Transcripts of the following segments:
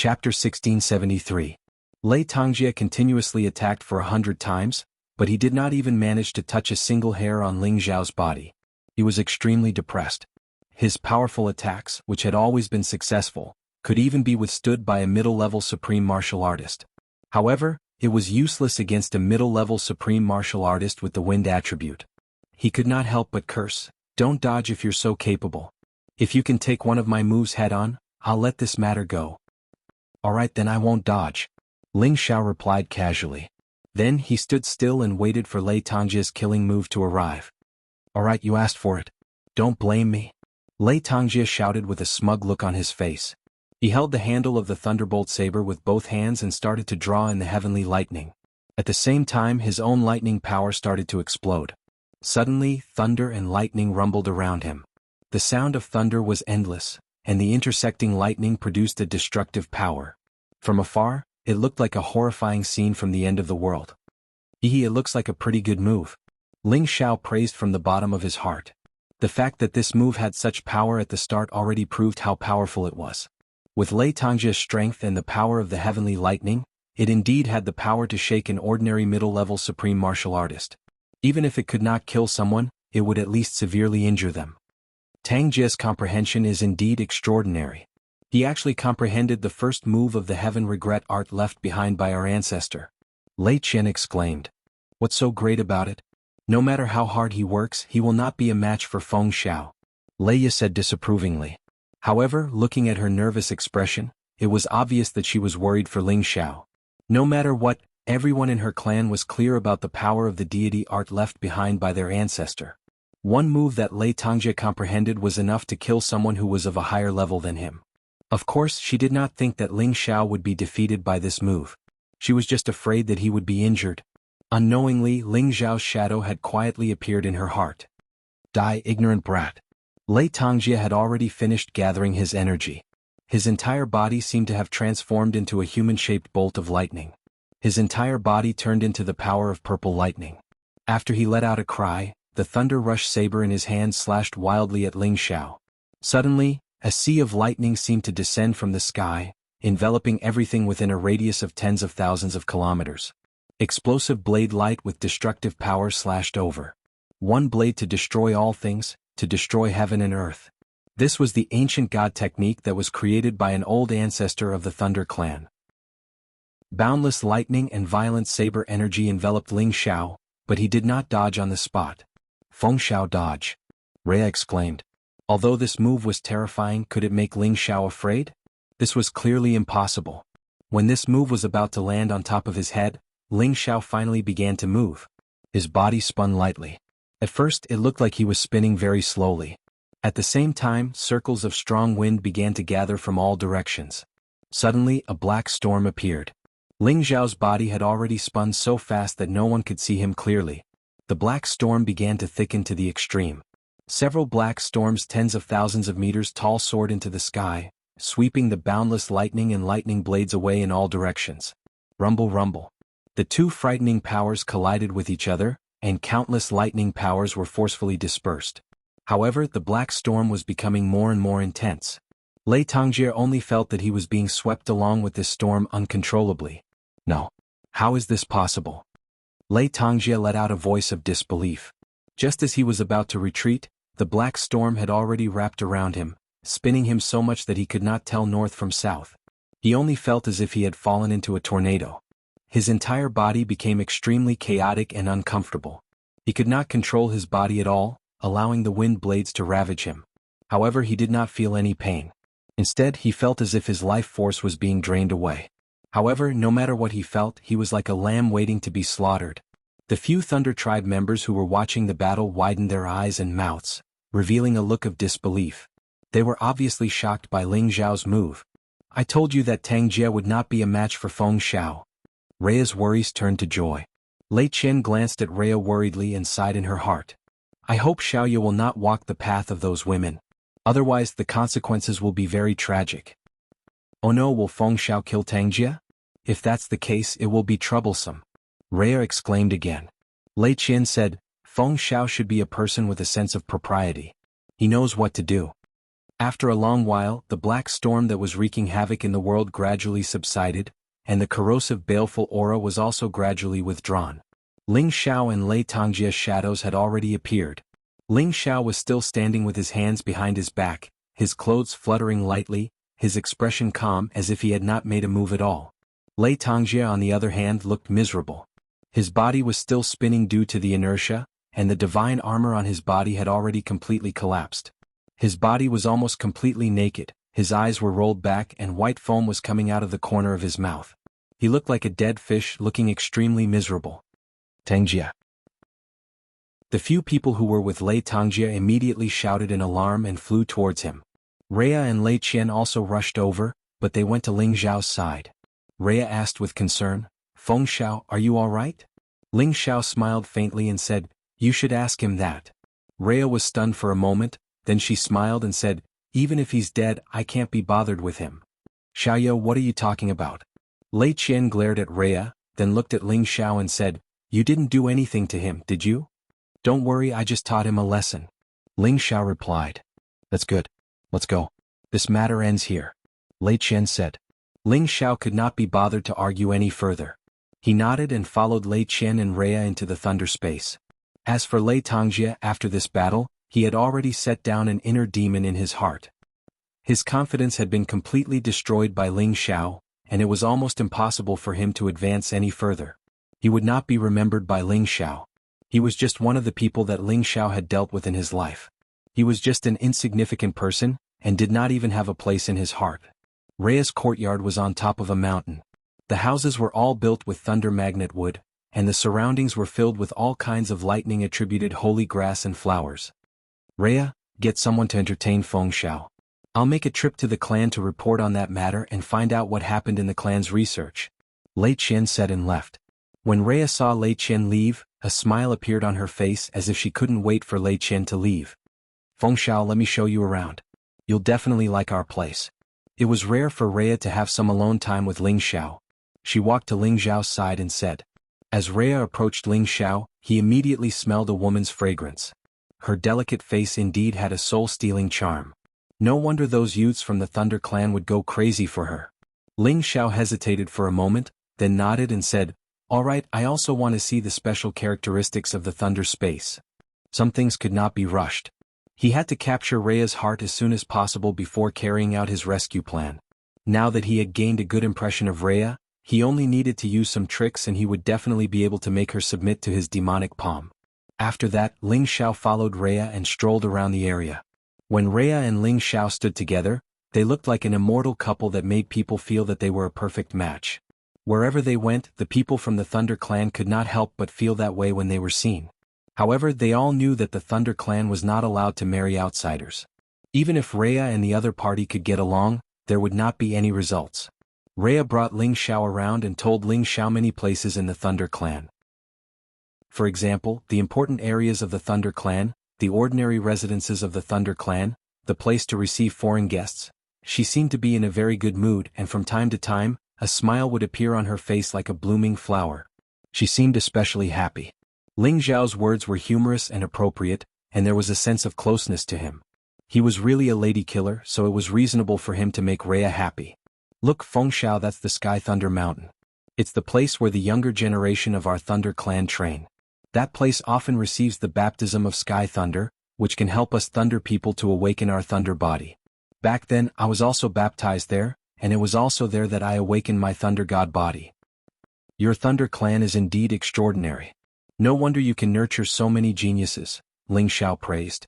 Chapter 1673. Lei Tongjie continuously attacked for 100 times, but he did not even manage to touch a single hair on Ling Zhao's body. He was extremely depressed. His powerful attacks, which had always been successful, could even be withstood by a middle-level supreme martial artist. However, it was useless against a middle-level supreme martial artist with the wind attribute. He could not help but curse, "Don't dodge if you're so capable. If you can take one of my moves head-on, I'll let this matter go." "Alright, then I won't dodge," Ling Xiao replied casually. Then he stood still and waited for Lei Tongjie's killing move to arrive. "Alright, you asked for it. Don't blame me," Lei Tongjie shouted with a smug look on his face. He held the handle of the thunderbolt saber with both hands and started to draw in the heavenly lightning. At the same time, his own lightning power started to explode. Suddenly, thunder and lightning rumbled around him. The sound of thunder was endless, and the intersecting lightning produced a destructive power. From afar, it looked like a horrifying scene from the end of the world. It looks like a pretty good move," Ling Xiao praised from the bottom of his heart. The fact that this move had such power at the start already proved how powerful it was. With Lei Tongjie's strength and the power of the heavenly lightning, it indeed had the power to shake an ordinary middle-level supreme martial artist. Even if it could not kill someone, it would at least severely injure them. Tang Jie's comprehension is indeed extraordinary. He actually comprehended the first move of the heaven regret art left behind by our ancestor. Lei Qian exclaimed. "What's so great about it? No matter how hard he works, he will not be a match for Feng Xiao," Lei Ye said disapprovingly. However, looking at her nervous expression, it was obvious that she was worried for Ling Xiao. No matter what, everyone in her clan was clear about the power of the deity art left behind by their ancestor. One move that Lei Tongjie comprehended was enough to kill someone who was of a higher level than him. Of course, she did not think that Ling Xiao would be defeated by this move. She was just afraid that he would be injured. Unknowingly, Ling Zhao's shadow had quietly appeared in her heart. "Die, ignorant brat." Lei Tongjie had already finished gathering his energy. His entire body seemed to have transformed into a human-shaped bolt of lightning. His entire body turned into the power of purple lightning. After he let out a cry, the thunder rush saber in his hand slashed wildly at Ling Xiao. Suddenly, a sea of lightning seemed to descend from the sky, enveloping everything within a radius of tens of thousands of kilometers. Explosive blade light with destructive power slashed over. One blade to destroy all things, to destroy heaven and earth. This was the ancient god technique that was created by an old ancestor of the Thunder clan. Boundless lightning and violent saber energy enveloped Ling Xiao, but he did not dodge on the spot. "Feng Xiao dodge," Rhea exclaimed. Although this move was terrifying, could it make Ling Xiao afraid? This was clearly impossible. When this move was about to land on top of his head, Ling Xiao finally began to move. His body spun lightly. At first, it looked like he was spinning very slowly. At the same time, circles of strong wind began to gather from all directions. Suddenly, a black storm appeared. Ling Zhao's body had already spun so fast that no one could see him clearly. The black storm began to thicken to the extreme. Several black storms tens of thousands of meters tall soared into the sky, sweeping the boundless lightning and lightning blades away in all directions. Rumble, rumble. The two frightening powers collided with each other, and countless lightning powers were forcefully dispersed. However, the black storm was becoming more and more intense. Lei Tongjie only felt that he was being swept along with this storm uncontrollably. No. How is this possible? Lei Tongjie let out a voice of disbelief. Just as he was about to retreat, the black storm had already wrapped around him, spinning him so much that he could not tell north from south. He only felt as if he had fallen into a tornado. His entire body became extremely chaotic and uncomfortable. He could not control his body at all, allowing the wind blades to ravage him. However, he did not feel any pain. Instead, he felt as if his life force was being drained away. However, no matter what he felt, he was like a lamb waiting to be slaughtered. The few Thunder Tribe members who were watching the battle widened their eyes and mouths, revealing a look of disbelief. They were obviously shocked by Ling Zhao's move. "I told you that Tang Jie would not be a match for Feng Xiao." Rhea's worries turned to joy. Lei Qian glanced at Rhea worriedly and sighed in her heart. "I hope Xiaoye will not walk the path of those women. Otherwise the consequences will be very tragic." "Oh no, will Feng Xiao kill Tang Jie? If that's the case, it will be troublesome," Rhea exclaimed again. Lei Qian said, "Feng Xiao should be a person with a sense of propriety. He knows what to do." After a long while, the black storm that was wreaking havoc in the world gradually subsided, and the corrosive baleful aura was also gradually withdrawn. Ling Xiao and Lei Tongjia's shadows had already appeared. Ling Xiao was still standing with his hands behind his back, his clothes fluttering lightly, his expression calm as if he had not made a move at all. Lei Tongjia on the other hand looked miserable. His body was still spinning due to the inertia, and the divine armor on his body had already completely collapsed. His body was almost completely naked, his eyes were rolled back and white foam was coming out of the corner of his mouth. He looked like a dead fish, looking extremely miserable. Tangjia. The few people who were with Lei Tongjia immediately shouted in alarm and flew towards him. Rhea and Lei Qian also rushed over, but they went to Ling Xiao's side. Rhea asked with concern, "Feng Xiao, are you all right?" Ling Xiao smiled faintly and said, "You should ask him that." Rhea was stunned for a moment, then she smiled and said, "Even if he's dead, I can't be bothered with him." "Xiaoyo, what are you talking about?" Lei Qian glared at Rhea, then looked at Ling Xiao and said, "You didn't do anything to him, did you?" "Don't worry, I just taught him a lesson." Ling Xiao replied. "That's good. Let's go. This matter ends here," Lei Qian said. Ling Xiao could not be bothered to argue any further. He nodded and followed Lei Qian and Rhea into the thunder space. As for Lei Tongjia, after this battle, he had already set down an inner demon in his heart. His confidence had been completely destroyed by Ling Xiao, and it was almost impossible for him to advance any further. He would not be remembered by Ling Xiao. He was just one of the people that Ling Xiao had dealt with in his life. He was just an insignificant person, and did not even have a place in his heart. Rhea's courtyard was on top of a mountain. The houses were all built with thunder magnet wood, and the surroundings were filled with all kinds of lightning-attributed holy grass and flowers. "Rhea, get someone to entertain Feng Xiao. I'll make a trip to the clan to report on that matter and find out what happened in the clan's research," Lei Qian said and left. When Rhea saw Lei Qian leave, a smile appeared on her face as if she couldn't wait for Lei Qian to leave. "Feng Xiao, let me show you around. You'll definitely like our place." It was rare for Rhea to have some alone time with Ling Xiao. She walked to Ling Xiao's side and said. As Rhea approached Ling Xiao, he immediately smelled a woman's fragrance. Her delicate face indeed had a soul-stealing charm. No wonder those youths from the Thunder clan would go crazy for her. Ling Xiao hesitated for a moment, then nodded and said, "All right, I also want to see the special characteristics of the Thunder space." Some things could not be rushed. He had to capture Rhea's heart as soon as possible before carrying out his rescue plan. Now that he had gained a good impression of Rhea, he only needed to use some tricks and he would definitely be able to make her submit to his demonic palm. After that, Ling Xiao followed Rhea and strolled around the area. When Rhea and Ling Xiao stood together, they looked like an immortal couple that made people feel that they were a perfect match. Wherever they went, the people from the Thunder clan could not help but feel that way when they were seen. However, they all knew that the Thunder clan was not allowed to marry outsiders. Even if Rhea and the other party could get along, there would not be any results. Rhea brought Ling Xiao around and told Ling Xiao many places in the Thunder clan. For example, the important areas of the Thunder clan, the ordinary residences of the Thunder clan, the place to receive foreign guests. She seemed to be in a very good mood and from time to time, a smile would appear on her face like a blooming flower. She seemed especially happy. Ling Xiao's words were humorous and appropriate, and there was a sense of closeness to him. He was really a lady killer, so it was reasonable for him to make Rhea happy. Look, Feng Xiao, that's the Sky Thunder Mountain. It's the place where the younger generation of our Thunder clan train. That place often receives the baptism of Sky Thunder, which can help us Thunder people to awaken our Thunder body. Back then, I was also baptized there, and it was also there that I awakened my Thunder God body. Your Thunder clan is indeed extraordinary. No wonder you can nurture so many geniuses, Ling Xiao praised.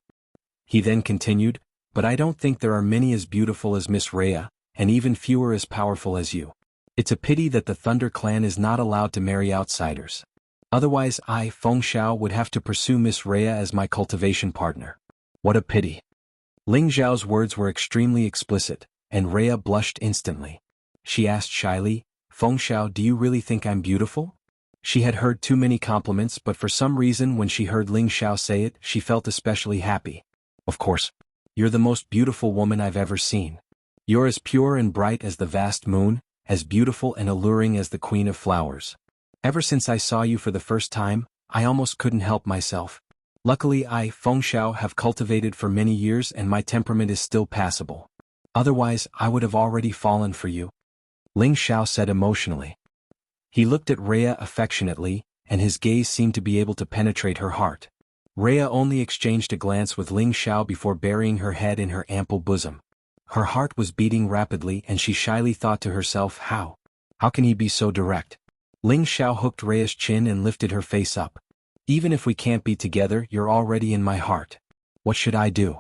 He then continued, but I don't think there are many as beautiful as Miss Rhea, and even fewer as powerful as you. It's a pity that the Thunder clan is not allowed to marry outsiders. Otherwise I, Feng Xiao, would have to pursue Miss Rhea as my cultivation partner. What a pity. Ling Xiao's words were extremely explicit, and Rhea blushed instantly. She asked shyly, Feng Xiao, do you really think I'm beautiful? She had heard too many compliments, but for some reason when she heard Ling Xiao say it, she felt especially happy. Of course. You're the most beautiful woman I've ever seen. You're as pure and bright as the vast moon, as beautiful and alluring as the queen of flowers. Ever since I saw you for the first time, I almost couldn't help myself. Luckily Feng Xiao have cultivated for many years and my temperament is still passable. Otherwise I would have already fallen for you," Ling Xiao said emotionally. He looked at Rhea affectionately, and his gaze seemed to be able to penetrate her heart. Rhea only exchanged a glance with Ling Xiao before burying her head in her ample bosom. Her heart was beating rapidly and she shyly thought to herself, how can he be so direct? Ling Xiao hooked Rhea's chin and lifted her face up. "Even if we can't be together, you're already in my heart. What should I do?"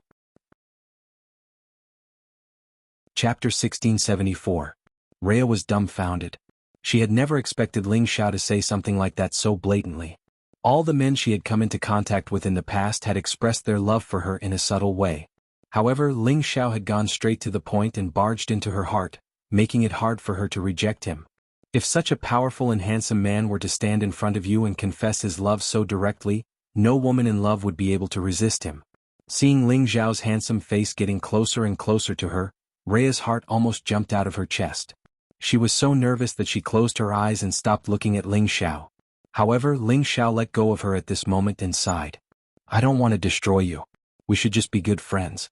Chapter 1674. Rhea was dumbfounded. She had never expected Ling Xiao to say something like that so blatantly. All the men she had come into contact with in the past had expressed their love for her in a subtle way. However, Ling Xiao had gone straight to the point and barged into her heart, making it hard for her to reject him. If such a powerful and handsome man were to stand in front of you and confess his love so directly, no woman in love would be able to resist him. Seeing Ling Xiao's handsome face getting closer and closer to her, Rhea's heart almost jumped out of her chest. She was so nervous that she closed her eyes and stopped looking at Ling Xiao. However, Ling Xiao let go of her at this moment and sighed. "I don't want to destroy you. We should just be good friends."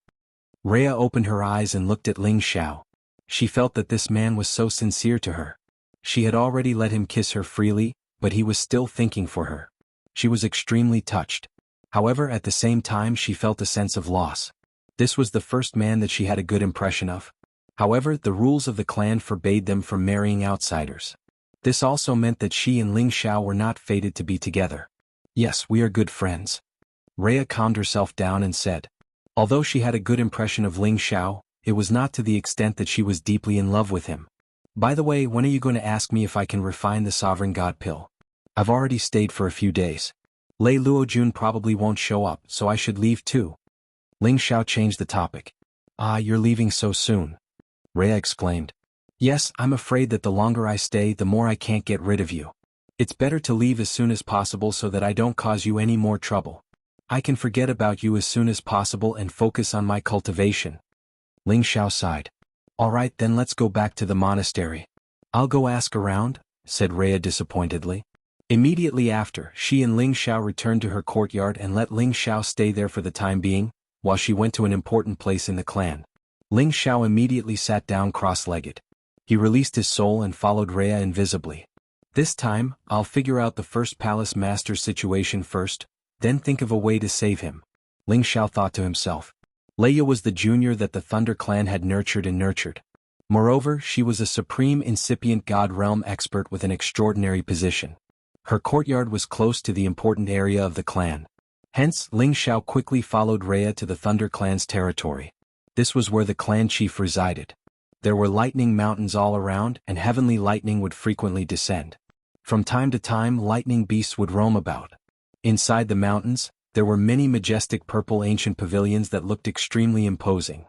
Rhea opened her eyes and looked at Ling Xiao. She felt that this man was so sincere to her. She had already let him kiss her freely, but he was still thinking for her. She was extremely touched. However, at the same time she felt a sense of loss. This was the first man that she had a good impression of. However, the rules of the clan forbade them from marrying outsiders. This also meant that she and Ling Xiao were not fated to be together. "Yes, we are good friends." Rhea calmed herself down and said. Although she had a good impression of Ling Xiao, it was not to the extent that she was deeply in love with him. "By the way, when are you going to ask me if I can refine the Sovereign God pill? I've already stayed for a few days. Lei Luojun probably won't show up, so I should leave too." Ling Xiao changed the topic. "Ah, you're leaving so soon," Rhea exclaimed. "Yes, I'm afraid that the longer I stay, the more I can't get rid of you. It's better to leave as soon as possible so that I don't cause you any more trouble. I can forget about you as soon as possible and focus on my cultivation." Ling Xiao sighed. "All right, then let's go back to the monastery." "I'll go ask around," said Rhea disappointedly. Immediately after, she and Ling Xiao returned to her courtyard and let Ling Xiao stay there for the time being, while she went to an important place in the clan. Ling Xiao immediately sat down cross-legged. He released his soul and followed Rhea invisibly. "This time, I'll figure out the first palace master's situation first, then think of a way to save him," Ling Xiao thought to himself. Leia was the junior that the Thunder Clan had nurtured. Moreover, she was a supreme incipient god realm expert with an extraordinary position. Her courtyard was close to the important area of the clan. Hence, Ling Xiao quickly followed Rhea to the Thunder Clan's territory. This was where the clan chief resided. There were lightning mountains all around, and heavenly lightning would frequently descend. From time to time, lightning beasts would roam about. Inside the mountains, there were many majestic purple ancient pavilions that looked extremely imposing.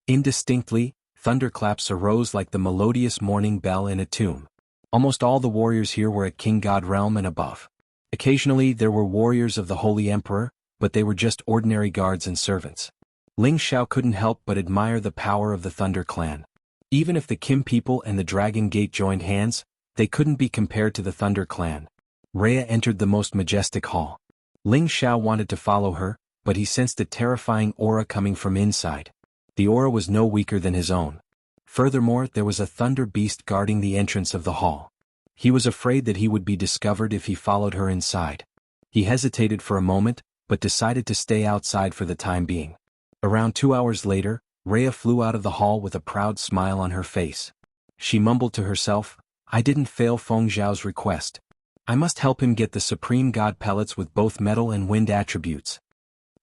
Indistinctly, thunderclaps arose like the melodious morning bell in a tomb. Almost all the warriors here were at King God realm and above. Occasionally there were warriors of the Holy Emperor, but they were just ordinary guards and servants. Ling Xiao couldn't help but admire the power of the Thunder Clan. Even if the Kim people and the Dragon Gate joined hands, they couldn't be compared to the Thunder Clan. Rhea entered the most majestic hall. Ling Xiao wanted to follow her, but he sensed a terrifying aura coming from inside. The aura was no weaker than his own. Furthermore, there was a thunder beast guarding the entrance of the hall. He was afraid that he would be discovered if he followed her inside. He hesitated for a moment, but decided to stay outside for the time being. Around 2 hours later, Rhea flew out of the hall with a proud smile on her face. She mumbled to herself, "I didn't fail Feng Zhao's request. I must help him get the Supreme God pellets with both metal and wind attributes."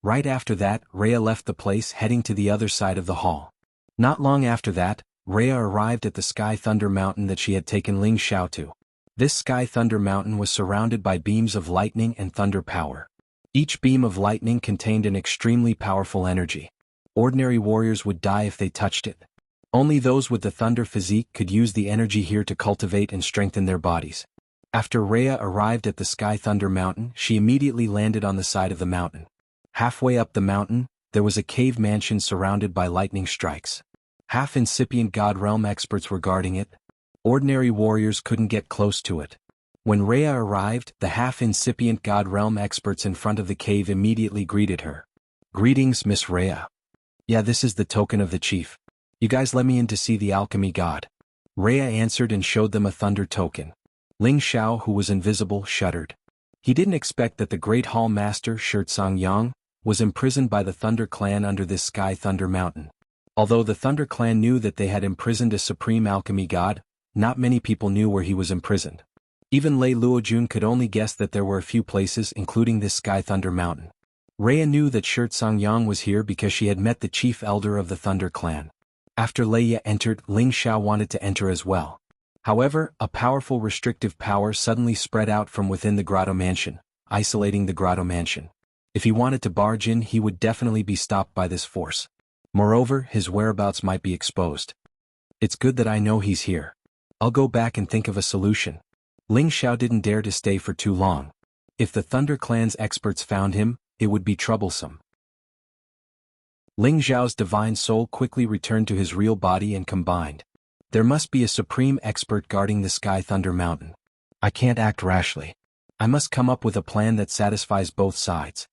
Right after that, Rhea left the place heading to the other side of the hall. Not long after that, Rhea arrived at the Sky Thunder Mountain that she had taken Ling Xiao to. This Sky Thunder Mountain was surrounded by beams of lightning and thunder power. Each beam of lightning contained an extremely powerful energy. Ordinary warriors would die if they touched it. Only those with the thunder physique could use the energy here to cultivate and strengthen their bodies. After Rhea arrived at the Sky Thunder Mountain, she immediately landed on the side of the mountain. Halfway up the mountain, there was a cave mansion surrounded by lightning strikes. Half incipient God realm experts were guarding it. Ordinary warriors couldn't get close to it. When Rhea arrived, the half-incipient God Realm experts in front of the cave immediately greeted her. "Greetings, Miss Rhea. Yeah, this is the token of the chief. You guys let me in to see the alchemy god." Rhea answered and showed them a thunder token. Ling Xiao, who was invisible, shuddered. He didn't expect that the great hall master Shertsang Yang was imprisoned by the Thunder Clan under this Sky Thunder Mountain. Although the Thunder Clan knew that they had imprisoned a supreme alchemy god, not many people knew where he was imprisoned. Even Lei Luojun could only guess that there were a few places, including this Sky Thunder Mountain. Rhea knew that Shertsang Yang was here because she had met the chief elder of the Thunder Clan. After Leia entered, Ling Xiao wanted to enter as well. However, a powerful restrictive power suddenly spread out from within the Grotto Mansion, isolating the Grotto Mansion. If he wanted to barge in, he would definitely be stopped by this force. Moreover, his whereabouts might be exposed. "It's good that I know he's here. I'll go back and think of a solution." Ling Xiao didn't dare to stay for too long. If the Thunder Clan's experts found him, it would be troublesome. Ling Xiao's divine soul quickly returned to his real body and combined. There must be a supreme expert guarding the Sky Thunder Mountain. I can't act rashly. I must come up with a plan that satisfies both sides.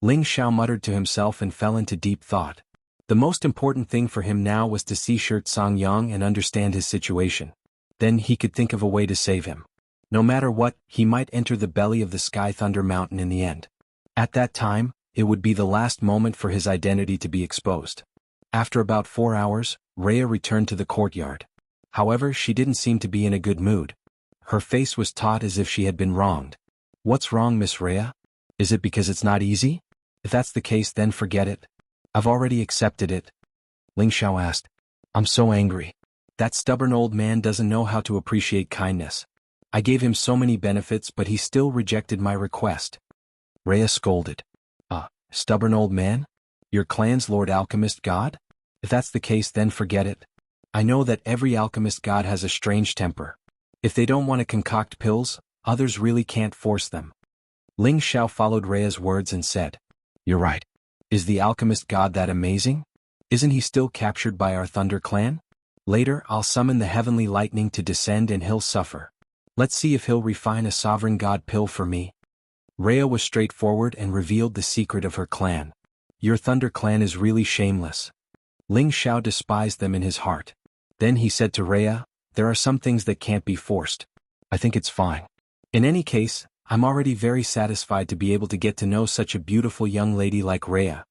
Ling Xiao muttered to himself and fell into deep thought. The most important thing for him now was to see Shertsang Yang and understand his situation. Then he could think of a way to save him. No matter what, he might enter the belly of the Sky Thunder Mountain in the end. At that time, it would be the last moment for his identity to be exposed. After about 4 hours, Rhea returned to the courtyard. However, she didn't seem to be in a good mood. Her face was taut as if she had been wronged. "What's wrong, Miss Rhea? Is it because it's not easy? If that's the case, then forget it. I've already accepted it." Ling Xiao asked. "I'm so angry. That stubborn old man doesn't know how to appreciate kindness. I gave him so many benefits, but he still rejected my request." Rhea scolded. Stubborn old man? Your clan's Lord Alchemist God? If that's the case, then forget it. I know that every alchemist god has a strange temper. If they don't want to concoct pills, others really can't force them." Ling Xiao followed Rhea's words and said, "You're right. Is the alchemist god that amazing? Isn't he still captured by our Thunder Clan? Later, I'll summon the heavenly lightning to descend and he'll suffer. Let's see if he'll refine a sovereign god pill for me." Rhea was straightforward and revealed the secret of her clan. "Your Thunder Clan is really shameless." Ling Xiao despised them in his heart. Then he said to Rhea, "There are some things that can't be forced. I think it's fine. In any case, I'm already very satisfied to be able to get to know such a beautiful young lady like Rhea."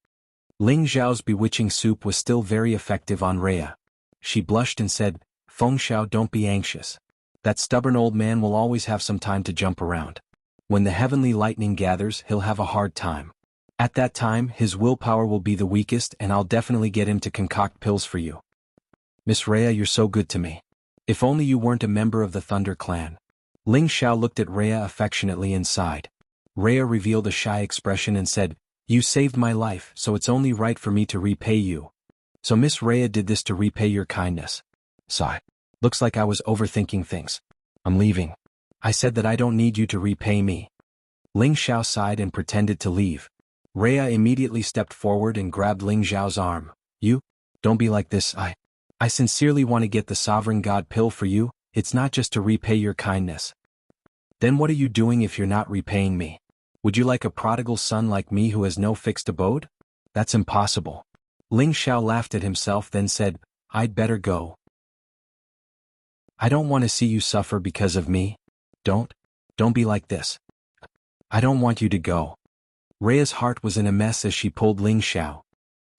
Ling Xiao's bewitching soup was still very effective on Rhea. She blushed and said, "Feng Xiao, don't be anxious. That stubborn old man will always have some time to jump around. When the heavenly lightning gathers, he'll have a hard time. At that time, his willpower will be the weakest and I'll definitely get him to concoct pills for you. Miss Rhea, you're so good to me. If only you weren't a member of the Thunder Clan." Ling Xiao looked at Rhea affectionately and sighed. Rhea revealed a shy expression and said, "You saved my life, so it's only right for me to repay you." "So Miss Rhea did this to repay your kindness." Sigh. "Looks like I was overthinking things. I'm leaving. I said that I don't need you to repay me." Ling Xiao sighed and pretended to leave. Rhea immediately stepped forward and grabbed Ling Xiao's arm. "You? Don't be like this. I sincerely want to get the Sovereign God pill for you. It's not just to repay your kindness." "Then what are you doing if you're not repaying me? Would you like a prodigal son like me who has no fixed abode? That's impossible." Ling Xiao laughed at himself, then said, "I'd better go. I don't want to see you suffer because of me. Don't be like this. I don't want you to go." Rhea's heart was in a mess as she pulled Ling Xiao.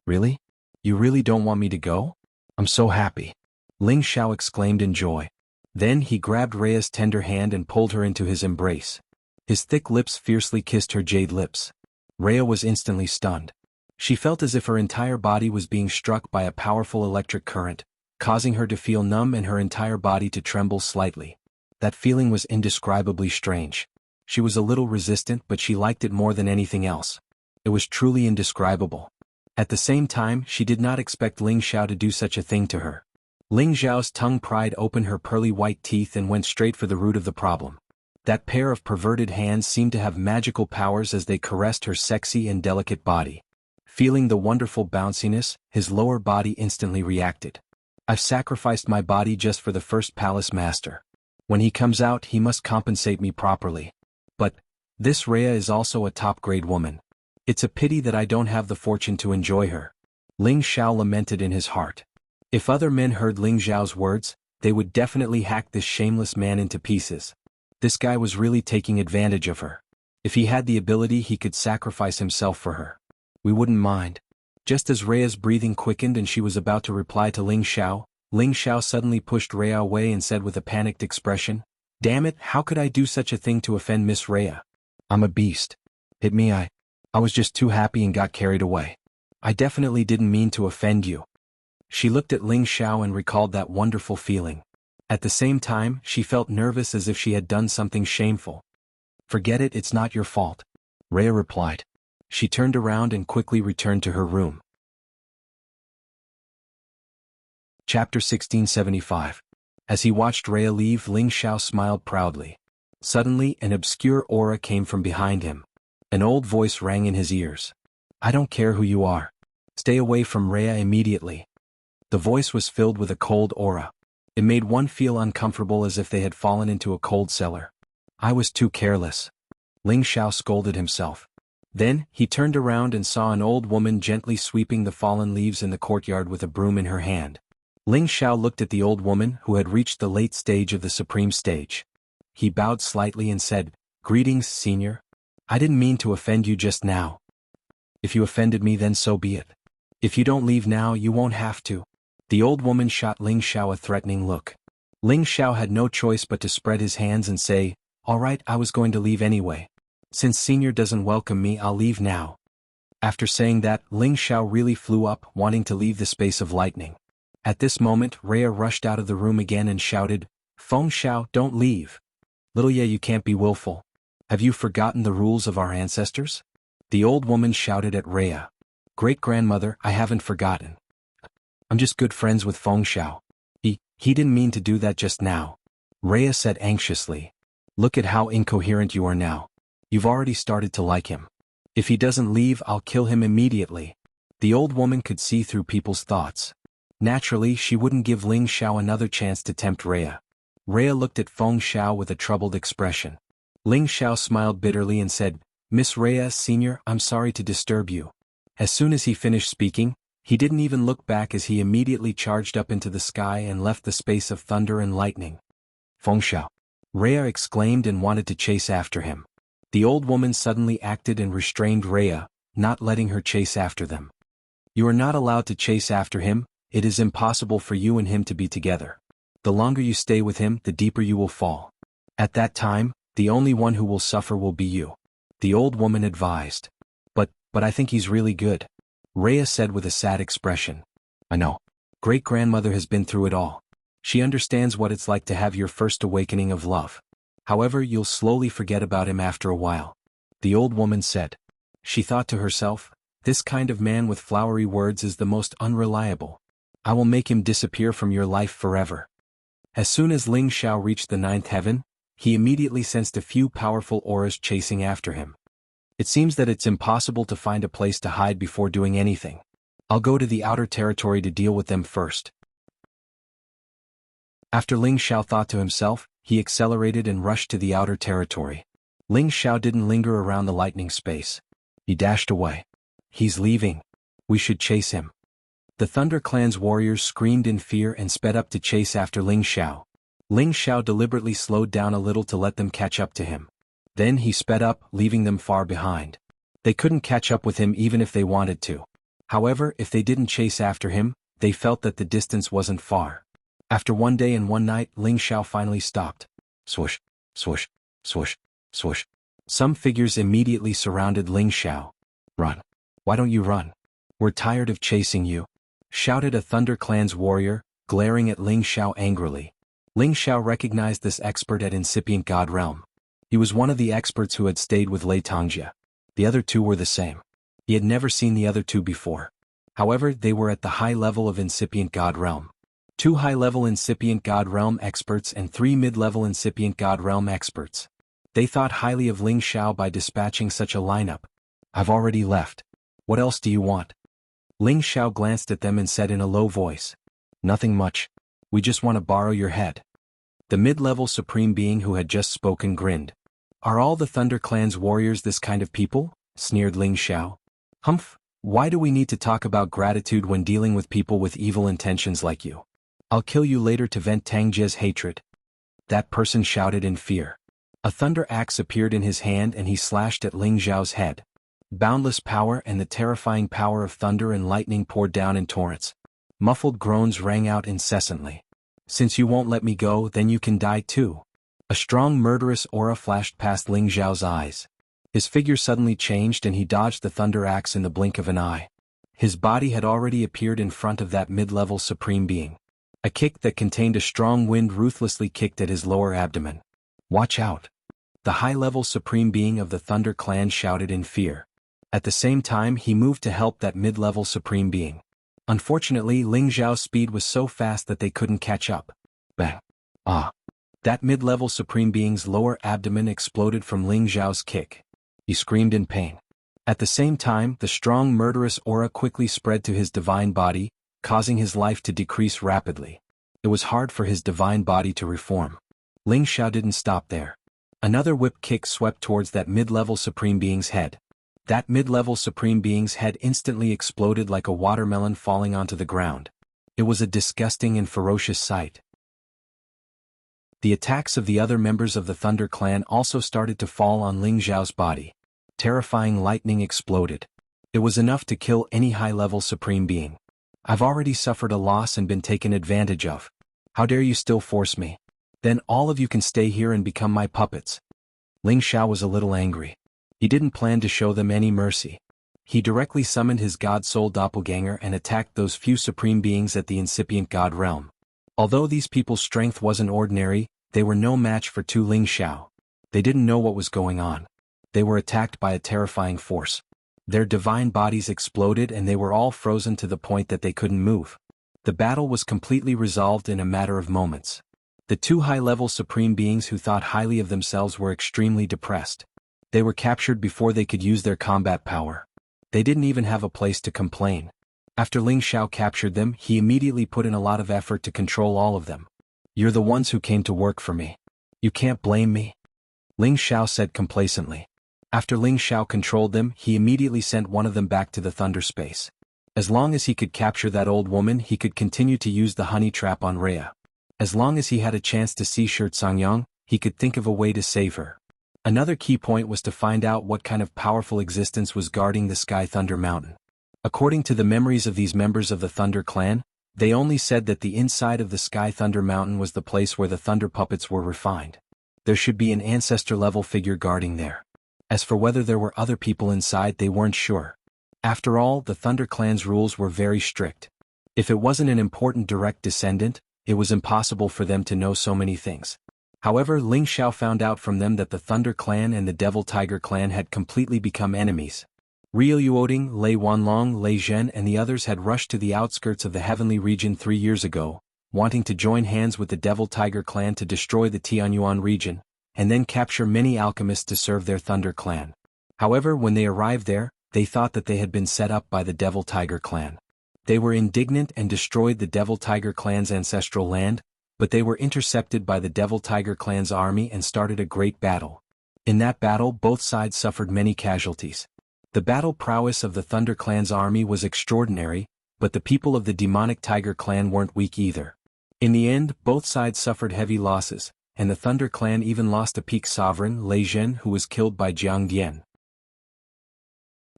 "Really? You really don't want me to go? I'm so happy." Ling Xiao exclaimed in joy. Then he grabbed Rhea's tender hand and pulled her into his embrace. His thick lips fiercely kissed her jade lips. Rhea was instantly stunned. She felt as if her entire body was being struck by a powerful electric current, causing her to feel numb and her entire body to tremble slightly. That feeling was indescribably strange. She was a little resistant, but she liked it more than anything else. It was truly indescribable. At the same time, she did not expect Ling Xiao to do such a thing to her. Ling Xiao's tongue pried open her pearly white teeth and went straight for the root of the problem. That pair of perverted hands seemed to have magical powers as they caressed her sexy and delicate body. Feeling the wonderful bounciness, his lower body instantly reacted. "I've sacrificed my body just for the first palace master. When he comes out he must compensate me properly. But, this Rhea is also a top-grade woman. It's a pity that I don't have the fortune to enjoy her. Ling Xiao lamented in his heart. If other men heard Ling Xiao's words, they would definitely hack this shameless man into pieces. This guy was really taking advantage of her. If he had the ability he could sacrifice himself for her. We wouldn't mind. Just as Rhea's breathing quickened and she was about to reply to Ling Xiao suddenly pushed Rhea away and said with a panicked expression, "Damn it, how could I do such a thing to offend Miss Rhea? I'm a beast. Hit me, I was just too happy and got carried away. I definitely didn't mean to offend you." She looked at Ling Xiao and recalled that wonderful feeling. At the same time, she felt nervous as if she had done something shameful. "Forget it, it's not your fault," Rhea replied. She turned around and quickly returned to her room. Chapter 1675. As he watched Rhea leave, Ling Xiao smiled proudly. Suddenly, an obscure aura came from behind him. An old voice rang in his ears. "I don't care who you are. Stay away from Rhea immediately." The voice was filled with a cold aura. It made one feel uncomfortable as if they had fallen into a cold cellar. "I was too careless," Ling Xiao scolded himself. Then, he turned around and saw an old woman gently sweeping the fallen leaves in the courtyard with a broom in her hand. Ling Xiao looked at the old woman who had reached the late stage of the supreme stage. He bowed slightly and said, "Greetings, senior. I didn't mean to offend you just now. If you offended me then so be it. If you don't leave now you won't have to." The old woman shot Ling Xiao a threatening look. Ling Xiao had no choice but to spread his hands and say, "All right, I was going to leave anyway. Since senior doesn't welcome me, I'll leave now." After saying that, Ling Xiao really flew up, wanting to leave the space of lightning. At this moment, Rhea rushed out of the room again and shouted, "Feng Xiao, don't leave. Little Ye, you can't be willful. Have you forgotten the rules of our ancestors?" The old woman shouted at Rhea. "Great-grandmother, I haven't forgotten. I'm just good friends with Feng Xiao. He didn't mean to do that just now," Rhea said anxiously. "Look at how incoherent you are now. You've already started to like him. If he doesn't leave, I'll kill him immediately." The old woman could see through people's thoughts. Naturally, she wouldn't give Ling Xiao another chance to tempt Rhea. Rhea looked at Feng Xiao with a troubled expression. Ling Xiao smiled bitterly and said, "Miss Rhea, senior, I'm sorry to disturb you." As soon as he finished speaking, he didn't even look back as he immediately charged up into the sky and left the space of thunder and lightning. "Feng Xiao!" Rhea exclaimed and wanted to chase after him. The old woman suddenly acted and restrained Rhea, not letting her chase after them. "You are not allowed to chase after him. It is impossible for you and him to be together. The longer you stay with him, the deeper you will fall. At that time, the only one who will suffer will be you," the old woman advised. But I think he's really good," Rhea said with a sad expression. "I know. Great-grandmother has been through it all. She understands what it's like to have your first awakening of love. However, you'll slowly forget about him after a while," the old woman said. She thought to herself, "This kind of man with flowery words is the most unreliable. I will make him disappear from your life forever." As soon as Ling Xiao reached the ninth heaven, he immediately sensed a few powerful auras chasing after him. It seems that it's impossible to find a place to hide before doing anything. I'll go to the outer territory to deal with them first. After Ling Xiao thought to himself, he accelerated and rushed to the outer territory. Ling Xiao didn't linger around the lightning space. He dashed away. "He's leaving. We should chase him." The Thunder Clan's warriors screamed in fear and sped up to chase after Ling Xiao. Ling Xiao deliberately slowed down a little to let them catch up to him. Then he sped up, leaving them far behind. They couldn't catch up with him even if they wanted to. However, if they didn't chase after him, they felt that the distance wasn't far. After one day and one night, Ling Xiao finally stopped. Swoosh, swoosh, swoosh, swoosh. Some figures immediately surrounded Ling Xiao. "Run. Why don't you run? We're tired of chasing you," shouted a Thunder Clan's warrior, glaring at Ling Xiao angrily. Ling Xiao recognized this expert at Incipient God Realm. He was one of the experts who had stayed with Lei Tangjia. The other two were the same. He had never seen the other two before. However, they were at the high level of Incipient God Realm. 2 high-level Incipient God Realm experts and 3 mid-level Incipient God Realm experts. They thought highly of Ling Xiao by dispatching such a lineup. "I've already left. What else do you want?" Ling Xiao glanced at them and said in a low voice. "Nothing much. We just want to borrow your head." The mid-level supreme being who had just spoken grinned. Are all the Thunder Clan's warriors this kind of people? Sneered Ling Xiao. Humph, why do we need to talk about gratitude when dealing with people with evil intentions like you? I'll kill you later to vent Tang Jie's hatred. That person shouted in fear. A thunder axe appeared in his hand and he slashed at Ling Xiao's head. Boundless power and the terrifying power of thunder and lightning poured down in torrents. Muffled groans rang out incessantly. Since you won't let me go, then you can die too. A strong murderous aura flashed past Ling Xiao's eyes. His figure suddenly changed and he dodged the thunder axe in the blink of an eye. His body had already appeared in front of that mid-level supreme being. A kick that contained a strong wind ruthlessly kicked at his lower abdomen. Watch out! The high-level supreme being of the Thunder Clan shouted in fear. At the same time he moved to help that mid-level supreme being. Unfortunately, Ling Xiao's speed was so fast that they couldn't catch up. Bang! Ah! That mid-level supreme being's lower abdomen exploded from Ling Xiao's kick. He screamed in pain. At the same time, the strong murderous aura quickly spread to his divine body, causing his life to decrease rapidly. It was hard for his divine body to reform. Ling Xiao didn't stop there. Another whip kick swept towards that mid-level supreme being's head. That mid-level supreme being's head instantly exploded like a watermelon falling onto the ground. It was a disgusting and ferocious sight. The attacks of the other members of the Thunder Clan also started to fall on Ling Xiao's body. Terrifying lightning exploded. It was enough to kill any high-level supreme being. I've already suffered a loss and been taken advantage of. How dare you still force me? Then all of you can stay here and become my puppets. Ling Xiao was a little angry. He didn't plan to show them any mercy. He directly summoned his God Soul doppelganger and attacked those few supreme beings at the incipient God realm. Although these people's strength wasn't ordinary, they were no match for two Ling Xiao. They didn't know what was going on. They were attacked by a terrifying force. Their divine bodies exploded and they were all frozen to the point that they couldn't move. The battle was completely resolved in a matter of moments. The two high-level supreme beings who thought highly of themselves were extremely depressed. They were captured before they could use their combat power. They didn't even have a place to complain. After Ling Xiao captured them, he immediately put in a lot of effort to control all of them. You're the ones who came to work for me. You can't blame me. Ling Xiao said complacently. After Ling Xiao controlled them, he immediately sent one of them back to the thunder space. As long as he could capture that old woman, he could continue to use the honey trap on Rhea. As long as he had a chance to see Shi Cangyang, he could think of a way to save her. Another key point was to find out what kind of powerful existence was guarding the Sky Thunder Mountain. According to the memories of these members of the Thunder Clan, they only said that the inside of the Sky Thunder Mountain was the place where the Thunder Puppets were refined. There should be an ancestor-level figure guarding there. As for whether there were other people inside, they weren't sure. After all, the Thunder Clan's rules were very strict. If it wasn't an important direct descendant, it was impossible for them to know so many things. However, Ling Xiao found out from them that the Thunder Clan and the Devil Tiger Clan had completely become enemies. Rio Yuoding, Lei Wanlong, Lei Zhen and the others had rushed to the outskirts of the Heavenly Region 3 years ago, wanting to join hands with the Devil Tiger Clan to destroy the Tianyuan region, and then capture many alchemists to serve their Thunder Clan. However, when they arrived there, they thought that they had been set up by the Devil Tiger Clan. They were indignant and destroyed the Devil Tiger Clan's ancestral land, but they were intercepted by the Devil Tiger Clan's army and started a great battle. In that battle, both sides suffered many casualties. The battle prowess of the Thunder Clan's army was extraordinary, but the people of the Demonic Tiger Clan weren't weak either. In the end, both sides suffered heavy losses, and the Thunder Clan even lost a peak sovereign, Lei Zhen, who was killed by Jianghu.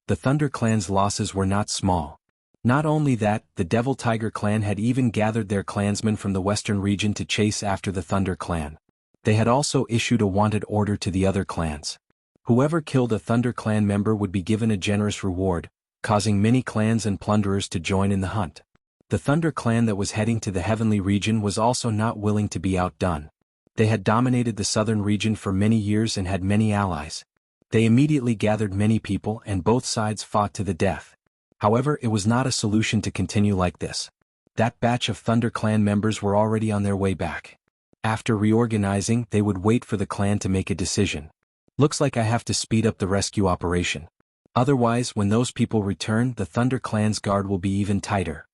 The Thunder Clan's losses were not small. Not only that, the Devil Tiger Clan had even gathered their clansmen from the western region to chase after the Thunder Clan. They had also issued a wanted order to the other clans. Whoever killed a Thunder Clan member would be given a generous reward, causing many clans and plunderers to join in the hunt. The Thunder Clan that was heading to the Heavenly Region was also not willing to be outdone. They had dominated the southern region for many years and had many allies. They immediately gathered many people and both sides fought to the death. However, it was not a solution to continue like this. That batch of Thunder Clan members were already on their way back. After reorganizing, they would wait for the clan to make a decision. Looks like I have to speed up the rescue operation. Otherwise, when those people return, the Thunder Clan's guard will be even tighter.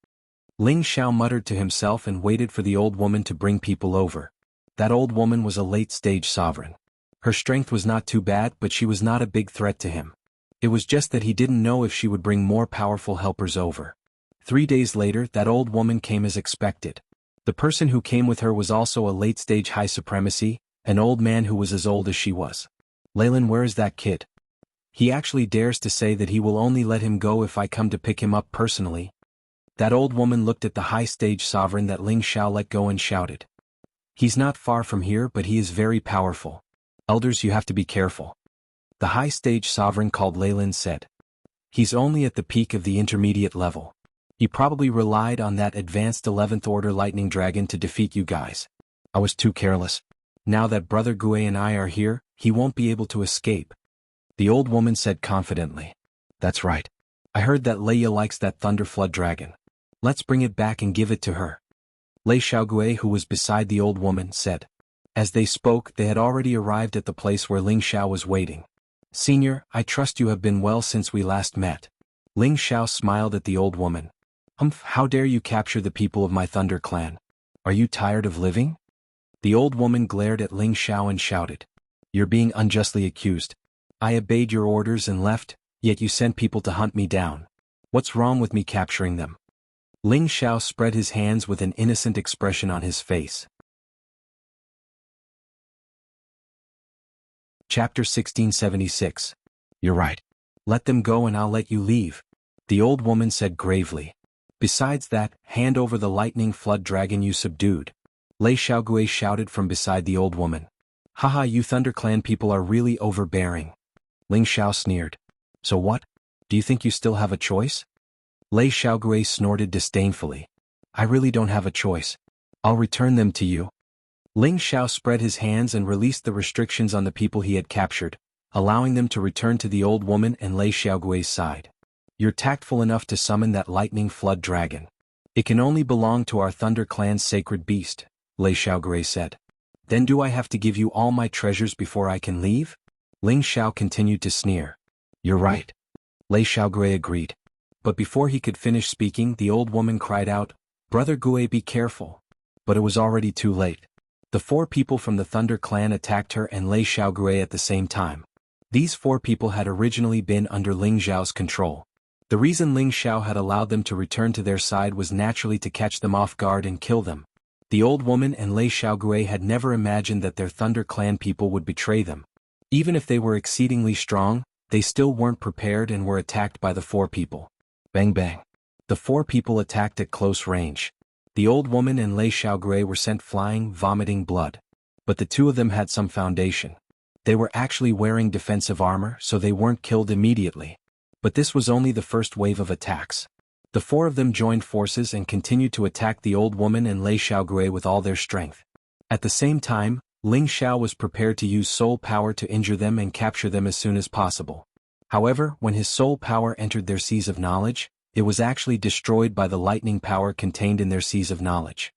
Ling Xiao muttered to himself and waited for the old woman to bring people over. that old woman was a late-stage sovereign. Her strength was not too bad, but she was not a big threat to him. It was just that he didn't know if she would bring more powerful helpers over. 3 days later, that old woman came as expected. The person who came with her was also a late-stage high supremacy, an old man who was as old as she was. "Leyland, where is that kid? He actually dares to say that he will only let him go if I come to pick him up personally." That old woman looked at the high-stage sovereign that Ling Xiao let go and shouted, "He's not far from here, but he is very powerful. Elders, you have to be careful." The high-stage sovereign called Leyland said, "He's only at the peak of the intermediate level. He probably relied on that advanced 11th order lightning dragon to defeat you guys. I was too careless. Now that Brother Gue and I are here, he won't be able to escape." The old woman said confidently, "That's right. I heard that Leia likes that Thunder Flood dragon. Let's bring it back and give it to her." Lei Xiaogue, who was beside the old woman, said. As they spoke, they had already arrived at the place where Ling Xiao was waiting. "Senior, I trust you have been well since we last met." Ling Xiao smiled at the old woman. How dare you capture the people of my Thunder clan? Are you tired of living?" The old woman glared at Ling Xiao and shouted, "You're being unjustly accused. I obeyed your orders and left, yet you sent people to hunt me down. What's wrong with me capturing them?" Ling Xiao spread his hands with an innocent expression on his face. Chapter 1676. "You're right. Let them go and I'll let you leave," the old woman said gravely. "Besides that, hand over the lightning flood dragon you subdued." Lei Xiaogue shouted from beside the old woman. "Haha, you Thunder Clan people are really overbearing." Ling Xiao sneered. "So what? Do you think you still have a choice?" Lei Xiaogue snorted disdainfully. "I really don't have a choice. I'll return them to you." Ling Xiao spread his hands and released the restrictions on the people he had captured, allowing them to return to the old woman and Lei Xiaogue's side. "You're tactful enough to summon that lightning flood dragon. It can only belong to our Thunder Clan's sacred beast," Lei Xiaogue said. "Then do I have to give you all my treasures before I can leave?" Ling Xiao continued to sneer. "You're right." Lei Xiaogue agreed. But before he could finish speaking, the old woman cried out, "Brother Gue, be careful." But it was already too late. The 4 people from the Thunder Clan attacked her and Lei Xiaogue at the same time. These 4 people had originally been under Ling Xiao's control. The reason Ling Xiao had allowed them to return to their side was naturally to catch them off guard and kill them. The old woman and Lei Xiaogue had never imagined that their Thunder Clan people would betray them. Even if they were exceedingly strong, they still weren't prepared and were attacked by the 4 people. Bang bang. The 4 people attacked at close range. The old woman and Lei Xiaogue were sent flying, vomiting blood. But the 2 of them had some foundation. They were actually wearing defensive armor, so they weren't killed immediately. But this was only the first wave of attacks. The 4 of them joined forces and continued to attack the old woman and Lei Xiaogue with all their strength. At the same time, Ling Xiao was prepared to use soul power to injure them and capture them as soon as possible. However, when his soul power entered their seas of knowledge, it was actually destroyed by the lightning power contained in their seas of knowledge.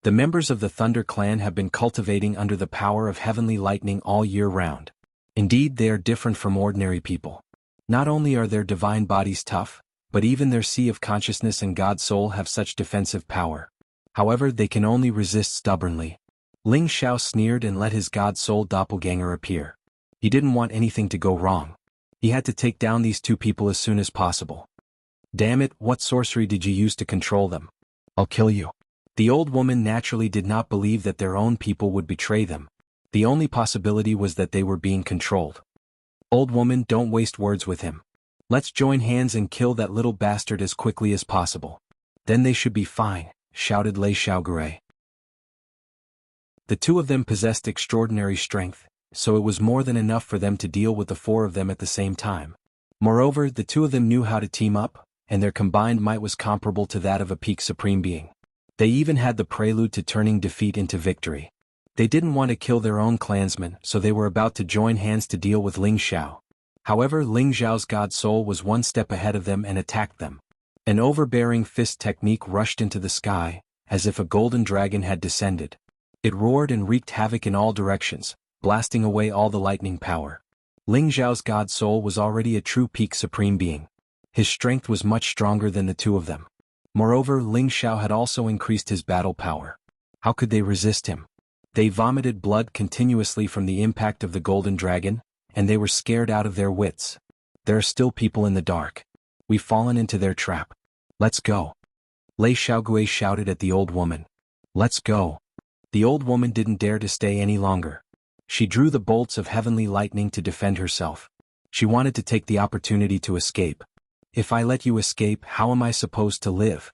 The members of the Thunder Clan have been cultivating under the power of heavenly lightning all year round. Indeed, they are different from ordinary people. Not only are their divine bodies tough, but even their sea of consciousness and God soul have such defensive power. However, they can only resist stubbornly. Ling Xiao sneered and let his God soul doppelganger appear. He didn't want anything to go wrong. He had to take down these 2 people as soon as possible. "Damn it, what sorcery did you use to control them? I'll kill you." The old woman naturally did not believe that their own people would betray them. The only possibility was that they were being controlled. "Old woman, don't waste words with him. Let's join hands and kill that little bastard as quickly as possible. Then they should be fine," shouted Lei Xiaogue. The 2 of them possessed extraordinary strength, so it was more than enough for them to deal with the 4 of them at the same time. Moreover, the 2 of them knew how to team up, and their combined might was comparable to that of a peak supreme being. They even had the prelude to turning defeat into victory. They didn't want to kill their own clansmen, so they were about to join hands to deal with Ling Xiao. However, Ling Xiao's God soul was 1 step ahead of them and attacked them. An overbearing fist technique rushed into the sky, as if a golden dragon had descended. It roared and wreaked havoc in all directions, blasting away all the lightning power. Ling Xiao's God soul was already a true peak supreme being. His strength was much stronger than the 2 of them. Moreover, Ling Xiao had also increased his battle power. How could they resist him? They vomited blood continuously from the impact of the golden dragon, and they were scared out of their wits. There are still people in the dark. We've fallen into their trap. Let's go. Lei Xiaogui shouted at the old woman. Let's go. The old woman didn't dare to stay any longer. She drew the bolts of heavenly lightning to defend herself. She wanted to take the opportunity to escape. If I let you escape, how am I supposed to live?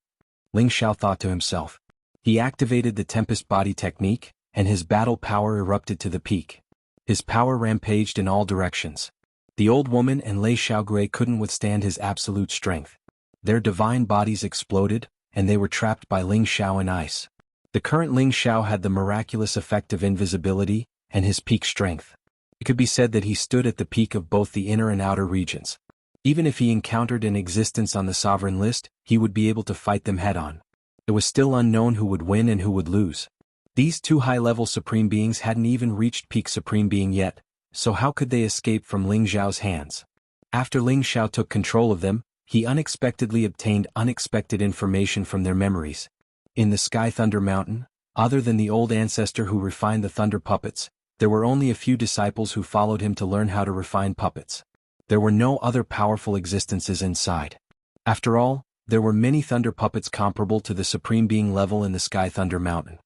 Ling Xiao thought to himself. He activated the Tempest Body technique, and his battle power erupted to the peak. His power rampaged in all directions. The old woman and Lei Xiaogui couldn't withstand his absolute strength. Their divine bodies exploded, and they were trapped by Ling Xiao in ice. The current Ling Xiao had the miraculous effect of invisibility, and his peak strength. It could be said that he stood at the peak of both the inner and outer regions. Even if he encountered an existence on the sovereign list, he would be able to fight them head-on. It was still unknown who would win and who would lose. These two high-level Supreme Beings hadn't even reached peak Supreme Being yet, so how could they escape from Ling Xiao's hands? After Ling Xiao took control of them, he unexpectedly obtained unexpected information from their memories. In the Sky Thunder Mountain, other than the old ancestor who refined the thunder puppets, there were only a few disciples who followed him to learn how to refine puppets. There were no other powerful existences inside. After all, there were many thunder puppets comparable to the Supreme Being level in the Sky Thunder Mountain.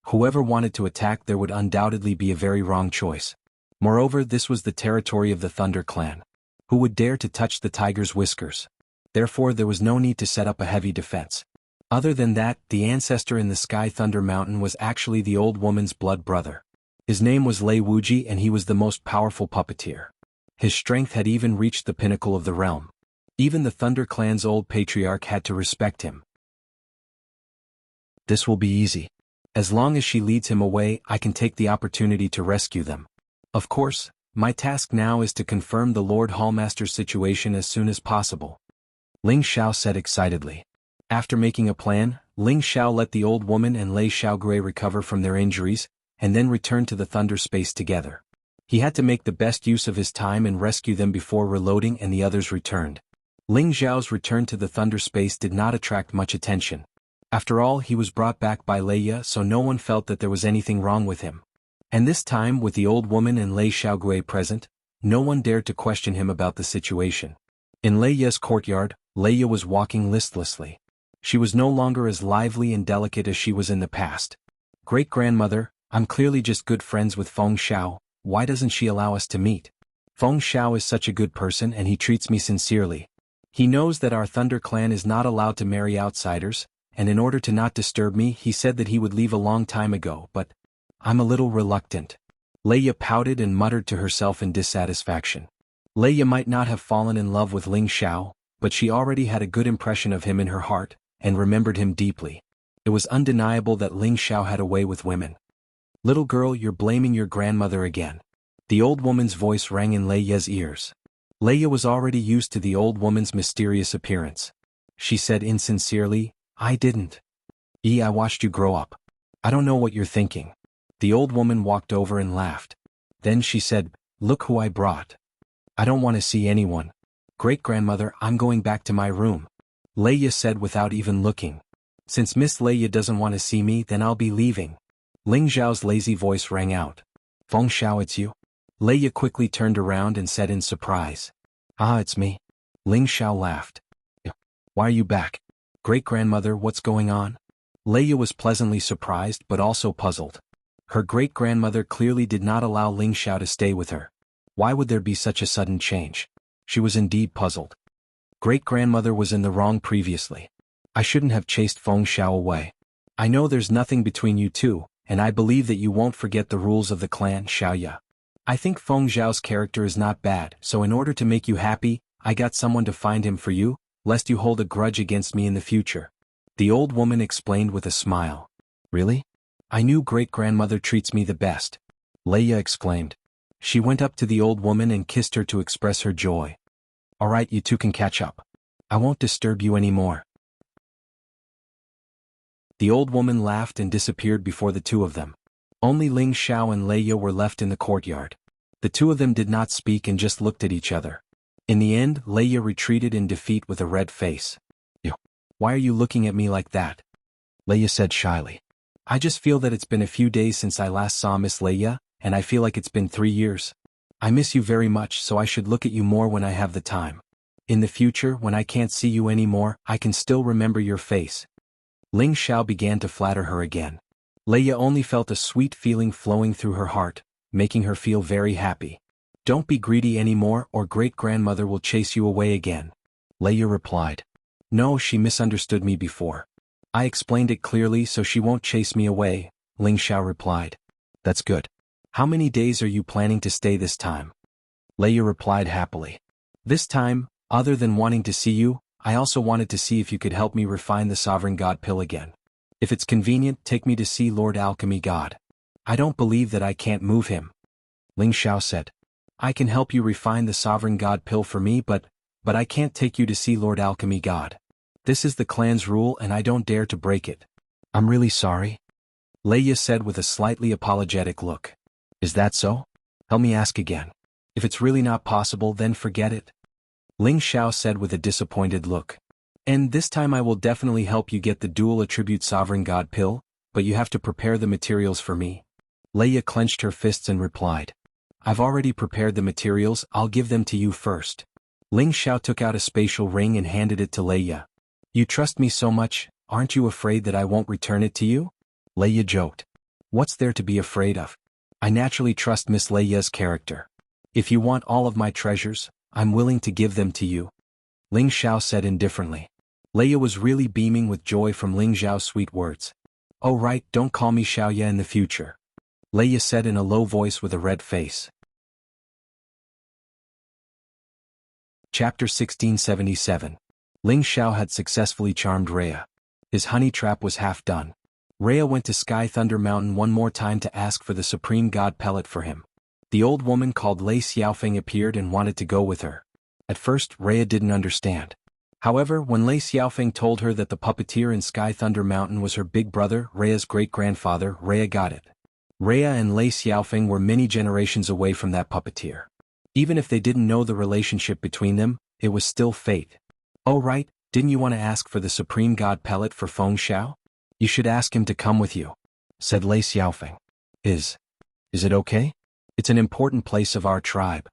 Whoever wanted to attack there would undoubtedly be a very wrong choice. Moreover, this was the territory of the Thunder Clan. Who would dare to touch the tiger's whiskers? Therefore there was no need to set up a heavy defense. Other than that, the ancestor in the Sky Thunder Mountain was actually the old woman's blood brother. His name was Lei Wuji and he was the most powerful puppeteer. His strength had even reached the pinnacle of the realm. Even the Thunder Clan's old patriarch had to respect him. This will be easy. As long as she leads him away, I can take the opportunity to rescue them. Of course, my task now is to confirm the Lord Hallmaster's situation as soon as possible. Ling Xiao said excitedly. After making a plan, Ling Xiao let the old woman and Lei Xiaogui recover from their injuries, and then return to the thunder space together. He had to make the best use of his time and rescue them before reloading and the others returned. Ling Xiao's return to the thunder space did not attract much attention. After all, he was brought back by Leia, so no one felt that there was anything wrong with him. And this time, with the old woman and Lei Xiaogui present, no one dared to question him about the situation. In Leia's courtyard, Leia was walking listlessly. She was no longer as lively and delicate as she was in the past. Great-grandmother, I'm clearly just good friends with Feng Xiao, why doesn't she allow us to meet? Feng Xiao is such a good person and he treats me sincerely. He knows that our Thunder Clan is not allowed to marry outsiders, and in order to not disturb me he said that he would leave a long time ago, but I'm a little reluctant. Leia pouted and muttered to herself in dissatisfaction. Leia might not have fallen in love with Ling Xiao, but she already had a good impression of him in her heart, and remembered him deeply. It was undeniable that Ling Xiao had a way with women. Little girl, you're blaming your grandmother again. The old woman's voice rang in Leia's ears. Leia was already used to the old woman's mysterious appearance. She said insincerely, I didn't. I watched you grow up. I don't know what you're thinking. The old woman walked over and laughed. Then she said, look who I brought. I don't want to see anyone. Great-grandmother, I'm going back to my room. Leia said without even looking. Since Miss Leia doesn't want to see me, then I'll be leaving. Ling Xiao's lazy voice rang out. Feng Xiao, it's you? Leia quickly turned around and said in surprise. Ah, it's me. Ling Xiao laughed. Why are you back? Great-grandmother, what's going on? Leia was pleasantly surprised but also puzzled. Her great-grandmother clearly did not allow Ling Xiao to stay with her. Why would there be such a sudden change? She was indeed puzzled. Great-grandmother was in the wrong previously. I shouldn't have chased Feng Xiao away. I know there's nothing between you two, and I believe that you won't forget the rules of the clan, Xiaoya. I think Feng Xiao's character is not bad, so in order to make you happy, I got someone to find him for you, lest you hold a grudge against me in the future. The old woman explained with a smile. Really? I knew great-grandmother treats me the best. Leia exclaimed. She went up to the old woman and kissed her to express her joy. Alright, you two can catch up. I won't disturb you anymore. The old woman laughed and disappeared before the two of them. Only Ling Xiao and Leia were left in the courtyard. The two of them did not speak and just looked at each other. In the end, Leia retreated in defeat with a red face. Why are you looking at me like that? Leia said shyly. I just feel that it's been a few days since I last saw Miss Leia, and I feel like it's been 3 years. I miss you very much, so I should look at you more when I have the time. In the future, when I can't see you anymore, I can still remember your face. Ling Xiao began to flatter her again. Leia only felt a sweet feeling flowing through her heart, making her feel very happy. Don't be greedy anymore, or great-grandmother will chase you away again. Leia replied. No, she misunderstood me before. I explained it clearly so she won't chase me away, Ling Xiao replied. That's good. How many days are you planning to stay this time? Leia replied happily. This time, other than wanting to see you, I also wanted to see if you could help me refine the Sovereign God pill again. If it's convenient, take me to see Lord Alchemy God. I don't believe that I can't move him. Ling Xiao said. I can help you refine the Sovereign God pill for me, but I can't take you to see Lord Alchemy God. This is the clan's rule and I don't dare to break it. I'm really sorry. Leia said with a slightly apologetic look. Is that so? Help me ask again. If it's really not possible, then forget it. Ling Xiao said with a disappointed look. And this time I will definitely help you get the dual attribute Sovereign God pill, but you have to prepare the materials for me. Leia clenched her fists and replied. I've already prepared the materials, I'll give them to you first. Ling Xiao took out a spatial ring and handed it to Leia. You trust me so much, aren't you afraid that I won't return it to you? Leia joked. What's there to be afraid of? I naturally trust Miss Leia's character. If you want all of my treasures, I'm willing to give them to you. Ling Xiao said indifferently. Leia was really beaming with joy from Ling Xiao's sweet words. Oh right, don't call me Xiaoya in the future. Leia said in a low voice with a red face. Chapter 1677. Ling Xiao had successfully charmed Rhea. His honey trap was half done. Rhea went to Sky Thunder Mountain one more time to ask for the Supreme God pellet for him. The old woman called Lei Xiaofeng appeared and wanted to go with her. At first, Rhea didn't understand. However, when Lei Xiaofeng told her that the puppeteer in Sky Thunder Mountain was her big brother, Rhea's great-grandfather, Rhea got it. Rhea and Lei Xiaofeng were many generations away from that puppeteer. Even if they didn't know the relationship between them, it was still fate. Oh right, didn't you want to ask for the Supreme God pellet for Feng Xiao? You should ask him to come with you, said Lei Xiaofeng. Is it okay? It's an important place of our tribe.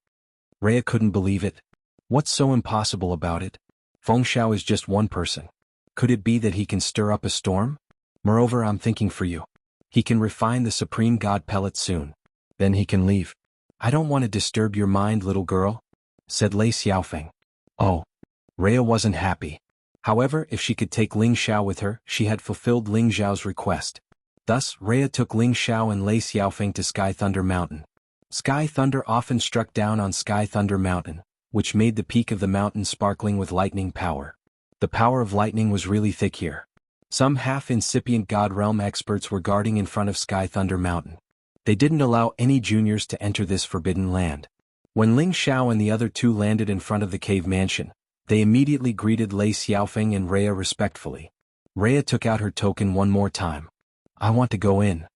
Rhea couldn't believe it. What's so impossible about it? Feng Xiao is just one person. Could it be that he can stir up a storm? Moreover, I'm thinking for you. He can refine the Supreme God pellet soon. Then he can leave. I don't want to disturb your mind, little girl, said Lei Xiaofeng. Oh. Rhea wasn't happy. However, if she could take Ling Xiao with her, she had fulfilled Ling Xiao's request. Thus, Rhea took Ling Xiao and Lei Xiaofeng to Sky Thunder Mountain. Sky Thunder often struck down on Sky Thunder Mountain, which made the peak of the mountain sparkling with lightning power. The power of lightning was really thick here. Some half-incipient God Realm experts were guarding in front of Sky Thunder Mountain. They didn't allow any juniors to enter this forbidden land. When Ling Xiao and the other two landed in front of the cave mansion, they immediately greeted Lei Xiaofeng and Rhea respectfully. Rhea took out her token one more time. I want to go in.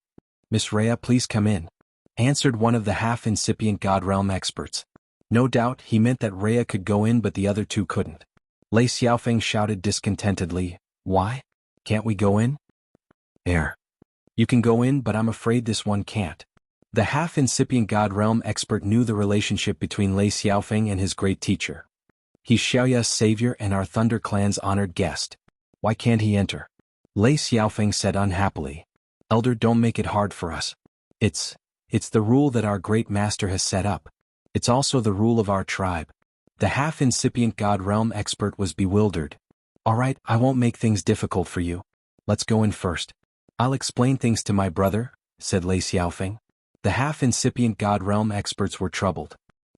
Miss Rhea, please come in, answered one of the half-incipient God Realm experts. No doubt he meant that Rhea could go in but the other two couldn't. Lei Xiaofeng shouted discontentedly, Why? Can't we go in? You can go in but I'm afraid this one can't. The half-incipient God Realm expert knew the relationship between Lei Xiaofeng and his great teacher. He's Xiaoya's savior and our Thunder Clan's honored guest. Why can't he enter? Lei Xiaofeng said unhappily. Elder, don't make it hard for us. It's the rule that our great master has set up. It's also the rule of our tribe. The half-incipient God Realm expert was bewildered. Alright, I won't make things difficult for you. Let's go in first. I'll explain things to my brother, said Lei Xiaofeng. The half-incipient God Realm experts were troubled.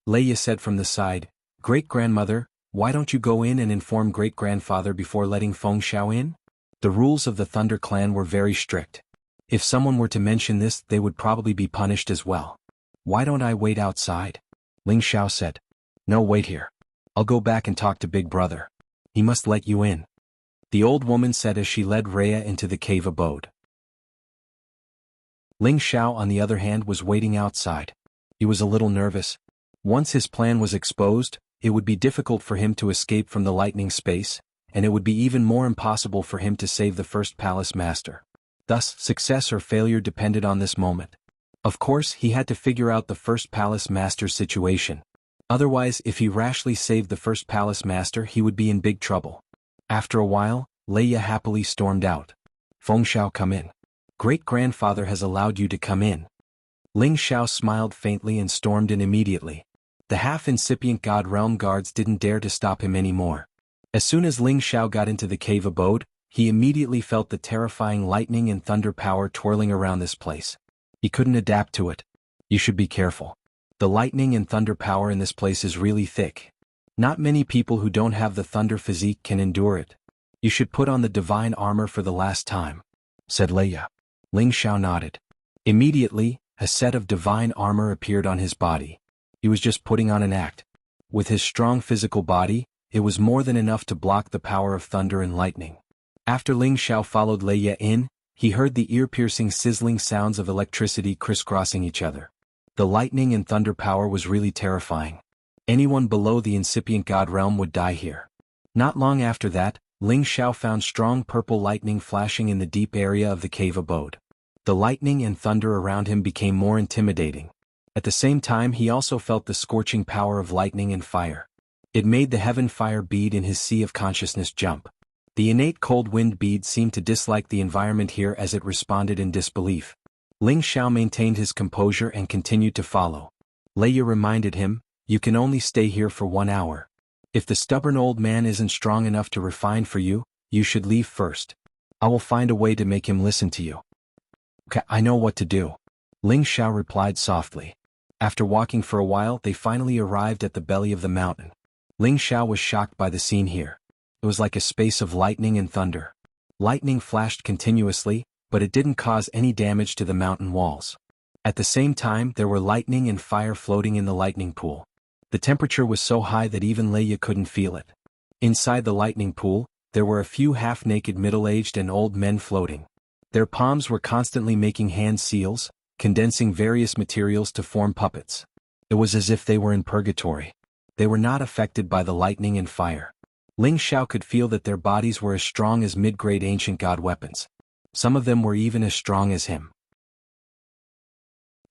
Leia said from the side, Great-grandmother, why don't you go in and inform great-grandfather before letting Feng Xiao in? The rules of the Thunder Clan were very strict. If someone were to mention this, they would probably be punished as well. Why don't I wait outside? Ling Xiao said. No, wait here. I'll go back and talk to Big Brother. He must let you in. The old woman said as she led Rhea into the cave abode. Ling Xiao, on the other hand, was waiting outside. He was a little nervous. Once his plan was exposed, it would be difficult for him to escape from the lightning space, and it would be even more impossible for him to save the first palace master. Thus, success or failure depended on this moment. Of course, he had to figure out the first palace master's situation. Otherwise, if he rashly saved the first palace master, he would be in big trouble. After a while, Leia happily stormed out. Feng Xiao, come in. Great-grandfather has allowed you to come in. Ling Xiao smiled faintly and stormed in immediately. The half-incipient God Realm guards didn't dare to stop him anymore. As soon as Ling Xiao got into the cave abode, he immediately felt the terrifying lightning and thunder power twirling around this place. He couldn't adapt to it. You should be careful. The lightning and thunder power in this place is really thick. Not many people who don't have the thunder physique can endure it. You should put on the divine armor for the last time, said Leia. Ling Xiao nodded. Immediately, a set of divine armor appeared on his body. He was just putting on an act. With his strong physical body, it was more than enough to block the power of thunder and lightning. After Ling Xiao followed Leia in, he heard the ear-piercing sizzling sounds of electricity crisscrossing each other. The lightning and thunder power was really terrifying. Anyone below the incipient God realm would die here. Not long after that, Ling Xiao found strong purple lightning flashing in the deep area of the cave abode. The lightning and thunder around him became more intimidating. At the same time, he also felt the scorching power of lightning and fire. It made the heaven fire bead in his sea of consciousness jump. The innate cold wind bead seemed to dislike the environment here as it responded in disbelief. Ling Xiao maintained his composure and continued to follow. Leia reminded him, you can only stay here for 1 hour. If the stubborn old man isn't strong enough to refine for you, you should leave first. I will find a way to make him listen to you. Okay, I know what to do. Ling Xiao replied softly. After walking for a while, they finally arrived at the belly of the mountain. Ling Xiao was shocked by the scene here. It was like a space of lightning and thunder. Lightning flashed continuously, but it didn't cause any damage to the mountain walls. At the same time, there were lightning and fire floating in the lightning pool. The temperature was so high that even Leia couldn't feel it. Inside the lightning pool, there were a few half-naked middle-aged and old men floating. Their palms were constantly making hand seals, condensing various materials to form puppets. It was as if they were in purgatory. They were not affected by the lightning and fire. Ling Xiao could feel that their bodies were as strong as mid-grade ancient god weapons. Some of them were even as strong as him.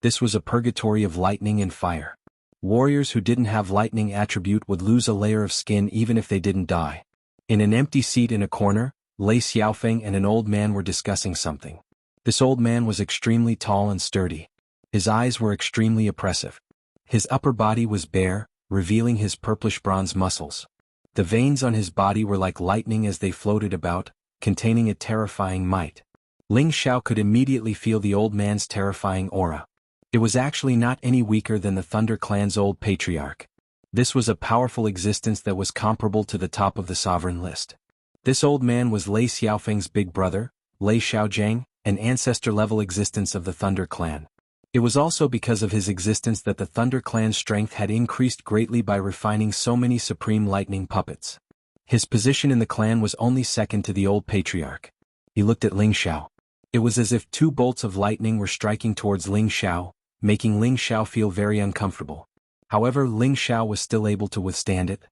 This was a purgatory of lightning and fire. Warriors who didn't have lightning attribute would lose a layer of skin even if they didn't die. In an empty seat in a corner, Lei Xiaofeng and an old man were discussing something. This old man was extremely tall and sturdy. His eyes were extremely oppressive. His upper body was bare, revealing his purplish bronze muscles. The veins on his body were like lightning as they floated about, containing a terrifying might. Ling Xiao could immediately feel the old man's terrifying aura. It was actually not any weaker than the Thunder Clan's old patriarch. This was a powerful existence that was comparable to the top of the sovereign list. This old man was Lei Xiaofeng's big brother, Lei Xiaojiang, an ancestor-level existence of the Thunder Clan. It was also because of his existence that the Thunder Clan's strength had increased greatly by refining so many supreme lightning puppets. His position in the clan was only second to the old patriarch. He looked at Ling Xiao. It was as if 2 bolts of lightning were striking towards Ling Xiao, making Ling Xiao feel very uncomfortable. However, Ling Xiao was still able to withstand it.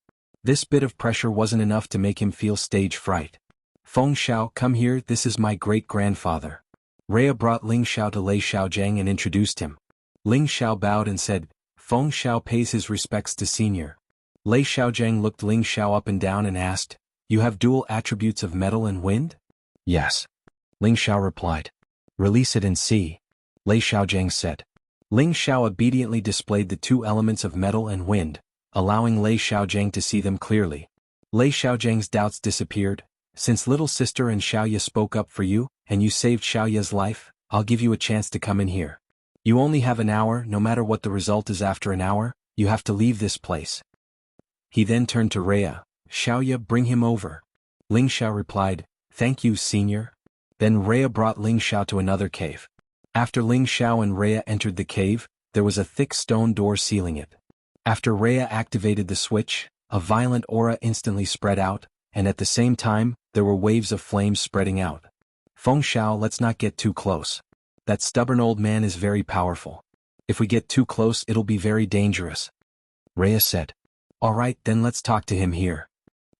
This bit of pressure wasn't enough to make him feel stage fright. Feng Xiao, come here, this is my great-grandfather. Rhea brought Ling Xiao to Lei Xiaojiang and introduced him. Ling Xiao bowed and said, Feng Xiao pays his respects to senior. Lei Xiaojiang looked Ling Xiao up and down and asked, you have dual attributes of metal and wind? Yes. Ling Xiao replied. Release it and see. Lei Xiaojiang said. Ling Xiao obediently displayed the 2 elements of metal and wind, allowing Lei Xiaojiang to see them clearly. Lei Xiaojiang's doubts disappeared. Since little sister and Xiaoye spoke up for you, and you saved Xiaoye's life, I'll give you a chance to come in here. You only have an hour, no matter what the result is after an hour, you have to leave this place. He then turned to Rhea. Xiaoye, bring him over. Ling Xiao replied, thank you, senior. Then Rhea brought Ling Xiao to another cave. After Ling Xiao and Rhea entered the cave, there was a thick stone door sealing it. After Rhea activated the switch, a violent aura instantly spread out, and at the same time, there were waves of flames spreading out. Feng Xiao, let's not get too close. That stubborn old man is very powerful. If we get too close, it'll be very dangerous. Rhea said. All right, then let's talk to him here.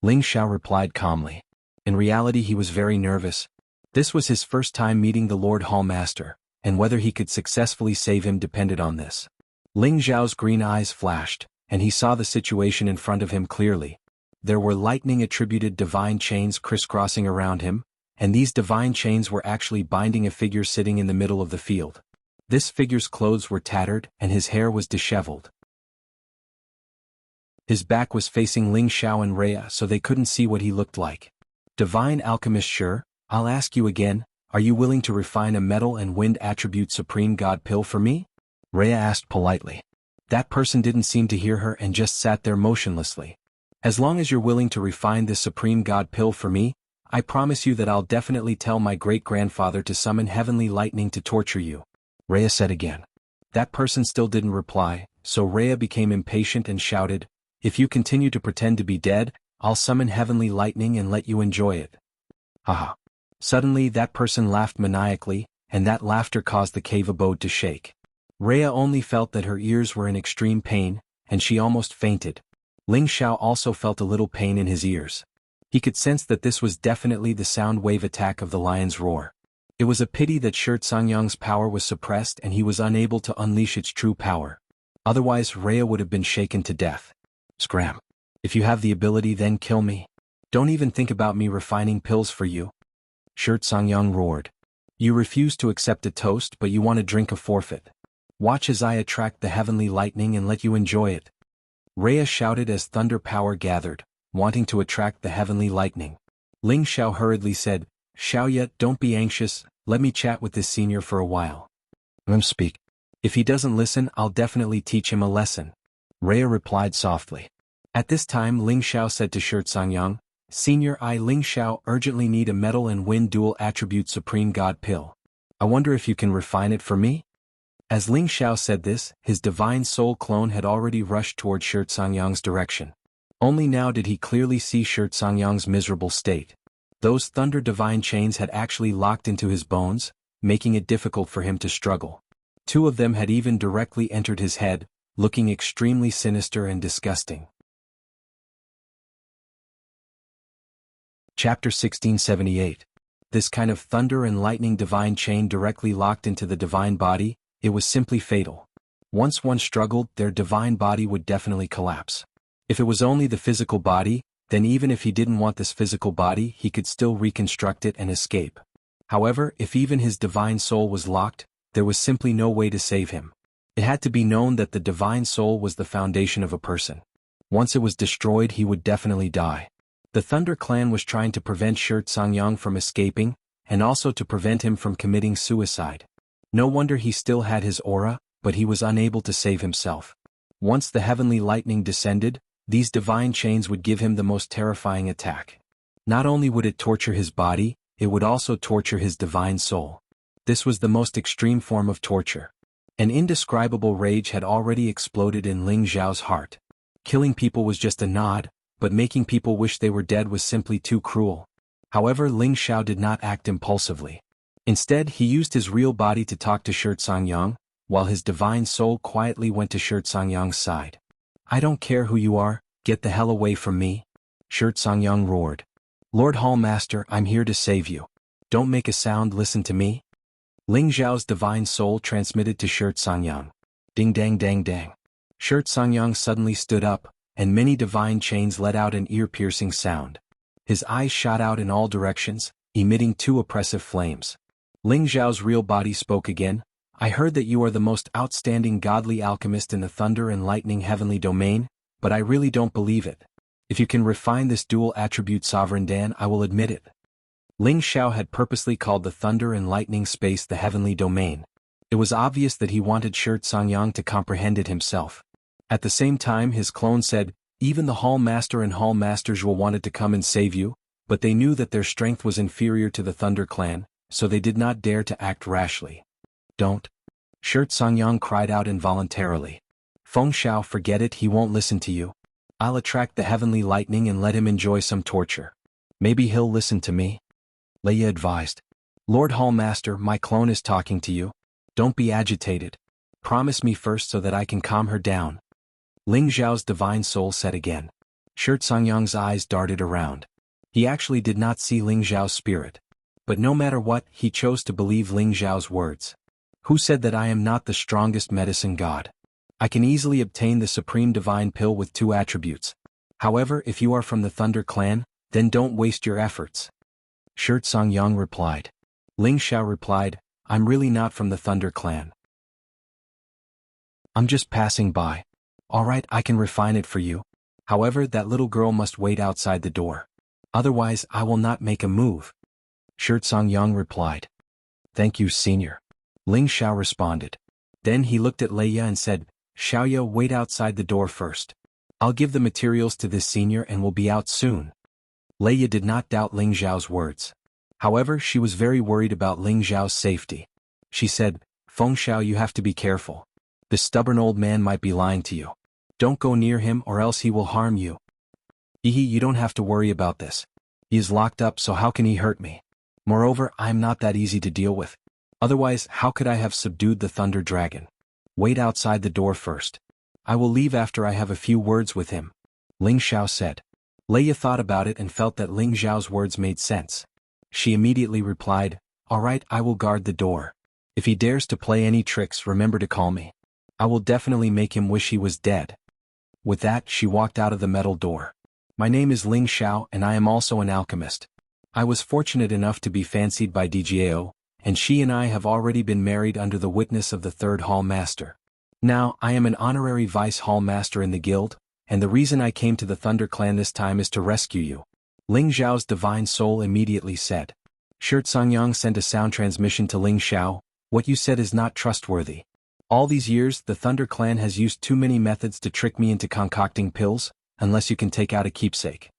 Ling Xiao replied calmly. In reality, he was very nervous. This was his first time meeting the Lord Hallmaster, and whether he could successfully save him depended on this. Ling Xiao's green eyes flashed, and he saw the situation in front of him clearly. There were lightning-attributed divine chains crisscrossing around him, and these divine chains were actually binding a figure sitting in the middle of the field. This figure's clothes were tattered, and his hair was disheveled. His back was facing Ling Xiao and Rhea, so they couldn't see what he looked like. Divine Alchemist, sure, I'll ask you again, are you willing to refine a metal and wind attribute supreme god pill for me? Rhea asked politely. That person didn't seem to hear her and just sat there motionlessly. As long as you're willing to refine this supreme god pill for me, I promise you that I'll definitely tell my great-grandfather to summon heavenly lightning to torture you. Rhea said again. That person still didn't reply, so Rhea became impatient and shouted, if you continue to pretend to be dead, I'll summon heavenly lightning and let you enjoy it. Haha. Suddenly that person laughed maniacally, and that laughter caused the cave abode to shake. Rhea only felt that her ears were in extreme pain, and she almost fainted. Ling Xiao also felt a little pain in his ears. He could sense that this was definitely the sound wave attack of the lion's roar. It was a pity that Shangyang's power was suppressed and he was unable to unleash its true power. Otherwise Rhea would have been shaken to death. Scram. If you have the ability, then kill me. Don't even think about me refining pills for you. Shangyang roared. You refuse to accept a toast, but you want to drink a forfeit. Watch as I attract the heavenly lightning and let you enjoy it. Rhea shouted as thunder power gathered, wanting to attract the heavenly lightning. Ling Xiao hurriedly said, Xiaoye, don't be anxious, let me chat with this senior for a while. Speak. If he doesn't listen, I'll definitely teach him a lesson. Rhea replied softly. At this time Ling Xiao said to Shangyang, Senior, I Ling Xiao urgently need a metal and wind dual attribute supreme god pill. I wonder if you can refine it for me? As Ling Xiao said this, his divine soul clone had already rushed toward Shangyang's direction. Only now did he clearly see Shangyang's miserable state. Those thunder divine chains had actually locked into his bones, making it difficult for him to struggle. Two of them had even directly entered his head, looking extremely sinister and disgusting. Chapter 1678. This kind of thunder and lightning divine chain directly locked into the divine body, it was simply fatal. Once one struggled, their divine body would definitely collapse. If it was only the physical body, then even if he didn't want this physical body, he could still reconstruct it and escape. However, if even his divine soul was locked, there was simply no way to save him. It had to be known that the divine soul was the foundation of a person. Once it was destroyed, he would definitely die. The Thunder Clan was trying to prevent Shangyang from escaping, and also to prevent him from committing suicide. No wonder he still had his aura, but he was unable to save himself. Once the heavenly lightning descended, these divine chains would give him the most terrifying attack. Not only would it torture his body, it would also torture his divine soul. This was the most extreme form of torture. An indescribable rage had already exploded in Ling Xiao's heart. Killing people was just a nod, but making people wish they were dead was simply too cruel. However, Ling Xiao did not act impulsively. Instead, he used his real body to talk to Shangyang, while his divine soul quietly went to Shangyang's side. I don't care who you are, get the hell away from me. Shangyang roared. Lord Hallmaster, I'm here to save you. Don't make a sound, listen to me. Ling Xiao's divine soul transmitted to Shangyang. Ding dang dang dang. Shangyang suddenly stood up, and many divine chains let out an ear-piercing sound. His eyes shot out in all directions, emitting two oppressive flames. Ling Xiao's real body spoke again. I heard that you are the most outstanding godly alchemist in the thunder and lightning heavenly domain, but I really don't believe it. If you can refine this dual attribute sovereign Dan, I will admit it. Ling Xiao had purposely called the thunder and lightning space the heavenly domain. It was obvious that he wanted Shangyang to comprehend it himself. At the same time, his clone said, even the Hall Master and Hall Masters will wanted to come and save you, but they knew that their strength was inferior to the Thunder Clan, so they did not dare to act rashly. Don't. Shangyang cried out involuntarily. Feng Xiao, forget it, he won't listen to you. I'll attract the heavenly lightning and let him enjoy some torture. Maybe he'll listen to me. Leia advised. Lord Hallmaster, my clone is talking to you. Don't be agitated. Promise me first so that I can calm her down. Ling Xiao's divine soul said again. Shangyang's eyes darted around. He actually did not see Ling Xiao's spirit. But no matter what, he chose to believe Ling Zhao's words. Who said that I am not the strongest medicine god? I can easily obtain the supreme divine pill with 2 attributes. However, if you are from the Thunder clan, then don't waste your efforts. Songyan replied. Ling Zhao replied, I'm really not from the Thunder clan. I'm just passing by. Alright, I can refine it for you. However, that little girl must wait outside the door. Otherwise, I will not make a move. Songyan replied. Thank you, senior. Ling Zhao responded. Then he looked at Leia and said, Xiaoya, wait outside the door first. I'll give the materials to this senior and will be out soon. Leia did not doubt Ling Zhao's words. However, she was very worried about Ling Zhao's safety. She said, Feng Xiao, you have to be careful. This stubborn old man might be lying to you. Don't go near him or else he will harm you. You don't have to worry about this. He is locked up, so how can he hurt me? Moreover, I am not that easy to deal with. Otherwise, how could I have subdued the Thunder Dragon? Wait outside the door first. I will leave after I have a few words with him. Ling Zhao said. Leia thought about it and felt that Ling Zhao's words made sense. She immediately replied, Alright, I will guard the door. If he dares to play any tricks, remember to call me. I will definitely make him wish he was dead. With that, she walked out of the metal door. My name is Ling Zhao and I am also an alchemist. I was fortunate enough to be fancied by DJO, and she and I have already been married under the witness of the 3rd Hall Master. Now, I am an honorary Vice Hall Master in the guild, and the reason I came to the Thunder Clan this time is to rescue you. Ling Zhao's divine soul immediately said. Songyan sent a sound transmission to Ling Zhao, what you said is not trustworthy. All these years, the Thunder Clan has used too many methods to trick me into concocting pills, unless you can take out a keepsake.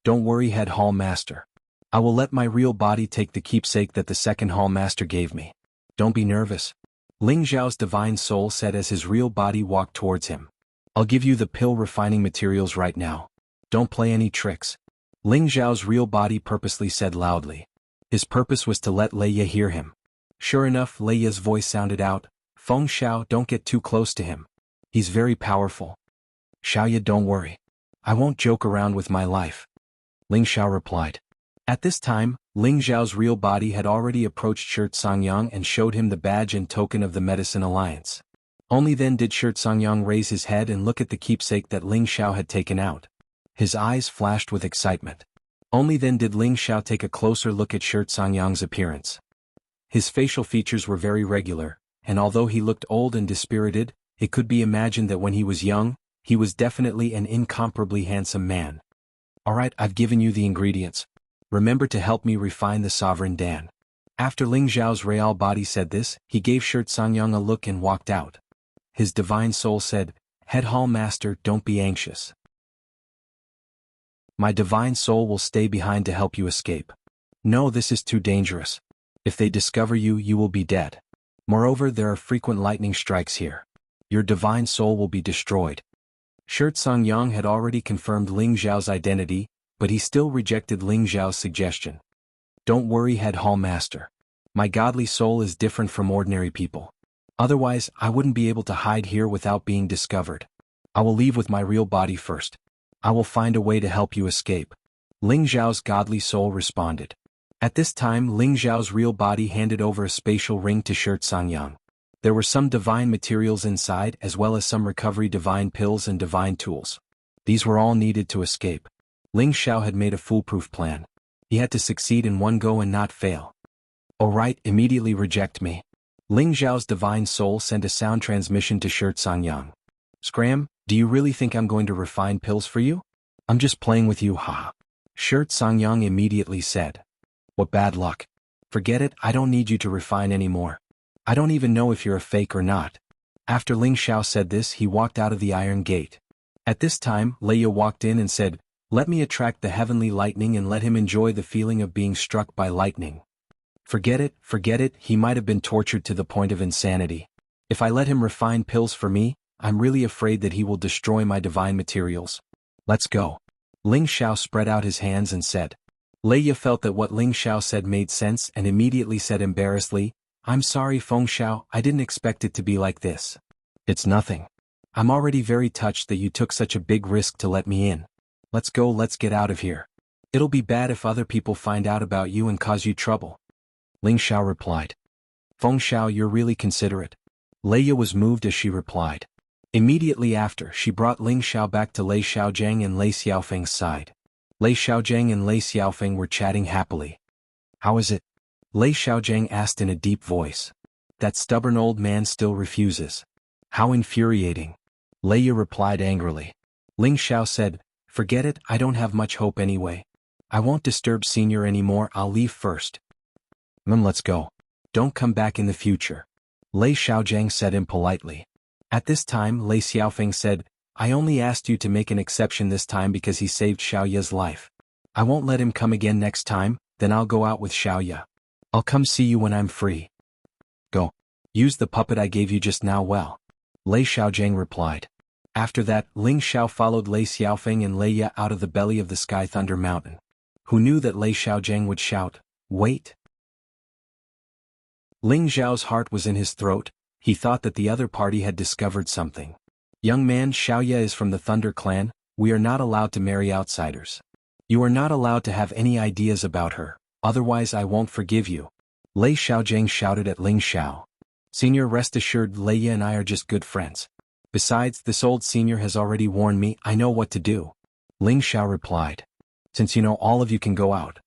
Don't worry, Head Hall Master. I will let my real body take the keepsake that the 2nd Hall Master gave me. Don't be nervous. Ling Zhao's divine soul said as his real body walked towards him. I'll give you the pill refining materials right now. Don't play any tricks. Ling Zhao's real body purposely said loudly. His purpose was to let Leia hear him. Sure enough, Leia's voice sounded out, Feng Xiao, don't get too close to him. He's very powerful. Xiaoya, don't worry. I won't joke around with my life. Ling Zhao replied. At this time, Ling Zhao's real body had already approached Songyan and showed him the badge and token of the Medicine Alliance. Only then did Songyan raise his head and look at the keepsake that Ling Zhao had taken out. His eyes flashed with excitement. Only then did Ling Zhao take a closer look at Songyan's appearance. His facial features were very regular, and although he looked old and dispirited, it could be imagined that when he was young, he was definitely an incomparably handsome man. Alright, I've given you the ingredients. Remember to help me refine the Sovereign Dan. After Ling Zhao's real body said this, he gave Songyan a look and walked out. His divine soul said, Head Hall Master, don't be anxious. My divine soul will stay behind to help you escape. No, this is too dangerous. If they discover you, you will be dead. Moreover, there are frequent lightning strikes here. Your divine soul will be destroyed. Songyan had already confirmed Ling Zhao's identity, but he still rejected Ling Zhao's suggestion. Don't worry, Head Hall Master. My godly soul is different from ordinary people. Otherwise, I wouldn't be able to hide here without being discovered. I will leave with my real body first. I will find a way to help you escape. Ling Zhao's godly soul responded. At this time, Ling Zhao's real body handed over a spatial ring to Songyan. There were some divine materials inside as well as some recovery divine pills and divine tools. These were all needed to escape. Ling Zhao had made a foolproof plan. He had to succeed in one go and not fail. Alright, immediately reject me. Ling Zhao's divine soul sent a sound transmission to Songyan. Scram, do you really think I'm going to refine pills for you? I'm just playing with you, haha. Songyan immediately said. What bad luck. Forget it, I don't need you to refine anymore. I don't even know if you're a fake or not. After Ling Zhao said this, he walked out of the iron gate. At this time, Leia walked in and said, Let me attract the heavenly lightning and let him enjoy the feeling of being struck by lightning. Forget it, he might have been tortured to the point of insanity. If I let him refine pills for me, I'm really afraid that he will destroy my divine materials. Let's go. Ling Zhao spread out his hands and said. Leia felt that what Ling Zhao said made sense and immediately said embarrassedly, I'm sorry Feng Xiao, I didn't expect it to be like this. It's nothing. I'm already very touched that you took such a big risk to let me in. Let's go, let's get out of here. It'll be bad if other people find out about you and cause you trouble. Ling Xiao replied. Feng Xiao, you're really considerate. Leia was moved as she replied. Immediately after, she brought Ling Xiao back to Lei Xiaojing and Lei Xiaofeng's side. Lei Xiaojing and Lei Xiaofeng were chatting happily. How is it? Lei Xiaojing asked in a deep voice. That stubborn old man still refuses. How infuriating. Leia replied angrily. Ling Xiao said, forget it, I don't have much hope anyway. I won't disturb Senior anymore, I'll leave first. Let's go. Don't come back in the future. Lei Xiaojing said impolitely. At this time Lei Xiaofeng said, I only asked you to make an exception this time because he saved Xiaoya's life. I won't let him come again next time, then I'll go out with Xiaoya. I'll come see you when I'm free. Go. Use the puppet I gave you just now well. Lei Xiaojing replied. After that, Ling Xiao followed Lei Xiaofeng and Leia out of the belly of the Sky Thunder Mountain. Who knew that Lei Xiaojing would shout, wait? Ling Xiao's heart was in his throat. He thought that the other party had discovered something. Young man, Xiaoya is from the Thunder clan, we are not allowed to marry outsiders. You are not allowed to have any ideas about her, otherwise I won't forgive you. Lei Xiaojing shouted at Ling Xiao. Senior, rest assured, Leia and I are just good friends. Besides, this old senior has already warned me, I know what to do. Ling Xiao replied. Since you know, all of you can go out.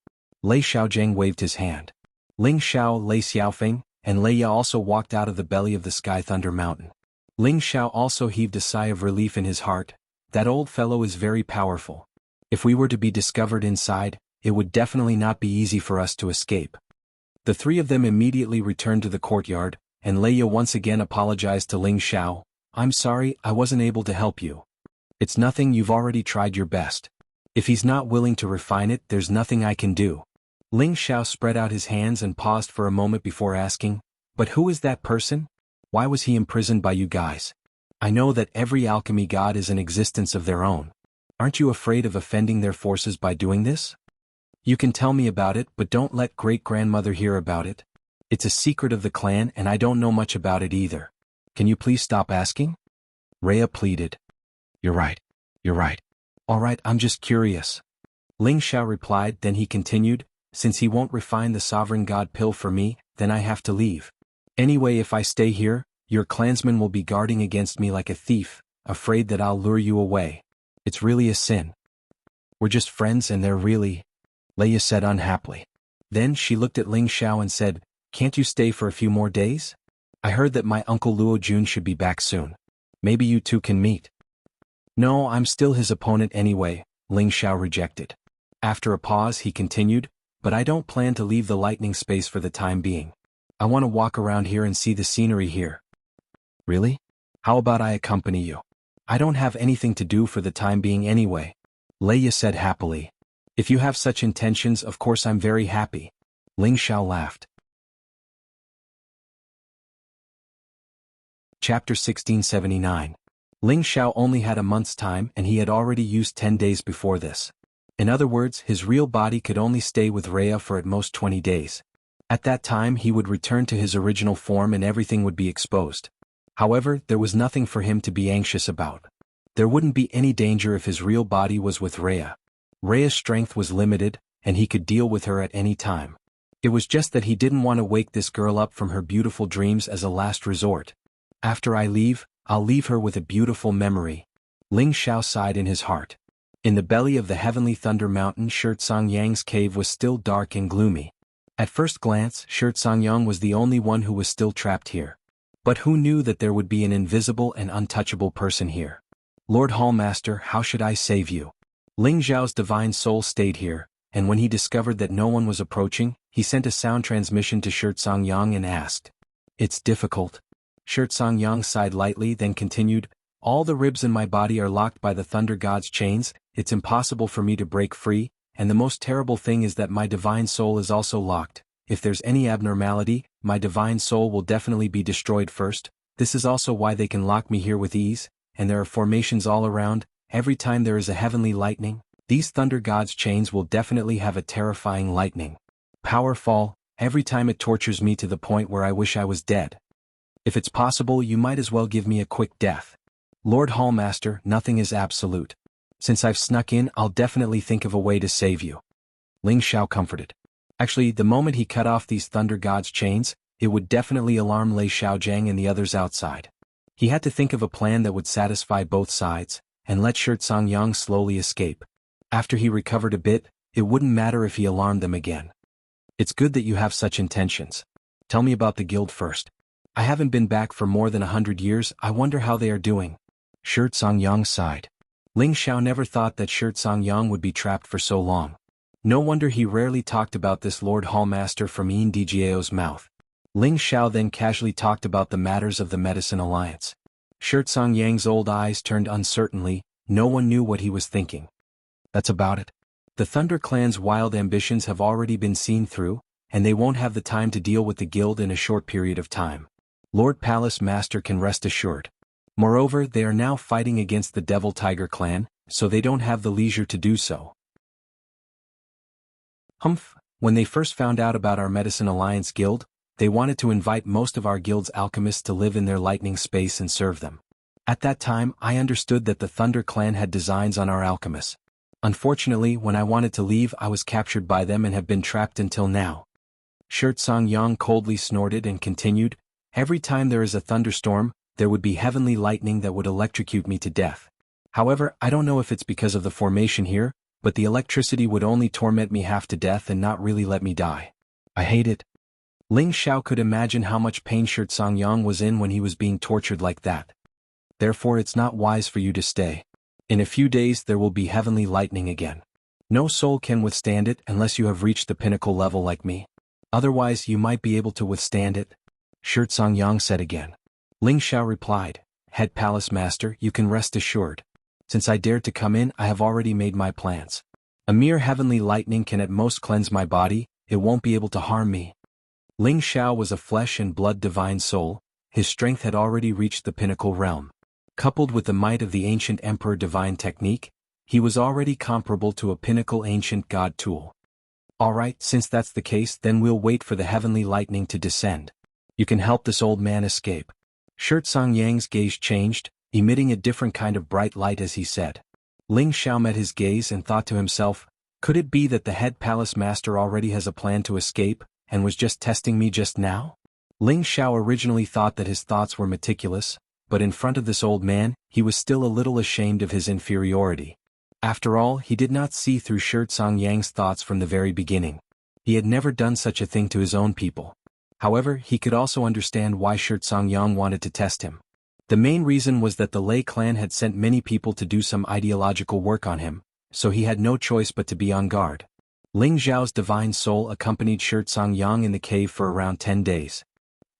Lei Xiaojing waved his hand. Ling Xiao, Lei Xiaofeng, and Leia also walked out of the belly of the Sky Thunder Mountain. Ling Xiao also heaved a sigh of relief in his heart. That old fellow is very powerful. If we were to be discovered inside, it would definitely not be easy for us to escape. The three of them immediately returned to the courtyard, and Leia once again apologized to Ling Xiao. I'm sorry, I wasn't able to help you. It's nothing, you've already tried your best. If he's not willing to refine it, there's nothing I can do. Ling Xiao spread out his hands and paused for a moment before asking, but who is that person? Why was he imprisoned by you guys? I know that every alchemy god is an existence of their own. Aren't you afraid of offending their forces by doing this? You can tell me about it, but don't let great-grandmother hear about it. It's a secret of the clan and I don't know much about it either. Can you please stop asking? Rhea pleaded. You're right. You're right. All right, I'm just curious. Ling Xiao replied, then he continued, since he won't refine the sovereign god pill for me, then I have to leave. Anyway, if I stay here, your clansmen will be guarding against me like a thief, afraid that I'll lure you away. It's really a sin. We're just friends and they're really... Leia said unhappily. Then she looked at Ling Xiao and said, can't you stay for a few more days? I heard that my uncle Luo Jun should be back soon. Maybe you two can meet. No, I'm still his opponent anyway, Ling Xiao rejected. After a pause he continued, but I don't plan to leave the lightning space for the time being. I want to walk around here and see the scenery here. Really? How about I accompany you? I don't have anything to do for the time being anyway. Leia said happily. If you have such intentions, of course I'm very happy. Ling Xiao laughed. Chapter 1679. Ling Xiao only had a month's time and he had already used 10 days before this. In other words, his real body could only stay with Rhea for at most 20 days. At that time he would return to his original form and everything would be exposed. However, there was nothing for him to be anxious about. There wouldn't be any danger if his real body was with Rhea. Rhea's strength was limited, and he could deal with her at any time. It was just that he didn't want to wake this girl up from her beautiful dreams as a last resort. After I leave, I'll leave her with a beautiful memory. Ling Xiao sighed in his heart. In the belly of the heavenly thunder mountain, Songyang's cave was still dark and gloomy. At first glance, Songyan was the only one who was still trapped here. But who knew that there would be an invisible and untouchable person here? Lord Hallmaster, how should I save you? Ling Xiao's divine soul stayed here, and when he discovered that no one was approaching, he sent a sound transmission to Songyang and asked. It's difficult. Songyang sighed lightly, then continued, all the ribs in my body are locked by the thunder god's chains, it's impossible for me to break free, and the most terrible thing is that my divine soul is also locked. If there's any abnormality, my divine soul will definitely be destroyed first. This is also why they can lock me here with ease, and there are formations all around. Every time there is a heavenly lightning, these thunder gods' chains will definitely have a terrifying lightning power fall. Every time it tortures me to the point where I wish I was dead. If it's possible, you might as well give me a quick death. Lord Hallmaster, nothing is absolute. Since I've snuck in, I'll definitely think of a way to save you. Ling Xiao comforted. Actually, the moment he cut off these thunder gods' chains, it would definitely alarm Lei Xiaojiang and the others outside. He had to think of a plan that would satisfy both sides, and let Shirtsong Yang slowly escape. After he recovered a bit, it wouldn't matter if he alarmed them again. It's good that you have such intentions. Tell me about the guild first. I haven't been back for more than 100 years, I wonder how they are doing. Shirtsong Yang sighed. Ling Xiao never thought that Shirtsong Yang would be trapped for so long. No wonder he rarely talked about this Lord Hallmaster from Yin Dijiao's mouth. Ling Xiao then casually talked about the matters of the Medicine Alliance. Shirtsong Yang's old eyes turned uncertainly, no one knew what he was thinking. That's about it. The Thunder Clan's wild ambitions have already been seen through, and they won't have the time to deal with the guild in a short period of time. Lord Palace Master can rest assured. Moreover, they are now fighting against the Devil Tiger clan, so they don't have the leisure to do so. Humph, when they first found out about our Medicine Alliance guild, they wanted to invite most of our guild's alchemists to live in their lightning space and serve them. At that time, I understood that the Thunder Clan had designs on our alchemists. Unfortunately, when I wanted to leave, I was captured by them and have been trapped until now. Shirtsong Yang coldly snorted and continued, every time there is a thunderstorm, there would be heavenly lightning that would electrocute me to death. However, I don't know if it's because of the formation here, but the electricity would only torment me half to death and not really let me die. I hate it. Ling Xiao could imagine how much pain Shirtsong Yang was in when he was being tortured like that. Therefore it's not wise for you to stay. In a few days there will be heavenly lightning again. No soul can withstand it unless you have reached the pinnacle level like me. Otherwise you might be able to withstand it. Shirtsong Yang said again. Ling Xiao replied, Head Palace Master, you can rest assured. Since I dared to come in, I have already made my plans. A mere heavenly lightning can at most cleanse my body, it won't be able to harm me. Ling Xiao was a flesh and blood divine soul, his strength had already reached the pinnacle realm. Coupled with the might of the ancient emperor divine technique, he was already comparable to a pinnacle ancient god tool. Alright, since that's the case, then we'll wait for the heavenly lightning to descend. You can help this old man escape. Shirtsong Yang's gaze changed, emitting a different kind of bright light as he said. Ling Xiao met his gaze and thought to himself, could it be that the head palace master already has a plan to escape, and was just testing me just now? Ling Xiao originally thought that his thoughts were meticulous, but in front of this old man, he was still a little ashamed of his inferiority. After all, he did not see through Shirtsong Yang's thoughts from the very beginning. He had never done such a thing to his own people. However, he could also understand why Shirtsong Yang wanted to test him. The main reason was that the Lei clan had sent many people to do some ideological work on him, so he had no choice but to be on guard. Ling Zhao's divine soul accompanied Shirtsong Yang in the cave for around 10 days.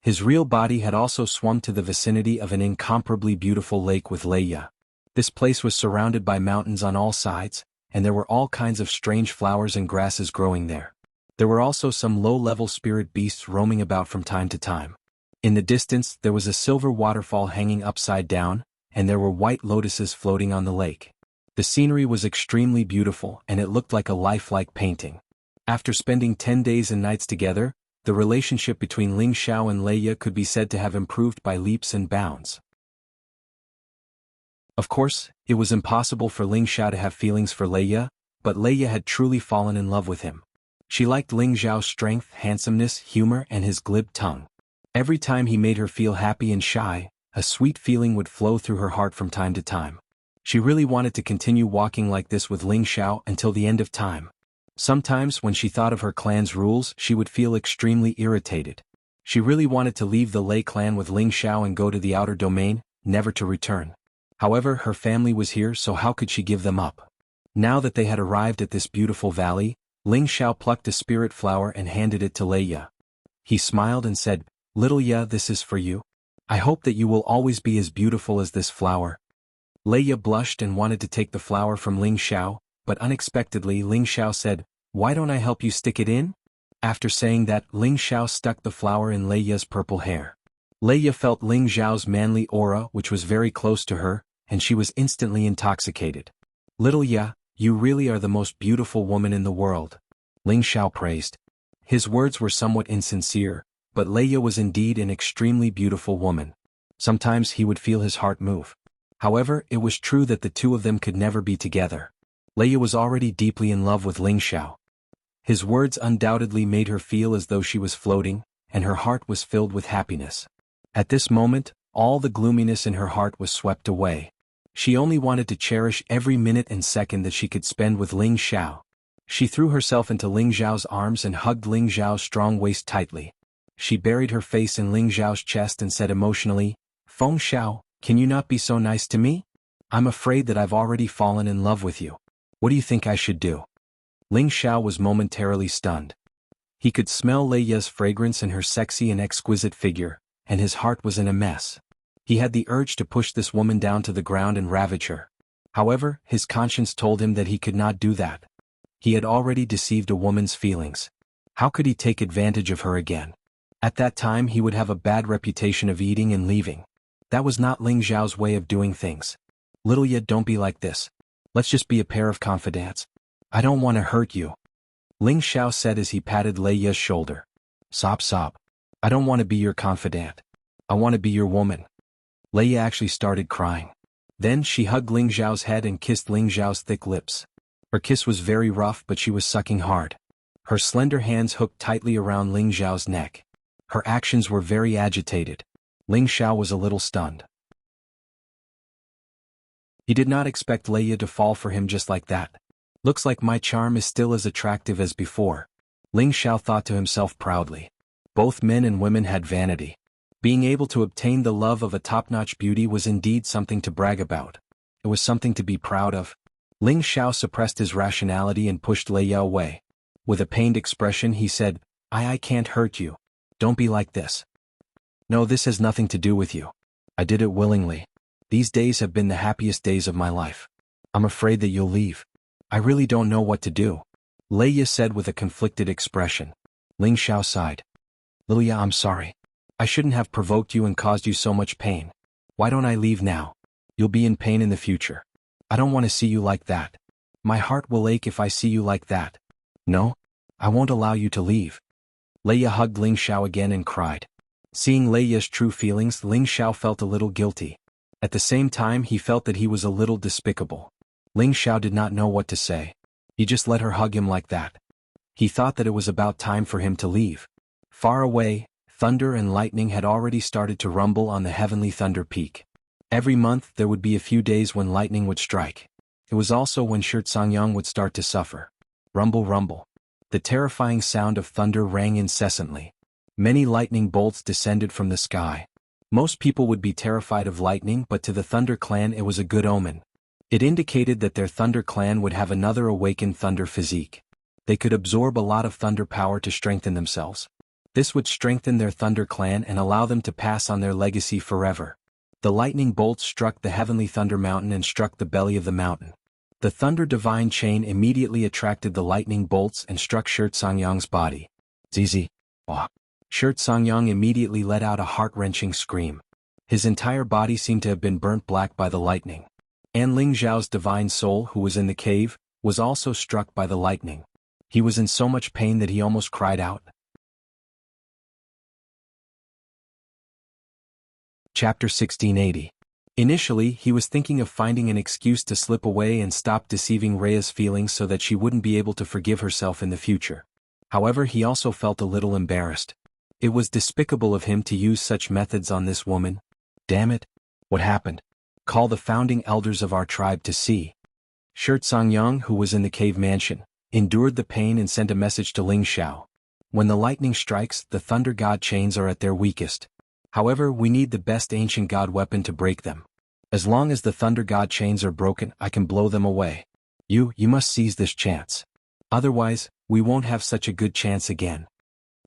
His real body had also swum to the vicinity of an incomparably beautiful lake with Leia. This place was surrounded by mountains on all sides, and there were all kinds of strange flowers and grasses growing there. There were also some low-level spirit beasts roaming about from time to time. In the distance, there was a silver waterfall hanging upside down, and there were white lotuses floating on the lake. The scenery was extremely beautiful and it looked like a lifelike painting. After spending 10 days and nights together, the relationship between Ling Xiao and Leia could be said to have improved by leaps and bounds. Of course, it was impossible for Ling Xiao to have feelings for Leia, but Leia had truly fallen in love with him. She liked Ling Xiao's strength, handsomeness, humor, and his glib tongue. Every time he made her feel happy and shy, a sweet feeling would flow through her heart from time to time. She really wanted to continue walking like this with Ling Xiao until the end of time. Sometimes when she thought of her clan's rules, she would feel extremely irritated. She really wanted to leave the Lei clan with Ling Xiao and go to the outer domain, never to return. However, her family was here, so how could she give them up? Now that they had arrived at this beautiful valley, Ling Xiao plucked a spirit flower and handed it to Leia. He smiled and said, "Little Ya, this is for you. I hope that you will always be as beautiful as this flower." Leia blushed and wanted to take the flower from Ling Xiao, but unexpectedly Ling Xiao said, "Why don't I help you stick it in?" After saying that, Ling Xiao stuck the flower in Leia's purple hair. Leia felt Ling Xiao's manly aura, which was very close to her, and she was instantly intoxicated. "Little Ya, you really are the most beautiful woman in the world," Ling Xiao praised. His words were somewhat insincere, but Leia was indeed an extremely beautiful woman. Sometimes he would feel his heart move. However, it was true that the two of them could never be together. Leia was already deeply in love with Ling Xiao. His words undoubtedly made her feel as though she was floating, and her heart was filled with happiness. At this moment, all the gloominess in her heart was swept away. She only wanted to cherish every minute and second that she could spend with Ling Xiao. She threw herself into Ling Xiao's arms and hugged Ling Xiao's strong waist tightly. She buried her face in Ling Xiao's chest and said emotionally, "Feng Xiao, can you not be so nice to me? I'm afraid that I've already fallen in love with you. What do you think I should do?" Ling Xiao was momentarily stunned. He could smell Lei Ye's fragrance and her sexy and exquisite figure, and his heart was in a mess. He had the urge to push this woman down to the ground and ravage her. However, his conscience told him that he could not do that. He had already deceived a woman's feelings. How could he take advantage of her again? At that time he would have a bad reputation of eating and leaving. That was not Ling Xiao's way of doing things. "Little Ye, don't be like this. Let's just be a pair of confidants. I don't want to hurt you," Ling Xiao said as he patted Lei Ye's shoulder. "Sob sob. I don't want to be your confidant. I want to be your woman." Lei Ye actually started crying. Then she hugged Ling Xiao's head and kissed Ling Xiao's thick lips. Her kiss was very rough, but she was sucking hard. Her slender hands hooked tightly around Ling Xiao's neck. Her actions were very agitated. Ling Xiao was a little stunned. He did not expect Lei Ye to fall for him just like that. "Looks like my charm is still as attractive as before," Ling Xiao thought to himself proudly. Both men and women had vanity. Being able to obtain the love of a top-notch beauty was indeed something to brag about. It was something to be proud of. Ling Xiao suppressed his rationality and pushed Lei Ye away. With a pained expression he said, I can't hurt you. Don't be like this. No, this has nothing to do with you. I did it willingly. These days have been the happiest days of my life. I'm afraid that you'll leave. I really don't know what to do," Lei Ye said with a conflicted expression. Ling Xiao sighed. "Little Ye, I'm sorry. I shouldn't have provoked you and caused you so much pain. Why don't I leave now? You'll be in pain in the future. I don't want to see you like that. My heart will ache if I see you like that. No, I won't allow you to leave." Lei Ye hugged Ling Xiao again and cried. Seeing Lei Ye's true feelings, Ling Xiao felt a little guilty. At the same time he felt that he was a little despicable. Ling Xiao did not know what to say. He just let her hug him like that. He thought that it was about time for him to leave. Far away, thunder and lightning had already started to rumble on the heavenly thunder peak. Every month there would be a few days when lightning would strike. It was also when Swordsmanship would start to suffer. Rumble, rumble. The terrifying sound of thunder rang incessantly. Many lightning bolts descended from the sky. Most people would be terrified of lightning, but to the Thunder clan it was a good omen. It indicated that their Thunder clan would have another awakened thunder physique. They could absorb a lot of thunder power to strengthen themselves. This would strengthen their Thunder clan and allow them to pass on their legacy forever. The lightning bolts struck the heavenly thunder mountain and struck the belly of the mountain. The thunder divine chain immediately attracted the lightning bolts and struck Swordsmanship's body. Zizi. Oh. Swordsmanship immediately let out a heart-wrenching scream. His entire body seemed to have been burnt black by the lightning. And Ling Xiao's divine soul, who was in the cave, was also struck by the lightning. He was in so much pain that he almost cried out. Chapter 1680. Initially, he was thinking of finding an excuse to slip away and stop deceiving Rhea's feelings so that she wouldn't be able to forgive herself in the future. However, he also felt a little embarrassed. It was despicable of him to use such methods on this woman. Damn it. What happened? Call the founding elders of our tribe to see. Swordsmanship, who was in the cave mansion, endured the pain and sent a message to Ling Xiao. When the lightning strikes, the thunder god chains are at their weakest. However, we need the best ancient god weapon to break them. As long as the thunder god chains are broken, I can blow them away. You must seize this chance. Otherwise, we won't have such a good chance again.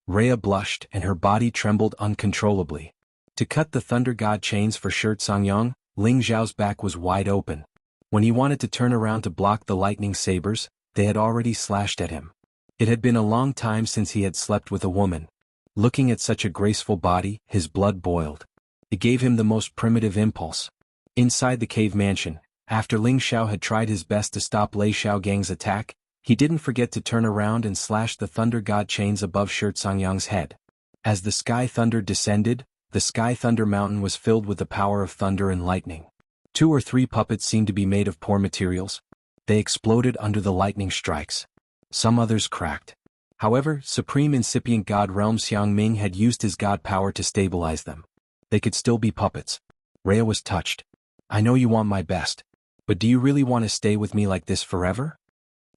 Rhea blushed and her body trembled uncontrollably. To cut the thunder god chains for Swordsmanship, Ling Xiao's back was wide open. When he wanted to turn around to block the lightning sabers, they had already slashed at him. It had been a long time since he had slept with a woman. Looking at such a graceful body, his blood boiled. It gave him the most primitive impulse. Inside the cave mansion, after Ling Xiao had tried his best to stop Lei Xiaogang's attack, he didn't forget to turn around and slash the thunder god chains above Swordsmanship's head. As the sky thunder descended, the sky thunder mountain was filled with the power of thunder and lightning. 2 or 3 puppets seemed to be made of poor materials. They exploded under the lightning strikes. Some others cracked. However, Supreme Incipient God Realm Xiangming had used his god power to stabilize them. They could still be puppets. Rhea was touched. I know you want my best. But do you really want to stay with me like this forever?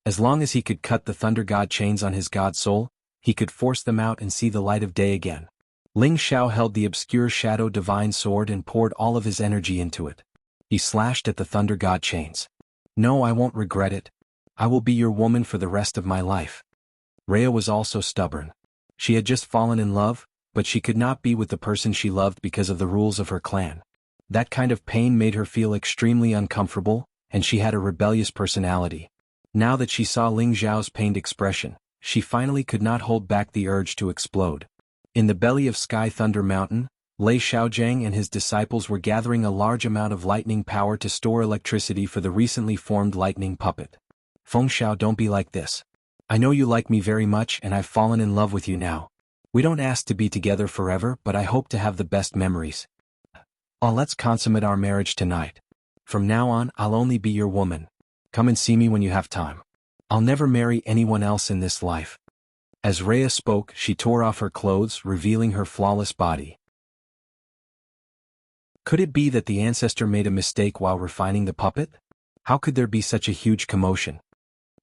As long as he could cut the Thunder God chains on his god soul, he could force them out and see the light of day again. Ling Xiao held the obscure shadow divine sword and poured all of his energy into it. He slashed at the Thunder God chains. No, I won't regret it. I will be your woman for the rest of my life. Rhea was also stubborn. She had just fallen in love, but she could not be with the person she loved because of the rules of her clan. That kind of pain made her feel extremely uncomfortable, and she had a rebellious personality. Now that she saw Ling Xiao's pained expression, she finally could not hold back the urge to explode. In the belly of Sky Thunder Mountain, Lei Xiaojiang and his disciples were gathering a large amount of lightning power to store electricity for the recently formed lightning puppet. Feng Xiao, don't be like this. I know you like me very much and I've fallen in love with you now. We don't ask to be together forever, but I hope to have the best memories. Oh, let's consummate our marriage tonight. From now on, I'll only be your woman. Come and see me when you have time. I'll never marry anyone else in this life. As Rhea spoke, she tore off her clothes, revealing her flawless body. Could it be that the ancestor made a mistake while refining the puppet? How could there be such a huge commotion?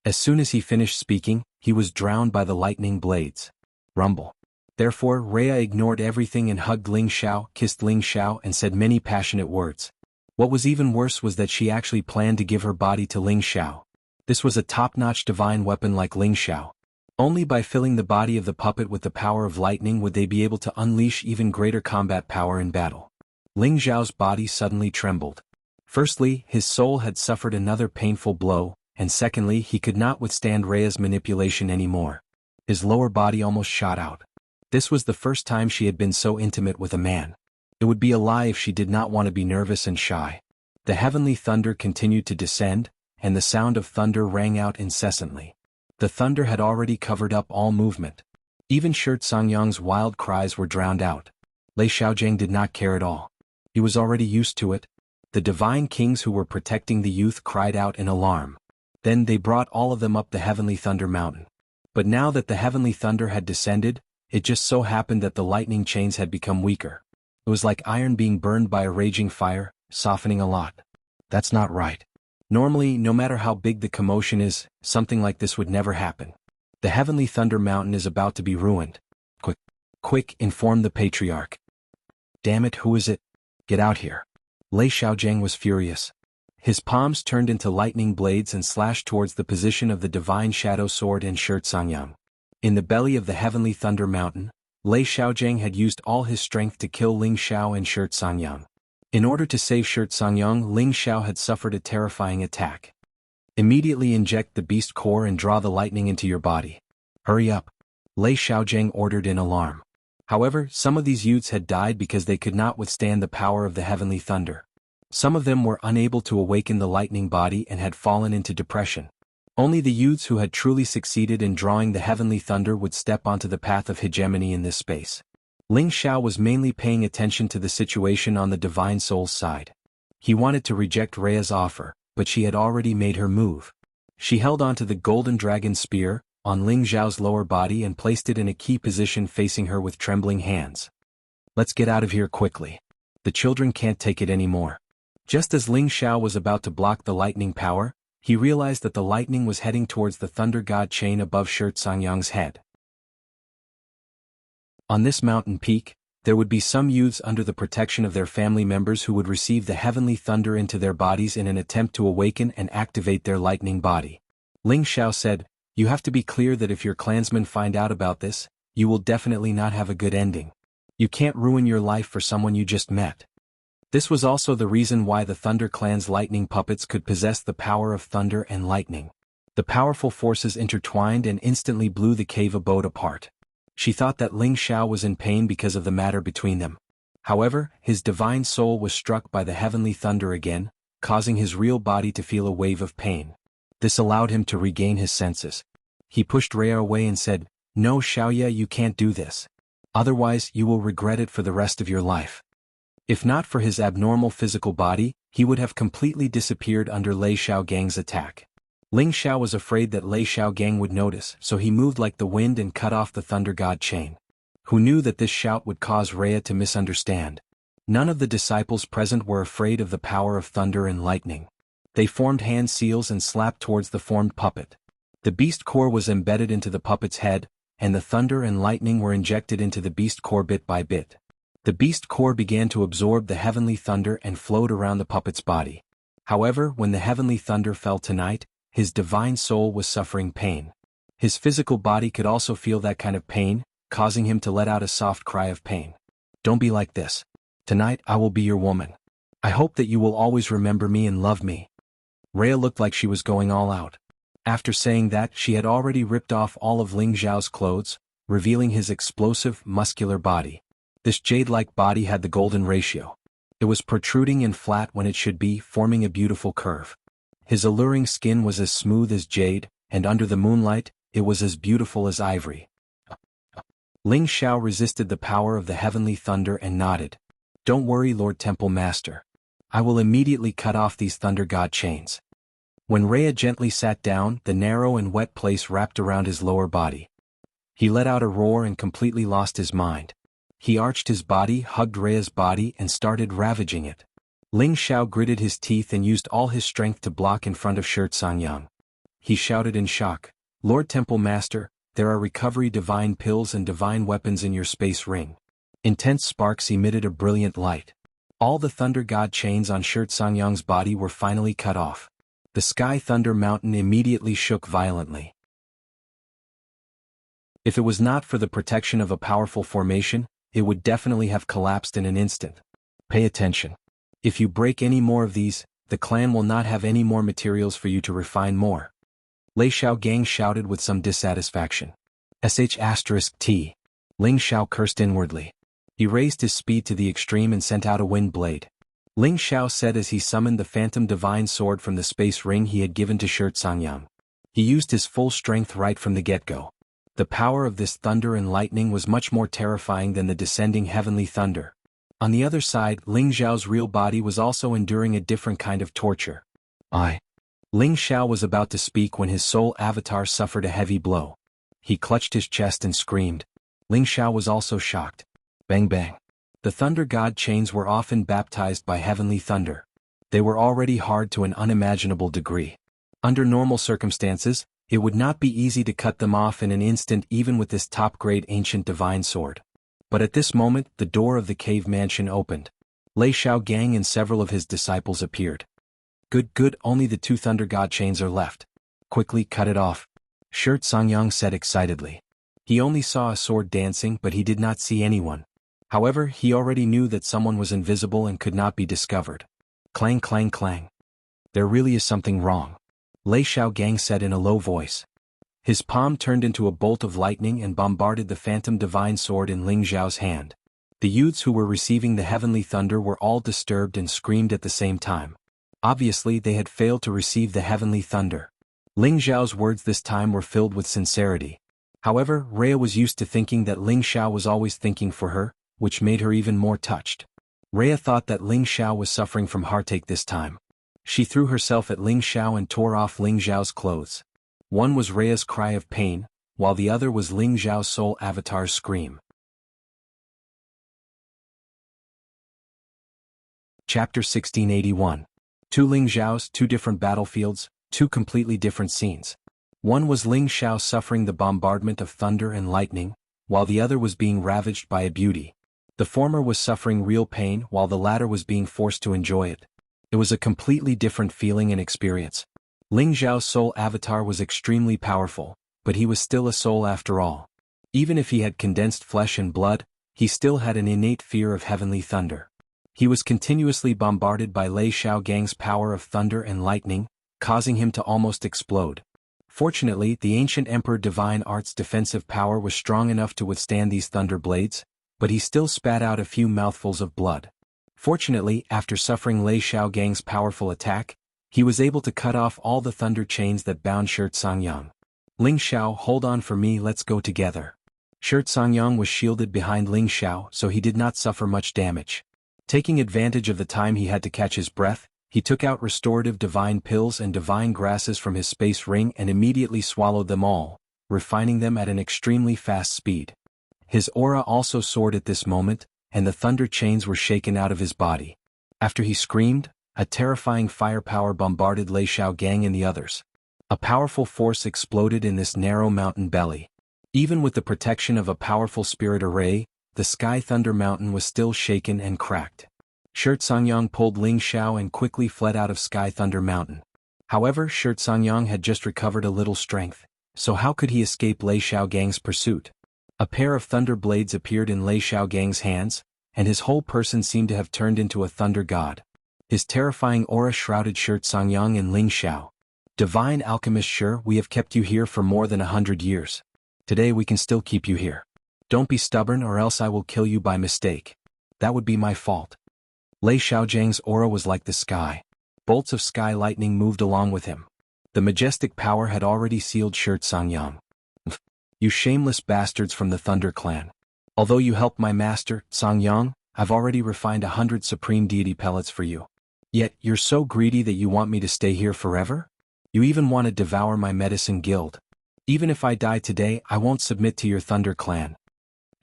As soon as he finished speaking, he was drowned by the lightning blades. Rumble. Therefore, Rhea ignored everything and hugged Ling Xiao, kissed Ling Xiao and said many passionate words. What was even worse was that she actually planned to give her body to Ling Xiao. This was a top-notch divine weapon like Ling Xiao. Only by filling the body of the puppet with the power of lightning would they be able to unleash even greater combat power in battle. Ling Xiao's body suddenly trembled. Firstly, his soul had suffered another painful blow, and secondly, he could not withstand Rhea's manipulation anymore. His lower body almost shot out. This was the first time she had been so intimate with a man. It would be a lie if she did not want to be nervous and shy. The heavenly thunder continued to descend, and the sound of thunder rang out incessantly. The thunder had already covered up all movement. Even Shirt Songyang's wild cries were drowned out. Lei Xiaojiang did not care at all. He was already used to it. The divine kings who were protecting the youth cried out in alarm. Then they brought all of them up the heavenly thunder mountain. But now that the heavenly thunder had descended, it just so happened that the lightning chains had become weaker. It was like iron being burned by a raging fire, softening a lot. That's not right. Normally, no matter how big the commotion is, something like this would never happen. The heavenly thunder mountain is about to be ruined. Quick, inform the patriarch. Damn it, who is it? Get out here. Lei Xiaojiang was furious. His palms turned into lightning blades and slashed towards the position of the divine shadow sword and Shirt Songyang. In the belly of the heavenly thunder mountain, Lei Xiaojiang had used all his strength to kill Ling Xiao and Shirt Songyang. In order to save Shirt Songyang, Ling Xiao had suffered a terrifying attack. Immediately inject the beast core and draw the lightning into your body. Hurry up. Lei Xiaojiang ordered in alarm. However, some of these youths had died because they could not withstand the power of the heavenly thunder. Some of them were unable to awaken the lightning body and had fallen into depression. Only the youths who had truly succeeded in drawing the heavenly thunder would step onto the path of hegemony in this space. Ling Xiao was mainly paying attention to the situation on the divine soul's side. He wanted to reject Rhea's offer, but she had already made her move. She held onto the golden dragon spear on Ling Xiao's lower body and placed it in a key position facing her with trembling hands. Let's get out of here quickly. The children can't take it anymore. Just as Ling Xiao was about to block the lightning power, he realized that the lightning was heading towards the thunder god chain above Shirt Songyang's head. On this mountain peak, there would be some youths under the protection of their family members who would receive the heavenly thunder into their bodies in an attempt to awaken and activate their lightning body. Ling Xiao said, "You have to be clear that if your clansmen find out about this, you will definitely not have a good ending. You can't ruin your life for someone you just met." This was also the reason why the Thunder Clan's lightning puppets could possess the power of thunder and lightning. The powerful forces intertwined and instantly blew the cave abode apart. She thought that Ling Xiao was in pain because of the matter between them. However, his divine soul was struck by the heavenly thunder again, causing his real body to feel a wave of pain. This allowed him to regain his senses. He pushed Rhea away and said, "No, Xiaoye, you can't do this. Otherwise, you will regret it for the rest of your life." If not for his abnormal physical body, he would have completely disappeared under Lei Xiaogang's attack. Ling Xiao was afraid that Lei Xiaogang would notice, so he moved like the wind and cut off the thunder god chain. Who knew that this shout would cause Rhea to misunderstand? None of the disciples present were afraid of the power of thunder and lightning. They formed hand seals and slapped towards the formed puppet. The beast core was embedded into the puppet's head, and the thunder and lightning were injected into the beast core bit by bit. The beast core began to absorb the heavenly thunder and flowed around the puppet's body. However, when the heavenly thunder fell tonight, his divine soul was suffering pain. His physical body could also feel that kind of pain, causing him to let out a soft cry of pain. Don't be like this. Tonight I will be your woman. I hope that you will always remember me and love me. Rhea looked like she was going all out. After saying that, she had already ripped off all of Ling Xiao's clothes, revealing his explosive, muscular body. This jade-like body had the golden ratio. It was protruding and flat when it should be, forming a beautiful curve. His alluring skin was as smooth as jade, and under the moonlight, it was as beautiful as ivory. Ling Xiao resisted the power of the heavenly thunder and nodded. Don't worry, Lord Temple Master. I will immediately cut off these thunder god chains. When Rhea gently sat down, the narrow and wet place wrapped around his lower body. He let out a roar and completely lost his mind. He arched his body, hugged Rhea's body, and started ravaging it. Ling Xiao gritted his teeth and used all his strength to block in front of Shi Sangyang. He shouted in shock, Lord Temple Master, there are recovery divine pills and divine weapons in your space ring. Intense sparks emitted a brilliant light. All the thunder god chains on Shi Sangyang's body were finally cut off. The Sky Thunder Mountain immediately shook violently. If it was not for the protection of a powerful formation, it would definitely have collapsed in an instant. Pay attention. If you break any more of these, the clan will not have any more materials for you to refine more. Lei Xiaogang shouted with some dissatisfaction. *T. Ling Xiao cursed inwardly. He raised his speed to the extreme and sent out a wind blade. Ling Xiao said as he summoned the phantom divine sword from the space ring he had given to Shi Sangyang. He used his full strength right from the get-go. The power of this thunder and lightning was much more terrifying than the descending heavenly thunder. On the other side, Ling Xiao's real body was also enduring a different kind of torture. Ling Xiao was about to speak when his soul avatar suffered a heavy blow. He clutched his chest and screamed. Ling Xiao was also shocked. Bang bang. The thunder god chains were often baptized by heavenly thunder. They were already hard to an unimaginable degree. Under normal circumstances, it would not be easy to cut them off in an instant even with this top-grade ancient divine sword. But at this moment, the door of the cave mansion opened. Lei Xiaogang and several of his disciples appeared. Good, only the 2 thunder god chains are left. Quickly cut it off. Shi Sangyang said excitedly. He only saw a sword dancing but he did not see anyone. However, he already knew that someone was invisible and could not be discovered. Clang clang clang. There really is something wrong. Lei Xiaogang said in a low voice. His palm turned into a bolt of lightning and bombarded the phantom divine sword in Ling Xiao's hand. The youths who were receiving the heavenly thunder were all disturbed and screamed at the same time. Obviously they had failed to receive the heavenly thunder. Ling Xiao's words this time were filled with sincerity. However, Rhea was used to thinking that Ling Xiao was always thinking for her, which made her even more touched. Rhea thought that Ling Xiao was suffering from heartache this time. She threw herself at Ling Xiao and tore off Ling Xiao's clothes. One was Rhea's cry of pain, while the other was Ling Xiao's soul avatar's scream. Chapter 1681. 2 Ling Xiaos, 2 different battlefields, 2 completely different scenes. One was Ling Xiao suffering the bombardment of thunder and lightning, while the other was being ravaged by a beauty. The former was suffering real pain while the latter was being forced to enjoy it. It was a completely different feeling and experience. Ling Xiao's soul avatar was extremely powerful, but he was still a soul after all. Even if he had condensed flesh and blood, he still had an innate fear of heavenly thunder. He was continuously bombarded by Lei Xiaogang's power of thunder and lightning, causing him to almost explode. Fortunately, the ancient Emperor Divine Art's defensive power was strong enough to withstand these thunder blades, but he still spat out a few mouthfuls of blood. Fortunately, after suffering Lei Xiaogang's powerful attack, he was able to cut off all the thunder chains that bound Shi Sangyang. Ling Xiao, hold on for me, let's go together. Shi Sangyang was shielded behind Ling Xiao so he did not suffer much damage. Taking advantage of the time he had to catch his breath, He took out restorative divine pills and divine grasses from his space ring and immediately swallowed them all, refining them at an extremely fast speed. His aura also soared at this moment, and the thunder chains were shaken out of his body. After he screamed, a terrifying firepower bombarded Lei Xiaogang and the others. A powerful force exploded in this narrow mountain belly. Even with the protection of a powerful spirit array, the Sky Thunder Mountain was still shaken and cracked. Shangyang pulled Ling Xiao and quickly fled out of Sky Thunder Mountain. However, Shangyang had just recovered a little strength, so how could he escape Lei Xiaogang's pursuit? A pair of thunder blades appeared in Lei Xiaogang's hands, and his whole person seemed to have turned into a thunder god. His terrifying aura shrouded Shangyang and Ling Xiao. Divine Alchemist, sure, we have kept you here for more than 100 years. Today we can still keep you here. Don't be stubborn or else I will kill you by mistake. That would be my fault. Lei Xiaojiang's aura was like the sky. Bolts of sky lightning moved along with him. The majestic power had already sealed Shangyang. You shameless bastards from the Thunder Clan. Although you helped my master, Songyang, I've already refined 100 supreme deity pellets for you. Yet, you're so greedy that you want me to stay here forever? You even want to devour my medicine guild. Even if I die today, I won't submit to your Thunder Clan.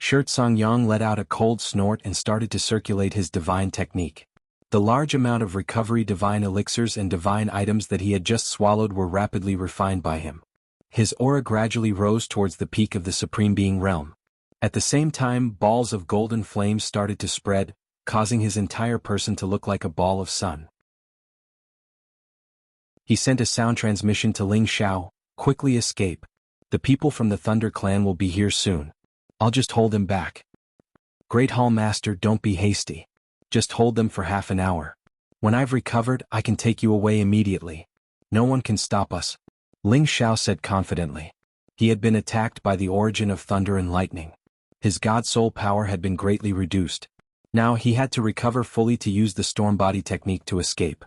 Songyang let out a cold snort and started to circulate his divine technique. The large amount of recovery divine elixirs and divine items that he had just swallowed were rapidly refined by him. His aura gradually rose towards the peak of the Supreme Being realm. At the same time, balls of golden flames started to spread, causing his entire person to look like a ball of sun. He sent a sound transmission to Ling Xiao, quickly escape. The people from the Thunder Clan will be here soon. I'll just hold them back. Great Hall Master, don't be hasty. Just hold them for half an hour. When I've recovered, I can take you away immediately. No one can stop us. Ling Xiao said confidently. He had been attacked by the origin of thunder and lightning. His god soul power had been greatly reduced. Now he had to recover fully to use the storm body technique to escape.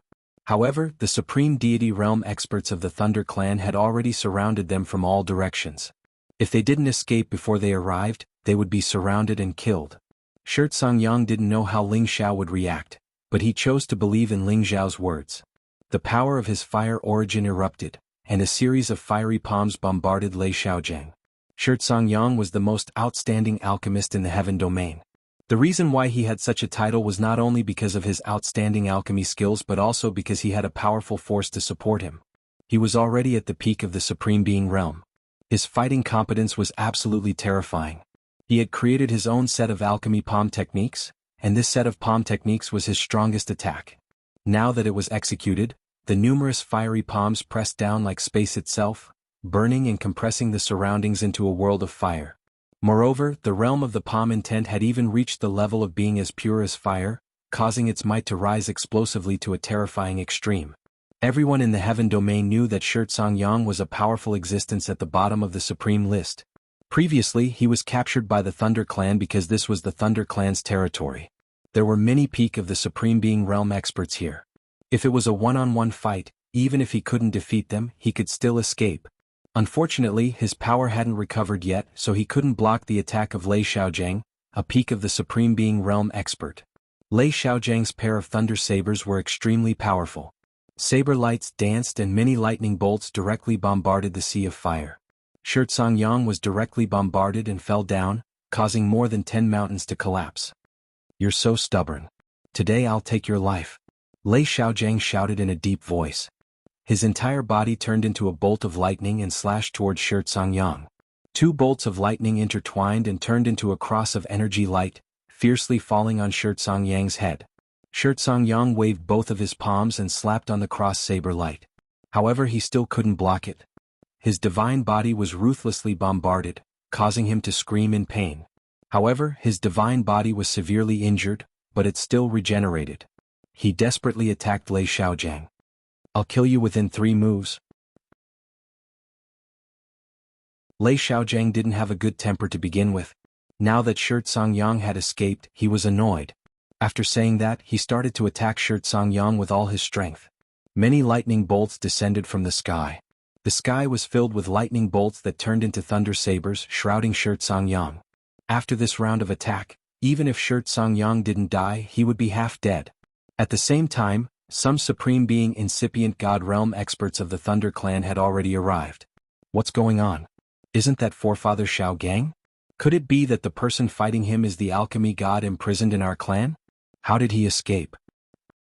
However, the supreme deity realm experts of the Thunder Clan had already surrounded them from all directions. If they didn't escape before they arrived, they would be surrounded and killed. Songyang didn't know how Ling Xiao would react, but he chose to believe in Ling Xiao's words. The power of his fire origin erupted, and a series of fiery palms bombarded Lei Xiaojiang. Songyang was the most outstanding alchemist in the heaven domain. The reason why he had such a title was not only because of his outstanding alchemy skills but also because he had a powerful force to support him. He was already at the peak of the Supreme Being realm. His fighting competence was absolutely terrifying. He had created his own set of alchemy palm techniques, and this set of palm techniques was his strongest attack. Now that it was executed, the numerous fiery palms pressed down like space itself, burning and compressing the surroundings into a world of fire. Moreover, the realm of the palm intent had even reached the level of being as pure as fire, causing its might to rise explosively to a terrifying extreme. Everyone in the heaven domain knew that Songyang was a powerful existence at the bottom of the supreme list. Previously, he was captured by the Thunder Clan because this was the Thunder Clan's territory. There were many peak of the Supreme Being realm experts here. If it was a one-on-one fight, even if he couldn't defeat them, he could still escape. Unfortunately, his power hadn't recovered yet, so he couldn't block the attack of Lei Xiaojiang, a peak of the Supreme Being realm expert. Lei Xiaojiang's pair of thunder sabers were extremely powerful. Saber lights danced and many lightning bolts directly bombarded the sea of fire. Songyang was directly bombarded and fell down, causing more than 10 mountains to collapse. You're so stubborn. Today I'll take your life. Lei Xiaojiang shouted in a deep voice. His entire body turned into a bolt of lightning and slashed towards Songyang. Two bolts of lightning intertwined and turned into a cross of energy light, fiercely falling on Songyang's head. Songyang waved both of his palms and slapped on the cross saber light. However, he still couldn't block it. His divine body was ruthlessly bombarded, causing him to scream in pain. However, his divine body was severely injured, but it still regenerated. He desperately attacked Lei Xiaojiang. I'll kill you within 3 moves. Lei Xiaojiang didn't have a good temper to begin with. Now that Songyang had escaped, he was annoyed. After saying that, he started to attack Songyang with all his strength. Many lightning bolts descended from the sky. The sky was filled with lightning bolts that turned into thunder sabers, shrouding Songyang. After this round of attack, even if Songyang didn't die, he would be half dead. At the same time, Some supreme being incipient god realm experts of the Thunder Clan had already arrived. What's going on? Isn't that forefather Shao Gang? Could it be that the person fighting him is the alchemy god imprisoned in our clan? How did he escape?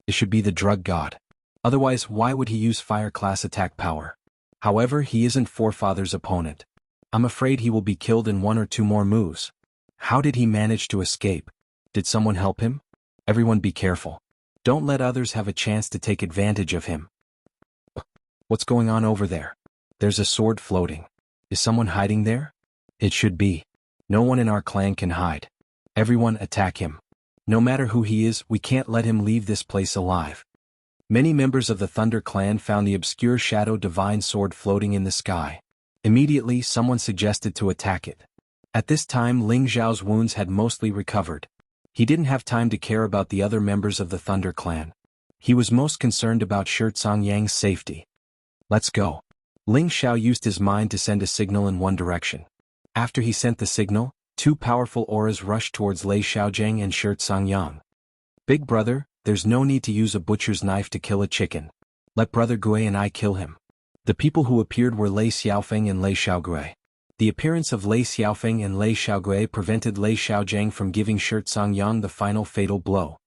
It should be the drug god. Otherwise, why would he use fire class attack power? However, he isn't forefather's opponent. I'm afraid he will be killed in 1 or 2 more moves. How did he manage to escape? Did someone help him? Everyone be careful. Don't let others have a chance to take advantage of him. What's going on over there? There's a sword floating. Is someone hiding there? It should be. No one in our clan can hide. Everyone attack him. No matter who he is, we can't let him leave this place alive. Many members of the Thunder Clan found the obscure shadow divine sword floating in the sky. Immediately, someone suggested to attack it. At this time, Ling Zhao's wounds had mostly recovered. He didn't have time to care about the other members of the Thunder Clan. He was most concerned about Song Yang's safety. Let's go. Ling Xiao used his mind to send a signal in one direction. After he sent the signal, 2 powerful auras rushed towards Lei Xiaojing and Song Yang. Big brother, there's no need to use a butcher's knife to kill a chicken. Let Brother Gui and I kill him. The people who appeared were Lei Xiaofeng and Lei Xiaogui. The appearance of Lei Xiaofeng and Lei Xiaogui prevented Lei Xiaojing from giving Song Yang the final fatal blow.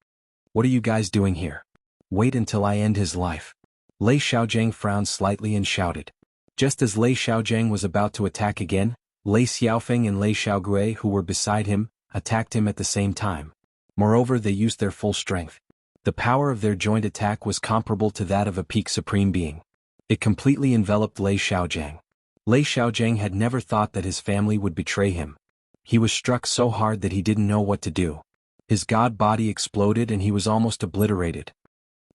What are you guys doing here? Wait until I end his life. Lei Xiaojing frowned slightly and shouted. Just as Lei Xiaojing was about to attack again, Lei Xiaofeng and Lei Xiaogui, who were beside him, attacked him at the same time. Moreover, they used their full strength. The power of their joint attack was comparable to that of a peak supreme being. It completely enveloped Lei Xiaojing. Lei Xiaojing had never thought that his family would betray him. He was struck so hard that he didn't know what to do. His god body exploded and he was almost obliterated.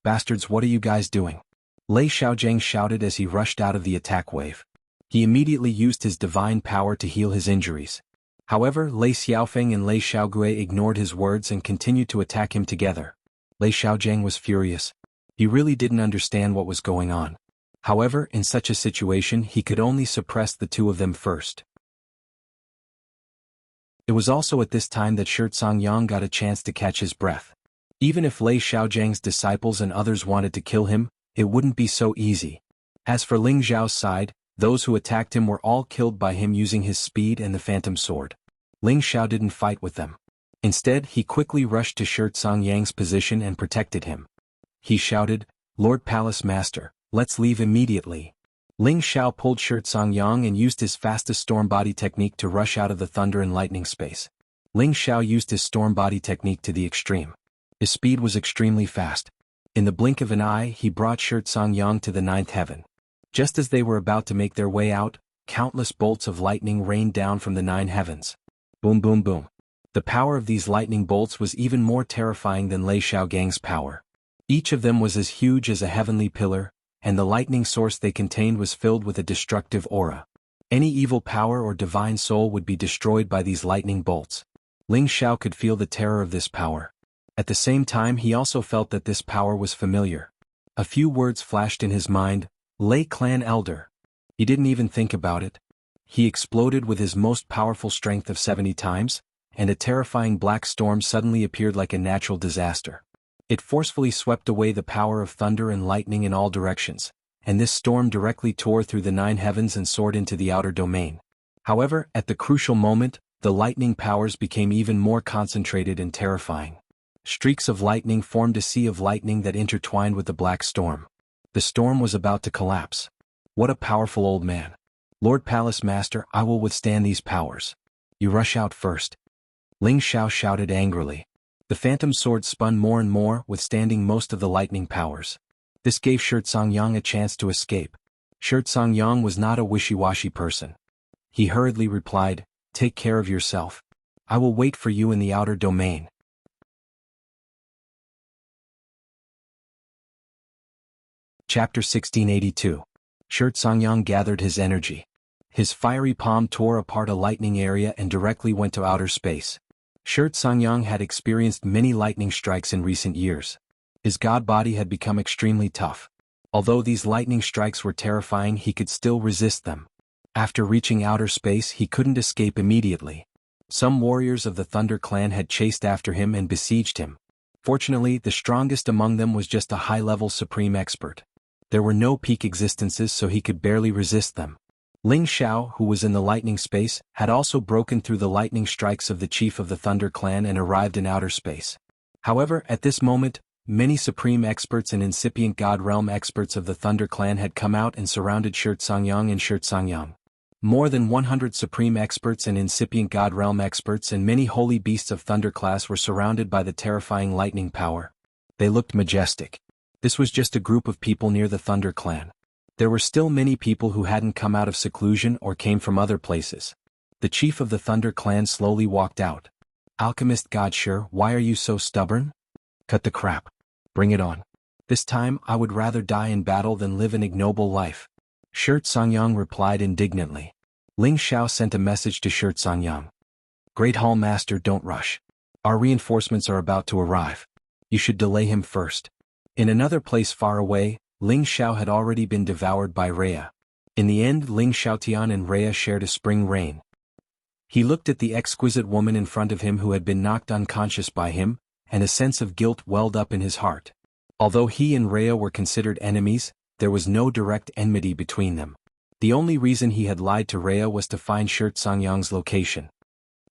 Bastards, what are you guys doing? Lei Xiaojing shouted as he rushed out of the attack wave. He immediately used his divine power to heal his injuries. However, Lei Xiaofeng and Lei Xiaogui ignored his words and continued to attack him together. Lei Xiaojing was furious. He really didn't understand what was going on. However, in such a situation he could only suppress the 2 of them first. It was also at this time that Song Yang got a chance to catch his breath. Even if Lei Xiaojing's disciples and others wanted to kill him, it wouldn't be so easy. As for Ling Zhao's side, those who attacked him were all killed by him using his speed and the phantom sword. Ling Xiao didn't fight with them. Instead, he quickly rushed to Song Yang's position and protected him. He shouted, "Lord Palace Master, let's leave immediately." Ling Xiao pulled Song Yang and used his fastest storm body technique to rush out of the thunder and lightning space. Ling Xiao used his storm body technique to the extreme. His speed was extremely fast. In the blink of an eye, he brought Song Yang to the 9th heaven. Just as they were about to make their way out, countless bolts of lightning rained down from the 9 heavens. Boom boom boom. The power of these lightning bolts was even more terrifying than Lei Xiaogang's power. Each of them was as huge as a heavenly pillar, and the lightning source they contained was filled with a destructive aura. Any evil power or divine soul would be destroyed by these lightning bolts. Ling Xiao could feel the terror of this power. At the same time, he also felt that this power was familiar. A few words flashed in his mind: Lei Clan Elder. He didn't even think about it. He exploded with his most powerful strength of 70 times, and a terrifying black storm suddenly appeared like a natural disaster. It forcefully swept away the power of thunder and lightning in all directions, and this storm directly tore through the 9 heavens and soared into the outer domain. However, at the crucial moment, the lightning powers became even more concentrated and terrifying. Streaks of lightning formed a sea of lightning that intertwined with the black storm. The storm was about to collapse. What a powerful old man. Lord Palace Master, I will withstand these powers. You rush out first. Ling Xiao shouted angrily. The phantom sword spun more and more, withstanding most of the lightning powers. This gave Song Yang a chance to escape. Song Yang was not a wishy-washy person. He hurriedly replied, "Take care of yourself. I will wait for you in the outer domain." Chapter 1682. Song Yang gathered his energy. His fiery palm tore apart a lightning area and directly went to outer space. Song Yang had experienced many lightning strikes in recent years. His god body had become extremely tough. Although these lightning strikes were terrifying, he could still resist them. After reaching outer space, he couldn't escape immediately. Some warriors of the Thunder Clan had chased after him and besieged him. Fortunately, the strongest among them was just a high-level supreme expert. There were no peak existences, so he could barely resist them. Ling Xiao, who was in the lightning space, had also broken through the lightning strikes of the chief of the Thunder Clan and arrived in outer space. However, at this moment, many supreme experts and incipient God Realm experts of the Thunder Clan had come out and surrounded Shangyang and Shangyang. More than 100 supreme experts and incipient God Realm experts and many holy beasts of Thunder class were surrounded by the terrifying lightning power. They looked majestic. This was just a group of people near the Thunder Clan. There were still many people who hadn't come out of seclusion or came from other places. The chief of the Thunder Clan slowly walked out. Alchemist Godshire, why are you so stubborn? Cut the crap. Bring it on. This time I would rather die in battle than live an ignoble life. Shangyang replied indignantly. Ling Xiao sent a message to Shangyang. Great Hall Master, don't rush. Our reinforcements are about to arrive. You should delay him first. In another place far away, Ling Xiao had already been devoured by Rhea. In the end, Ling Xiaotian and Rhea shared a spring rain. He looked at the exquisite woman in front of him who had been knocked unconscious by him, and a sense of guilt welled up in his heart. Although he and Rhea were considered enemies, there was no direct enmity between them. The only reason he had lied to Rhea was to find Shangyang's location.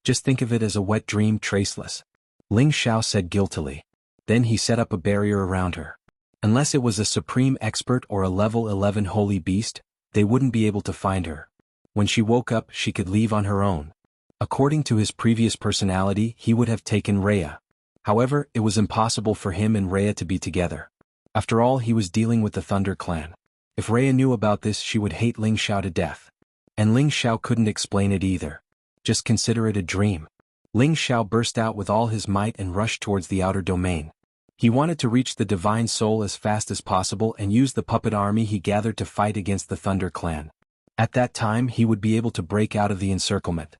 Just think of it as a wet dream, traceless. Ling Xiao said guiltily. Then he set up a barrier around her. Unless it was a supreme expert or a level 11 holy beast, they wouldn't be able to find her. When she woke up, she could leave on her own. According to his previous personality, he would have taken Rhea. However, it was impossible for him and Rhea to be together. After all, he was dealing with the Thunder Clan. If Rhea knew about this, she would hate Ling Xiao to death. And Ling Xiao couldn't explain it either. Just consider it a dream. Ling Xiao burst out with all his might and rushed towards the outer domain. He wanted to reach the Divine Soul as fast as possible and use the puppet army he gathered to fight against the Thunder Clan. At that time, he would be able to break out of the encirclement.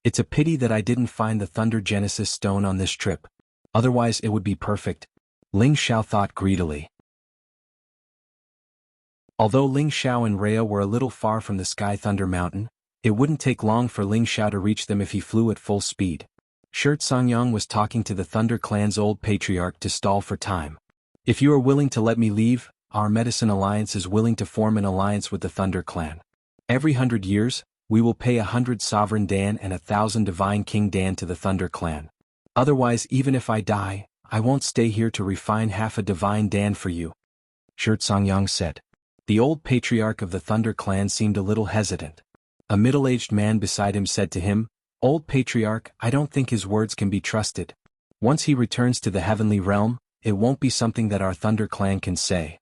It's a pity that I didn't find the Thunder Genesis Stone on this trip. Otherwise it would be perfect. Ling Xiao thought greedily. Although Ling Xiao and Rhea were a little far from the Sky Thunder Mountain, it wouldn't take long for Ling Xiao to reach them if he flew at full speed. Shangyang was talking to the Thunder Clan's old patriarch to stall for time. If you are willing to let me leave, our Medicine Alliance is willing to form an alliance with the Thunder Clan. Every 100 years, we will pay 100 Sovereign Dan and 1,000 Divine King Dan to the Thunder Clan. Otherwise, even if I die, I won't stay here to refine half a Divine Dan for you. Shangyang said. The old patriarch of the Thunder Clan seemed a little hesitant. A middle-aged man beside him said to him, Old Patriarch, I don't think his words can be trusted. Once he returns to the heavenly realm, it won't be something that our Thunder Clan can say.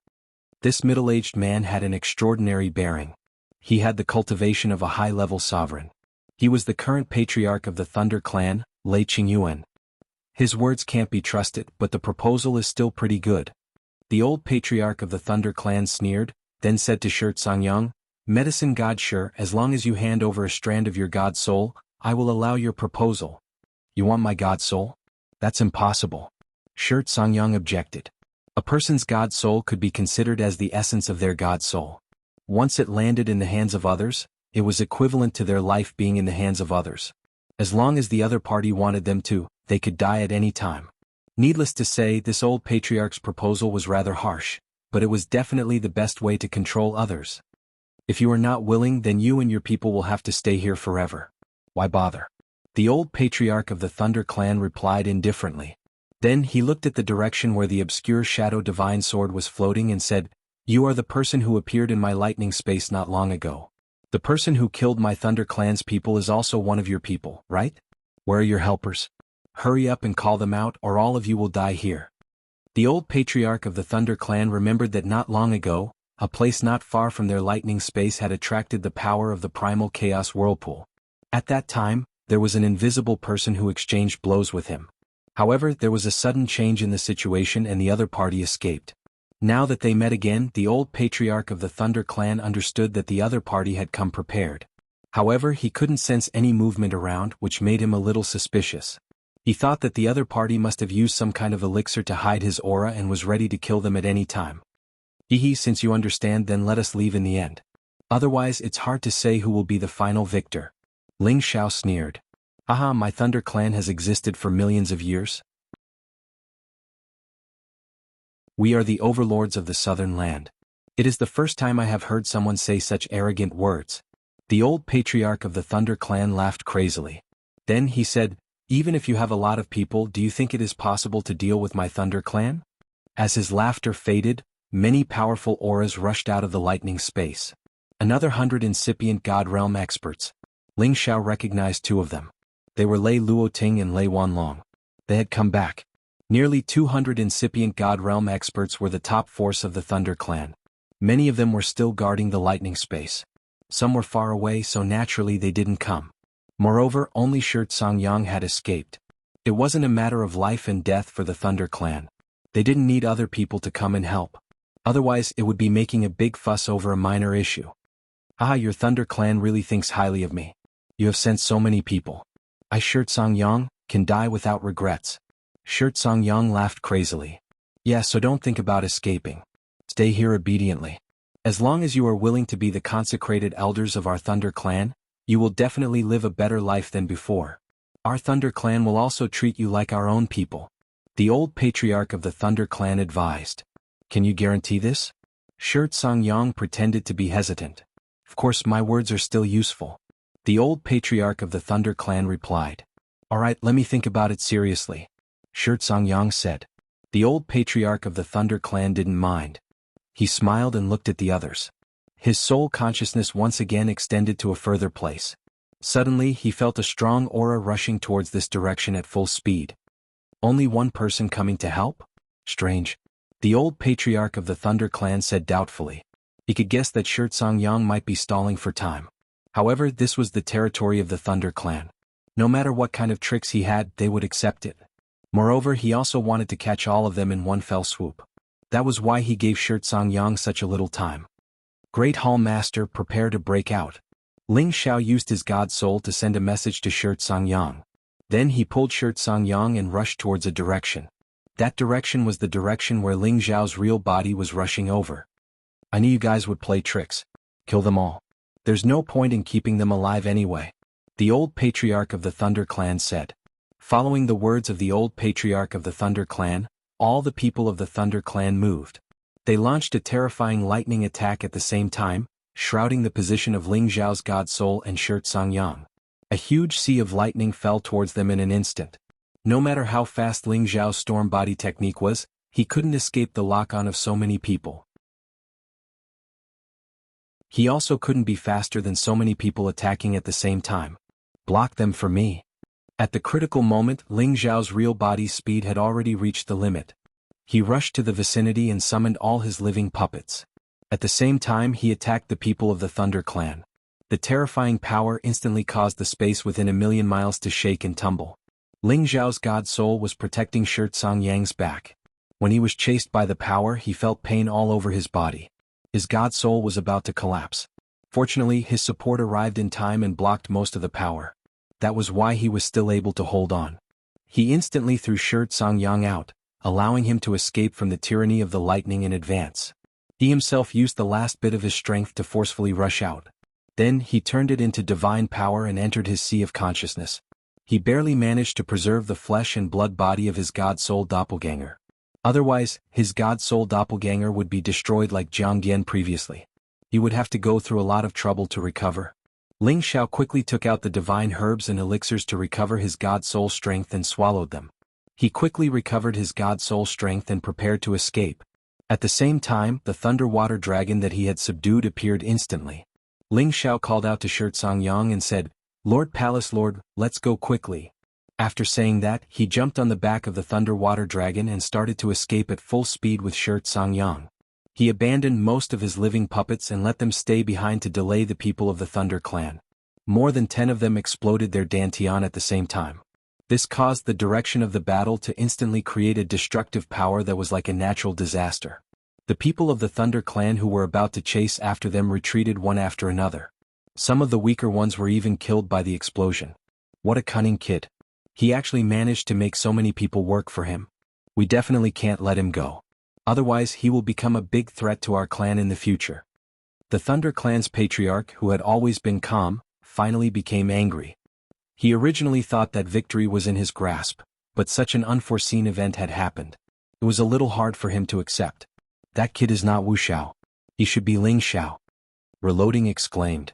This middle-aged man had an extraordinary bearing. He had the cultivation of a high-level sovereign. He was the current patriarch of the Thunder Clan, Lei Qingyuan. His words can't be trusted, but the proposal is still pretty good. The old patriarch of the Thunder Clan sneered, then said to Shangyang, Medicine God Sure, as long as you hand over a strand of your God soul, I will allow your proposal. You want my God soul? That's impossible. Shangyang objected. A person's God soul could be considered as the essence of their God soul. Once it landed in the hands of others, it was equivalent to their life being in the hands of others. As long as the other party wanted them to, they could die at any time. Needless to say, this old patriarch's proposal was rather harsh, but it was definitely the best way to control others. If you are not willing, then you and your people will have to stay here forever. Why bother? The old patriarch of the Thunder Clan replied indifferently. Then he looked at the direction where the obscure shadow divine sword was floating and said, You are the person who appeared in my lightning space not long ago. The person who killed my Thunder Clan's people is also one of your people, right? Where are your helpers? Hurry up and call them out, or all of you will die here. The old patriarch of the Thunder Clan remembered that not long ago, a place not far from their lightning space had attracted the power of the primal chaos whirlpool. At that time, there was an invisible person who exchanged blows with him. However, there was a sudden change in the situation and the other party escaped. Now that they met again, the old patriarch of the Thunder Clan understood that the other party had come prepared. However, he couldn't sense any movement around, which made him a little suspicious. He thought that the other party must have used some kind of elixir to hide his aura and was ready to kill them at any time. Since you understand, then let us leave in the end. Otherwise, it's hard to say who will be the final victor. Ling Xiao sneered. My Thunder Clan has existed for millions of years. We are the overlords of the southern land. It is the first time I have heard someone say such arrogant words. The old patriarch of the Thunder clan laughed crazily. Then he said, even if you have a lot of people, do you think it is possible to deal with my Thunder clan? As his laughter faded, many powerful auras rushed out of the lightning space. Another 100 incipient God Realm experts. Ling Xiao recognized two of them. They were Lei Luoting and Lei Wanlong. They had come back. Nearly 200 incipient God Realm experts were the top force of the Thunder clan. Many of them were still guarding the lightning space. Some were far away, so naturally they didn't come. Moreover, only Shirt Songyang had escaped. It wasn't a matter of life and death for the Thunder clan. They didn't need other people to come and help. Otherwise, it would be making a big fuss over a minor issue. Ah, your Thunder clan really thinks highly of me. You have sent so many people. I, Shirt Songyang, can die without regrets. Shirt Songyang laughed crazily. Yeah, so don't think about escaping. Stay here obediently. As long as you are willing to be the consecrated elders of our Thunder clan, you will definitely live a better life than before. Our Thunder clan will also treat you like our own people. The old patriarch of the Thunder clan advised. Can you guarantee this? Shirt Songyang pretended to be hesitant. Of course, my words are still useful. The old patriarch of the Thunder clan replied. Alright, let me think about it seriously. Shirt Songyang said. The old patriarch of the Thunder clan didn't mind. He smiled and looked at the others. His soul consciousness once again extended to a further place. Suddenly he felt a strong aura rushing towards this direction at full speed. Only one person coming to help? Strange. The old patriarch of the Thunder clan said doubtfully. He could guess that Shirt Songyang might be stalling for time. However, this was the territory of the Thunder clan. No matter what kind of tricks he had, they would accept it. Moreover, he also wanted to catch all of them in one fell swoop. That was why he gave Shirt Songyang such a little time. Great Hall Master, prepare to break out. Ling Xiao used his God Soul to send a message to Shirt Songyang. Then he pulled Shirt Songyang and rushed towards a direction. That direction was the direction where Ling Xiao's real body was rushing over. I knew you guys would play tricks. Kill them all. There's no point in keeping them alive anyway. The old patriarch of the Thunder clan said. Following the words of the old patriarch of the Thunder clan, all the people of the Thunder clan moved. They launched a terrifying lightning attack at the same time, shrouding the position of Ling Xiao's God Soul and Shirt Songyang. A huge sea of lightning fell towards them in an instant. No matter how fast Ling Xiao's storm body technique was, he couldn't escape the lock-on of so many people. He also couldn't be faster than so many people attacking at the same time. Block them for me. At the critical moment, Ling Xiao's real body's speed had already reached the limit. He rushed to the vicinity and summoned all his living puppets. At the same time, he attacked the people of the Thunder clan. The terrifying power instantly caused the space within 1,000,000 miles to shake and tumble. Ling Xiao's God Soul was protecting Shirt Songyang's back. When he was chased by the power, he felt pain all over his body. His God Soul was about to collapse. Fortunately, his support arrived in time and blocked most of the power. That was why he was still able to hold on. He instantly threw Shirt Songyang out, allowing him to escape from the tyranny of the lightning in advance. He himself used the last bit of his strength to forcefully rush out. Then he turned it into divine power and entered his sea of consciousness. He barely managed to preserve the flesh and blood body of his God Soul doppelganger. Otherwise, his God Soul doppelganger would be destroyed like Jianghu previously. He would have to go through a lot of trouble to recover. Ling Xiao quickly took out the divine herbs and elixirs to recover his God Soul strength and swallowed them. He quickly recovered his God Soul strength and prepared to escape. At the same time, the Thunder Water Dragon that he had subdued appeared instantly. Ling Xiao called out to Shirt Songyang and said, Lord Palace Lord, let's go quickly. After saying that, he jumped on the back of the Thunder Water Dragon and started to escape at full speed with Shirt Songyang. He abandoned most of his living puppets and let them stay behind to delay the people of the Thunder clan. More than 10 of them exploded their dantian at the same time. This caused the direction of the battle to instantly create a destructive power that was like a natural disaster. The people of the Thunder clan who were about to chase after them retreated one after another. Some of the weaker ones were even killed by the explosion. What a cunning kid. He actually managed to make so many people work for him. We definitely can't let him go. Otherwise he will become a big threat to our clan in the future. The Thunder clan's patriarch, who had always been calm, finally became angry. He originally thought that victory was in his grasp, but such an unforeseen event had happened. It was a little hard for him to accept. That kid is not Wu Xiao. He should be Ling Xiao. Reloading exclaimed.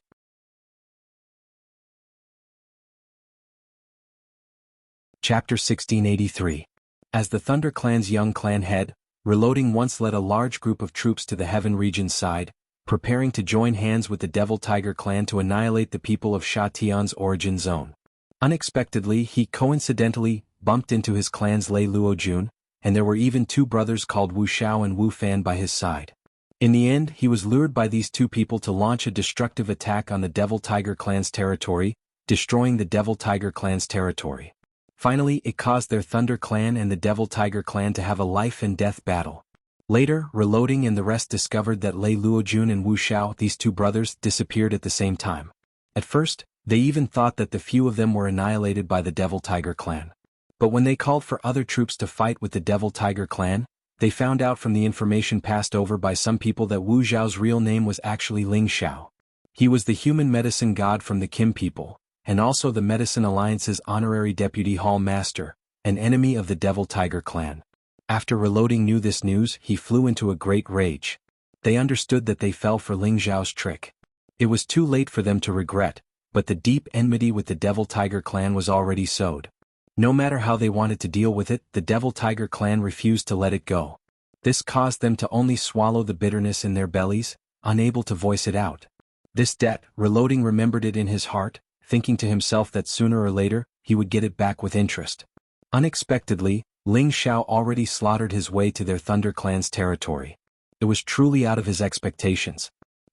Chapter 1683. As the Thunder Clan's young clan head, Reloading once led a large group of troops to the Heaven region's side, preparing to join hands with the Devil Tiger clan to annihilate the people of Sha Tian's origin zone. Unexpectedly, he coincidentally bumped into his clan's Lei Luojun, and there were even two brothers called Wu Xiao and Wu Fan by his side. In the end, he was lured by these two people to launch a destructive attack on the Devil Tiger clan's territory, destroying the Devil Tiger clan's territory. Finally, it caused their Thunder Clan and the Devil Tiger clan to have a life-and-death battle. Later, Reloading and the rest discovered that Lei Luojun and Wu Xiao, these two brothers, disappeared at the same time. At first, they even thought that the few of them were annihilated by the Devil Tiger clan. But when they called for other troops to fight with the Devil Tiger clan, they found out from the information passed over by some people that Wu Xiao's real name was actually Ling Xiao. He was the human medicine god from the Kim people, and also the Medicine Alliance's honorary deputy hall master, an enemy of the Devil Tiger clan. After Reloading knew this news, he flew into a great rage. They understood that they fell for Ling Xiao's trick. It was too late for them to regret, but the deep enmity with the Devil Tiger clan was already sowed. No matter how they wanted to deal with it, the Devil Tiger clan refused to let it go. This caused them to only swallow the bitterness in their bellies, unable to voice it out. This debt, Reloading remembered it in his heart, thinking to himself that sooner or later, he would get it back with interest. Unexpectedly, Ling Xiao already slaughtered his way to their Thunder Clan's territory. It was truly out of his expectations.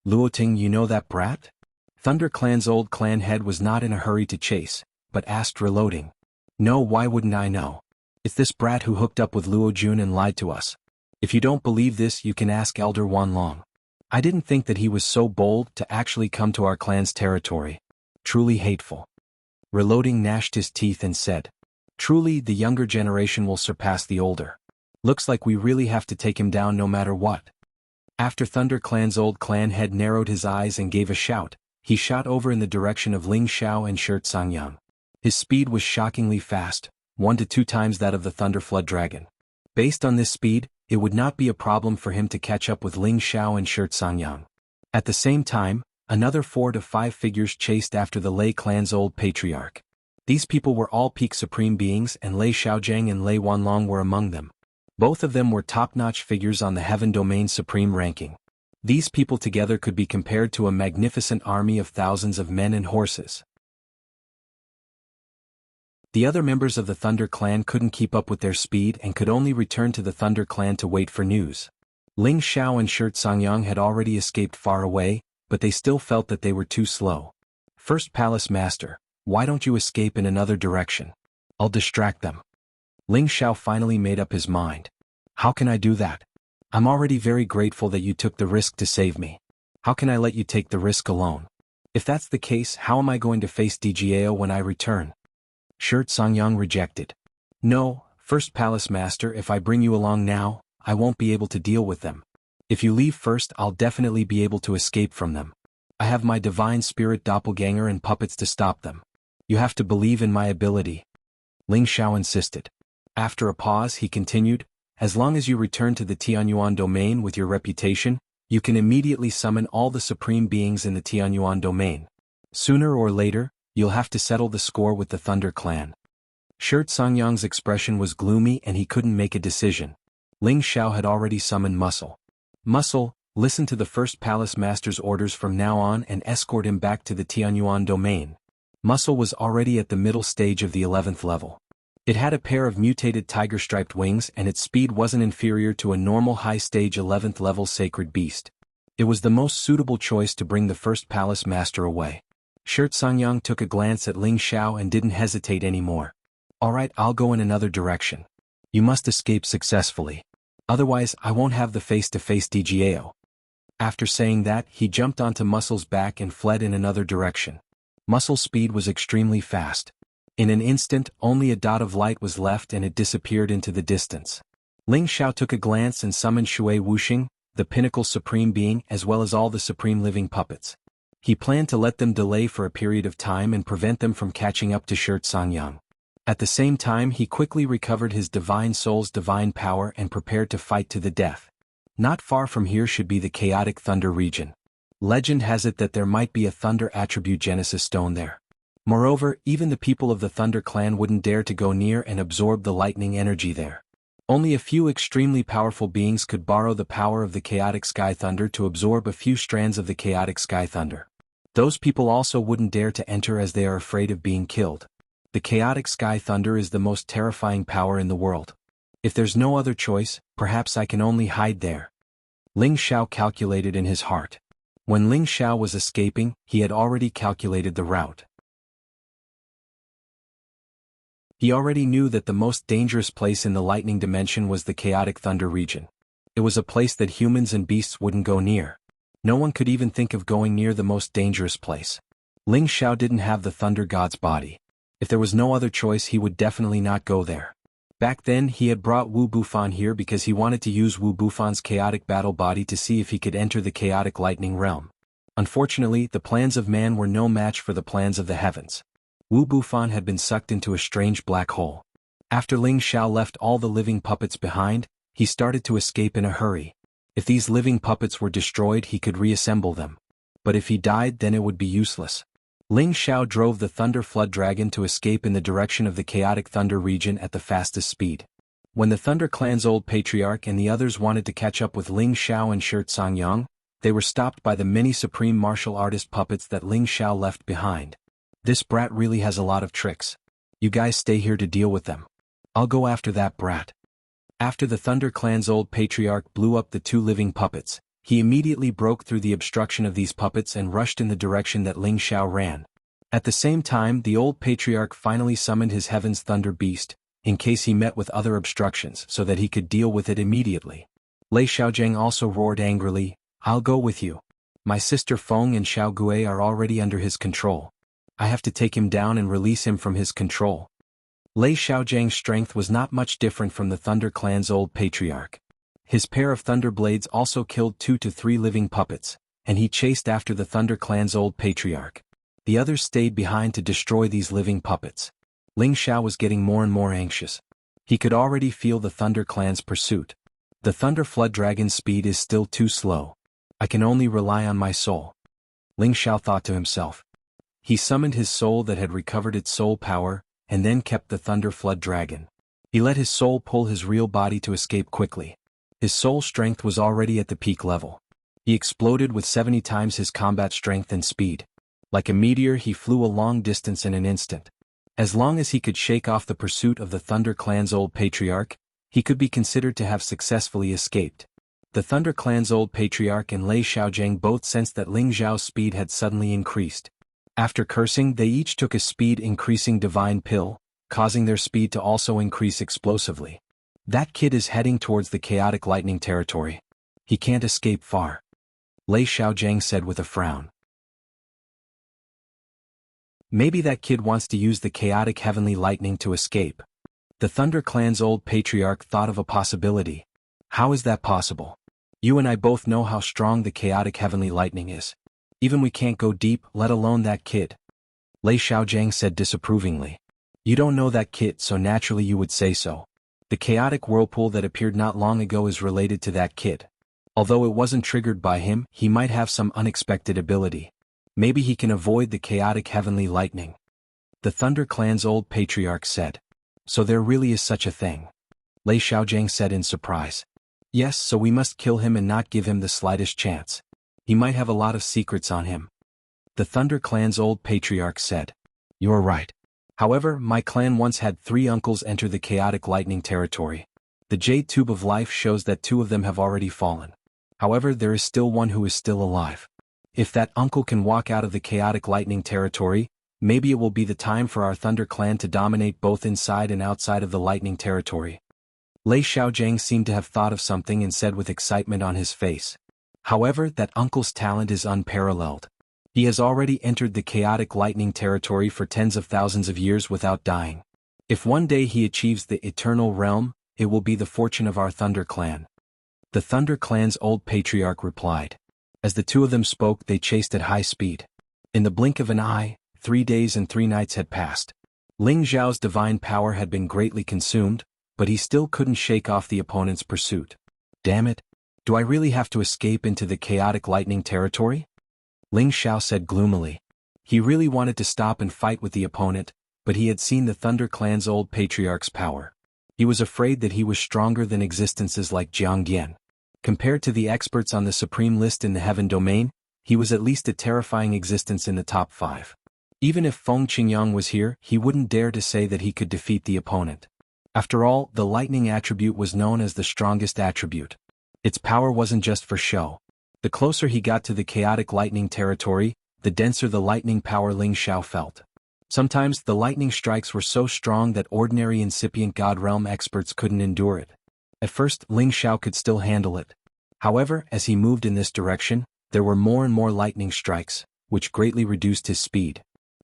Luoting, you know that brat? Thunder Clan's old clan head was not in a hurry to chase, but asked Reloading. No, why wouldn't I know? It's this brat who hooked up with Luojun and lied to us. If you don't believe this, you can ask Elder Wanlong. I didn't think that he was so bold to actually come to our clan's territory. Truly hateful. Reloading gnashed his teeth and said, truly, the younger generation will surpass the older. Looks like we really have to take him down no matter what. After Thunder Clan's old clan head narrowed his eyes and gave a shout, he shot over in the direction of Ling Xiao and Shirt Sangyang. His speed was shockingly fast, 1 to 2 times that of the Thunderflood Dragon. Based on this speed, it would not be a problem for him to catch up with Ling Xiao and Shirt Sangyang. At the same time, another 4 to 5 figures chased after the Lei clan's old patriarch. These people were all peak supreme beings, and Lei Xiaojiang and Lei Wanlong were among them. Both of them were top-notch figures on the Heaven Domain Supreme ranking. These people together could be compared to a magnificent army of thousands of men and horses. The other members of the Thunder Clan couldn't keep up with their speed and could only return to the Thunder Clan to wait for news. Ling Xiao and Shirt Sangyang had already escaped far away, but they still felt that they were too slow. First Palace Master, why don't you escape in another direction? I'll distract them. Ling Xiao finally made up his mind. How can I do that? I'm already very grateful that you took the risk to save me. How can I let you take the risk alone? If that's the case, how am I going to face DGAO when I return? Shirt Sangyang rejected. No, First Palace Master, if I bring you along now, I won't be able to deal with them. If you leave first, I'll definitely be able to escape from them. I have my divine spirit doppelganger and puppets to stop them. You have to believe in my ability. Ling Xiao insisted. After a pause, he continued, as long as you return to the Tianyuan domain with your reputation, you can immediately summon all the supreme beings in the Tianyuan domain. Sooner or later, you'll have to settle the score with the Thunder Clan. Shirt Sangyang's expression was gloomy and he couldn't make a decision. Ling Xiao had already summoned Muscle. Muscle, listen to the First Palace Master's orders from now on and escort him back to the Tianyuan domain. Muscle was already at the middle stage of the 11th level. It had a pair of mutated tiger-striped wings and its speed wasn't inferior to a normal high-stage 11th level sacred beast. It was the most suitable choice to bring the First Palace Master away. Shirt Sangyang took a glance at Ling Xiao and didn't hesitate anymore. Alright, I'll go in another direction. You must escape successfully. Otherwise, I won't have the face-to-face DGAO. After saying that, he jumped onto Muscle's back and fled in another direction. Muscle's speed was extremely fast. In an instant, only a dot of light was left and it disappeared into the distance. Ling Xiao took a glance and summoned Shui Wuxing, the pinnacle supreme being, as well as all the supreme living puppets. He planned to let them delay for a period of time and prevent them from catching up to Shirt Sangyang. At the same time he quickly recovered his divine soul's divine power and prepared to fight to the death. Not far from here should be the chaotic thunder region. Legend has it that there might be a thunder attribute genesis stone there. Moreover, even the people of the Thunder clan wouldn't dare to go near and absorb the lightning energy there. Only a few extremely powerful beings could borrow the power of the chaotic sky thunder to absorb a few strands of the chaotic sky thunder. Those people also wouldn't dare to enter as they are afraid of being killed. The chaotic sky thunder is the most terrifying power in the world. If there's no other choice, perhaps I can only hide there. Ling Xiao calculated in his heart. When Ling Xiao was escaping, he had already calculated the route. He already knew that the most dangerous place in the lightning dimension was the chaotic thunder region. It was a place that humans and beasts wouldn't go near. No one could even think of going near the most dangerous place. Ling Xiao didn't have the thunder god's body. If there was no other choice, he would definitely not go there. Back then he had brought Wu Bufan here because he wanted to use Wu Bufan's chaotic battle body to see if he could enter the chaotic lightning realm. Unfortunately, the plans of man were no match for the plans of the heavens. Wu Bufan had been sucked into a strange black hole. After Ling Xiao left all the living puppets behind, he started to escape in a hurry. If these living puppets were destroyed, he could reassemble them. But if he died, then it would be useless. Ling Xiao drove the Thunder Flood Dragon to escape in the direction of the chaotic thunder region at the fastest speed. When the Thunder Clan's old patriarch and the others wanted to catch up with Ling Xiao and Shirt Songyang, they were stopped by the many supreme martial artist puppets that Ling Xiao left behind. This brat really has a lot of tricks. You guys stay here to deal with them. I'll go after that brat. After the Thunder Clan's old patriarch blew up the two living puppets, he immediately broke through the obstruction of these puppets and rushed in the direction that Ling Xiao ran. At the same time, the old patriarch finally summoned his Heaven's Thunder Beast, in case he met with other obstructions so that he could deal with it immediately. Lei Xiaojing also roared angrily, "I'll go with you. My sister Feng and Xiao Gui are already under his control. I have to take him down and release him from his control." Lei Xiaojing's strength was not much different from the Thunder Clan's old patriarch. His pair of thunder blades also killed 2 to 3 living puppets, and he chased after the Thunder Clan's old patriarch. The others stayed behind to destroy these living puppets. Ling Xiao was getting more and more anxious. He could already feel the Thunder Clan's pursuit. The Thunder Flood Dragon's speed is still too slow. I can only rely on my soul. Ling Xiao thought to himself. He summoned his soul that had recovered its soul power, and then kept the Thunder Flood Dragon. He let his soul pull his real body to escape quickly. His soul strength was already at the peak level. He exploded with 70 times his combat strength and speed. Like a meteor, he flew a long distance in an instant. As long as he could shake off the pursuit of the Thunder Clan's old patriarch, he could be considered to have successfully escaped. The Thunder Clan's old patriarch and Lei Xiaojing both sensed that Ling Xiao's speed had suddenly increased. After cursing, they each took a speed-increasing divine pill, causing their speed to also increase explosively. That kid is heading towards the chaotic lightning territory. He can't escape far. Lei Xiaojing said with a frown. Maybe that kid wants to use the chaotic heavenly lightning to escape. The Thunder Clan's old patriarch thought of a possibility. How is that possible? You and I both know how strong the chaotic heavenly lightning is. Even we can't go deep, let alone that kid. Lei Xiaojing said disapprovingly. You don't know that kid, so naturally you would say so. The chaotic whirlpool that appeared not long ago is related to that kid. Although it wasn't triggered by him, he might have some unexpected ability. Maybe he can avoid the chaotic heavenly lightning. The Thunder Clan's old patriarch said. So there really is such a thing. Lei Xiaojing said in surprise. Yes, so we must kill him and not give him the slightest chance. He might have a lot of secrets on him. The Thunder Clan's old patriarch said. You're right. However, my clan once had 3 uncles enter the chaotic lightning territory. The Jade Tube of Life shows that 2 of them have already fallen. However, there is still one who is still alive. If that uncle can walk out of the chaotic lightning territory, maybe it will be the time for our Thunder Clan to dominate both inside and outside of the lightning territory. Lei Xiaojing seemed to have thought of something and said with excitement on his face. However, that uncle's talent is unparalleled. He has already entered the chaotic lightning territory for tens of thousands of years without dying. If one day he achieves the eternal realm, it will be the fortune of our Thunder Clan. The Thunder Clan's old patriarch replied. As the 2 of them spoke, they chased at high speed. In the blink of an eye, 3 days and 3 nights had passed. Ling Zhao's divine power had been greatly consumed, but he still couldn't shake off the opponent's pursuit. Damn it! Do I really have to escape into the chaotic lightning territory? Ling Xiao said gloomily. He really wanted to stop and fight with the opponent, but he had seen the Thunder Clan's old patriarch's power. He was afraid that he was stronger than existences like Jianghu. Compared to the experts on the supreme list in the heaven domain, he was at least a terrifying existence in the top 5. Even if Feng Qingyang was here, he wouldn't dare to say that he could defeat the opponent. After all, the lightning attribute was known as the strongest attribute. Its power wasn't just for show. The closer he got to the chaotic lightning territory, the denser the lightning power Ling Xiao felt. Sometimes the lightning strikes were so strong that ordinary incipient God Realm experts couldn't endure it. At first, Ling Xiao could still handle it. However, as he moved in this direction, there were more and more lightning strikes, which greatly reduced his speed.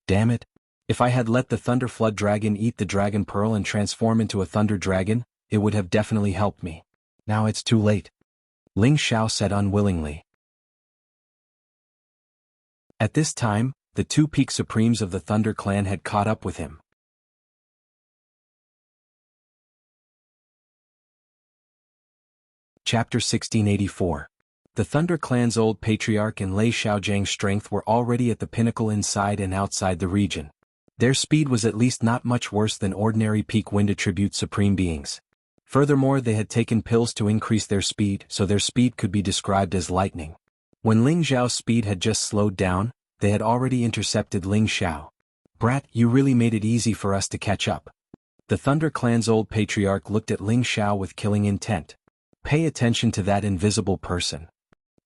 Damn it! If I had let the Thunder Flood Dragon eat the Dragon Pearl and transform into a Thunder Dragon, it would have definitely helped me. Now it's too late. Ling Xiao said unwillingly. At this time, the 2 peak supremes of the Thunder Clan had caught up with him. Chapter 1684. The Thunder Clan's old patriarch and Lei Xiaojiang's strength were already at the pinnacle inside and outside the region. Their speed was at least not much worse than ordinary peak wind attribute supreme beings. Furthermore, they had taken pills to increase their speed, so their speed could be described as lightning. When Ling Zhao's speed had just slowed down, they had already intercepted Ling Xiao. Brat, you really made it easy for us to catch up. The Thunder Clan's old patriarch looked at Ling Xiao with killing intent. Pay attention to that invisible person.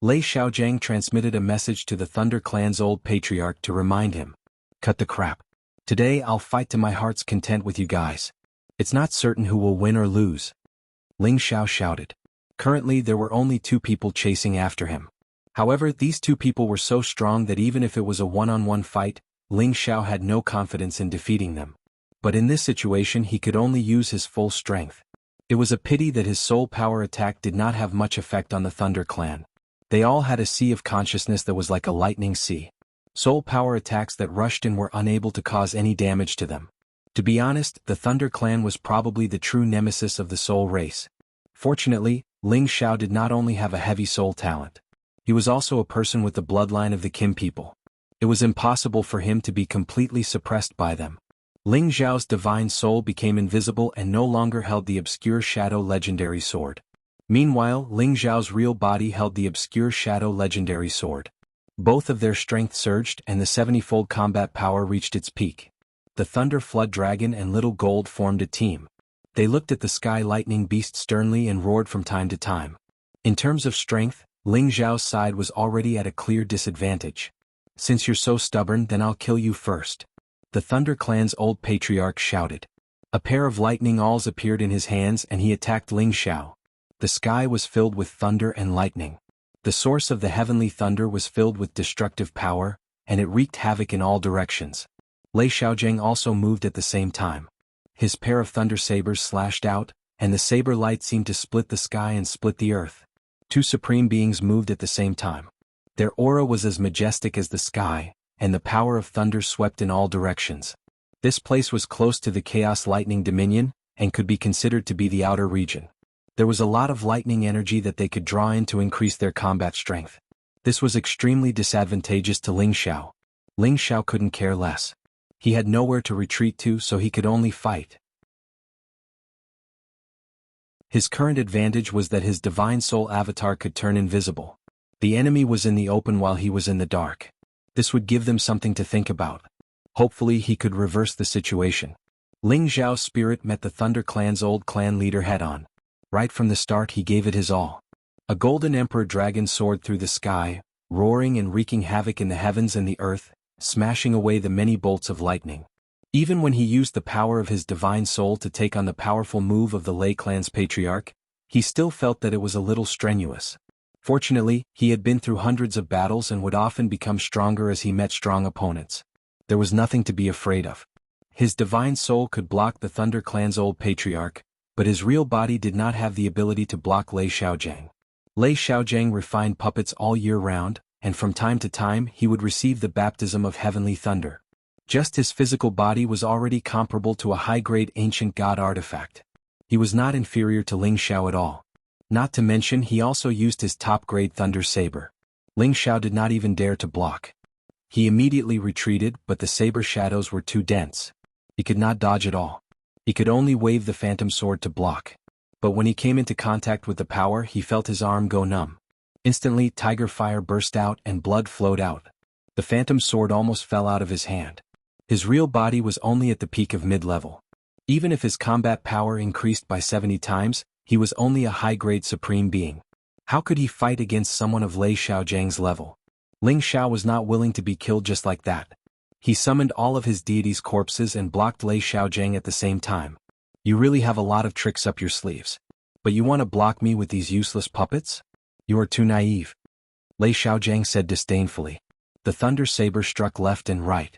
Lei Xiaojiang transmitted a message to the Thunder Clan's old patriarch to remind him. Cut the crap. Today I'll fight to my heart's content with you guys. It's not certain who will win or lose. Ling Xiao shouted. Currently there were only 2 people chasing after him. However, these 2 people were so strong that even if it was a one-on-one fight, Ling Xiao had no confidence in defeating them. But in this situation he could only use his full strength. It was a pity that his soul power attack did not have much effect on the Thunder Clan. They all had a sea of consciousness that was like a lightning sea. Soul power attacks that rushed in were unable to cause any damage to them. To be honest, the Thunder Clan was probably the true nemesis of the soul race. Fortunately, Ling Xiao did not only have a heavy soul talent. He was also a person with the bloodline of the Kim people. It was impossible for him to be completely suppressed by them. Ling Zhao's divine soul became invisible and no longer held the obscure shadow legendary sword. Meanwhile, Ling Zhao's real body held the obscure shadow legendary sword. Both of their strength surged and the 70-fold combat power reached its peak. The Thunder Flood Dragon and Little Gold formed a team. They looked at the Sky Lightning Beast sternly and roared from time to time. In terms of strength, Ling Zhao's side was already at a clear disadvantage. Since you're so stubborn, then I'll kill you first. The Thunder Clan's old patriarch shouted. A pair of lightning awls appeared in his hands and he attacked Ling Xiao. The sky was filled with thunder and lightning. The source of the heavenly thunder was filled with destructive power, and it wreaked havoc in all directions. Lei Xiaojiang also moved at the same time. His pair of thunder sabers slashed out, and the saber light seemed to split the sky and split the earth. 2 supreme beings moved at the same time. Their aura was as majestic as the sky, and the power of thunder swept in all directions. This place was close to the Chaos Lightning Dominion, and could be considered to be the outer region. There was a lot of lightning energy that they could draw in to increase their combat strength. This was extremely disadvantageous to Ling Xiao. Ling Xiao couldn't care less. He had nowhere to retreat to, so he could only fight. His current advantage was that his divine soul avatar could turn invisible. The enemy was in the open while he was in the dark. This would give them something to think about. Hopefully he could reverse the situation. Ling Zhao's spirit met the Thunder Clan's old clan leader head-on. Right from the start he gave it his all. A golden emperor dragon soared through the sky, roaring and wreaking havoc in the heavens and the earth, smashing away the many bolts of lightning. Even when he used the power of his divine soul to take on the powerful move of the Lei clan's patriarch, he still felt that it was a little strenuous. Fortunately, he had been through hundreds of battles and would often become stronger as he met strong opponents. There was nothing to be afraid of. His divine soul could block the Thunder Clan's old patriarch, but his real body did not have the ability to block Lei Xiaojiang. Lei Xiaojiang refined puppets all year round, and from time to time he would receive the baptism of heavenly thunder. Just his physical body was already comparable to a high-grade ancient god artifact. He was not inferior to Ling Xiao at all. Not to mention he also used his top-grade thunder saber. Ling Xiao did not even dare to block. He immediately retreated, but the saber shadows were too dense. He could not dodge at all. He could only wave the phantom sword to block. But when he came into contact with the power, he felt his arm go numb. Instantly, tiger fire burst out and blood flowed out. The phantom sword almost fell out of his hand. His real body was only at the peak of mid-level. Even if his combat power increased by 70 times, he was only a high-grade supreme being. How could he fight against someone of Lei Xiaojiang's level? Ling Xiao was not willing to be killed just like that. He summoned all of his deities' corpses and blocked Lei Xiaojiang at the same time. You really have a lot of tricks up your sleeves. But you want to block me with these useless puppets? You are too naive. Lei Xiaojiang said disdainfully. The thunder saber struck left and right.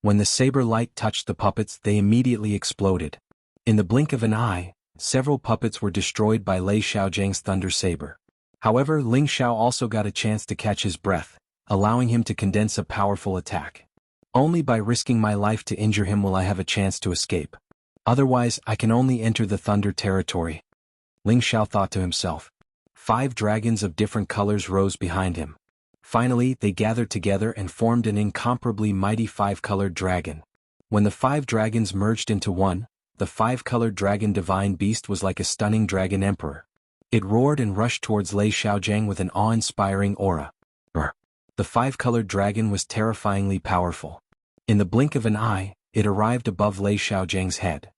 When the saber light touched the puppets, they immediately exploded. In the blink of an eye, several puppets were destroyed by Lei Xiaojiang's thunder saber. However, Ling Xiao also got a chance to catch his breath, allowing him to condense a powerful attack. Only by risking my life to injure him will I have a chance to escape. Otherwise, I can only enter the thunder territory. Ling Xiao thought to himself. 5 dragons of different colors rose behind him. Finally, they gathered together and formed an incomparably mighty 5-colored dragon. When the 5 dragons merged into one, the 5-colored dragon divine beast was like a stunning dragon emperor. It roared and rushed towards Lei Xiaojiang with an awe-inspiring aura. The 5-colored dragon was terrifyingly powerful. In the blink of an eye, it arrived above Lei Xiaojiang's head.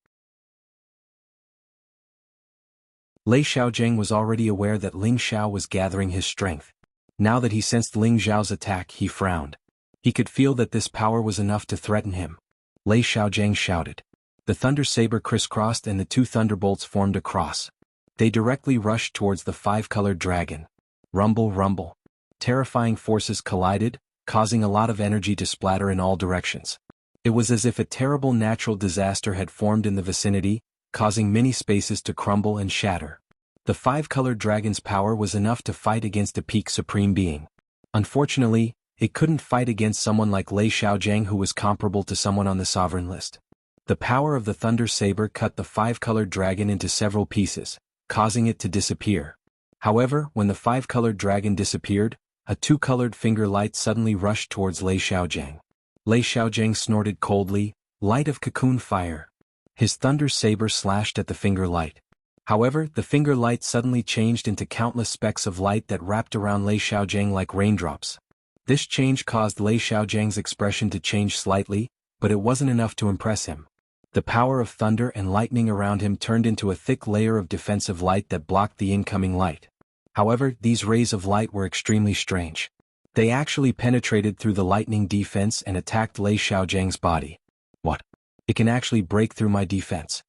Lei Xiaojiang was already aware that Ling Xiao was gathering his strength. Now that he sensed Ling Xiao's attack, he frowned. He could feel that this power was enough to threaten him. Lei Xiaojiang shouted. The thunder saber crisscrossed and the 2 thunderbolts formed a cross. They directly rushed towards the 5-colored dragon. Rumble, rumble. Terrifying forces collided, causing a lot of energy to splatter in all directions. It was as if a terrible natural disaster had formed in the vicinity, causing many spaces to crumble and shatter. The 5-colored dragon's power was enough to fight against a peak supreme being. Unfortunately, it couldn't fight against someone like Lei Xiaojiang who was comparable to someone on the sovereign list. The power of the thunder saber cut the 5-colored dragon into several pieces, causing it to disappear. However, when the 5-colored dragon disappeared, a 2-colored finger light suddenly rushed towards Lei Xiaojiang. Lei Xiaojiang snorted coldly, light of cocoon fire. His thunder saber slashed at the finger light. However, the finger light suddenly changed into countless specks of light that wrapped around Lei Xiaojiang like raindrops. This change caused Lei Xiaojiang's expression to change slightly, but it wasn't enough to impress him. The power of thunder and lightning around him turned into a thick layer of defensive light that blocked the incoming light. However, these rays of light were extremely strange. They actually penetrated through the lightning defense and attacked Lei Xiaojiang's body. What? It can actually break through my defense.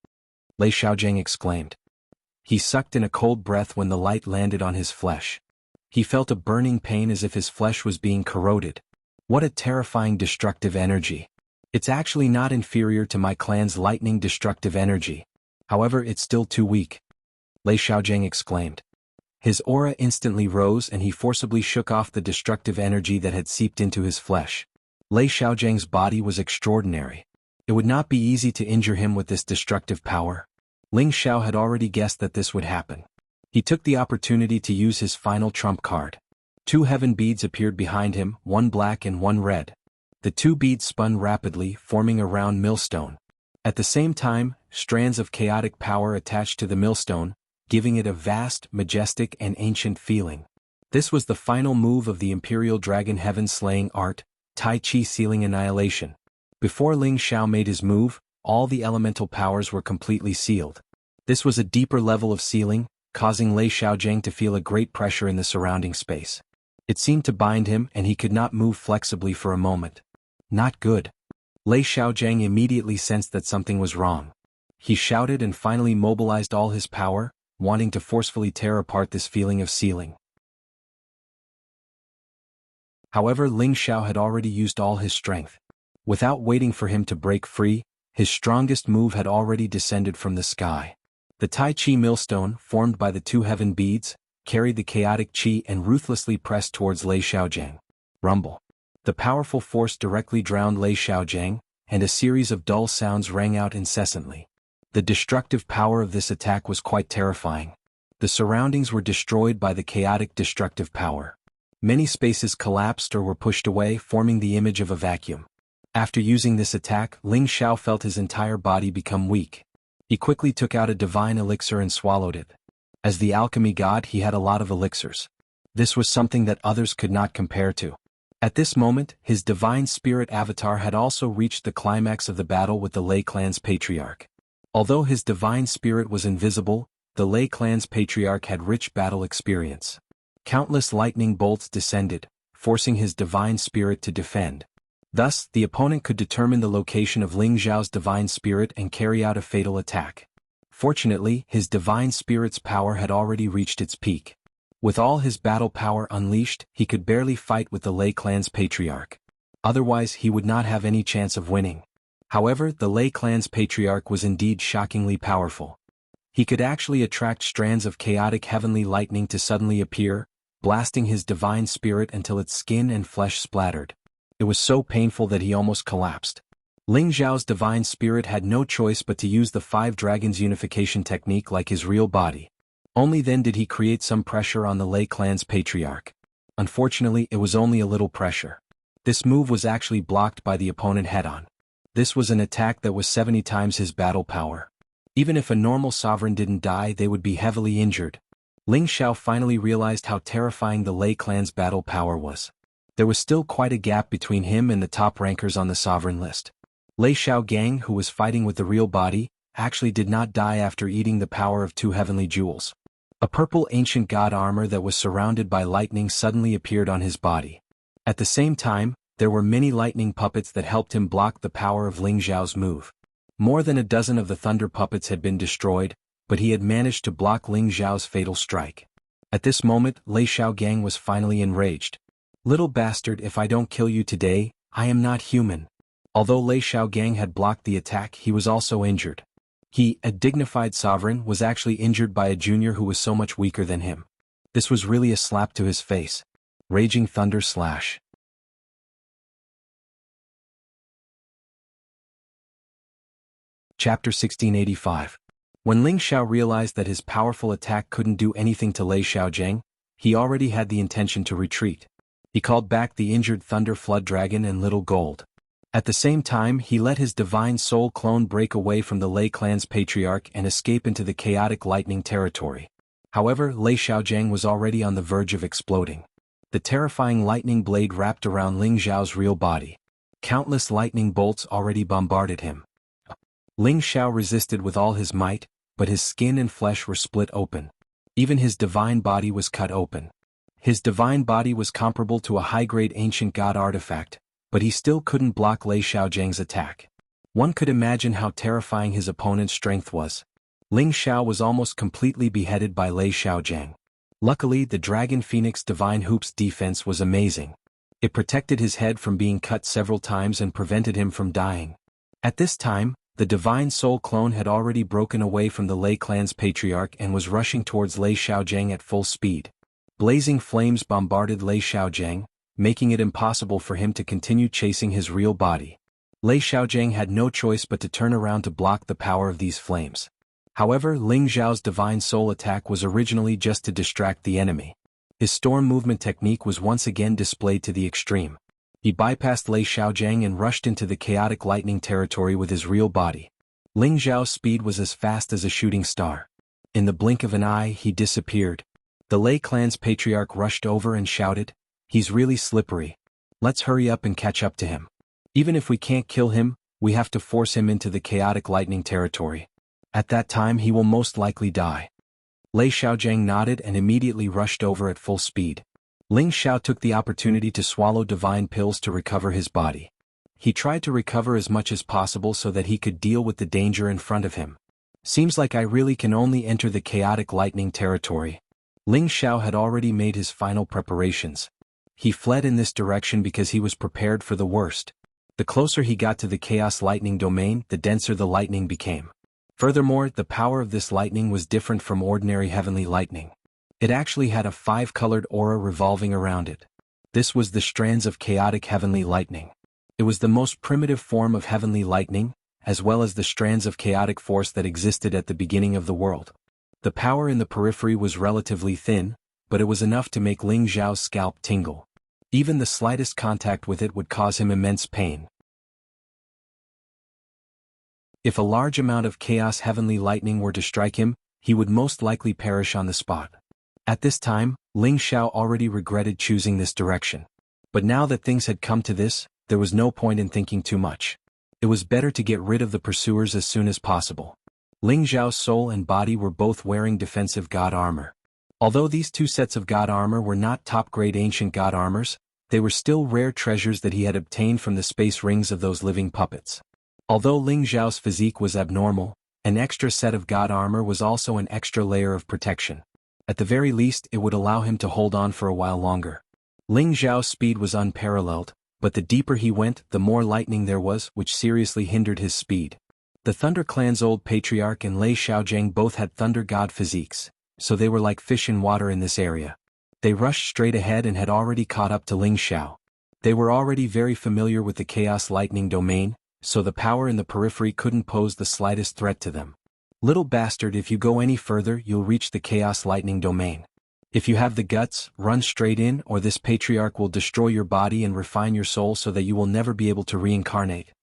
Lei Xiaojiang exclaimed. He sucked in a cold breath when the light landed on his flesh. He felt a burning pain as if his flesh was being corroded. What a terrifying destructive energy. It's actually not inferior to my clan's lightning destructive energy. However, it's still too weak. Lei Xiaojiang exclaimed. His aura instantly rose and he forcibly shook off the destructive energy that had seeped into his flesh. Lei Xiaojiang's body was extraordinary. It would not be easy to injure him with this destructive power. Ling Xiao had already guessed that this would happen. He took the opportunity to use his final trump card. 2 heaven beads appeared behind him, 1 black and 1 red. The 2 beads spun rapidly, forming a round millstone. At the same time, strands of chaotic power attached to the millstone, giving it a vast, majestic and ancient feeling. This was the final move of the Imperial Dragon Heaven-slaying art, Tai Chi Sealing Annihilation. Before Ling Xiao made his move, all the elemental powers were completely sealed. This was a deeper level of sealing, causing Lei Xiaojiang to feel a great pressure in the surrounding space. It seemed to bind him and he could not move flexibly for a moment. Not good. Lei Xiaojiang immediately sensed that something was wrong. He shouted and finally mobilized all his power, wanting to forcefully tear apart this feeling of sealing. However, Ling Xiao had already used all his strength. Without waiting for him to break free, his strongest move had already descended from the sky. The Tai Chi millstone, formed by the 2 heaven beads, carried the chaotic chi and ruthlessly pressed towards Lei Xiaojiang. Rumble. The powerful force directly drowned Lei Xiaojiang, and a series of dull sounds rang out incessantly. The destructive power of this attack was quite terrifying. The surroundings were destroyed by the chaotic destructive power. Many spaces collapsed or were pushed away, forming the image of a vacuum. After using this attack, Ling Xiao felt his entire body become weak. He quickly took out a divine elixir and swallowed it. As the alchemy god, he had a lot of elixirs. This was something that others could not compare to. At this moment, his divine spirit avatar had also reached the climax of the battle with the Lei clan's patriarch. Although his divine spirit was invisible, the Lei clan's patriarch had rich battle experience. Countless lightning bolts descended, forcing his divine spirit to defend. Thus, the opponent could determine the location of Ling Xiao's divine spirit and carry out a fatal attack. Fortunately, his divine spirit's power had already reached its peak. With all his battle power unleashed, he could barely fight with the Lei clan's patriarch. Otherwise, he would not have any chance of winning. However, the Lei clan's patriarch was indeed shockingly powerful. He could actually attract strands of chaotic heavenly lightning to suddenly appear, blasting his divine spirit until its skin and flesh splattered. It was so painful that he almost collapsed. Ling Xiao's divine spirit had no choice but to use the 5 dragons unification technique like his real body. Only then did he create some pressure on the Lei clan's patriarch. Unfortunately, it was only a little pressure. This move was actually blocked by the opponent head-on. This was an attack that was 70 times his battle power. Even if a normal sovereign didn't die, they would be heavily injured. Ling Xiao finally realized how terrifying the Lei clan's battle power was. There was still quite a gap between him and the top rankers on the sovereign list. Lei Xiaogang, who was fighting with the real body, actually did not die after eating the power of 2 heavenly jewels. A purple ancient god armor that was surrounded by lightning suddenly appeared on his body. At the same time, there were many lightning puppets that helped him block the power of Ling Xiao's move. More than a dozen of the thunder puppets had been destroyed, but he had managed to block Ling Xiao's fatal strike. At this moment, Lei Xiaogang was finally enraged. "Little bastard, if I don't kill you today, I am not human." Although Lei Xiaogang had blocked the attack, he was also injured. He, a dignified sovereign, was actually injured by a junior who was so much weaker than him. This was really a slap to his face. Raging Thunder Slash. Chapter 1685. When Ling Xiao realized that his powerful attack couldn't do anything to Lei Xiaogang, he already had the intention to retreat. He called back the injured Thunder Flood Dragon and Little Gold. At the same time, he let his divine soul clone break away from the Lei clan's patriarch and escape into the chaotic lightning territory. However, Lei Xiaogang was already on the verge of exploding. The terrifying lightning blade wrapped around Ling Xiao's real body. Countless lightning bolts already bombarded him. Ling Xiao resisted with all his might, but his skin and flesh were split open. Even his divine body was cut open. His divine body was comparable to a high-grade ancient god artifact, but he still couldn't block Lei Xiaojiang's attack. One could imagine how terrifying his opponent's strength was. Ling Xiao was almost completely beheaded by Lei Xiaojiang. Luckily, the Dragon Phoenix Divine Hoop's defense was amazing. It protected his head from being cut several times and prevented him from dying. At this time, the Divine Soul clone had already broken away from the Lei clan's patriarch and was rushing towards Lei Xiaojiang at full speed. Blazing flames bombarded Lei Xiaojiang, making it impossible for him to continue chasing his real body. Lei Xiaojiang had no choice but to turn around to block the power of these flames. However, Ling Xiao's Divine Soul attack was originally just to distract the enemy. His storm movement technique was once again displayed to the extreme. He bypassed Lei Xiaojiang and rushed into the chaotic lightning territory with his real body. Ling Xiao's speed was as fast as a shooting star. In the blink of an eye, he disappeared. The Lei clan's patriarch rushed over and shouted, "He's really slippery. Let's hurry up and catch up to him. Even if we can't kill him, we have to force him into the chaotic lightning territory. At that time he will most likely die." Lei Xiaojiang nodded and immediately rushed over at full speed. Ling Xiao took the opportunity to swallow divine pills to recover his body. He tried to recover as much as possible so that he could deal with the danger in front of him. "Seems like I really can only enter the chaotic lightning territory." Ling Xiao had already made his final preparations. He fled in this direction because he was prepared for the worst. The closer he got to the chaos lightning domain, the denser the lightning became. Furthermore, the power of this lightning was different from ordinary heavenly lightning. It actually had a 5-colored aura revolving around it. This was the strands of chaotic heavenly lightning. It was the most primitive form of heavenly lightning, as well as the strands of chaotic force that existed at the beginning of the world. The power in the periphery was relatively thin, but it was enough to make Ling Xiao's scalp tingle. Even the slightest contact with it would cause him immense pain. If a large amount of chaos heavenly lightning were to strike him, he would most likely perish on the spot. At this time, Ling Xiao already regretted choosing this direction. But now that things had come to this, there was no point in thinking too much. It was better to get rid of the pursuers as soon as possible. Ling Xiao's soul and body were both wearing defensive god armor. Although these two sets of god armor were not top-grade ancient god armors, they were still rare treasures that he had obtained from the space rings of those living puppets. Although Ling Xiao's physique was abnormal, an extra set of god armor was also an extra layer of protection. At the very least, it would allow him to hold on for a while longer. Ling Xiao's speed was unparalleled, but the deeper he went, the more lightning there was, which seriously hindered his speed. The Thunder Clan's old patriarch and Lei Xiaojing both had thunder god physiques, so they were like fish in water in this area. They rushed straight ahead and had already caught up to Ling Xiao. They were already very familiar with the Chaos Lightning domain, so the power in the periphery couldn't pose the slightest threat to them. Little bastard, if you go any further you'll reach the Chaos Lightning domain. If you have the guts, run straight in, or this patriarch will destroy your body and refine your soul so that you will never be able to reincarnate.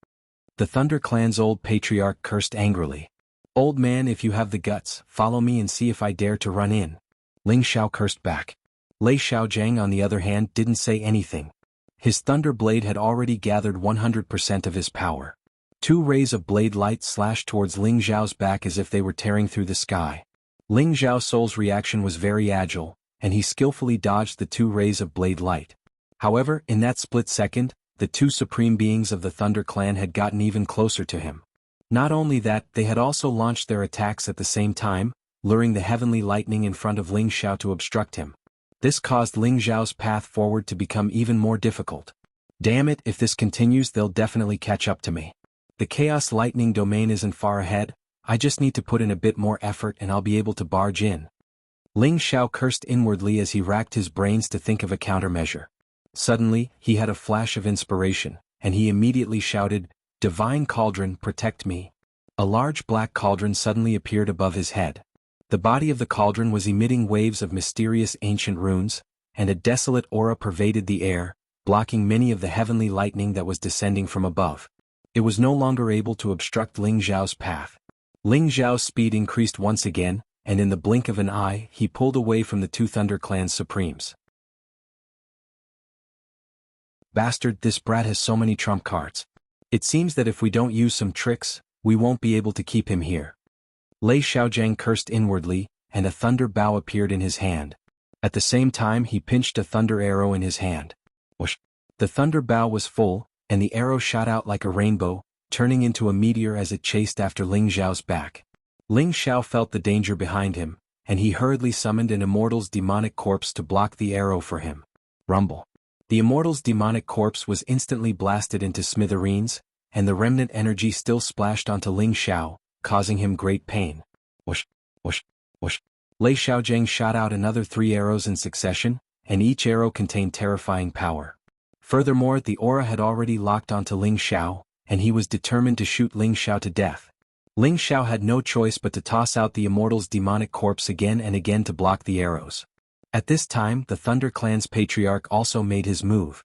The Thunder Clan's old patriarch cursed angrily. Old man, if you have the guts, follow me and see if I dare to run in. Ling Xiao cursed back. Lei Xiaojing on the other hand didn't say anything. His thunder blade had already gathered 100% of his power. Two rays of blade light slashed towards Ling Xiao's back as if they were tearing through the sky. Ling Xiao's soul's reaction was very agile, and he skillfully dodged the two rays of blade light. However, in that split second, the two supreme beings of the Thunder Clan had gotten even closer to him. Not only that, they had also launched their attacks at the same time, luring the heavenly lightning in front of Ling Xiao to obstruct him. This caused Ling Xiao's path forward to become even more difficult. Damn it, if this continues they'll definitely catch up to me. The Chaos Lightning domain isn't far ahead, I just need to put in a bit more effort and I'll be able to barge in. Ling Xiao cursed inwardly as he racked his brains to think of a countermeasure. Suddenly, he had a flash of inspiration, and he immediately shouted, "Divine Cauldron, protect me." A large black cauldron suddenly appeared above his head. The body of the cauldron was emitting waves of mysterious ancient runes, and a desolate aura pervaded the air, blocking many of the heavenly lightning that was descending from above. It was no longer able to obstruct Ling Xiao's path. Ling Xiao's speed increased once again, and in the blink of an eye, he pulled away from the two Thunder Clan's supremes. Bastard, this brat has so many trump cards. It seems that if we don't use some tricks, we won't be able to keep him here. Lei Xiaojing cursed inwardly, and a thunder bow appeared in his hand. At the same time he pinched a thunder arrow in his hand. Whoosh! The thunder bow was full, and the arrow shot out like a rainbow, turning into a meteor as it chased after Ling Xiao's back. Ling Xiao felt the danger behind him, and he hurriedly summoned an immortal's demonic corpse to block the arrow for him. Rumble. The immortal's demonic corpse was instantly blasted into smithereens, and the remnant energy still splashed onto Ling Xiao, causing him great pain. Whoosh, whoosh, whoosh. Lei Xiaojing shot out another 3 arrows in succession, and each arrow contained terrifying power. Furthermore, the aura had already locked onto Ling Xiao, and he was determined to shoot Ling Xiao to death. Ling Xiao had no choice but to toss out the immortal's demonic corpse again and again to block the arrows. At this time, the Thunder Clan's patriarch also made his move.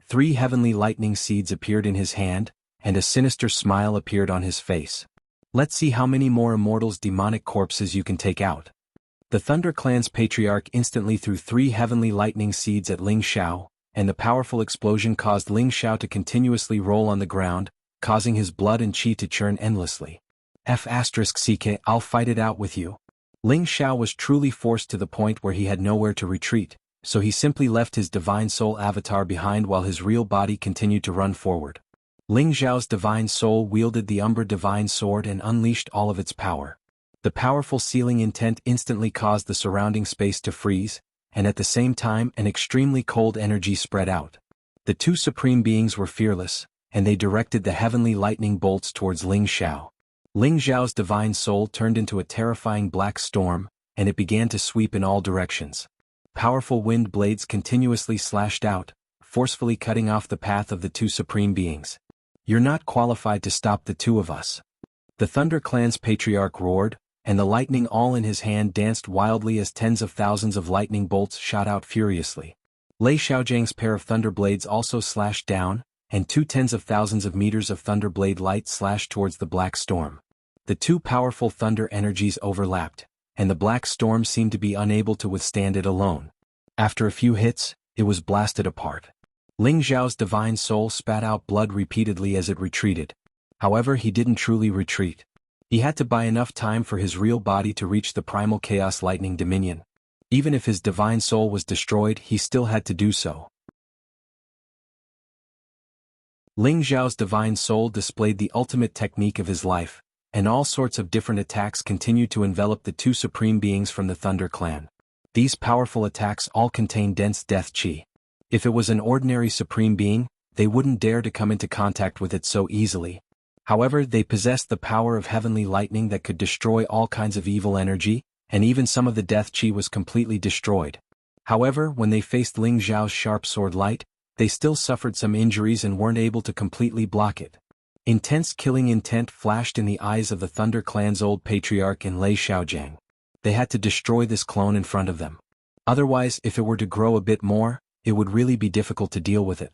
3 heavenly lightning seeds appeared in his hand, and a sinister smile appeared on his face. Let's see how many more immortals' demonic corpses you can take out. The Thunder Clan's patriarch instantly threw 3 heavenly lightning seeds at Ling Xiao, and the powerful explosion caused Ling Xiao to continuously roll on the ground, causing his blood and chi to churn endlessly. F***CK, I'll fight it out with you. Ling Xiao was truly forced to the point where he had nowhere to retreat, so he simply left his divine soul avatar behind while his real body continued to run forward. Ling Xiao's divine soul wielded the Umbra Divine Sword and unleashed all of its power. The powerful sealing intent instantly caused the surrounding space to freeze, and at the same time an extremely cold energy spread out. The 2 supreme beings were fearless, and they directed the heavenly lightning bolts towards Ling Xiao. Ling Xiao's divine soul turned into a terrifying black storm, and it began to sweep in all directions. Powerful wind blades continuously slashed out, forcefully cutting off the path of the two supreme beings. "You're not qualified to stop the two of us." The Thunder Clan's patriarch roared, and the lightning all in his hand danced wildly as tens of thousands of lightning bolts shot out furiously. Lei Xiaojiang's pair of thunder blades also slashed down, and 2 tens of thousands of meters of thunderblade light slashed towards the black storm. The two powerful thunder energies overlapped, and the black storm seemed to be unable to withstand it alone. After a few hits, it was blasted apart. Ling Zhao's divine soul spat out blood repeatedly as it retreated. However, he didn't truly retreat. He had to buy enough time for his real body to reach the primal chaos lightning dominion. Even if his divine soul was destroyed, he still had to do so. Ling Zhao's divine soul displayed the ultimate technique of his life, and all sorts of different attacks continued to envelop the two supreme beings from the Thunder Clan. These powerful attacks all contained dense death chi. If it was an ordinary supreme being, they wouldn't dare to come into contact with it so easily. However, they possessed the power of heavenly lightning that could destroy all kinds of evil energy, and even some of the death chi was completely destroyed. However, when they faced Ling Zhao's sharp sword light, they still suffered some injuries and weren't able to completely block it. Intense killing intent flashed in the eyes of the Thunder Clan's old patriarch and Lei Xiaojiang. They had to destroy this clone in front of them. Otherwise, if it were to grow a bit more, it would really be difficult to deal with it.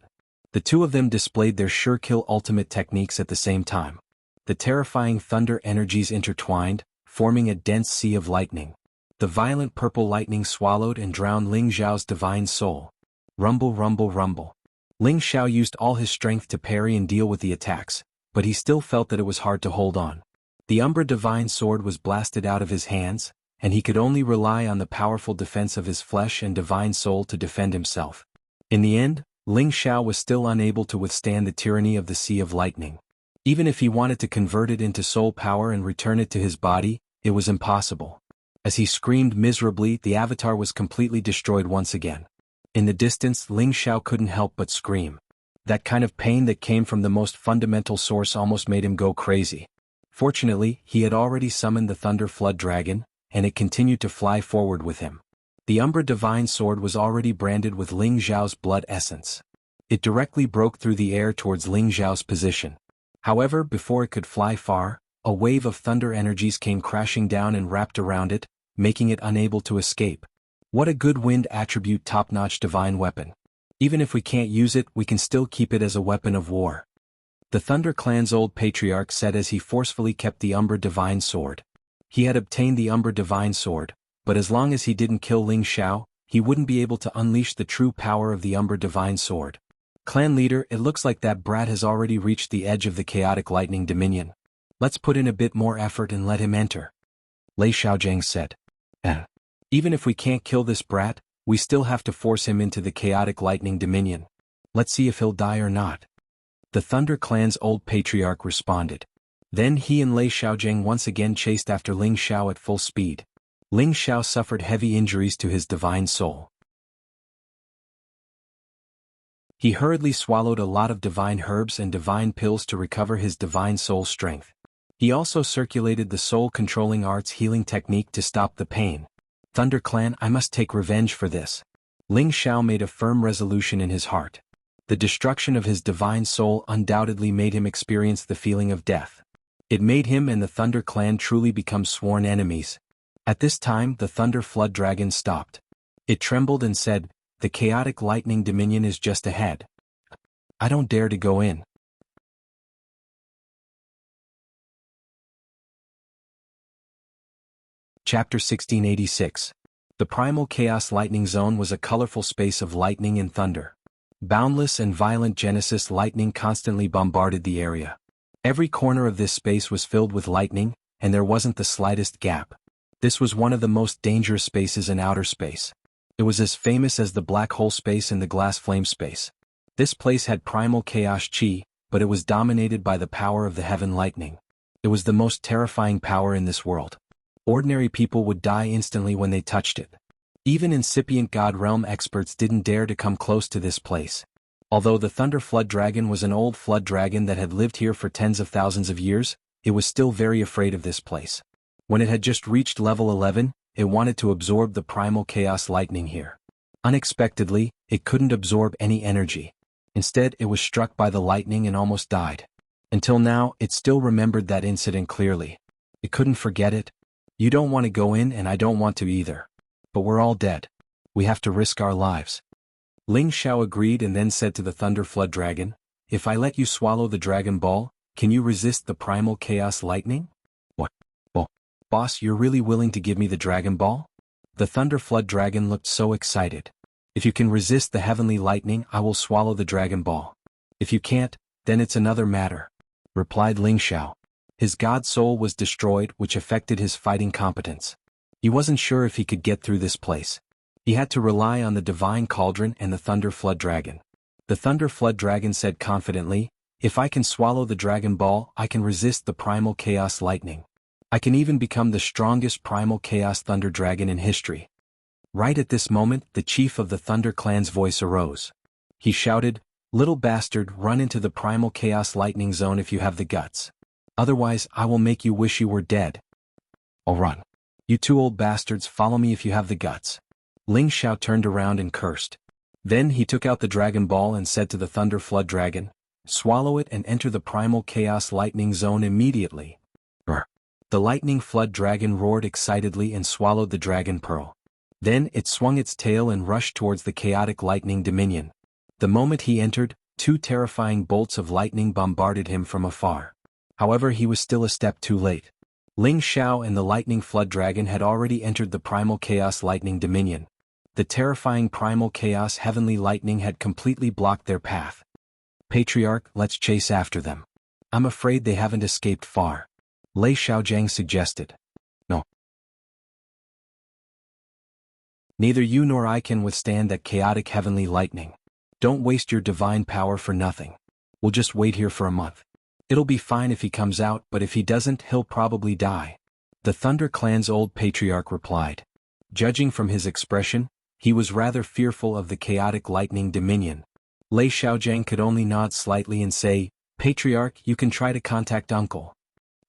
The two of them displayed their sure-kill ultimate techniques at the same time. The terrifying thunder energies intertwined, forming a dense sea of lightning. The violent purple lightning swallowed and drowned Ling Zhao's divine soul. Rumble, rumble, rumble. Ling Xiao used all his strength to parry and deal with the attacks, but he still felt that it was hard to hold on. The Umbra divine sword was blasted out of his hands, and he could only rely on the powerful defense of his flesh and divine soul to defend himself. In the end, Ling Xiao was still unable to withstand the tyranny of the Sea of Lightning. Even if he wanted to convert it into soul power and return it to his body, it was impossible. As he screamed miserably, the avatar was completely destroyed once again. In the distance, Ling Xiao couldn't help but scream. That kind of pain that came from the most fundamental source almost made him go crazy. Fortunately, he had already summoned the Thunder Flood Dragon, and it continued to fly forward with him. The Umbra Divine Sword was already branded with Ling Zhao's blood essence. It directly broke through the air towards Ling Zhao's position. However, before it could fly far, a wave of thunder energies came crashing down and wrapped around it, making it unable to escape. What a good wind attribute top-notch divine weapon. Even if we can't use it, we can still keep it as a weapon of war. The Thunder Clan's old patriarch said as he forcefully kept the Umbra Divine Sword. He had obtained the Umbra Divine Sword, but as long as he didn't kill Ling Xiao, he wouldn't be able to unleash the true power of the Umbra Divine Sword. Clan leader, it looks like that brat has already reached the edge of the chaotic lightning dominion. Let's put in a bit more effort and let him enter. Lei Xiaojiang said. Even if we can't kill this brat, we still have to force him into the chaotic lightning dominion. Let's see if he'll die or not. The Thunder Clan's old patriarch responded. Then he and Lei Xiaojiang once again chased after Ling Xiao at full speed. Ling Xiao suffered heavy injuries to his divine soul. He hurriedly swallowed a lot of divine herbs and divine pills to recover his divine soul strength. He also circulated the soul-controlling arts healing technique to stop the pain. Thunder Clan, I must take revenge for this. Ling Xiao made a firm resolution in his heart. The destruction of his divine soul undoubtedly made him experience the feeling of death. It made him and the Thunder Clan truly become sworn enemies. At this time, the Thunder Flood Dragon stopped. It trembled and said, "The chaotic lightning dominion is just ahead. I don't dare to go in." Chapter 1686. The Primal Chaos Lightning Zone was a colorful space of lightning and thunder. Boundless and violent Genesis lightning constantly bombarded the area. Every corner of this space was filled with lightning, and there wasn't the slightest gap. This was one of the most dangerous spaces in outer space. It was as famous as the black hole space and the glass flame space. This place had primal chaos chi, but it was dominated by the power of the heaven lightning. It was the most terrifying power in this world. Ordinary people would die instantly when they touched it. Even incipient God Realm experts didn't dare to come close to this place. Although the Thunder Flood Dragon was an old flood dragon that had lived here for tens of thousands of years, it was still very afraid of this place. When it had just reached level 11, it wanted to absorb the primal chaos lightning here. Unexpectedly, It couldn't absorb any energy. Instead, it was struck by the lightning and almost died. Until now, it still remembered that incident clearly. It couldn't forget it. You don't want to go in and I don't want to either. But we're all dead. We have to risk our lives. Ling Xiao agreed and then said to the Thunder Flood Dragon, "If I let you swallow the Dragon Ball, can you resist the primal chaos lightning?" "What? Well, boss, you're really willing to give me the Dragon Ball?" The Thunder Flood Dragon looked so excited. "If you can resist the heavenly lightning, I will swallow the Dragon Ball. If you can't, then it's another matter," replied Ling Xiao. His god soul was destroyed, which affected his fighting competence. He wasn't sure if he could get through this place. He had to rely on the Divine Cauldron and the Thunder Flood Dragon. The Thunder Flood Dragon said confidently, "If I can swallow the Dragon Ball, I can resist the primal chaos lightning. I can even become the strongest primal chaos thunder dragon in history." Right at this moment, the chief of the Thunder Clan's voice arose. He shouted, "Little bastard, run into the primal chaos lightning zone if you have the guts. Otherwise, I will make you wish you were dead." "I'll run. You two old bastards, follow me if you have the guts." Ling Xiao turned around and cursed. Then he took out the Dragon Ball and said to the Thunder Flood Dragon, "Swallow it and enter the primal chaos lightning zone immediately." Brr. The lightning flood dragon roared excitedly and swallowed the dragon pearl. Then it swung its tail and rushed towards the chaotic lightning dominion. The moment he entered, two terrifying bolts of lightning bombarded him from afar. However, he was still a step too late. Ling Xiao and the lightning flood dragon had already entered the primal chaos lightning dominion. The terrifying primal chaos heavenly lightning had completely blocked their path. "Patriarch, let's chase after them. I'm afraid they haven't escaped far," Lei Xiaojiang suggested. "No. Neither you nor I can withstand that chaotic heavenly lightning. Don't waste your divine power for nothing. We'll just wait here for a month. It'll be fine if he comes out, but if he doesn't, he'll probably die," the Thunder Clan's old patriarch replied. Judging from his expression, he was rather fearful of the chaotic lightning dominion. Lei Xiaojiang could only nod slightly and say, "Patriarch, you can try to contact Uncle.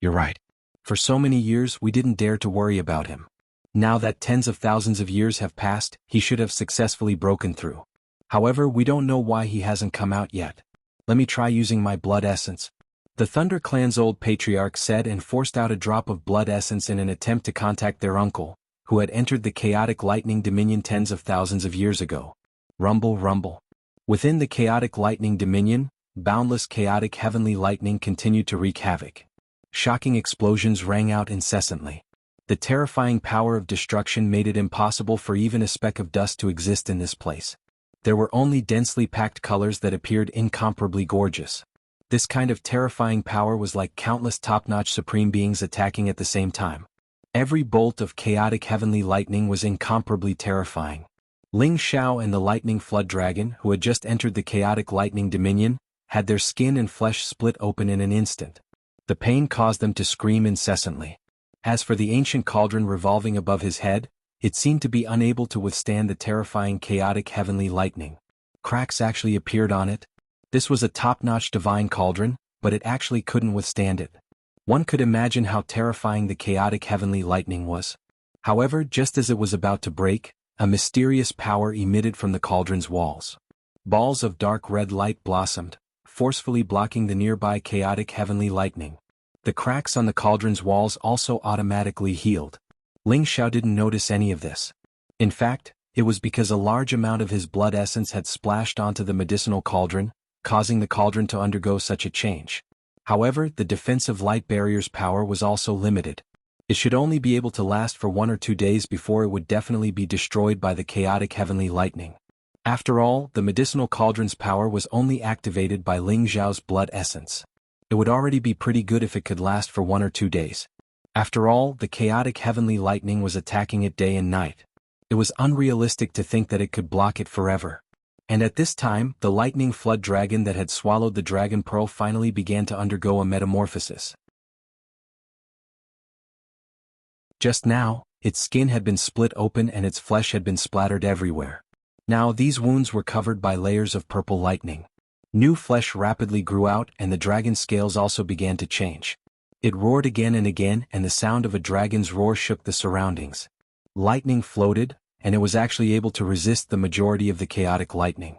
You're right. For so many years we didn't dare to worry about him. Now that tens of thousands of years have passed, he should have successfully broken through. However, we don't know why he hasn't come out yet. Let me try using my blood essence," the Thunder Clan's old patriarch said and forced out a drop of blood essence in an attempt to contact their uncle, who had entered the chaotic lightning dominion tens of thousands of years ago. Rumble, rumble. Within the chaotic lightning dominion, boundless chaotic heavenly lightning continued to wreak havoc. Shocking explosions rang out incessantly. The terrifying power of destruction made it impossible for even a speck of dust to exist in this place. There were only densely packed colors that appeared incomparably gorgeous. This kind of terrifying power was like countless top-notch supreme beings attacking at the same time. Every bolt of chaotic heavenly lightning was incomparably terrifying. Ling Xiao and the lightning flood dragon, who had just entered the chaotic lightning dominion, had their skin and flesh split open in an instant. The pain caused them to scream incessantly. As for the ancient cauldron revolving above his head, it seemed to be unable to withstand the terrifying chaotic heavenly lightning. Cracks actually appeared on it. This was a top-notch divine cauldron, but it actually couldn't withstand it. One could imagine how terrifying the chaotic heavenly lightning was. However, just as it was about to break, a mysterious power emitted from the cauldron's walls. Balls of dark red light blossomed, forcefully blocking the nearby chaotic heavenly lightning. The cracks on the cauldron's walls also automatically healed. Ling Xiao didn't notice any of this. In fact, it was because a large amount of his blood essence had splashed onto the medicinal cauldron, causing the cauldron to undergo such a change. However, the defensive light barrier's power was also limited. It should only be able to last for 1 or 2 days before it would definitely be destroyed by the chaotic heavenly lightning. After all, the medicinal cauldron's power was only activated by Ling Xiao's blood essence. It would already be pretty good if it could last for 1 or 2 days. After all, the chaotic heavenly lightning was attacking it day and night. It was unrealistic to think that it could block it forever. And at this time, the lightning flood dragon that had swallowed the dragon pearl finally began to undergo a metamorphosis. Just now, its skin had been split open and its flesh had been splattered everywhere. Now these wounds were covered by layers of purple lightning. New flesh rapidly grew out and the dragon's scales also began to change. It roared again and again and the sound of a dragon's roar shook the surroundings. Lightning floated, and it was actually able to resist the majority of the chaotic lightning.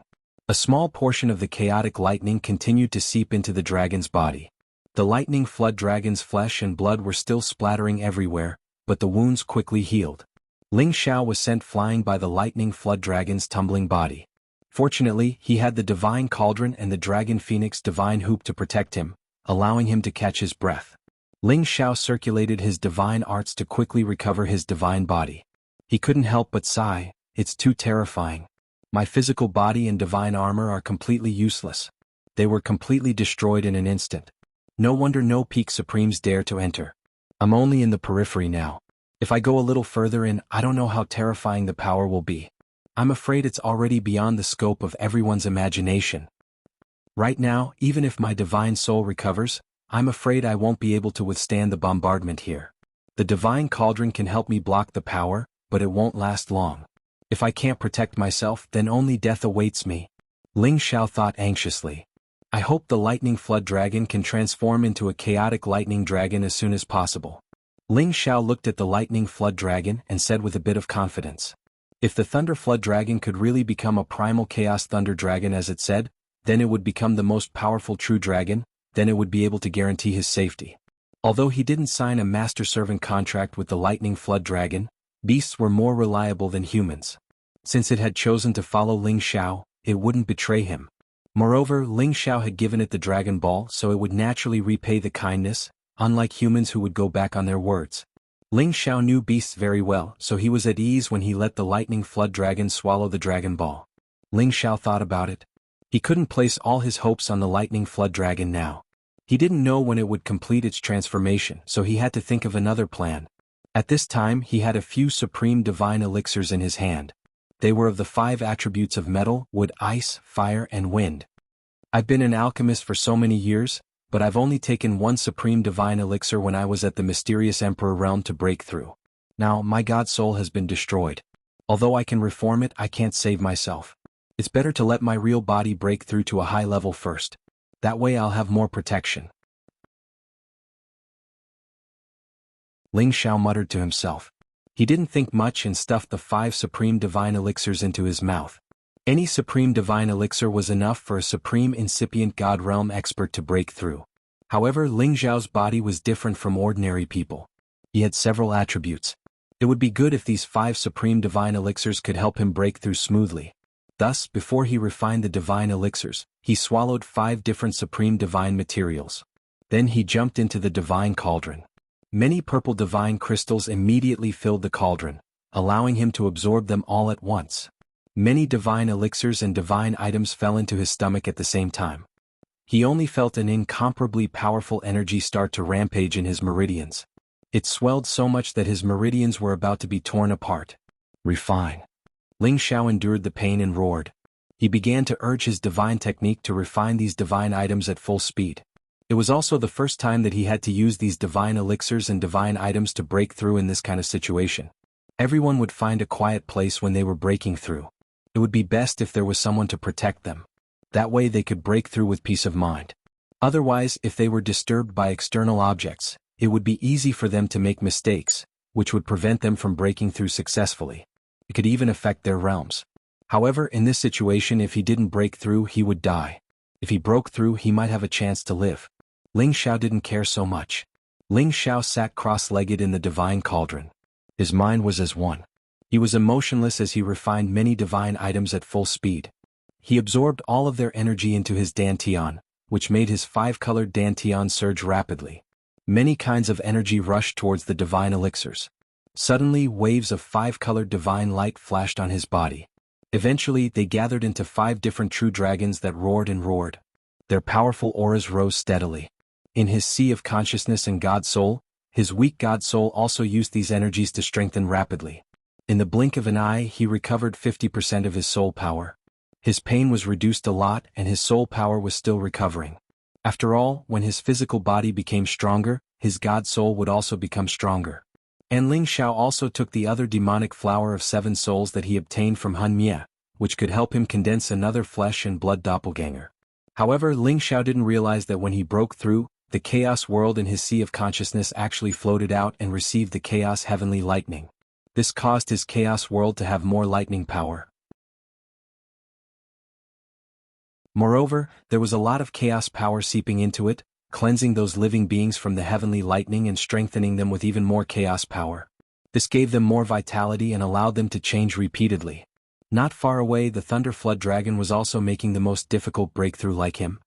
A small portion of the chaotic lightning continued to seep into the dragon's body. The lightning flood dragon's flesh and blood were still splattering everywhere, but the wounds quickly healed. Ling Xiao was sent flying by the lightning flood dragon's tumbling body. Fortunately, he had the divine cauldron and the dragon phoenix divine hoop to protect him, allowing him to catch his breath. Ling Xiao circulated his divine arts to quickly recover his divine body. He couldn't help but sigh, "It's too terrifying. My physical body and divine armor are completely useless. They were completely destroyed in an instant. No wonder no peak supremes dare to enter. I'm only in the periphery now. If I go a little further in, I don't know how terrifying the power will be. I'm afraid it's already beyond the scope of everyone's imagination. Right now, even if my divine soul recovers, I'm afraid I won't be able to withstand the bombardment here. The divine cauldron can help me block the power, but it won't last long. If I can't protect myself, then only death awaits me." Ling Xiao thought anxiously. "I hope the lightning flood dragon can transform into a chaotic lightning dragon as soon as possible." Ling Xiao looked at the lightning flood dragon and said with a bit of confidence, "If the thunder flood dragon could really become a primal chaos thunder dragon as it said, then it would become the most powerful true dragon, then it would be able to guarantee his safety." Although he didn't sign a master-servant contract with the lightning flood dragon, beasts were more reliable than humans. Since it had chosen to follow Ling Xiao, it wouldn't betray him. Moreover, Ling Xiao had given it the Dragon Ball, so it would naturally repay the kindness, unlike humans who would go back on their words. Ling Xiao knew beasts very well, so he was at ease when he let the lightning flood dragon swallow the Dragon Ball. Ling Xiao thought about it. He couldn't place all his hopes on the lightning flood dragon now. He didn't know when it would complete its transformation, so he had to think of another plan. At this time he had a few supreme divine elixirs in his hand. They were of the 5 attributes of metal, wood, ice, fire, and wind. "I've been an alchemist for so many years, but I've only taken one supreme divine elixir when I was at the mysterious Emperor realm to break through. Now my god soul has been destroyed. Although I can reform it, I can't save myself. It's better to let my real body break through to a high level first. That way I'll have more protection." Ling Xiao muttered to himself. He didn't think much and stuffed the 5 supreme divine elixirs into his mouth. Any supreme divine elixir was enough for a supreme incipient god realm expert to break through. However, Ling Xiao's body was different from ordinary people. He had several attributes. It would be good if these 5 supreme divine elixirs could help him break through smoothly. Thus, before he refined the divine elixirs, he swallowed 5 different supreme divine materials. Then he jumped into the divine cauldron. Many purple divine crystals immediately filled the cauldron, allowing him to absorb them all at once. Many divine elixirs and divine items fell into his stomach at the same time. He only felt an incomparably powerful energy start to rampage in his meridians. It swelled so much that his meridians were about to be torn apart. "Refine." Ling Xiao endured the pain and roared. He began to urge his divine technique to refine these divine items at full speed. It was also the first time that he had to use these divine elixirs and divine items to break through in this kind of situation. Everyone would find a quiet place when they were breaking through. It would be best if there was someone to protect them. That way they could break through with peace of mind. Otherwise, if they were disturbed by external objects, it would be easy for them to make mistakes, which would prevent them from breaking through successfully. It could even affect their realms. However, in this situation, if he didn't break through, he would die. If he broke through, he might have a chance to live. Ling Xiao didn't care so much. Ling Xiao sat cross-legged in the divine cauldron. His mind was as one. He was emotionless as he refined many divine items at full speed. He absorbed all of their energy into his dantian, which made his 5-colored dantian surge rapidly. Many kinds of energy rushed towards the divine elixirs. Suddenly, waves of 5-colored divine light flashed on his body. Eventually, they gathered into 5 different true dragons that roared and roared. Their powerful auras rose steadily. In his sea of consciousness and God Soul, his weak God Soul also used these energies to strengthen rapidly. In the blink of an eye, he recovered 50% of his soul power. His pain was reduced a lot and his soul power was still recovering. After all, when his physical body became stronger, his God Soul would also become stronger. And Ling Xiao also took the other demonic flower of 7 souls that he obtained from Han Mie, which could help him condense another flesh and blood doppelganger. However, Ling Xiao didn't realize that when he broke through, the chaos world in his sea of consciousness actually floated out and received the chaos heavenly lightning. This caused his chaos world to have more lightning power. Moreover, there was a lot of chaos power seeping into it, cleansing those living beings from the heavenly lightning and strengthening them with even more chaos power. This gave them more vitality and allowed them to change repeatedly. Not far away, the Thunder Flood Dragon was also making the most difficult breakthrough like him.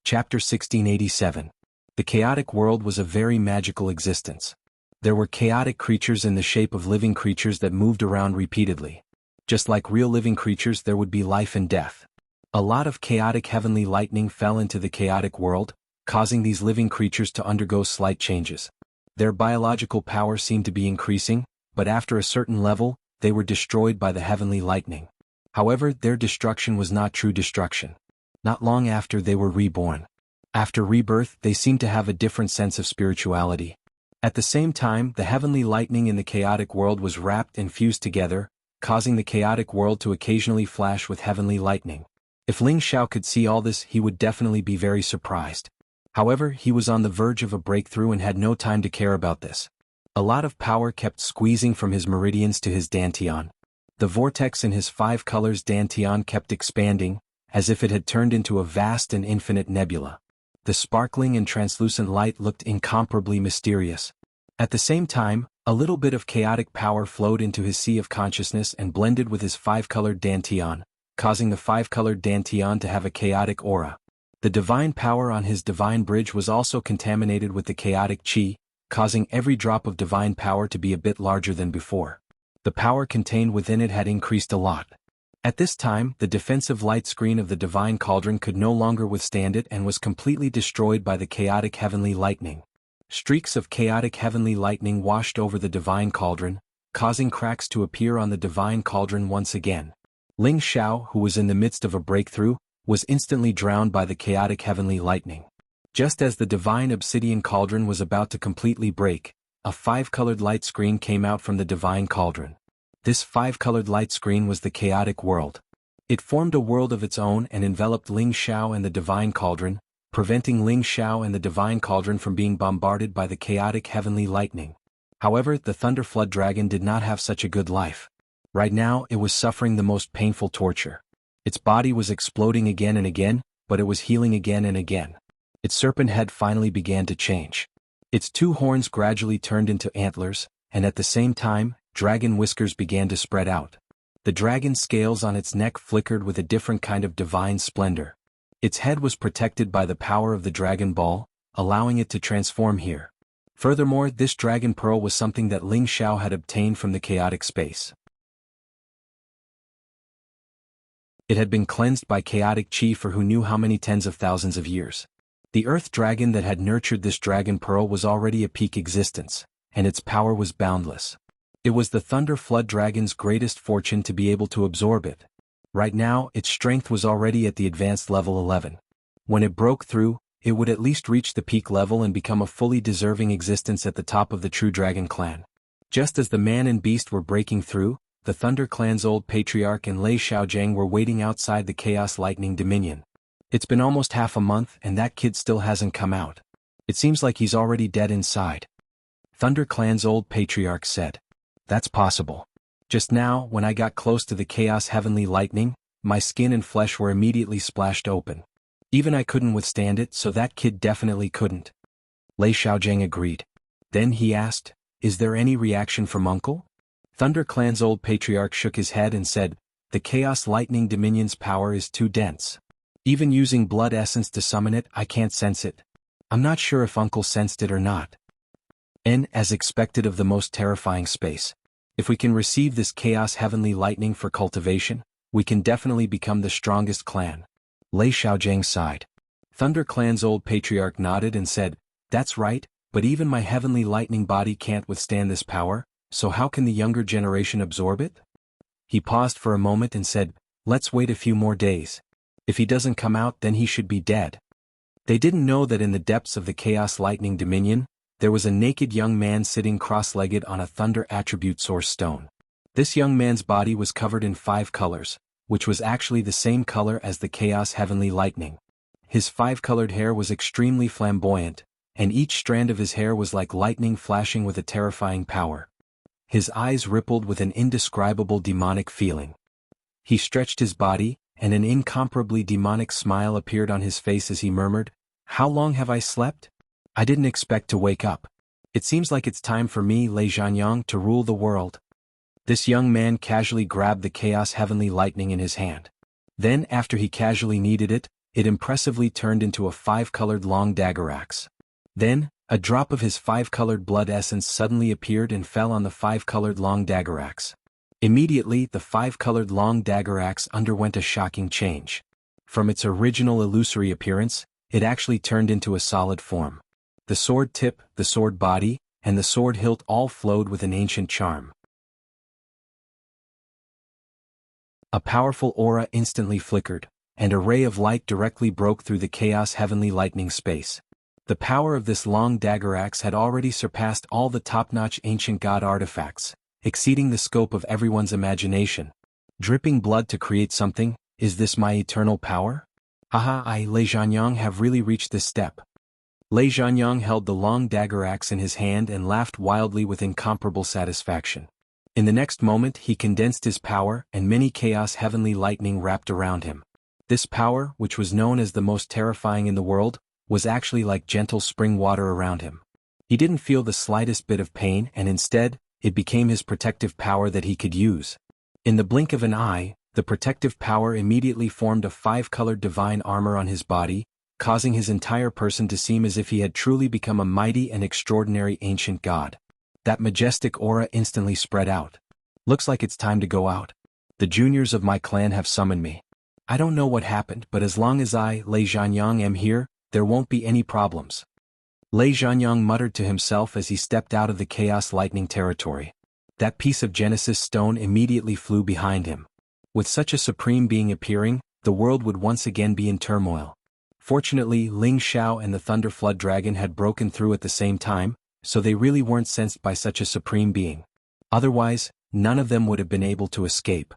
Chapter 1687. The chaotic world was a very magical existence. There were chaotic creatures in the shape of living creatures that moved around repeatedly. Just like real living creatures, there would be life and death. A lot of chaotic heavenly lightning fell into the chaotic world, causing these living creatures to undergo slight changes. Their biological power seemed to be increasing, but after a certain level, they were destroyed by the heavenly lightning. However, their destruction was not true destruction. Not long after, they were reborn. After rebirth, they seemed to have a different sense of spirituality. At the same time, the heavenly lightning in the chaotic world was wrapped and fused together, causing the chaotic world to occasionally flash with heavenly lightning. If Ling Xiao could see all this, he would definitely be very surprised. However, he was on the verge of a breakthrough and had no time to care about this. A lot of power kept squeezing from his meridians to his dantian. The vortex in his 5 colors dantian kept expanding, as if it had turned into a vast and infinite nebula. The sparkling and translucent light looked incomparably mysterious. At the same time, a little bit of chaotic power flowed into his sea of consciousness and blended with his 5-colored dantian, causing the 5-colored dantian to have a chaotic aura. The divine power on his divine bridge was also contaminated with the chaotic chi, causing every drop of divine power to be a bit larger than before. The power contained within it had increased a lot. At this time, the defensive light screen of the divine cauldron could no longer withstand it and was completely destroyed by the chaotic heavenly lightning. Streaks of chaotic heavenly lightning washed over the divine cauldron, causing cracks to appear on the divine cauldron once again. Ling Xiao, who was in the midst of a breakthrough, was instantly drowned by the chaotic heavenly lightning. Just as the divine obsidian cauldron was about to completely break, a 5-colored light screen came out from the divine cauldron. This 5-colored light screen was the chaotic world. It formed a world of its own and enveloped Ling Xiao and the divine cauldron, preventing Ling Xiao and the divine cauldron from being bombarded by the chaotic heavenly lightning. However, the Thunder Flood Dragon did not have such a good life. Right now, it was suffering the most painful torture. Its body was exploding again and again, but it was healing again and again. Its serpent head finally began to change. Its 2 horns gradually turned into antlers, and at the same time, dragon whiskers began to spread out. The dragon scales on its neck flickered with a different kind of divine splendor. Its head was protected by the power of the Dragon Ball, allowing it to transform here. Furthermore, this Dragon Pearl was something that Ling Xiao had obtained from the chaotic space. It had been cleansed by chaotic chi for who knew how many tens of thousands of years. The Earth Dragon that had nurtured this Dragon Pearl was already a peak existence, and its power was boundless. It was the Thunder Flood Dragon's greatest fortune to be able to absorb it. Right now, its strength was already at the advanced level 11. When it broke through, it would at least reach the peak level and become a fully deserving existence at the top of the true Dragon Clan. Just as the man and beast were breaking through, the Thunder Clan's old patriarch and Lei Xiaojing were waiting outside the Chaos Lightning Dominion. It's been almost half a month and that kid still hasn't come out. It seems like he's already dead inside. Thunder Clan's old patriarch said. That's possible. Just now, when I got close to the Chaos Heavenly Lightning, my skin and flesh were immediately splashed open. Even I couldn't withstand it, so that kid definitely couldn't. Lei Xiaojing agreed. Then he asked, is there any reaction from Uncle? Thunder Clan's old patriarch shook his head and said, the Chaos Lightning Dominion's power is too dense. Even using blood essence to summon it, I can't sense it. I'm not sure if Uncle sensed it or not. As expected of the most terrifying space. If we can receive this Chaos Heavenly Lightning for cultivation, we can definitely become the strongest clan. Lei Xiaojing sighed. Thunder Clan's old patriarch nodded and said, that's right, but even my heavenly lightning body can't withstand this power, so how can the younger generation absorb it? He paused for a moment and said, let's wait a few more days. If he doesn't come out, then he should be dead. They didn't know that in the depths of the Chaos Lightning Dominion, there was a naked young man sitting cross-legged on a thunder attribute source stone. This young man's body was covered in 5 colors, which was actually the same color as the Chaos Heavenly Lightning. His five-colored hair was extremely flamboyant, and each strand of his hair was like lightning flashing with a terrifying power. His eyes rippled with an indescribable demonic feeling. He stretched his body, and an incomparably demonic smile appeared on his face as he murmured, "How long have I slept? I didn't expect to wake up. It seems like it's time for me, Lei Zhanyang, to rule the world." This young man casually grabbed the chaos heavenly lightning in his hand. Then, after he casually kneaded it, it impressively turned into a five-colored long dagger axe. Then, a drop of his five-colored blood essence suddenly appeared and fell on the five-colored long dagger axe. Immediately, the five-colored long dagger axe underwent a shocking change. From its original illusory appearance, it actually turned into a solid form. The sword tip, the sword body, and the sword hilt all flowed with an ancient charm. A powerful aura instantly flickered, and a ray of light directly broke through the chaos heavenly lightning space. The power of this long dagger axe had already surpassed all the top-notch ancient god artifacts, exceeding the scope of everyone's imagination. Dripping blood to create something, is this my eternal power? Aha, I, Lei Zhanyang, have really reached this step. Lei Zhanyang held the long dagger axe in his hand and laughed wildly with incomparable satisfaction. In the next moment he condensed his power and many chaos heavenly lightning wrapped around him. This power, which was known as the most terrifying in the world, was actually like gentle spring water around him. He didn't feel the slightest bit of pain, and instead, it became his protective power that he could use. In the blink of an eye, the protective power immediately formed a five-colored divine armor on his body, causing his entire person to seem as if he had truly become a mighty and extraordinary ancient god. That majestic aura instantly spread out. Looks like it's time to go out. The juniors of my clan have summoned me. I don't know what happened, but as long as I, Lei Zhanyang, am here, there won't be any problems. Lei Zhanyang muttered to himself as he stepped out of the chaos lightning territory. That piece of Genesis stone immediately flew behind him. With such a supreme being appearing, the world would once again be in turmoil. Fortunately, Ling Xiao and the Thunder Flood Dragon had broken through at the same time, so they really weren't sensed by such a supreme being. Otherwise, none of them would have been able to escape.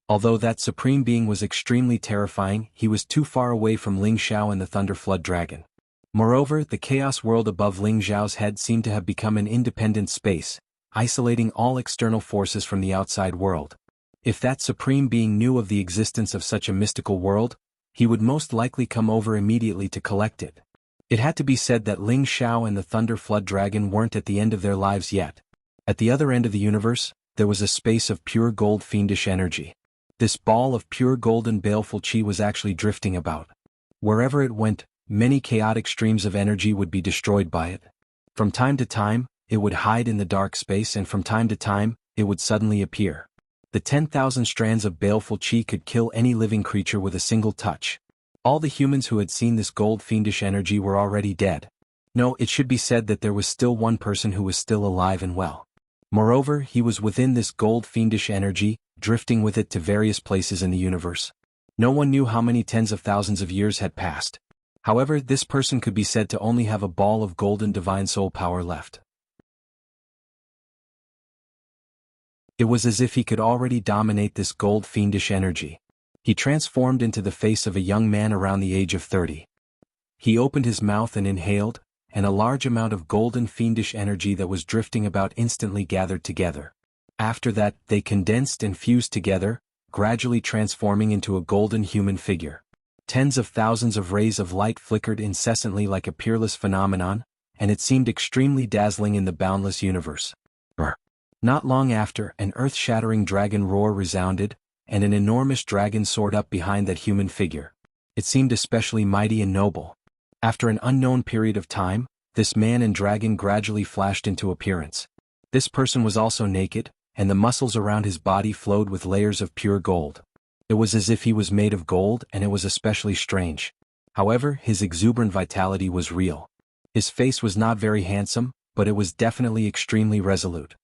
Although that supreme being was extremely terrifying, he was too far away from Ling Xiao and the Thunder Flood Dragon. Moreover, the chaos world above Ling Xiao's head seemed to have become an independent space, isolating all external forces from the outside world. If that supreme being knew of the existence of such a mystical world, he would most likely come over immediately to collect it. It had to be said that Ling Xiao and the Thunder Flood Dragon weren't at the end of their lives yet. At the other end of the universe, there was a space of pure gold fiendish energy. This ball of pure golden baleful chi was actually drifting about. Wherever it went, many chaotic streams of energy would be destroyed by it. From time to time, it would hide in the dark space, and from time to time, it would suddenly appear. The 10,000 strands of baleful chi could kill any living creature with a single touch. All the humans who had seen this gold fiendish energy were already dead. No, it should be said that there was still one person who was still alive and well. Moreover, he was within this gold fiendish energy, drifting with it to various places in the universe. No one knew how many tens of thousands of years had passed. However, this person could be said to only have a ball of golden divine soul power left. It was as if he could already dominate this gold fiendish energy. He transformed into the face of a young man around the age of 30. He opened his mouth and inhaled, and a large amount of golden fiendish energy that was drifting about instantly gathered together. After that, they condensed and fused together, gradually transforming into a golden human figure. Tens of thousands of rays of light flickered incessantly like a peerless phenomenon, and it seemed extremely dazzling in the boundless universe. Not long after, an earth-shattering dragon roar resounded, and an enormous dragon soared up behind that human figure. It seemed especially mighty and noble. After an unknown period of time, this man and dragon gradually flashed into appearance. This person was also naked, and the muscles around his body flowed with layers of pure gold. It was as if he was made of gold, and it was especially strange. However, his exuberant vitality was real. His face was not very handsome, but it was definitely extremely resolute.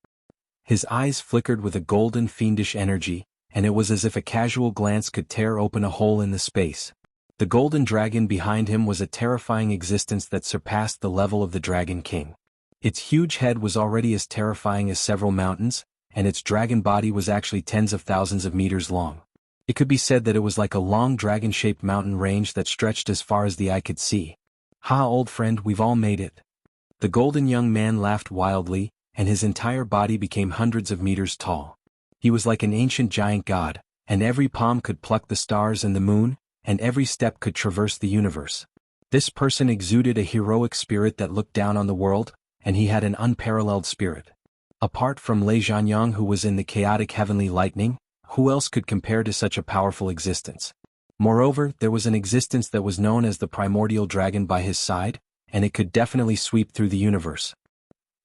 His eyes flickered with a golden fiendish energy, and it was as if a casual glance could tear open a hole in the space. The golden dragon behind him was a terrifying existence that surpassed the level of the Dragon King. Its huge head was already as terrifying as several mountains, and its dragon body was actually tens of thousands of meters long. It could be said that it was like a long dragon-shaped mountain range that stretched as far as the eye could see. "Ha, old friend, we've all made it." The golden young man laughed wildly, and his entire body became hundreds of meters tall. He was like an ancient giant god, and every palm could pluck the stars and the moon, and every step could traverse the universe. This person exuded a heroic spirit that looked down on the world, and he had an unparalleled spirit. Apart from Lei Zhanyang, who was in the chaotic heavenly lightning, who else could compare to such a powerful existence? Moreover, there was an existence that was known as the primordial dragon by his side, and it could definitely sweep through the universe.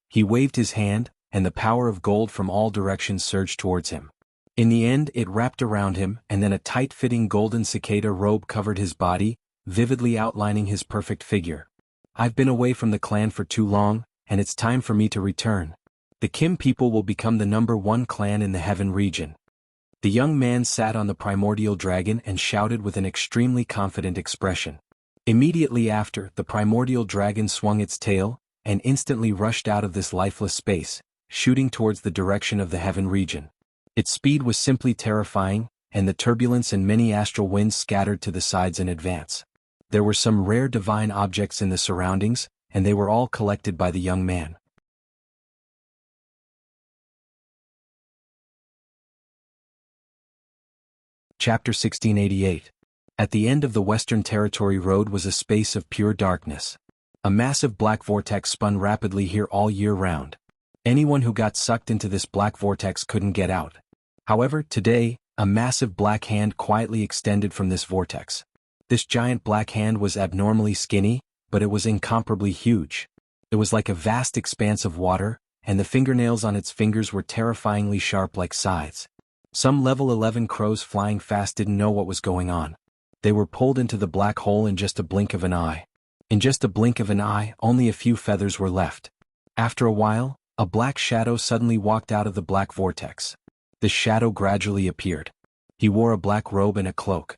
He waved his hand, and the power of gold from all directions surged towards him. In the end, it wrapped around him, and then a tight-fitting golden cicada robe covered his body, vividly outlining his perfect figure. "I've been away from the clan for too long, and it's time for me to return. The Kim people will become the #1 clan in the Heaven region." The young man sat on the primordial dragon and shouted with an extremely confident expression. Immediately after, the primordial dragon swung its tail, and instantly rushed out of this lifeless space, shooting towards the direction of the Heaven region. Its speed was simply terrifying, and the turbulence and many astral winds scattered to the sides in advance. There were some rare divine objects in the surroundings, and they were all collected by the young man. Chapter 1688. At the end of the Western Territory Road was a space of pure darkness. A massive black vortex spun rapidly here all year round. Anyone who got sucked into this black vortex couldn't get out. However, today, a massive black hand quietly extended from this vortex. This giant black hand was abnormally skinny, but it was incomparably huge. It was like a vast expanse of water, and the fingernails on its fingers were terrifyingly sharp like scythes. Some level 11 crows flying fast didn't know what was going on. They were pulled into the black hole in just a blink of an eye. In just a blink of an eye, only a few feathers were left. After a while, a black shadow suddenly walked out of the black vortex. The shadow gradually appeared. He wore a black robe and a cloak.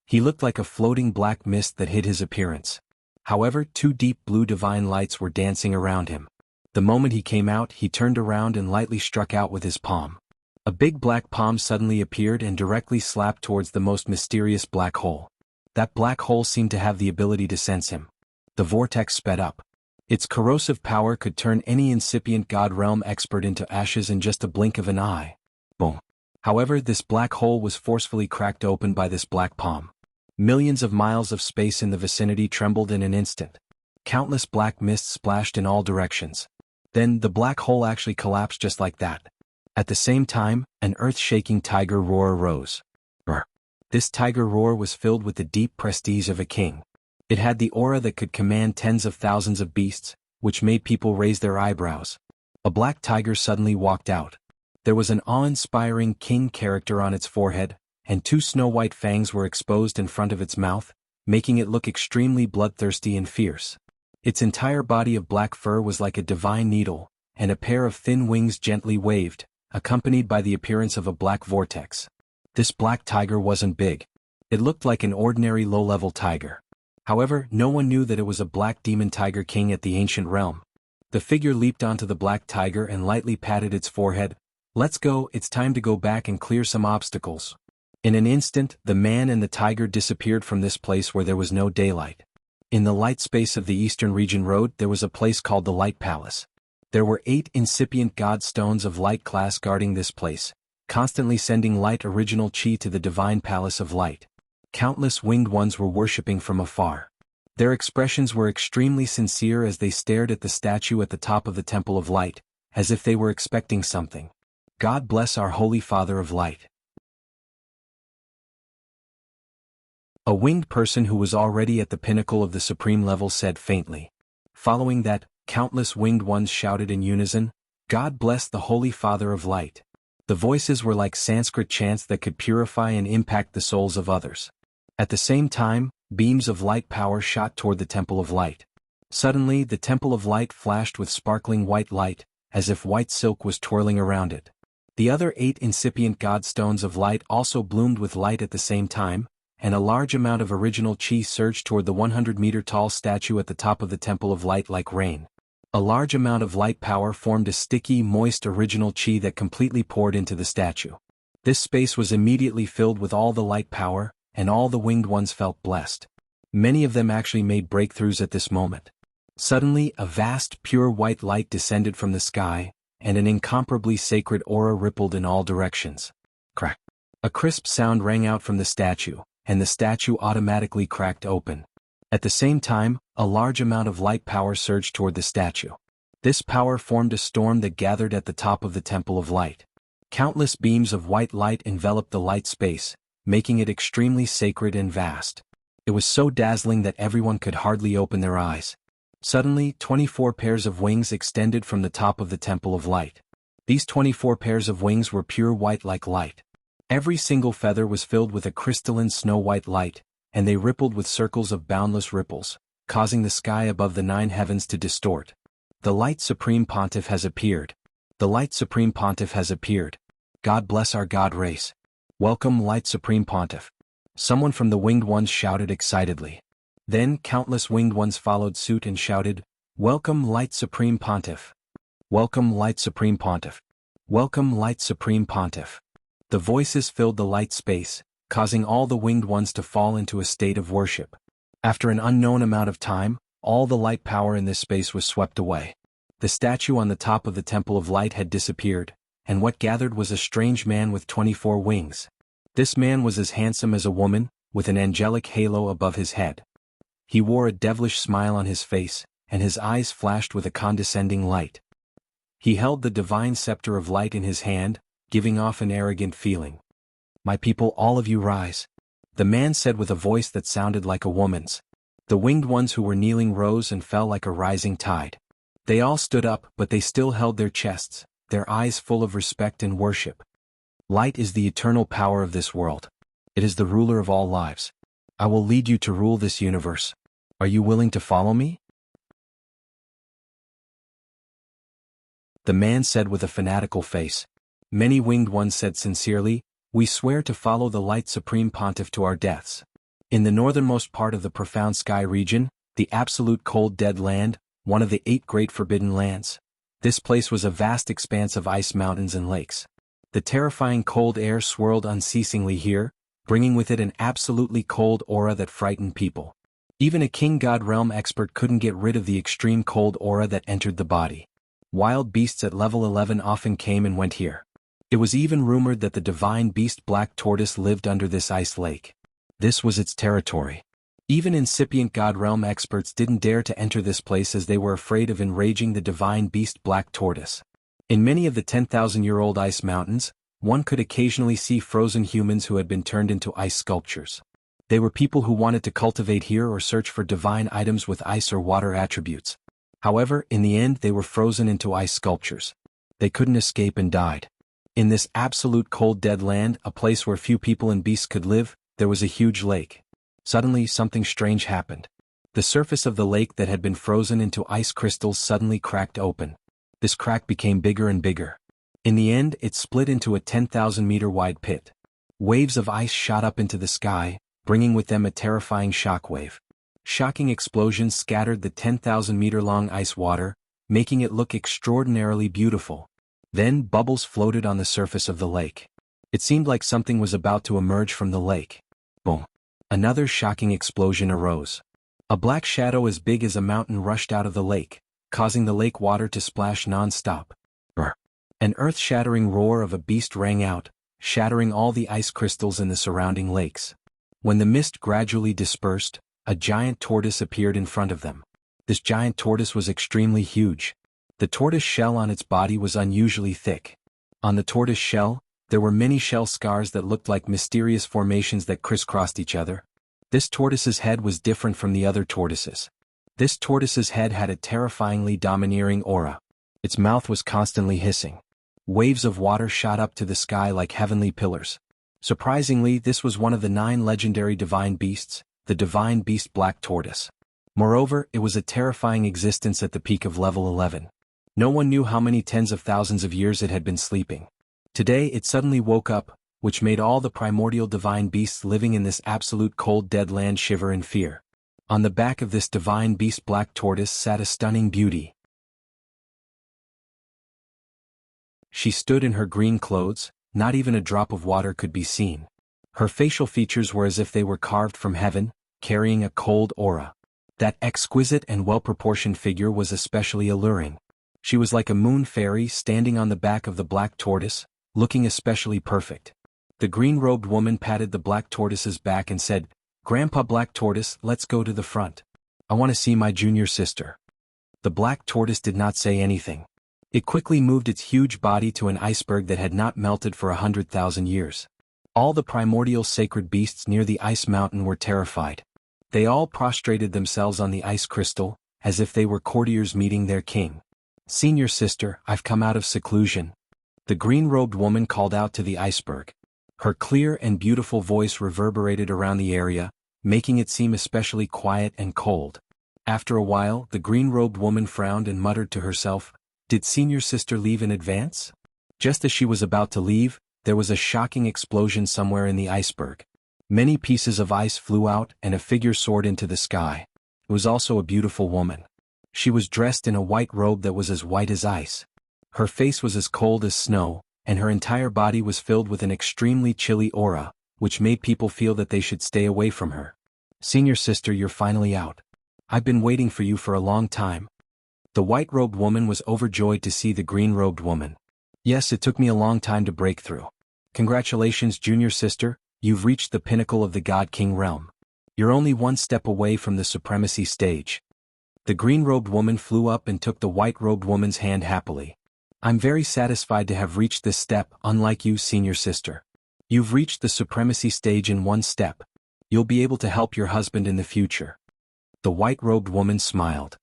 He looked like a floating black mist that hid his appearance. However, two deep blue divine lights were dancing around him. The moment he came out, he turned around and lightly struck out with his palm. A big black palm suddenly appeared and directly slapped towards the most mysterious black hole. That black hole seemed to have the ability to sense him. The vortex sped up. Its corrosive power could turn any incipient God realm expert into ashes in just a blink of an eye. Boom. However, this black hole was forcefully cracked open by this black palm. Millions of miles of space in the vicinity trembled in an instant. Countless black mists splashed in all directions. Then, the black hole actually collapsed just like that. At the same time, an earth-shaking tiger roar arose. Brr. This tiger roar was filled with the deep prestige of a king. It had the aura that could command tens of thousands of beasts, which made people raise their eyebrows. A black tiger suddenly walked out. There was an awe-inspiring king character on its forehead, and two snow-white fangs were exposed in front of its mouth, making it look extremely bloodthirsty and fierce. Its entire body of black fur was like a divine needle, and a pair of thin wings gently waved, accompanied by the appearance of a black vortex. This black tiger wasn't big. It looked like an ordinary low-level tiger. However, no one knew that it was a black demon tiger king at the ancient realm. The figure leaped onto the black tiger and lightly patted its forehead. "Let's go, it's time to go back and clear some obstacles." In an instant, the man and the tiger disappeared from this place where there was no daylight. In the light space of the Eastern Region Road there was a place called the Light Palace. There were 8 incipient god stones of light class guarding this place, constantly sending light original chi to the divine palace of light. Countless winged ones were worshipping from afar. Their expressions were extremely sincere as they stared at the statue at the top of the Temple of Light, as if they were expecting something. "God bless our Holy Father of Light." A winged person who was already at the pinnacle of the supreme level said faintly. Following that, countless winged ones shouted in unison, "God bless the Holy Father of Light." The voices were like Sanskrit chants that could purify and impact the souls of others. At the same time, beams of light power shot toward the Temple of Light. Suddenly, the Temple of Light flashed with sparkling white light, as if white silk was twirling around it. The other 8 incipient god stones of light also bloomed with light at the same time, and a large amount of original chi surged toward the 100-meter-tall statue at the top of the Temple of Light like rain. A large amount of light power formed a sticky, moist original chi that completely poured into the statue. This space was immediately filled with all the light power, and all the winged ones felt blessed. Many of them actually made breakthroughs at this moment. Suddenly, a vast, pure white light descended from the sky, and an incomparably sacred aura rippled in all directions. Crack. A crisp sound rang out from the statue, and the statue automatically cracked open. At the same time, a large amount of light power surged toward the statue. This power formed a storm that gathered at the top of the Temple of Light. Countless beams of white light enveloped the light space, making it extremely sacred and vast. It was so dazzling that everyone could hardly open their eyes. Suddenly, 24 pairs of wings extended from the top of the Temple of Light. These 24 pairs of wings were pure white like light. Every single feather was filled with a crystalline snow-white light, and they rippled with circles of boundless ripples, causing the sky above the 9 heavens to distort. The Light Supreme Pontiff has appeared. The Light Supreme Pontiff has appeared. God bless our God race. Welcome, Light Supreme Pontiff. Someone from the Winged Ones shouted excitedly. Then countless Winged Ones followed suit and shouted, Welcome, Light Supreme Pontiff. Welcome, Light Supreme Pontiff. Welcome, Light Supreme Pontiff. The voices filled the light space, causing all the Winged Ones to fall into a state of worship. After an unknown amount of time, all the light power in this space was swept away. The statue on the top of the Temple of Light had disappeared, and what gathered was a strange man with 24 wings. This man was as handsome as a woman, with an angelic halo above his head. He wore a devilish smile on his face, and his eyes flashed with a condescending light. He held the divine scepter of light in his hand, giving off an arrogant feeling. My people, all of you rise. The man said with a voice that sounded like a woman's. The Winged Ones who were kneeling rose and fell like a rising tide. They all stood up, but they still held their chests, their eyes full of respect and worship. Light is the eternal power of this world. It is the ruler of all lives. I will lead you to rule this universe. Are you willing to follow me? The man said with a fanatical face. Many Winged Ones said sincerely, We swear to follow the Light Supreme Pontiff to our deaths. In the northernmost part of the profound sky region, the absolute cold dead land, one of the 8 great forbidden lands. This place was a vast expanse of ice mountains and lakes. The terrifying cold air swirled unceasingly here, bringing with it an absolutely cold aura that frightened people. Even a King God Realm expert couldn't get rid of the extreme cold aura that entered the body. Wild beasts at level 11 often came and went here. It was even rumored that the divine beast Black Tortoise lived under this ice lake. This was its territory. Even incipient God Realm experts didn't dare to enter this place as they were afraid of enraging the divine beast Black Tortoise. In many of the 10,000-year-old ice mountains, one could occasionally see frozen humans who had been turned into ice sculptures. They were people who wanted to cultivate here or search for divine items with ice or water attributes. However, in the end they were frozen into ice sculptures. They couldn't escape and died. In this absolute cold dead land, a place where few people and beasts could live, there was a huge lake. Suddenly something strange happened. The surface of the lake that had been frozen into ice crystals suddenly cracked open. This crack became bigger and bigger. In the end, it split into a 10,000-meter wide pit. Waves of ice shot up into the sky, bringing with them a terrifying shockwave. Shocking explosions scattered the 10,000-meter-long ice water, making it look extraordinarily beautiful. Then bubbles floated on the surface of the lake. It seemed like something was about to emerge from the lake. Boom! Another shocking explosion arose. A black shadow as big as a mountain rushed out of the lake, causing the lake water to splash non-stop. An earth-shattering roar of a beast rang out, shattering all the ice crystals in the surrounding lakes. When the mist gradually dispersed, a giant tortoise appeared in front of them. This giant tortoise was extremely huge. The tortoise shell on its body was unusually thick. On the tortoise shell, there were many shell scars that looked like mysterious formations that crisscrossed each other. This tortoise's head was different from the other tortoises. This tortoise's head had a terrifyingly domineering aura. Its mouth was constantly hissing. Waves of water shot up to the sky like heavenly pillars. Surprisingly, this was one of the 9 legendary divine beasts, the divine beast Black Tortoise. Moreover, it was a terrifying existence at the peak of level 11. No one knew how many tens of thousands of years it had been sleeping. Today it suddenly woke up, which made all the primordial divine beasts living in this absolute cold dead land shiver in fear. On the back of this divine beast Black Tortoise sat a stunning beauty. She stood in her green clothes, not even a drop of water could be seen. Her facial features were as if they were carved from heaven, carrying a cold aura. That exquisite and well-proportioned figure was especially alluring. She was like a moon fairy standing on the back of the black tortoise, looking especially perfect. The green-robed woman patted the black tortoise's back and said, "Grandpa Black Tortoise, let's go to the front. I want to see my junior sister." The black tortoise did not say anything. It quickly moved its huge body to an iceberg that had not melted for 100,000 years. All the primordial sacred beasts near the ice mountain were terrified. They all prostrated themselves on the ice crystal, as if they were courtiers meeting their king. "Senior sister, I've come out of seclusion," the green-robed woman called out to the iceberg. Her clear and beautiful voice reverberated around the area, making it seem especially quiet and cold. After a while, the green-robed woman frowned and muttered to herself, "Did senior sister leave in advance?" Just as she was about to leave, there was a shocking explosion somewhere in the iceberg. Many pieces of ice flew out and a figure soared into the sky. It was also a beautiful woman. She was dressed in a white robe that was as white as ice. Her face was as cold as snow, and her entire body was filled with an extremely chilly aura, which made people feel that they should stay away from her. "Senior sister, you're finally out. I've been waiting for you for a long time." The white-robed woman was overjoyed to see the green-robed woman. "Yes, it took me a long time to break through. Congratulations, junior sister, you've reached the pinnacle of the God King realm. You're only one step away from the supremacy stage." The green-robed woman flew up and took the white-robed woman's hand happily. "I'm very satisfied to have reached this step, unlike you, senior sister. You've reached the supremacy stage in one step. You'll be able to help your husband in the future." The white-robed woman smiled.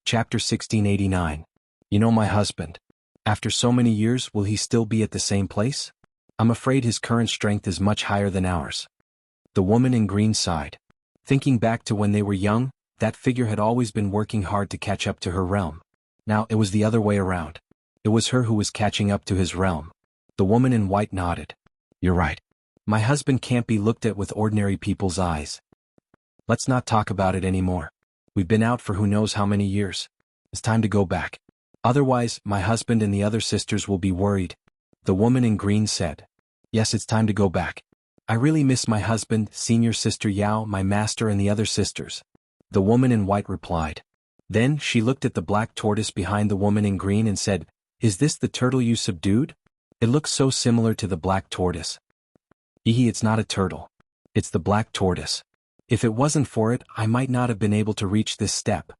Chapter 1689. You know my husband. After so many years, will he still be at the same place? I'm afraid his current strength is much higher than ours. The woman in green sighed. Thinking back to when they were young, that figure had always been working hard to catch up to her realm. Now it was the other way around. It was her who was catching up to his realm. The woman in white nodded. "You're right. My husband can't be looked at with ordinary people's eyes. Let's not talk about it anymore. We've been out for who knows how many years. It's time to go back. Otherwise, my husband and the other sisters will be worried." The woman in green said. "Yes, it's time to go back. I really miss my husband, senior sister Yao, my master and the other sisters." The woman in white replied. Then she looked at the black tortoise behind the woman in green and said, "Is this the turtle you subdued? It looks so similar to the black tortoise." It's not a turtle. It's the black tortoise. If it wasn't for it, I might not have been able to reach this step."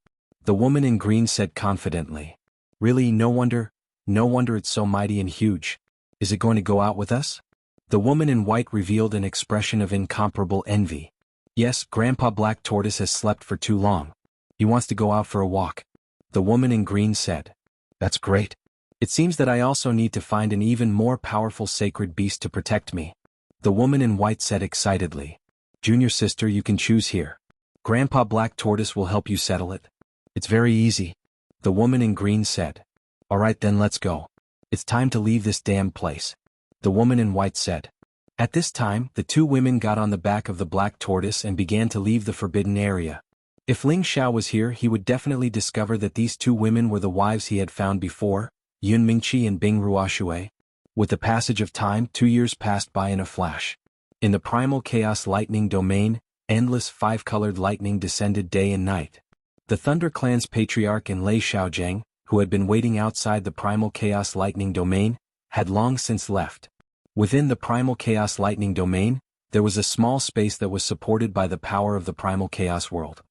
The woman in green said confidently. "Really, no wonder it's so mighty and huge. Is it going to go out with us?" The woman in white revealed an expression of incomparable envy. "Yes, Grandpa Black Tortoise has slept for too long. He wants to go out for a walk." The woman in green said. "That's great. It seems that I also need to find an even more powerful sacred beast to protect me." The woman in white said excitedly. "Junior sister, you can choose here. Grandpa Black Tortoise will help you settle it. It's very easy." The woman in green said. "All right then, let's go. It's time to leave this damn place." The woman in white said. At this time, the two women got on the back of the black tortoise and began to leave the forbidden area. If Ling Xiao was here, he would definitely discover that these two women were the wives he had found before, Yun Mingqi and Bing Ruoshui. With the passage of time, 2 years passed by in a flash. In the primal chaos lightning domain, endless five-colored lightning descended day and night. The Thunder Clan's patriarch and Lei Xiaojiang, who had been waiting outside the primal chaos lightning domain, had long since left. Within the primal chaos lightning domain, there was a small space that was supported by the power of the primal chaos world.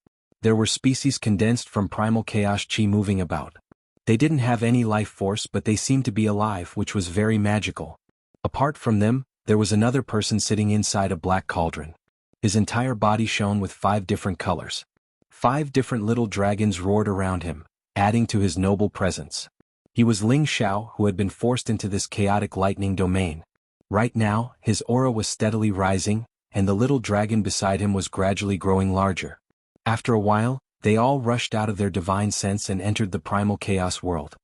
There were species condensed from primal chaos chi moving about. They didn't have any life force, but they seemed to be alive, which was very magical. Apart from them, there was another person sitting inside a black cauldron. His entire body shone with 5 different colors. 5 different little dragons roared around him, adding to his noble presence. He was Ling Xiao, who had been forced into this chaotic lightning domain. Right now, his aura was steadily rising, and the little dragon beside him was gradually growing larger. After a while, they all rushed out of their divine sense and entered the primal chaos world.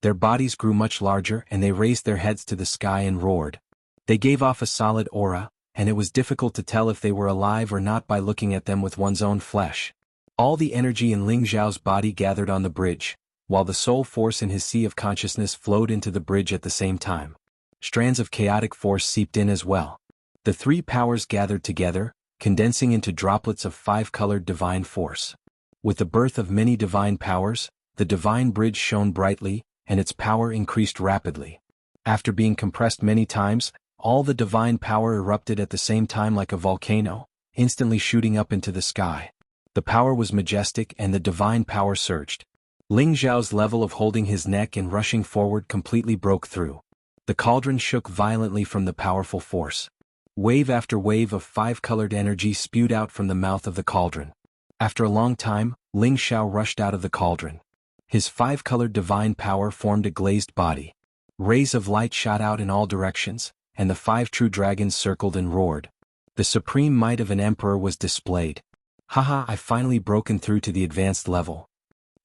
Their bodies grew much larger and they raised their heads to the sky and roared. They gave off a solid aura, and it was difficult to tell if they were alive or not by looking at them with one's own flesh. All the energy in Ling Xiao's body gathered on the bridge, while the soul force in his sea of consciousness flowed into the bridge at the same time. Strands of chaotic force seeped in as well. The three powers gathered together, condensing into droplets of five-colored divine force. With the birth of many divine powers, the divine bridge shone brightly, and its power increased rapidly. After being compressed many times, all the divine power erupted at the same time like a volcano, instantly shooting up into the sky. The power was majestic and the divine power surged. Ling Xiao's level of holding his neck and rushing forward completely broke through. The cauldron shook violently from the powerful force. Wave after wave of five-colored energy spewed out from the mouth of the cauldron. After a long time, Ling Xiao rushed out of the cauldron. His five-colored divine power formed a glazed body. Rays of light shot out in all directions, and the five true dragons circled and roared. The supreme might of an emperor was displayed. Haha, I've finally broken through to the advanced level.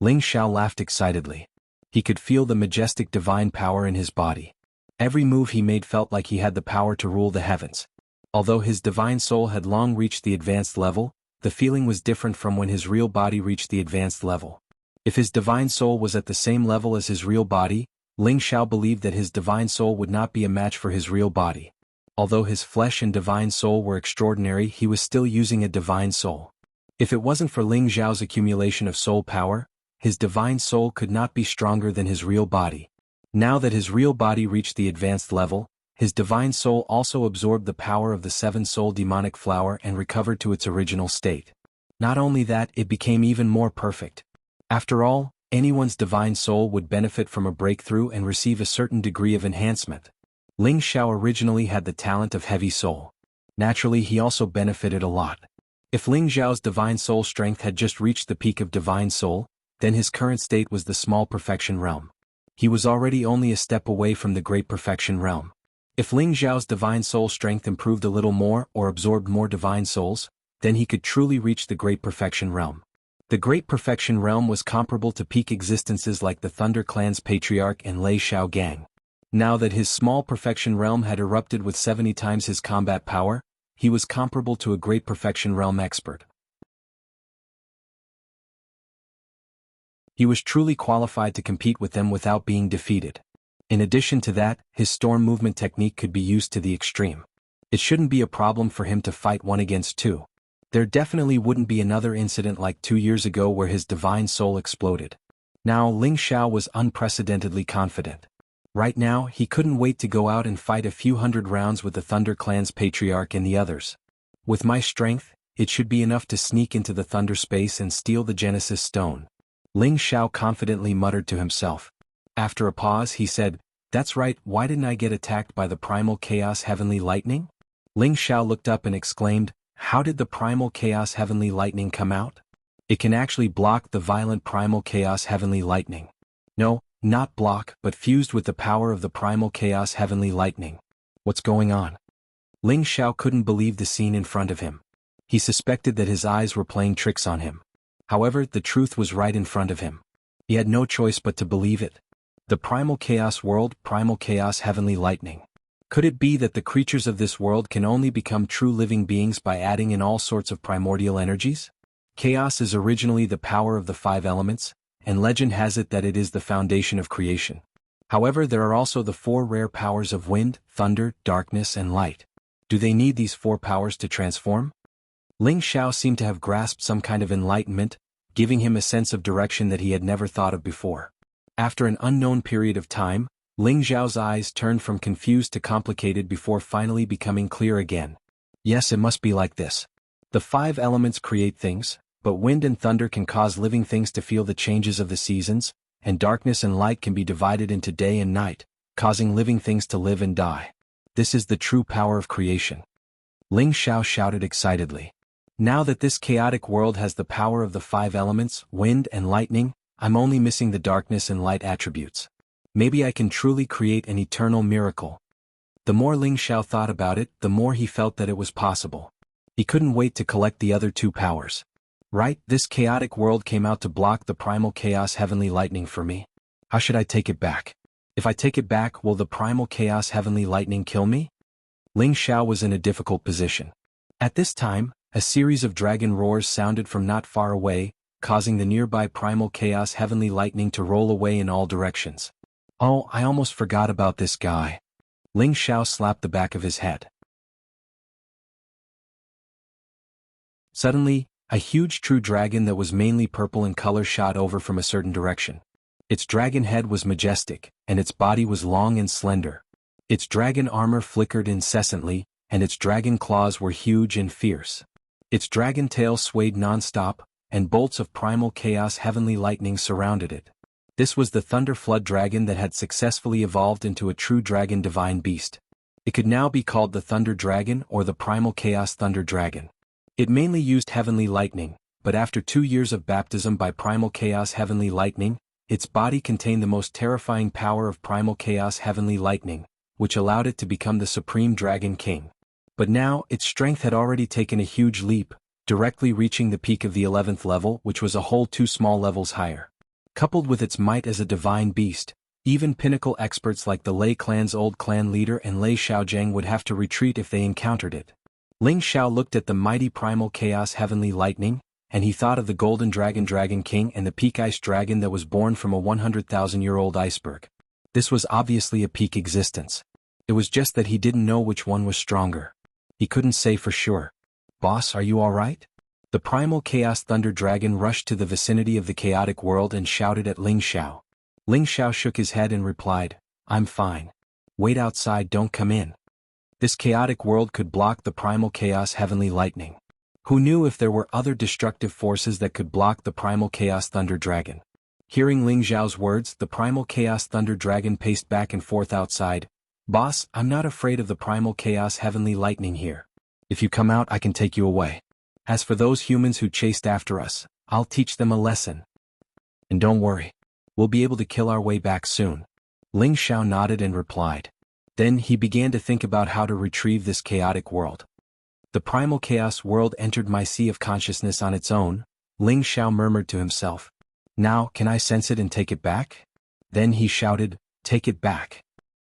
Ling Xiao laughed excitedly. He could feel the majestic divine power in his body. Every move he made felt like he had the power to rule the heavens. Although his divine soul had long reached the advanced level, the feeling was different from when his real body reached the advanced level. If his divine soul was at the same level as his real body, Ling Xiao believed that his divine soul would not be a match for his real body. Although his flesh and divine soul were extraordinary, he was still using a divine soul. If it wasn't for Ling Xiao's accumulation of soul power, his divine soul could not be stronger than his real body. Now that his real body reached the advanced level, his divine soul also absorbed the power of the seven-soul demonic flower and recovered to its original state. Not only that, it became even more perfect. After all, anyone's divine soul would benefit from a breakthrough and receive a certain degree of enhancement. Ling Xiao originally had the talent of heavy soul. Naturally, he also benefited a lot. If Ling Xiao's divine soul strength had just reached the peak of divine soul, then his current state was the small perfection realm. He was already only a step away from the great perfection realm. If Ling Xiao's divine soul strength improved a little more or absorbed more divine souls, then he could truly reach the great perfection realm. The great perfection realm was comparable to peak existences like the Thunder Clan's patriarch and Lei Xiao Gang. Now that his small perfection realm had erupted with 70 times his combat power, he was comparable to a great perfection realm expert. He was truly qualified to compete with them without being defeated. In addition to that, his storm movement technique could be used to the extreme. It shouldn't be a problem for him to fight 1 against 2. There definitely wouldn't be another incident like 2 years ago where his divine soul exploded. Now Ling Xiao was unprecedentedly confident. Right now, he couldn't wait to go out and fight a few hundred rounds with the Thunder Clan's patriarch and the others. With my strength, it should be enough to sneak into the Thunder space and steal the Genesis Stone. Ling Xiao confidently muttered to himself. After a pause he said, "That's right, why didn't I get attacked by the Primal Chaos Heavenly Lightning?" Ling Xiao looked up and exclaimed, "How did the Primal Chaos Heavenly Lightning come out? It can actually block the violent Primal Chaos Heavenly Lightning." No, not block, but fused with the power of the Primal Chaos Heavenly Lightning. What's going on? Ling Xiao couldn't believe the scene in front of him. He suspected that his eyes were playing tricks on him. However, the truth was right in front of him. He had no choice but to believe it. The Primal Chaos World, Primal Chaos Heavenly Lightning. Could it be that the creatures of this world can only become true living beings by adding in all sorts of primordial energies? Chaos is originally the power of the 5 elements, and legend has it that it is the foundation of creation. However, there are also the 4 rare powers of wind, thunder, darkness, and light. Do they need these 4 powers to transform? Ling Xiao seemed to have grasped some kind of enlightenment, giving him a sense of direction that he had never thought of before. After an unknown period of time, Ling Xiao's eyes turned from confused to complicated before finally becoming clear again. Yes, it must be like this. The 5 elements create things, but wind and thunder can cause living things to feel the changes of the seasons, and darkness and light can be divided into day and night, causing living things to live and die. This is the true power of creation. Ling Xiao shouted excitedly. Now that this chaotic world has the power of the 5 elements, wind and lightning, I'm only missing the darkness and light attributes. Maybe I can truly create an eternal miracle. The more Ling Xiao thought about it, the more he felt that it was possible. He couldn't wait to collect the other 2 powers. Right, this chaotic world came out to block the Primal Chaos Heavenly Lightning for me. How should I take it back? If I take it back, will the Primal Chaos Heavenly Lightning kill me? Ling Xiao was in a difficult position. At this time, a series of dragon roars sounded from not far away, causing the nearby primal chaos heavenly lightning to roll away in all directions. Oh, I almost forgot about this guy. Ling Xiao slapped the back of his head. Suddenly, a huge true dragon that was mainly purple in color shot over from a certain direction. Its dragon head was majestic, and its body was long and slender. Its dragon armor flickered incessantly, and its dragon claws were huge and fierce. Its dragon tail swayed non-stop, and bolts of primal chaos heavenly lightning surrounded it. This was the Thunder Flood Dragon that had successfully evolved into a true dragon divine beast. It could now be called the Thunder Dragon or the Primal Chaos Thunder Dragon. It mainly used heavenly lightning, but after 2 years of baptism by primal chaos heavenly lightning, its body contained the most terrifying power of primal chaos heavenly lightning, which allowed it to become the supreme dragon king. But now, its strength had already taken a huge leap, directly reaching the peak of the 11th level, which was a whole 2 small levels higher. Coupled with its might as a divine beast, even pinnacle experts like the Lei clan's old clan leader and Lei Xiaojiang would have to retreat if they encountered it. Ling Xiao looked at the mighty primal chaos heavenly lightning, and he thought of the golden dragon Dragon King and the peak ice dragon that was born from a 100,000-year-old iceberg. This was obviously a peak existence. It was just that he didn't know which one was stronger. He couldn't say for sure. Boss, are you alright? The primal chaos thunder dragon rushed to the vicinity of the chaotic world and shouted at Ling Xiao. Ling Xiao shook his head and replied, I'm fine. Wait outside, don't come in. This chaotic world could block the primal chaos heavenly lightning. Who knew if there were other destructive forces that could block the primal chaos thunder dragon? Hearing Ling Xiao's words, the primal chaos thunder dragon paced back and forth outside. Boss, I'm not afraid of the primal chaos heavenly lightning here. If you come out, I can take you away. As for those humans who chased after us, I'll teach them a lesson. And don't worry. We'll be able to kill our way back soon. Ling Xiao nodded and replied. Then he began to think about how to retrieve this chaotic world. The primal chaos world entered my sea of consciousness on its own, Ling Xiao murmured to himself. Now, can I sense it and take it back? Then he shouted, take it back.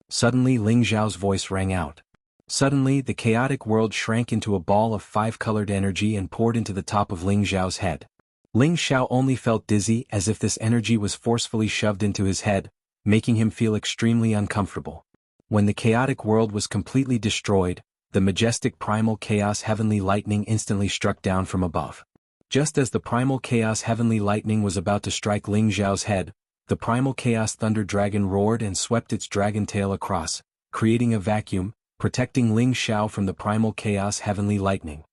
Suddenly Ling Xiao's voice rang out. Suddenly the chaotic world shrank into a ball of 5-colored energy and poured into the top of Ling Xiao's head. Ling Xiao only felt dizzy as if this energy was forcefully shoved into his head, making him feel extremely uncomfortable. When the chaotic world was completely destroyed, the majestic primal chaos heavenly lightning instantly struck down from above. Just as the primal chaos heavenly lightning was about to strike Ling Xiao's head, the primal chaos thunder dragon roared and swept its dragon tail across, creating a vacuum, protecting Ling Xiao from the primal chaos heavenly lightning.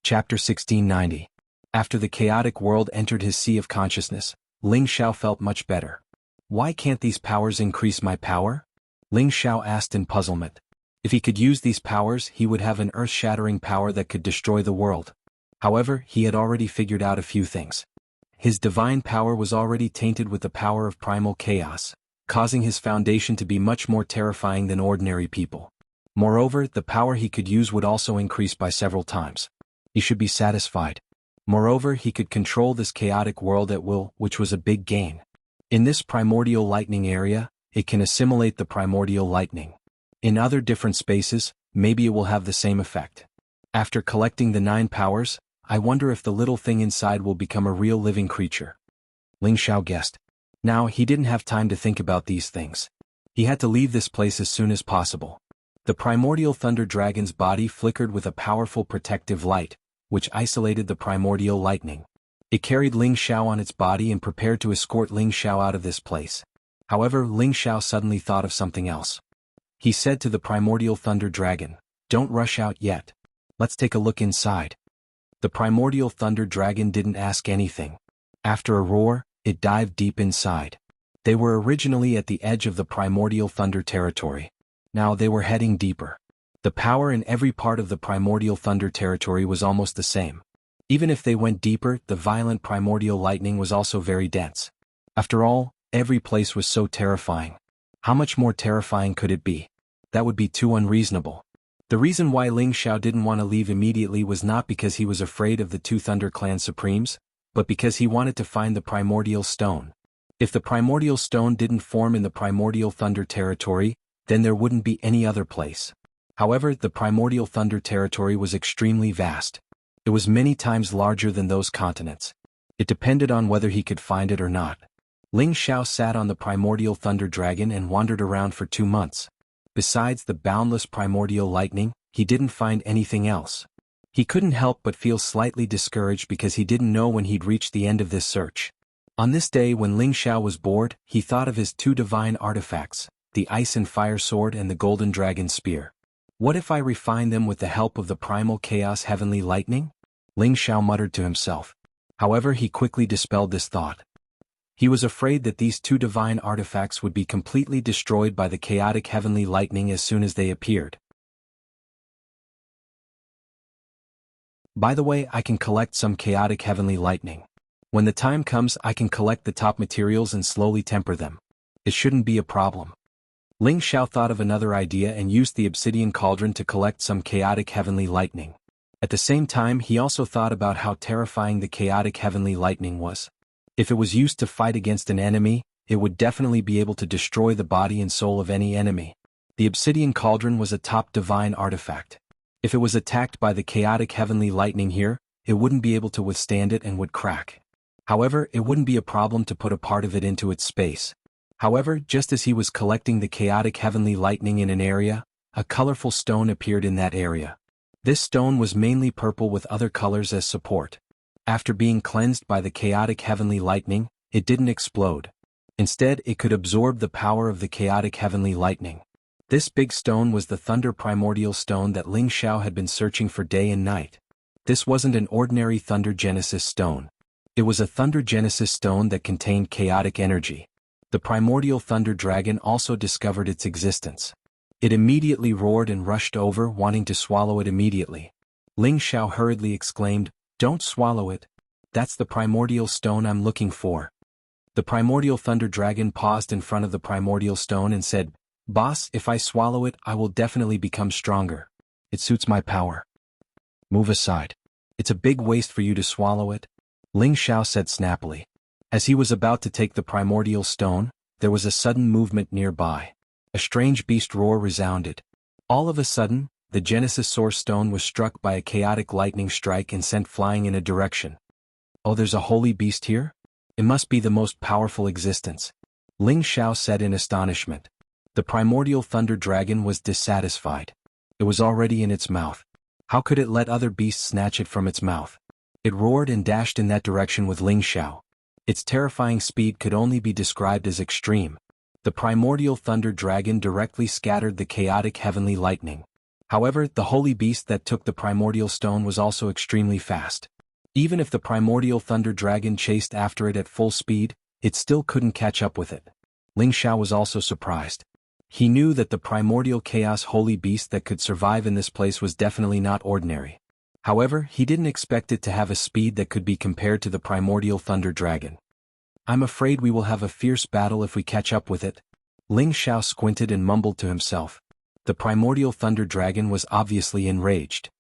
Chapter 1690. After the chaotic world entered his sea of consciousness, Ling Xiao felt much better. Why can't these powers increase my power? Ling Xiao asked in puzzlement. If he could use these powers, he would have an earth-shattering power that could destroy the world. However, he had already figured out a few things. His divine power was already tainted with the power of primal chaos, causing his foundation to be much more terrifying than ordinary people. Moreover, the power he could use would also increase by several times. He should be satisfied. Moreover, he could control this chaotic world at will, which was a big gain. In this primordial lightning area, it can assimilate the primordial lightning. In other different spaces, maybe it will have the same effect. After collecting the 9 powers, I wonder if the little thing inside will become a real living creature. Ling Xiao guessed. Now, he didn't have time to think about these things. He had to leave this place as soon as possible. The primordial thunder dragon's body flickered with a powerful protective light, which isolated the primordial lightning. It carried Ling Xiao on its body and prepared to escort Ling Xiao out of this place. However, Ling Xiao suddenly thought of something else. He said to the primordial thunder dragon, "Don't rush out yet. Let's take a look inside." The primordial thunder dragon didn't ask anything. After a roar, it dived deep inside. They were originally at the edge of the primordial thunder territory. Now they were heading deeper. The power in every part of the primordial thunder territory was almost the same. Even if they went deeper, the violent primordial lightning was also very dense. After all, every place was so terrifying. How much more terrifying could it be? That would be too unreasonable. The reason why Ling Xiao didn't want to leave immediately was not because he was afraid of the 2 Thunder Clan Supremes, but because he wanted to find the primordial stone. If the primordial stone didn't form in the primordial thunder territory, then there wouldn't be any other place. However, the primordial thunder territory was extremely vast. It was many times larger than those continents. It depended on whether he could find it or not. Ling Xiao sat on the primordial thunder dragon and wandered around for 2 months. Besides the boundless primordial lightning, he didn't find anything else. He couldn't help but feel slightly discouraged because he didn't know when he'd reach the end of this search. On this day when Ling Xiao was bored, he thought of his 2 divine artifacts, the ice and fire sword and the golden dragon spear. What if I refine them with the help of the primal chaos heavenly lightning? Ling Xiao muttered to himself. However, he quickly dispelled this thought. He was afraid that these 2 divine artifacts would be completely destroyed by the chaotic heavenly lightning as soon as they appeared. By the way, I can collect some chaotic heavenly lightning. When the time comes, I can collect the top materials and slowly temper them. It shouldn't be a problem. Ling Xiao thought of another idea and used the obsidian cauldron to collect some chaotic heavenly lightning. At the same time, he also thought about how terrifying the chaotic heavenly lightning was. If it was used to fight against an enemy, it would definitely be able to destroy the body and soul of any enemy. The obsidian cauldron was a top divine artifact. If it was attacked by the chaotic heavenly lightning here, it wouldn't be able to withstand it and would crack. However, it wouldn't be a problem to put a part of it into its space. However, just as he was collecting the chaotic heavenly lightning in an area, a colorful stone appeared in that area. This stone was mainly purple with other colors as support. After being cleansed by the chaotic heavenly lightning, it didn't explode. Instead, it could absorb the power of the chaotic heavenly lightning. This big stone was the thunder primordial stone that Ling Xiao had been searching for day and night. This wasn't an ordinary thunder genesis stone. It was a thunder genesis stone that contained chaotic energy. The primordial thunder dragon also discovered its existence. It immediately roared and rushed over, wanting to swallow it immediately. Ling Xiao hurriedly exclaimed, "Don't swallow it. That's the primordial stone I'm looking for." The primordial thunder dragon paused in front of the primordial stone and said, "Boss, if I swallow it, I will definitely become stronger. It suits my power. Move aside. It's a big waste for you to swallow it," Ling Xiao said snappily. As he was about to take the primordial stone, there was a sudden movement nearby. A strange beast roar resounded. All of a sudden, the Genesis Source Stone was struck by a chaotic lightning strike and sent flying in a direction. "Oh, there's a holy beast here? It must be the most powerful existence," Ling Xiao said in astonishment. The primordial thunder dragon was dissatisfied. It was already in its mouth. How could it let other beasts snatch it from its mouth? It roared and dashed in that direction with Ling Xiao. Its terrifying speed could only be described as extreme. The primordial thunder dragon directly scattered the chaotic heavenly lightning. However, the holy beast that took the primordial stone was also extremely fast. Even if the primordial thunder dragon chased after it at full speed, it still couldn't catch up with it. Ling Xiao was also surprised. He knew that the primordial chaos holy beast that could survive in this place was definitely not ordinary. However, he didn't expect it to have a speed that could be compared to the primordial thunder dragon. "I'm afraid we will have a fierce battle if we catch up with it," Ling Xiao squinted and mumbled to himself. The primordial thunder dragon was obviously enraged.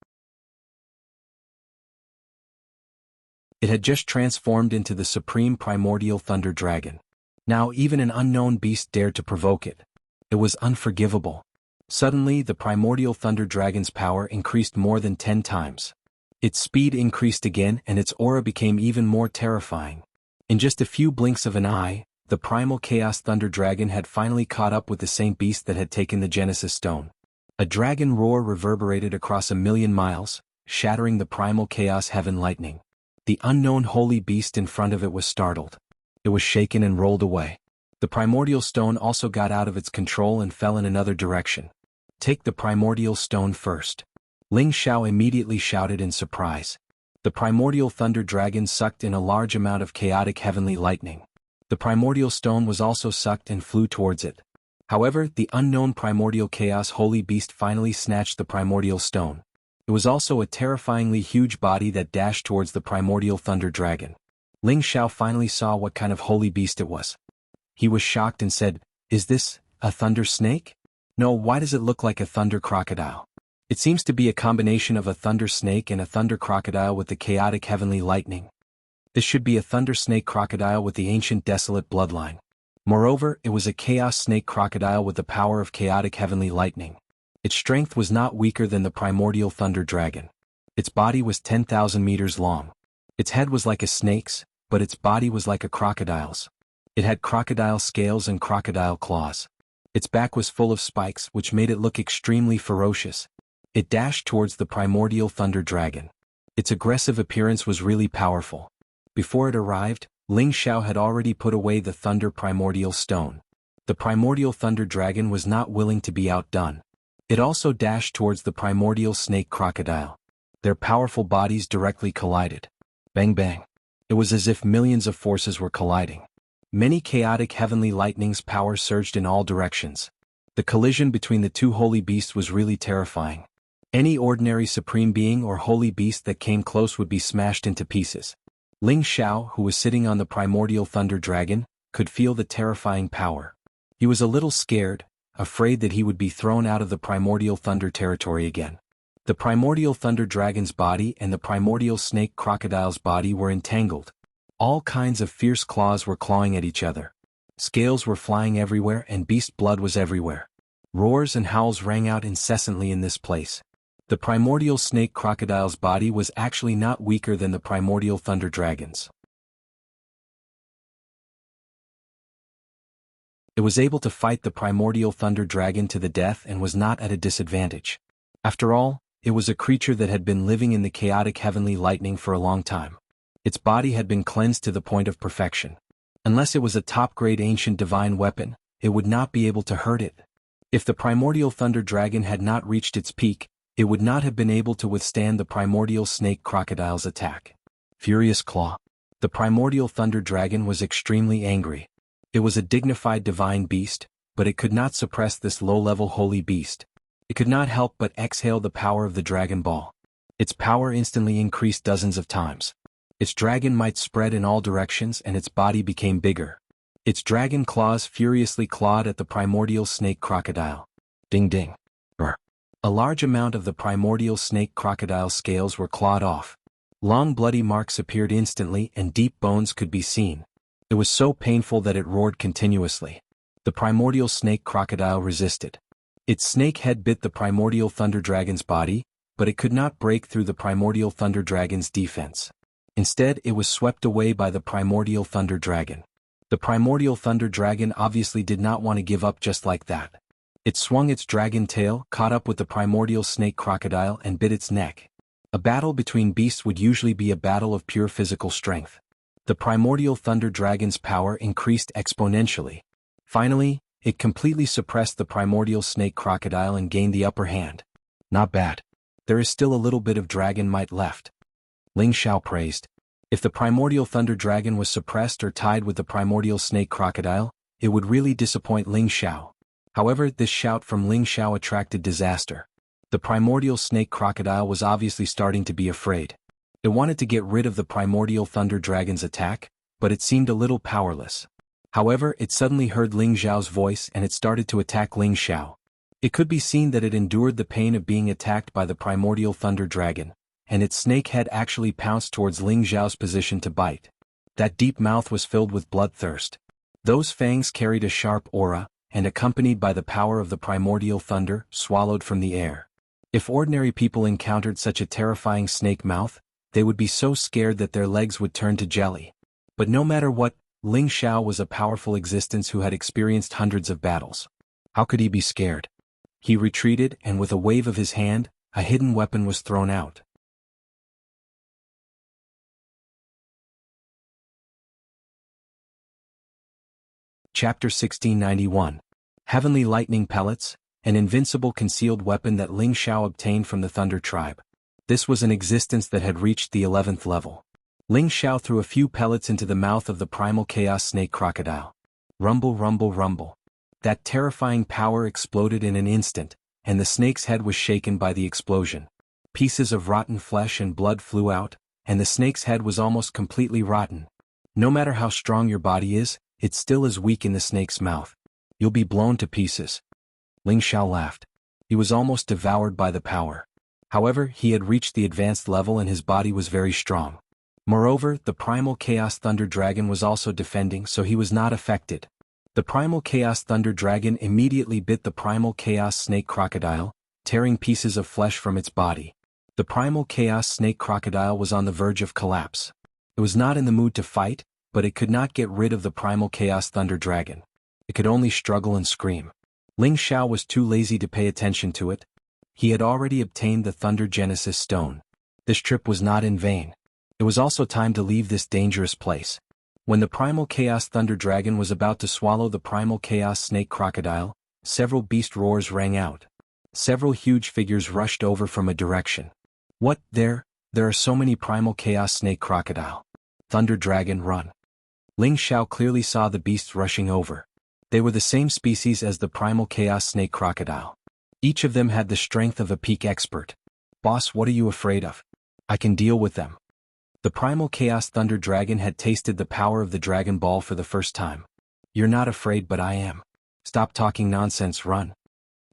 It had just transformed into the supreme primordial thunder dragon. Now even an unknown beast dared to provoke it. It was unforgivable. Suddenly, the primordial thunder dragon's power increased more than 10 times. Its speed increased again and its aura became even more terrifying. In just a few blinks of an eye, the primal chaos thunder dragon had finally caught up with the same beast that had taken the Genesis stone. A dragon roar reverberated across 1,000,000 miles, shattering the primal chaos heaven lightning. The unknown holy beast in front of it was startled. It was shaken and rolled away. The primordial stone also got out of its control and fell in another direction. "Take the primordial stone first," Ling Xiao immediately shouted in surprise. The primordial thunder dragon sucked in a large amount of chaotic heavenly lightning. The primordial stone was also sucked and flew towards it. However, the unknown primordial chaos holy beast finally snatched the primordial stone. It was also a terrifyingly huge body that dashed towards the primordial thunder dragon. Ling Xiao finally saw what kind of holy beast it was. He was shocked and said, "Is this a thunder snake? No, why does it look like a thunder crocodile? It seems to be a combination of a thunder snake and a thunder crocodile with the chaotic heavenly lightning." This should be a thunder snake crocodile with the ancient desolate bloodline. Moreover, it was a chaos snake crocodile with the power of chaotic heavenly lightning. Its strength was not weaker than the primordial thunder dragon. Its body was 10,000 meters long. Its head was like a snake's, but its body was like a crocodile's. It had crocodile scales and crocodile claws. Its back was full of spikes, which made it look extremely ferocious. It dashed towards the primordial thunder dragon. Its aggressive appearance was really powerful. Before it arrived, Ling Xiao had already put away the thunder primordial stone. The primordial thunder dragon was not willing to be outdone. It also dashed towards the primordial snake crocodile. Their powerful bodies directly collided. Bang bang. It was as if millions of forces were colliding. Many chaotic heavenly lightnings' power surged in all directions. The collision between the two holy beasts was really terrifying. Any ordinary supreme being or holy beast that came close would be smashed into pieces. Ling Xiao, who was sitting on the primordial thunder dragon, could feel the terrifying power. He was a little scared, afraid that he would be thrown out of the primordial thunder territory again. The primordial thunder dragon's body and the primordial snake crocodile's body were entangled. All kinds of fierce claws were clawing at each other. Scales were flying everywhere and beast blood was everywhere. Roars and howls rang out incessantly in this place. The primordial snake crocodile's body was actually not weaker than the primordial thunder dragon's. It was able to fight the primordial thunder dragon to the death and was not at a disadvantage. After all, it was a creature that had been living in the chaotic heavenly lightning for a long time. Its body had been cleansed to the point of perfection. Unless it was a top-grade ancient divine weapon, it would not be able to hurt it. If the primordial thunder dragon had not reached its peak, it would not have been able to withstand the primordial snake crocodile's attack. Furious Claw. The primordial thunder dragon was extremely angry. It was a dignified divine beast, but it could not suppress this low-level holy beast. It could not help but exhale the power of the Dragon Ball. Its power instantly increased dozens of times. Its dragon might spread in all directions and its body became bigger. Its dragon claws furiously clawed at the primordial snake crocodile. Ding ding. Brr. A large amount of the primordial snake crocodile scales were clawed off. Long bloody marks appeared instantly and deep bones could be seen. It was so painful that it roared continuously. The primordial snake crocodile resisted. Its snake head bit the primordial thunder dragon's body, but it could not break through the primordial thunder dragon's defense. Instead, it was swept away by the primordial thunder dragon. The primordial thunder dragon obviously did not want to give up just like that. It swung its dragon tail, caught up with the primordial snake crocodile and bit its neck. A battle between beasts would usually be a battle of pure physical strength. The primordial thunder dragon's power increased exponentially. Finally, it completely suppressed the primordial snake crocodile and gained the upper hand. Not bad. There is still a little bit of dragon might left. Ling Xiao praised. If the primordial thunder dragon was suppressed or tied with the primordial snake crocodile, it would really disappoint Ling Xiao. However, this shout from Ling Xiao attracted disaster. The primordial snake crocodile was obviously starting to be afraid. It wanted to get rid of the primordial thunder dragon's attack, but it seemed a little powerless. However, it suddenly heard Ling Xiao's voice and it started to attack Ling Xiao. It could be seen that it endured the pain of being attacked by the primordial thunder dragon, and its snake head actually pounced towards Ling Xiao's position to bite. That deep mouth was filled with bloodthirst. Those fangs carried a sharp aura, and accompanied by the power of the primordial thunder, swallowed from the air. If ordinary people encountered such a terrifying snake mouth, they would be so scared that their legs would turn to jelly. But no matter what, Ling Xiao was a powerful existence who had experienced hundreds of battles. How could he be scared? He retreated and with a wave of his hand, a hidden weapon was thrown out. Chapter 1691. Heavenly Lightning Pellets, an invincible concealed weapon that Ling Xiao obtained from the Thunder Tribe. This was an existence that had reached the 11th level. Ling Xiao threw a few pellets into the mouth of the primal chaos snake crocodile. Rumble, rumble, rumble. That terrifying power exploded in an instant, and the snake's head was shaken by the explosion. Pieces of rotten flesh and blood flew out, and the snake's head was almost completely rotten. No matter how strong your body is, it still is weak in the snake's mouth. You'll be blown to pieces. Ling Xiao laughed. He was almost devoured by the power. However, he had reached the advanced level and his body was very strong. Moreover, the primal Chaos Thunder Dragon was also defending, so he was not affected. The primal Chaos Thunder Dragon immediately bit the primal Chaos Snake Crocodile, tearing pieces of flesh from its body. The primal Chaos Snake Crocodile was on the verge of collapse. It was not in the mood to fight, but it could not get rid of the primal Chaos Thunder Dragon. It could only struggle and scream. Ling Xiao was too lazy to pay attention to it. He had already obtained the Thunder Genesis Stone. This trip was not in vain. It was also time to leave this dangerous place. When the primal Chaos Thunder Dragon was about to swallow the primal Chaos Snake Crocodile, several beast roars rang out. Several huge figures rushed over from a direction. What, there are so many primal Chaos Snake Crocodile. Thunder Dragon, run. Ling Xiao clearly saw the beasts rushing over. They were the same species as the primal Chaos Snake Crocodile. Each of them had the strength of a peak expert. Boss, what are you afraid of? I can deal with them. The primal Chaos Thunder Dragon had tasted the power of the Dragon Ball for the first time. You're not afraid, but I am. Stop talking nonsense, run.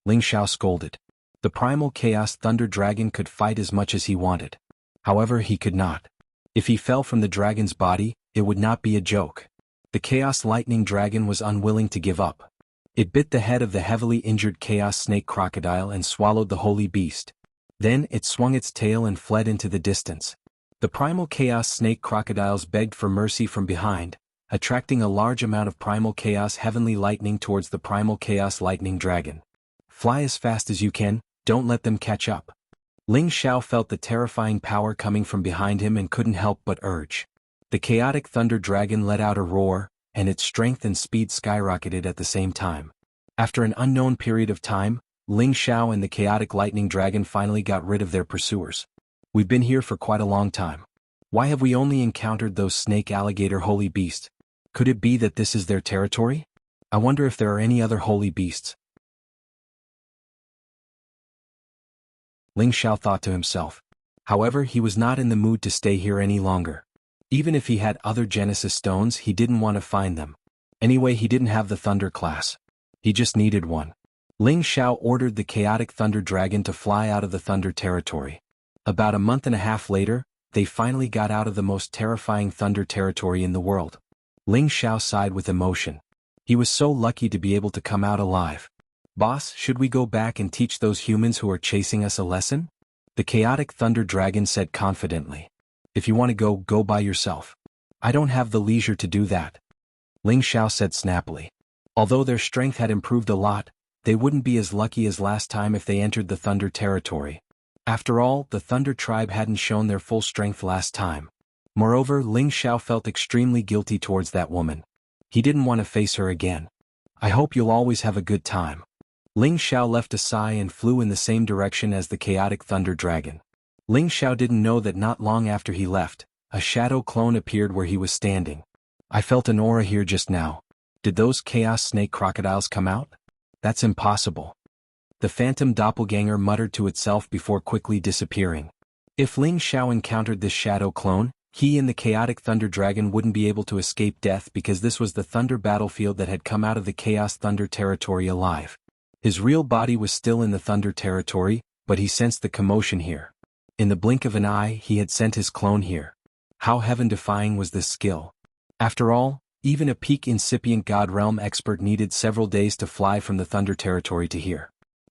Ling Xiao scolded. The primal Chaos Thunder Dragon could fight as much as he wanted. However, he could not. If he fell from the dragon's body, it would not be a joke. The Chaos Lightning Dragon was unwilling to give up. It bit the head of the heavily injured Chaos Snake Crocodile and swallowed the holy beast. Then it swung its tail and fled into the distance. The primal Chaos Snake Crocodiles begged for mercy from behind, attracting a large amount of primal Chaos Heavenly Lightning towards the primal Chaos Lightning Dragon. Fly as fast as you can, don't let them catch up. Ling Xiao felt the terrifying power coming from behind him and couldn't help but urge. The Chaotic Thunder Dragon let out a roar, and its strength and speed skyrocketed at the same time. After an unknown period of time, Ling Xiao and the Chaotic Lightning Dragon finally got rid of their pursuers. We've been here for quite a long time. Why have we only encountered those snake alligator holy beasts? Could it be that this is their territory? I wonder if there are any other holy beasts. Ling Xiao thought to himself. However, he was not in the mood to stay here any longer. Even if he had other Genesis stones, he didn't want to find them. Anyway, he didn't have the Thunder class. He just needed one. Ling Xiao ordered the Chaotic Thunder Dragon to fly out of the Thunder territory. About a month and a half later, they finally got out of the most terrifying Thunder territory in the world. Ling Xiao sighed with emotion. He was so lucky to be able to come out alive. Boss, should we go back and teach those humans who are chasing us a lesson? The Chaotic Thunder Dragon said confidently. If you want to go by yourself. I don't have the leisure to do that. Ling Xiao said snappily. Although their strength had improved a lot, they wouldn't be as lucky as last time if they entered the Thunder territory. After all, the Thunder tribe hadn't shown their full strength last time. Moreover, Ling Xiao felt extremely guilty towards that woman. He didn't want to face her again. I hope you'll always have a good time. Ling Xiao left a sigh and flew in the same direction as the Chaotic Thunder Dragon. Ling Xiao didn't know that not long after he left, a shadow clone appeared where he was standing. I felt an aura here just now. Did those Chaos Snake Crocodiles come out? That's impossible. The phantom doppelganger muttered to itself before quickly disappearing. If Ling Xiao encountered this shadow clone, he and the Chaotic Thunder Dragon wouldn't be able to escape death because this was the Thunder battlefield that had come out of the Chaos Thunder territory alive. His real body was still in the Thunder territory, but he sensed the commotion here. In the blink of an eye, he had sent his clone here. How heaven-defying was this skill? After all, even a peak incipient God Realm expert needed several days to fly from the Thunder territory to here.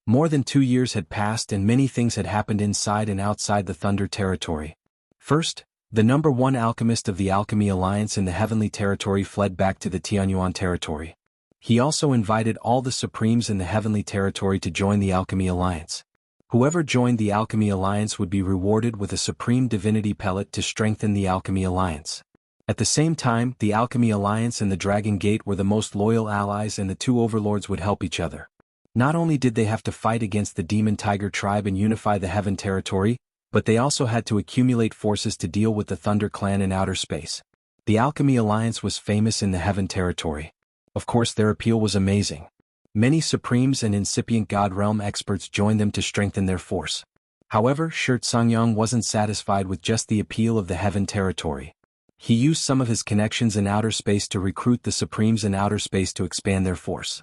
More than 2 years had passed and many things had happened inside and outside the Thunder territory. First, the number 1 alchemist of the Alchemy Alliance in the Heavenly Territory fled back to the Tianyuan territory. He also invited all the Supremes in the Heavenly Territory to join the Alchemy Alliance. Whoever joined the Alchemy Alliance would be rewarded with a Supreme Divinity Pellet to strengthen the Alchemy Alliance. At the same time, the Alchemy Alliance and the Dragon Gate were the most loyal allies and the two overlords would help each other. Not only did they have to fight against the Demon Tiger tribe and unify the Heaven Territory, but they also had to accumulate forces to deal with the Thunder Clan in outer space. The Alchemy Alliance was famous in the Heaven Territory. Of course, their appeal was amazing. Many Supremes and incipient God Realm experts joined them to strengthen their force. However, Shirt Songyang wasn't satisfied with just the appeal of the Heaven Territory. He used some of his connections in outer space to recruit the Supremes in outer space to expand their force.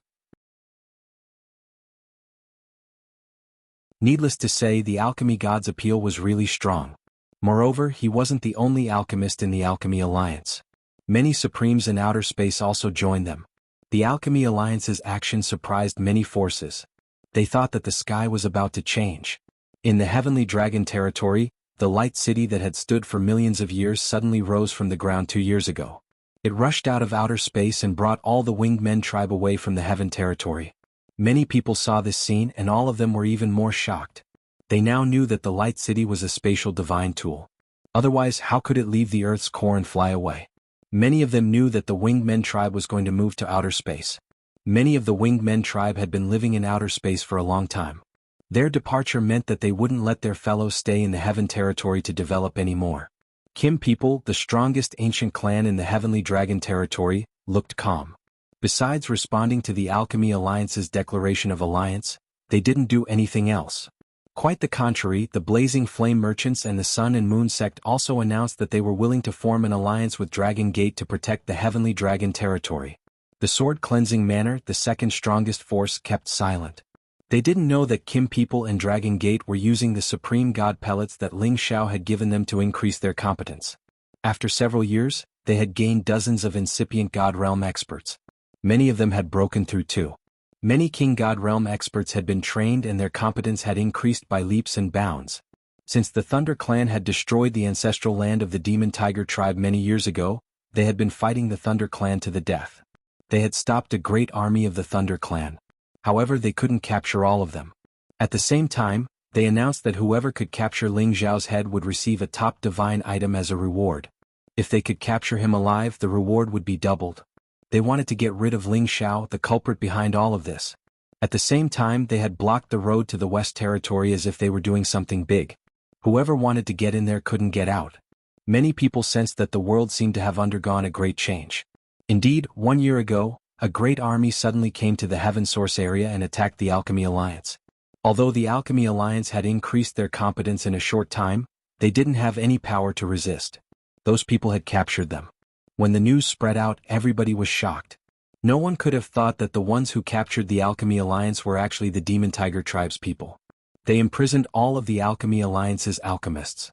Needless to say, the alchemy god's appeal was really strong. Moreover, he wasn't the only alchemist in the Alchemy Alliance. Many Supremes in outer space also joined them. The Alchemy Alliance's action surprised many forces. They thought that the sky was about to change. In the Heavenly Dragon territory, the light city that had stood for millions of years suddenly rose from the ground 2 years ago. It rushed out of outer space and brought all the winged men tribe away from the Heaven territory. Many people saw this scene and all of them were even more shocked. They now knew that the light city was a spatial divine tool. Otherwise, how could it leave the Earth's core and fly away? Many of them knew that the winged men tribe was going to move to outer space. Many of the winged men tribe had been living in outer space for a long time. Their departure meant that they wouldn't let their fellows stay in the Heaven territory to develop anymore. Kim people, the strongest ancient clan in the Heavenly Dragon territory, looked calm. Besides responding to the Alchemy Alliance's declaration of alliance, they didn't do anything else. Quite the contrary, the Blazing Flame Merchants and the Sun and Moon sect also announced that they were willing to form an alliance with Dragon Gate to protect the Heavenly Dragon territory. The Sword Cleansing Manor, the second strongest force, kept silent. They didn't know that Kim people and Dragon Gate were using the Supreme God pellets that Ling Xiao had given them to increase their competence. After several years, they had gained dozens of incipient God Realm experts. Many of them had broken through too. Many King God Realm experts had been trained and their competence had increased by leaps and bounds. Since the Thunder Clan had destroyed the ancestral land of the Demon Tiger tribe many years ago, they had been fighting the Thunder Clan to the death. They had stopped a great army of the Thunder Clan. However, they couldn't capture all of them. At the same time, they announced that whoever could capture Ling Xiao's head would receive a top divine item as a reward. If they could capture him alive, the reward would be doubled. They wanted to get rid of Ling Xiao, the culprit behind all of this. At the same time, they had blocked the road to the West Territory as if they were doing something big. Whoever wanted to get in there couldn't get out. Many people sensed that the world seemed to have undergone a great change. Indeed, 1 year ago, a great army suddenly came to the Heaven Source area and attacked the Alchemy Alliance. Although the Alchemy Alliance had increased their competence in a short time, they didn't have any power to resist. Those people had captured them. When the news spread out, everybody was shocked. No one could have thought that the ones who captured the Alchemy Alliance were actually the Demon Tiger tribe's people. They imprisoned all of the Alchemy Alliance's alchemists.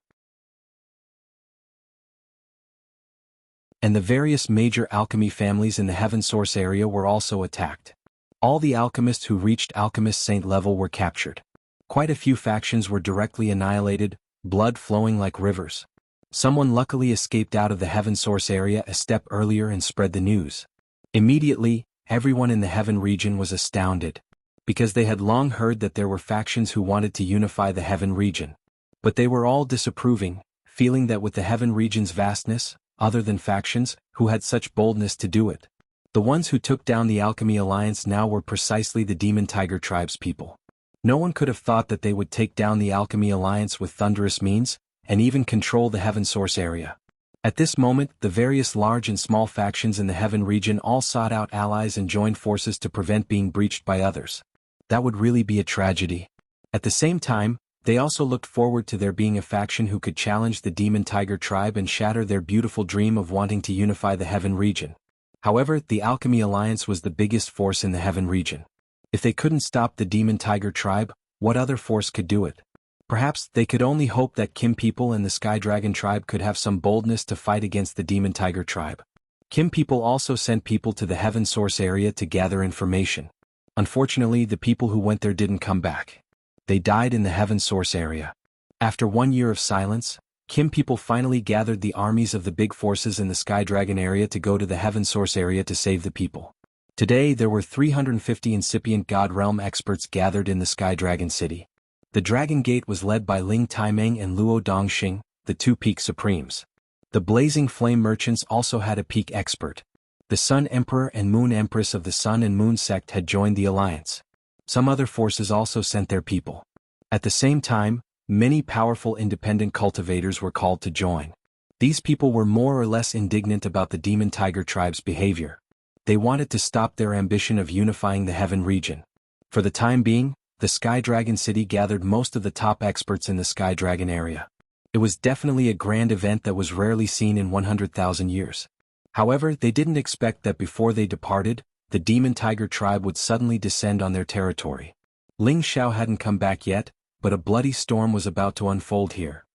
And the various major alchemy families in the Heaven Source area were also attacked. All the alchemists who reached Alchemist Saint level were captured. Quite a few factions were directly annihilated, blood flowing like rivers. Someone luckily escaped out of the Heaven Source area a step earlier and spread the news. Immediately, everyone in the Heaven region was astounded, because they had long heard that there were factions who wanted to unify the Heaven region. But they were all disapproving, feeling that with the Heaven region's vastness, other than factions, who had such boldness to do it? The ones who took down the Alchemy Alliance now were precisely the Demon Tiger tribe's people. No one could have thought that they would take down the Alchemy Alliance with thunderous means, and even control the Heaven Source area. At this moment, the various large and small factions in the Heaven region all sought out allies and joined forces to prevent being breached by others. That would really be a tragedy. At the same time, they also looked forward to there being a faction who could challenge the Demon Tiger tribe and shatter their beautiful dream of wanting to unify the Heaven region. However, the Alchemy Alliance was the biggest force in the Heaven region. If they couldn't stop the Demon Tiger tribe, what other force could do it? Perhaps they could only hope that Kim people and the Sky Dragon tribe could have some boldness to fight against the Demon Tiger tribe. Kim people also sent people to the Heaven Source area to gather information. Unfortunately, the people who went there didn't come back. They died in the Heaven Source area. After 1 year of silence, Kim people finally gathered the armies of the big forces in the Sky Dragon area to go to the Heaven Source area to save the people. Today there were 350 incipient God Realm experts gathered in the Sky Dragon city. The Dragon Gate was led by Ling Taimeng and Luo Dongxing, the two peak supremes. The Blazing Flame Merchants also had a peak expert. The Sun Emperor and Moon Empress of the Sun and Moon sect had joined the alliance. Some other forces also sent their people. At the same time, many powerful independent cultivators were called to join. These people were more or less indignant about the Demon Tiger tribe's behavior. They wanted to stop their ambition of unifying the Heaven region. For the time being, the Sky Dragon city gathered most of the top experts in the Sky Dragon area. It was definitely a grand event that was rarely seen in 100,000 years. However, they didn't expect that before they departed, the Demon Tiger tribe would suddenly descend on their territory. Ling Xiao hadn't come back yet, but a bloody storm was about to unfold here.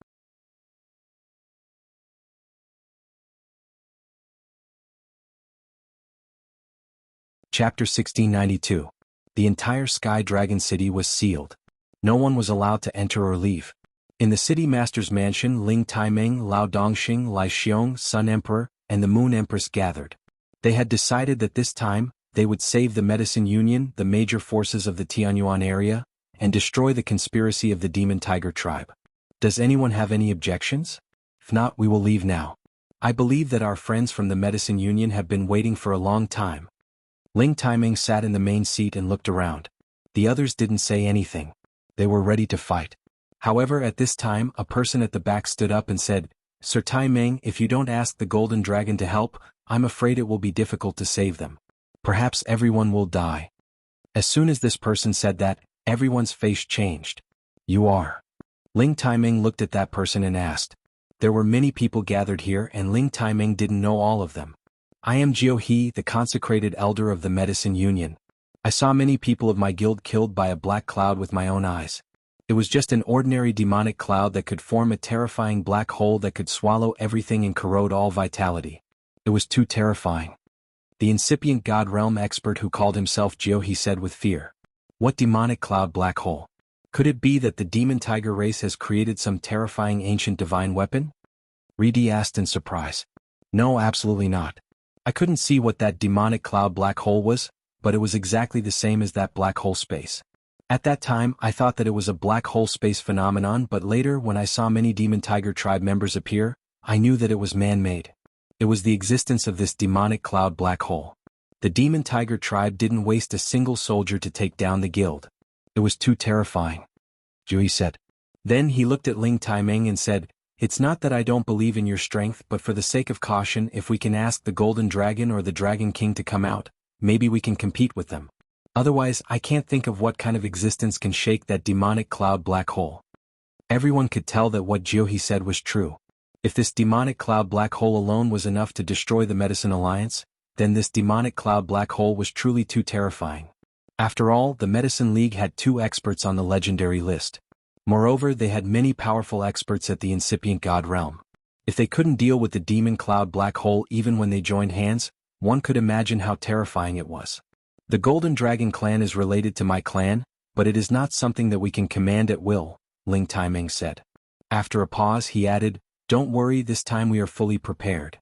Chapter 1692. The entire Sky Dragon City was sealed. No one was allowed to enter or leave. In the city master's mansion, Ling Taimeng, Lao Dongxing, Lai Xiong, Sun Emperor, and the Moon Empress gathered. They had decided that this time, they would save the Medicine Union, the major forces of the Tianyuan area, and destroy the conspiracy of the Demon Tiger tribe. Does anyone have any objections? If not, we will leave now. I believe that our friends from the Medicine Union have been waiting for a long time. Ling Taimeng sat in the main seat and looked around. The others didn't say anything. They were ready to fight. However, at this time, a person at the back stood up and said, "Sir Taimeng, if you don't ask the Golden Dragon to help, I'm afraid it will be difficult to save them. Perhaps everyone will die." As soon as this person said that, everyone's face changed. "You are?" Ling Taimeng looked at that person and asked. There were many people gathered here and Ling Taimeng didn't know all of them. "I am Jianghu, the consecrated elder of the Medicine Union. I saw many people of my guild killed by a black cloud with my own eyes. It was just an ordinary demonic cloud that could form a terrifying black hole that could swallow everything and corrode all vitality. It was too terrifying." The incipient god realm expert who called himself Jianghu said with fear. "What demonic cloud black hole? Could it be that the demon tiger race has created some terrifying ancient divine weapon?" Reedy asked in surprise. "No, absolutely not. I couldn't see what that demonic cloud black hole was, but it was exactly the same as that black hole space. At that time, I thought that it was a black hole space phenomenon, but later when I saw many demon tiger tribe members appear, I knew that it was man-made. It was the existence of this demonic cloud black hole. The demon tiger tribe didn't waste a single soldier to take down the guild. It was too terrifying," Jianghu said. Then he looked at Ling Taimeng and said, "It's not that I don't believe in your strength, but for the sake of caution, if we can ask the Golden Dragon or the Dragon King to come out, maybe we can compete with them. Otherwise, I can't think of what kind of existence can shake that demonic cloud black hole." Everyone could tell that what Jianghu said was true. If this demonic cloud black hole alone was enough to destroy the Medicine Alliance, then this demonic cloud black hole was truly too terrifying. After all, the Medicine League had 2 experts on the legendary list. Moreover, they had many powerful experts at the incipient god realm. If they couldn't deal with the demon cloud black hole even when they joined hands, one could imagine how terrifying it was. "The Golden Dragon clan is related to my clan, but it is not something that we can command at will," Ling Taimeng said. After a pause he added, "Don't worry, this time we are fully prepared.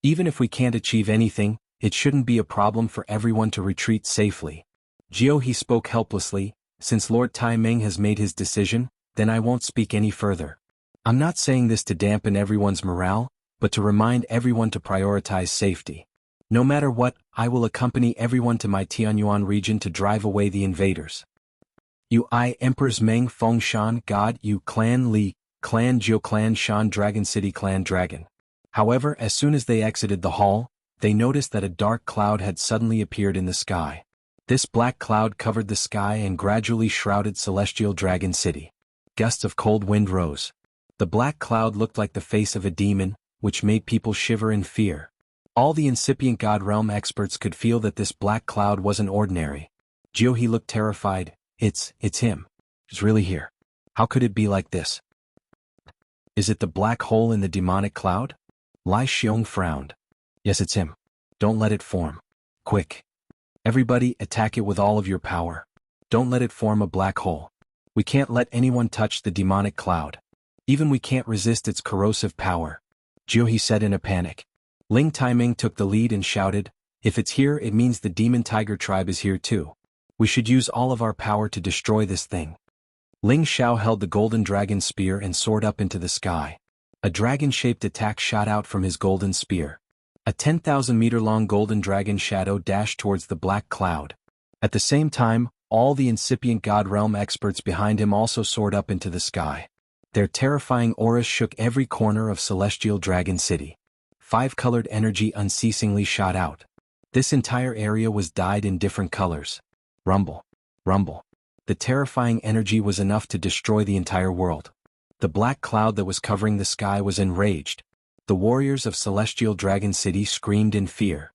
Even if we can't achieve anything, it shouldn't be a problem for everyone to retreat safely." Jianghu spoke helplessly, "Since Lord Taimeng has made his decision, then I won't speak any further. I'm not saying this to dampen everyone's morale, but to remind everyone to prioritize safety. No matter what, I will accompany everyone to my Tianyuan region to drive away the invaders. You I Emperors Meng Feng Shan God You Clan Li, Clan Jiao Clan Shan Dragon City Clan Dragon." However, as soon as they exited the hall, they noticed that a dark cloud had suddenly appeared in the sky. This black cloud covered the sky and gradually shrouded Celestial Dragon City. Gusts of cold wind rose. The black cloud looked like the face of a demon, which made people shiver in fear. All the incipient god realm experts could feel that this black cloud wasn't ordinary. Jianghu looked terrified. It's him. He's really here. How could it be like this? Is it the black hole in the demonic cloud? Lai Xiong frowned. "Yes, it's him. Don't let it form. Quick. Everybody, attack it with all of your power. Don't let it form a black hole. We can't let anyone touch the demonic cloud. Even we can't resist its corrosive power," Jianghu said in a panic. Ling Taimeng took the lead and shouted, "If it's here, it means the demon tiger tribe is here too. We should use all of our power to destroy this thing." Ling Xiao held the golden dragon spear and soared up into the sky. A dragon-shaped attack shot out from his golden spear. A 10,000-meter-long golden dragon shadow dashed towards the black cloud. At the same time, all the incipient god realm experts behind him also soared up into the sky. Their terrifying auras shook every corner of Celestial Dragon City. 5-colored energy unceasingly shot out. This entire area was dyed in different colors. Rumble. Rumble. The terrifying energy was enough to destroy the entire world. The black cloud that was covering the sky was enraged. The warriors of Celestial Dragon City screamed in fear.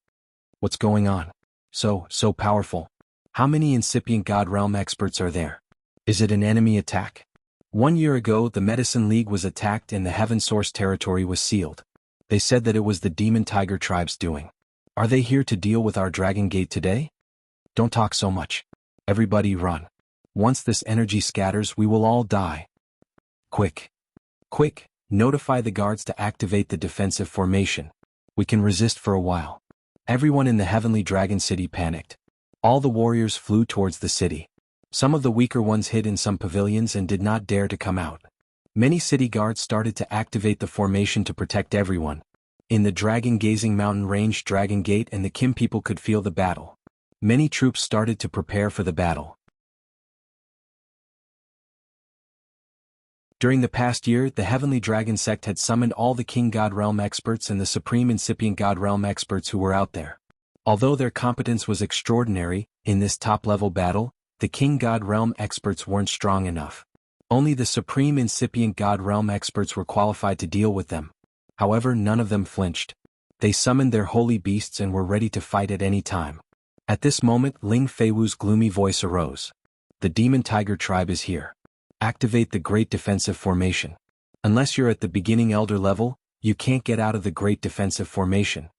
What's going on? So powerful. How many incipient God Realm experts are there? Is it an enemy attack? 1 year ago, the Medicine League was attacked and the Heaven Source territory was sealed. They said that it was the Demon Tiger tribe's doing. Are they here to deal with our Dragon Gate today? Don't talk so much. Everybody run. Once this energy scatters, we will all die. Quick. Quick, notify the guards to activate the defensive formation. We can resist for a while. Everyone in the Heavenly Dragon City panicked. All the warriors flew towards the city. Some of the weaker ones hid in some pavilions and did not dare to come out. Many city guards started to activate the formation to protect everyone. In the dragon-gazing mountain range Dragon Gate and the Kim people could feel the battle. Many troops started to prepare for the battle. During the past year, the Heavenly Dragon Sect had summoned all the King God Realm experts and the Supreme Incipient God Realm experts who were out there. Although their competence was extraordinary, in this top-level battle, the King God Realm experts weren't strong enough. Only the Supreme Incipient God Realm experts were qualified to deal with them. However, none of them flinched. They summoned their holy beasts and were ready to fight at any time. At this moment, Ling Feiwu's gloomy voice arose. The Demon Tiger tribe is here. Activate the Great Defensive Formation. Unless you're at the beginning Elder level, you can't get out of the Great Defensive Formation.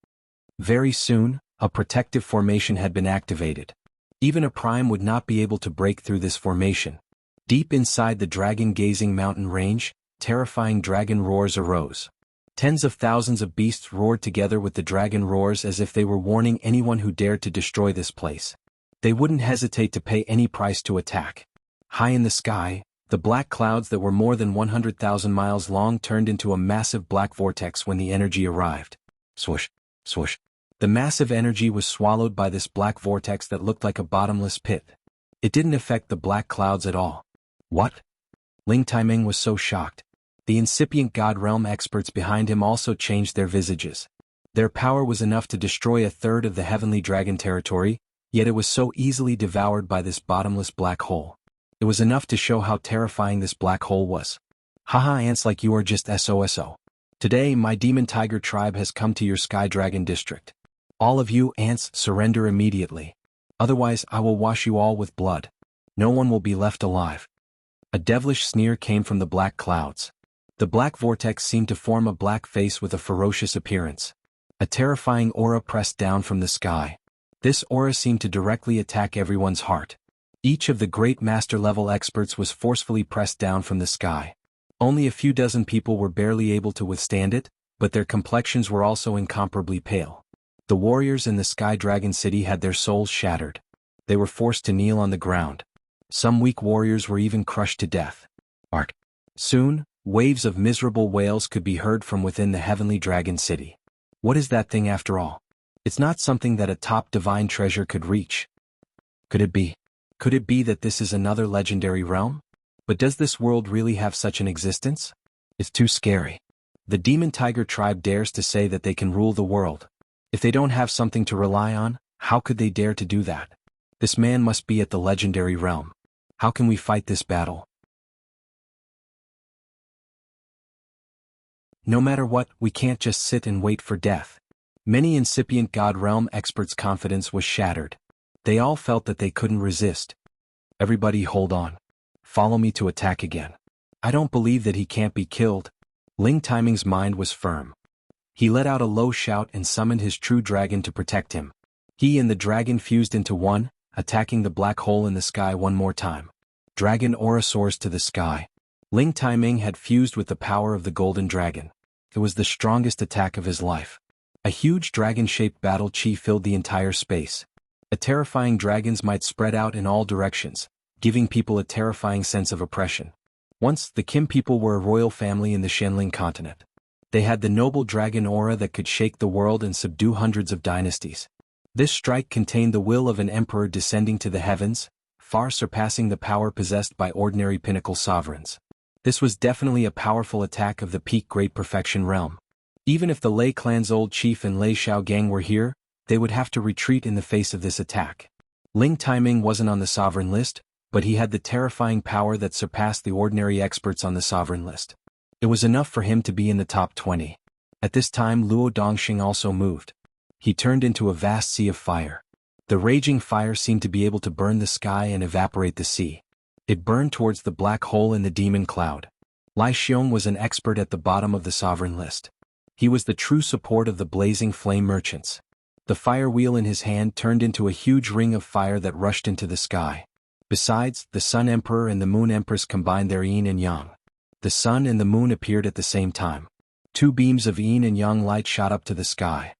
Very soon, a protective formation had been activated. Even a prime would not be able to break through this formation. Deep inside the dragon-gazing mountain range, terrifying dragon roars arose. Tens of thousands of beasts roared together with the dragon roars as if they were warning anyone who dared to destroy this place. They wouldn't hesitate to pay any price to attack. High in the sky, the black clouds that were more than 100,000 miles long turned into a massive black vortex when the energy arrived. Swoosh, swoosh. The massive energy was swallowed by this black vortex that looked like a bottomless pit. It didn't affect the black clouds at all. What? Ling Taiming was so shocked. The incipient God Realm experts behind him also changed their visages. Their power was enough to destroy a third of the Heavenly Dragon territory, yet it was so easily devoured by this bottomless black hole. It was enough to show how terrifying this black hole was. Haha, ants like you are just SOSO. Today my Demon Tiger tribe has come to your Sky Dragon district. All of you ants surrender immediately. Otherwise I will wash you all with blood. No one will be left alive. A devilish sneer came from the black clouds. The black vortex seemed to form a black face with a ferocious appearance. A terrifying aura pressed down from the sky. This aura seemed to directly attack everyone's heart. Each of the great master-level experts was forcefully pressed down from the sky. Only a few dozen people were barely able to withstand it, but their complexions were also incomparably pale. The warriors in the Sky Dragon City had their souls shattered. They were forced to kneel on the ground. Some weak warriors were even crushed to death. Soon, waves of miserable wails could be heard from within the Heavenly Dragon City. What is that thing after all? It's not something that a top divine treasure could reach. Could it be? Could it be that this is another legendary realm? But does this world really have such an existence? It's too scary. The Demon Tiger tribe dares to say that they can rule the world. If they don't have something to rely on, how could they dare to do that? This man must be at the legendary realm. How can we fight this battle? No matter what, we can't just sit and wait for death. Many incipient God Realm experts' confidence was shattered. They all felt that they couldn't resist. Everybody hold on. Follow me to attack again. I don't believe that he can't be killed. Ling Taiming's mind was firm. He let out a low shout and summoned his true dragon to protect him. He and the dragon fused into one, attacking the black hole in the sky one more time. Dragon aura soars to the sky. Ling Taiming had fused with the power of the golden dragon. It was the strongest attack of his life. A huge dragon-shaped battle chi filled the entire space. A terrifying dragon's might spread out in all directions, giving people a terrifying sense of oppression. Once, the Kim people were a royal family in the Shenling continent. They had the noble dragon aura that could shake the world and subdue hundreds of dynasties. This strike contained the will of an emperor descending to the heavens, far surpassing the power possessed by ordinary pinnacle sovereigns. This was definitely a powerful attack of the peak Great Perfection realm. Even if the Lei clan's old chief and Lei Xiao gang were here, they would have to retreat in the face of this attack. Ling Taiming wasn't on the sovereign list, but he had the terrifying power that surpassed the ordinary experts on the sovereign list. It was enough for him to be in the top 20. At this time Luo Dongxing also moved. He turned into a vast sea of fire. The raging fire seemed to be able to burn the sky and evaporate the sea. It burned towards the black hole in the demon cloud. Lai Xiong was an expert at the bottom of the sovereign list. He was the true support of the blazing flame merchants. The fire wheel in his hand turned into a huge ring of fire that rushed into the sky. Besides, the Sun Emperor and the Moon Empress combined their yin and yang. The sun and the moon appeared at the same time. Two beams of yin and yang light shot up to the sky.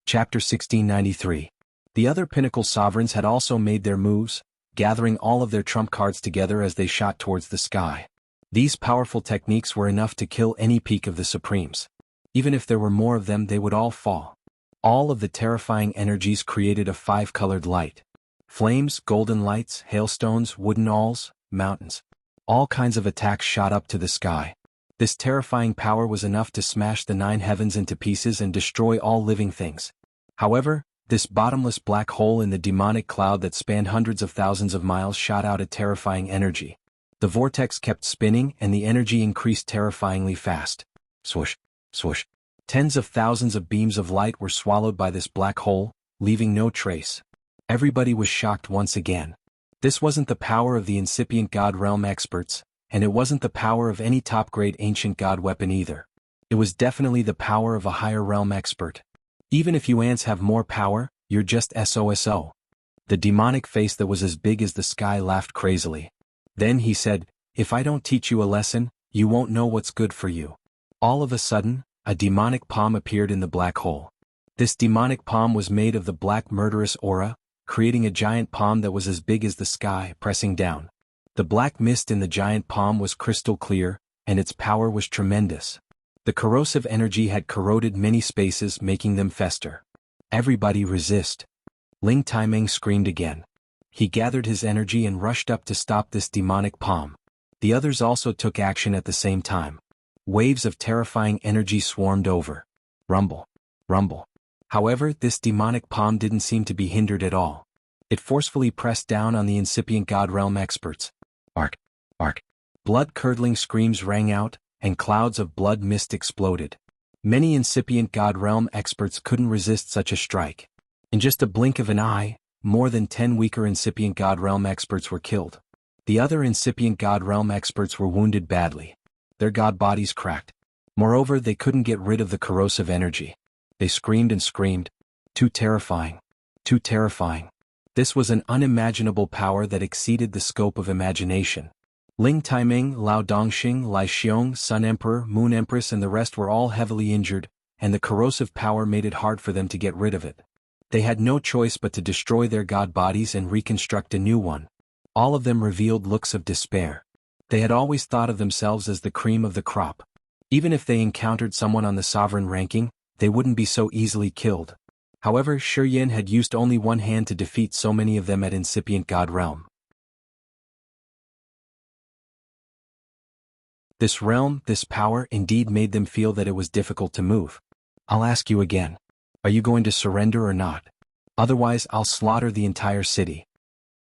Chapter 1693. The other pinnacle sovereigns had also made their moves, gathering all of their trump cards together as they shot towards the sky. These powerful techniques were enough to kill any peak of the Supremes. Even if there were more of them, they would all fall. All of the terrifying energies created a five-colored light. Flames, golden lights, hailstones, wooden awls, mountains. All kinds of attacks shot up to the sky. This terrifying power was enough to smash the nine heavens into pieces and destroy all living things. However, this bottomless black hole in the demonic cloud that spanned hundreds of thousands of miles shot out a terrifying energy. The vortex kept spinning and the energy increased terrifyingly fast. Swoosh, swoosh. Tens of thousands of beams of light were swallowed by this black hole, leaving no trace. Everybody was shocked once again. This wasn't the power of the incipient god realm experts, and it wasn't the power of any top-grade ancient god weapon either. It was definitely the power of a higher realm expert. Even if you ants have more power, you're just SOSO. The demonic face that was as big as the sky laughed crazily. Then he said, "If I don't teach you a lesson, you won't know what's good for you." All of a sudden, a demonic palm appeared in the black hole. This demonic palm was made of the black murderous aura, creating a giant palm that was as big as the sky, pressing down. The black mist in the giant palm was crystal clear, and its power was tremendous. The corrosive energy had corroded many spaces, making them fester. "Everybody resist." Ling Taimeng screamed again. He gathered his energy and rushed up to stop this demonic palm. The others also took action at the same time. Waves of terrifying energy swarmed over. Rumble. Rumble. However, this demonic palm didn't seem to be hindered at all. It forcefully pressed down on the incipient god realm experts. Arc. Arc. Blood-curdling screams rang out, and clouds of blood mist exploded. Many incipient god realm experts couldn't resist such a strike. In just a blink of an eye, more than 10 weaker incipient god realm experts were killed. The other incipient god realm experts were wounded badly. Their god bodies cracked. Moreover, they couldn't get rid of the corrosive energy. They screamed and screamed. Too terrifying. Too terrifying. This was an unimaginable power that exceeded the scope of imagination. Ling Taimeng, Lao Dongxing, Lai Xiong, Sun Emperor, Moon Empress and the rest were all heavily injured, and the corrosive power made it hard for them to get rid of it. They had no choice but to destroy their god bodies and reconstruct a new one. All of them revealed looks of despair. They had always thought of themselves as the cream of the crop. Even if they encountered someone on the sovereign ranking, they wouldn't be so easily killed. However, Shi Yin had used only one hand to defeat so many of them at incipient god realm. This realm, this power, indeed made them feel that it was difficult to move. "I'll ask you again. Are you going to surrender or not? Otherwise, I'll slaughter the entire city."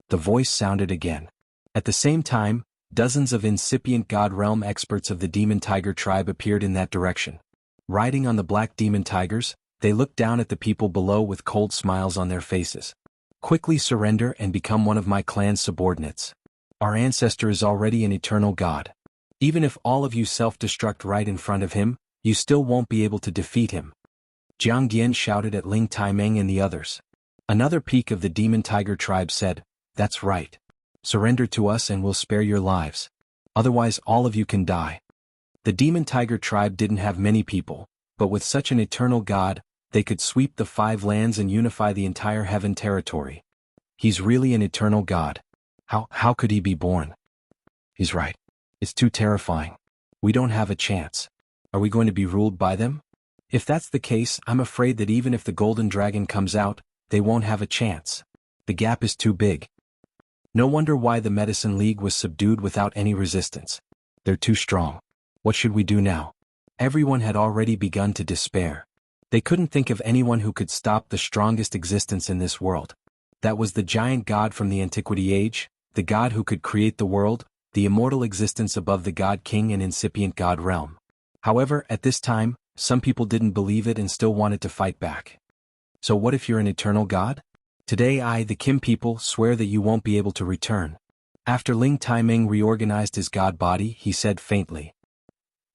The voice sounded again. At the same time, dozens of incipient god realm experts of the demon tiger tribe appeared in that direction. Riding on the black demon tigers, they looked down at the people below with cold smiles on their faces. "Quickly surrender and become one of my clan's subordinates. Our ancestor is already an eternal god. Even if all of you self-destruct right in front of him, you still won't be able to defeat him." Jiang Dian shouted at Ling Taimeng and the others. Another peak of the demon tiger tribe said, "That's right. Surrender to us and we'll spare your lives. Otherwise all of you can die." The demon tiger tribe didn't have many people, but with such an eternal god, they could sweep the 5 lands and unify the entire heaven territory. He's really an eternal god. How could he be born? He's right. It's too terrifying. We don't have a chance. Are we going to be ruled by them? If that's the case, I'm afraid that even if the golden dragon comes out, they won't have a chance. The gap is too big. No wonder why the Medicine League was subdued without any resistance. They're too strong. What should we do now? Everyone had already begun to despair. They couldn't think of anyone who could stop the strongest existence in this world. That was the giant god from the Antiquity Age, the god who could create the world, the immortal existence above the god king and incipient god realm. However, at this time, some people didn't believe it and still wanted to fight back. So what if you're an eternal god? Today I, the Kim people, swear that you won't be able to return. After Ling Taiming reorganized his god body, he said faintly.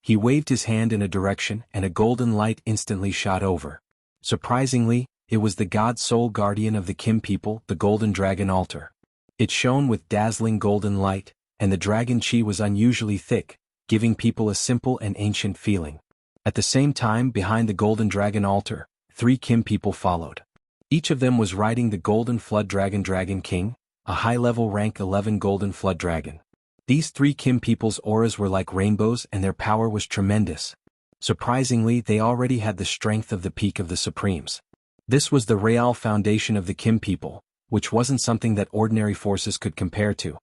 He waved his hand in a direction and a golden light instantly shot over. Surprisingly, it was the god soul guardian of the Kim people, the golden dragon altar. It shone with dazzling golden light, and the dragon chi was unusually thick, giving people a simple and ancient feeling. At the same time, behind the golden dragon altar, 3 Kim people followed. Each of them was riding the golden flood dragon King, a high-level rank 11 golden flood dragon. These 3 Kim people's auras were like rainbows and their power was tremendous. Surprisingly, they already had the strength of the peak of the Supremes. This was the real foundation of the Kim people, which wasn't something that ordinary forces could compare to.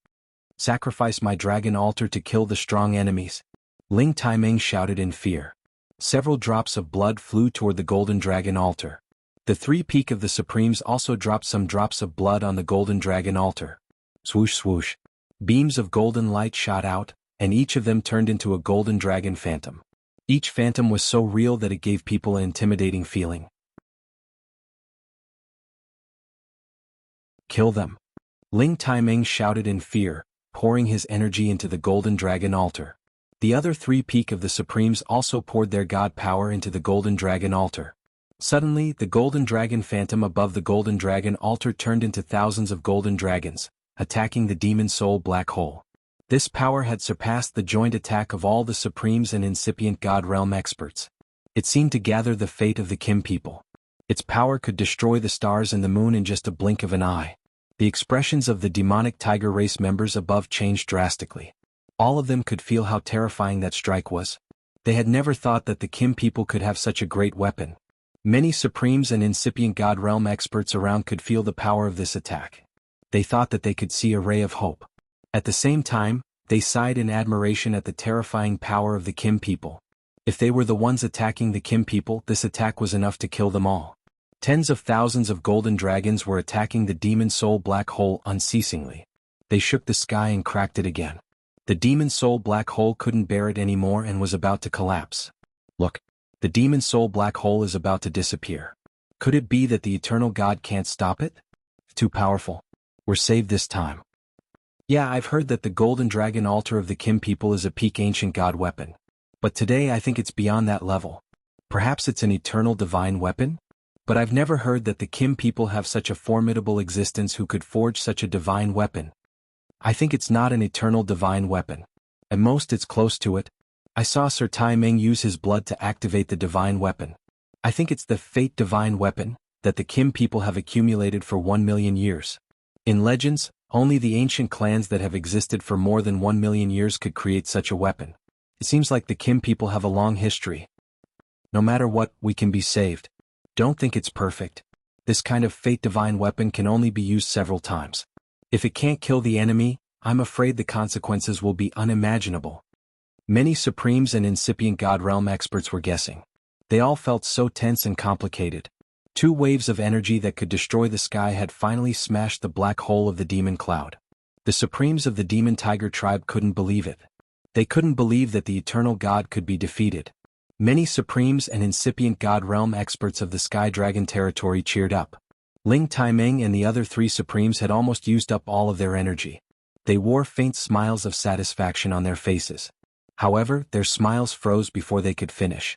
Sacrifice my dragon altar to kill the strong enemies. Ling Taiming shouted in fear. Several drops of blood flew toward the golden dragon altar. The 3 peak of the Supremes also dropped some drops of blood on the golden dragon altar. Swoosh swoosh. Beams of golden light shot out, and each of them turned into a golden dragon phantom. Each phantom was so real that it gave people an intimidating feeling. Kill them. Ling Taiming shouted in fear, pouring his energy into the golden dragon altar. The other 3 peak of the Supremes also poured their god power into the golden dragon altar. Suddenly, the golden dragon phantom above the golden dragon altar turned into thousands of golden dragons, attacking the demon soul black hole. This power had surpassed the joint attack of all the Supremes and incipient God realm experts. It seemed to gather the fate of the Kim people. Its power could destroy the stars and the moon in just a blink of an eye. The expressions of the demonic tiger race members above changed drastically. All of them could feel how terrifying that strike was. They had never thought that the Kim people could have such a great weapon. Many Supremes and incipient God realm experts around could feel the power of this attack. They thought that they could see a ray of hope. At the same time, they sighed in admiration at the terrifying power of the Kim people. If they were the ones attacking the Kim people, this attack was enough to kill them all. Tens of thousands of golden dragons were attacking the demon soul black hole unceasingly. They shook the sky and cracked it again. The demon soul black hole couldn't bear it anymore and was about to collapse. Look, the demon soul black hole is about to disappear. Could it be that the eternal God can't stop it? Too powerful. We're saved this time. Yeah, I've heard that the golden dragon altar of the Kim people is a peak ancient god weapon. But today I think it's beyond that level. Perhaps it's an eternal divine weapon? But I've never heard that the Kim people have such a formidable existence who could forge such a divine weapon. I think it's not an eternal divine weapon. At most it's close to it. I saw Sir Taiming use his blood to activate the divine weapon. I think it's the fate divine weapon that the Kim people have accumulated for 1 million years. In legends, only the ancient clans that have existed for more than 1 million years could create such a weapon. It seems like the Kim people have a long history. No matter what, we can be saved. Don't think it's perfect. This kind of fate divine weapon can only be used several times. If it can't kill the enemy, I'm afraid the consequences will be unimaginable. Many Supremes and incipient God realm experts were guessing. They all felt so tense and complicated. 2 waves of energy that could destroy the sky had finally smashed the black hole of the demon cloud. The Supremes of the demon tiger tribe couldn't believe it. They couldn't believe that the eternal God could be defeated. Many Supremes and incipient God realm experts of the Sky Dragon territory cheered up. Ling Taiming and the other 3 Supremes had almost used up all of their energy. They wore faint smiles of satisfaction on their faces. However, their smiles froze before they could finish.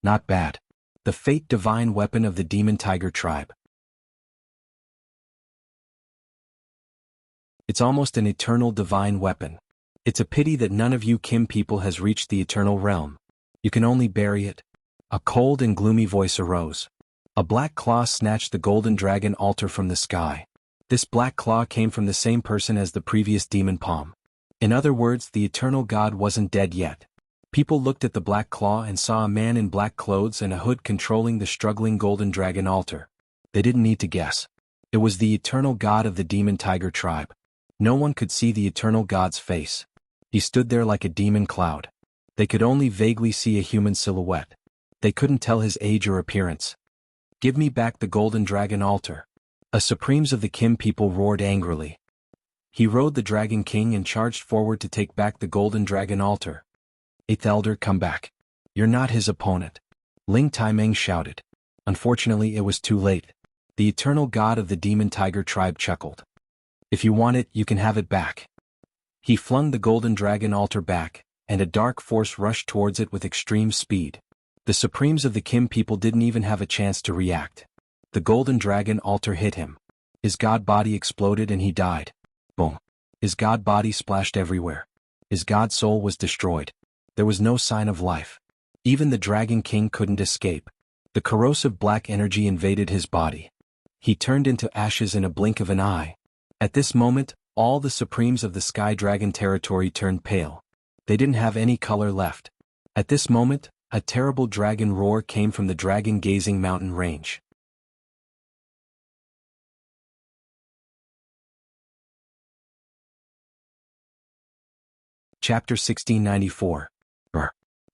Not bad. The fate divine weapon of the demon tiger tribe. It's almost an eternal divine weapon. It's a pity that none of you Kim people has reached the eternal realm. You can only bury it. A cold and gloomy voice arose. A black claw snatched the golden dragon altar from the sky. This black claw came from the same person as the previous demon palm. In other words, the eternal God wasn't dead yet. People looked at the black claw and saw a man in black clothes and a hood controlling the struggling golden dragon altar. They didn't need to guess. It was the eternal God of the demon tiger tribe. No one could see the eternal God's face. He stood there like a demon cloud. They could only vaguely see a human silhouette. They couldn't tell his age or appearance. Give me back the golden dragon altar. A Supremes of the Kim people roared angrily. He rode the Dragon King and charged forward to take back the golden dragon altar. Eighth Elder, come back. You're not his opponent. Ling Taiming shouted. Unfortunately, it was too late. The eternal God of the demon tiger tribe chuckled. If you want it, you can have it back. He flung the golden dragon altar back, and a dark force rushed towards it with extreme speed. The Supremes of the Kim people didn't even have a chance to react. The golden dragon altar hit him. His god body exploded and he died. Boom. His god body splashed everywhere. His god soul was destroyed. There was no sign of life. Even the Dragon King couldn't escape. The corrosive black energy invaded his body. He turned into ashes in a blink of an eye. At this moment, all the Supremes of the Sky Dragon territory turned pale. They didn't have any color left. At this moment, a terrible dragon roar came from the dragon-gazing mountain range. Chapter 1694.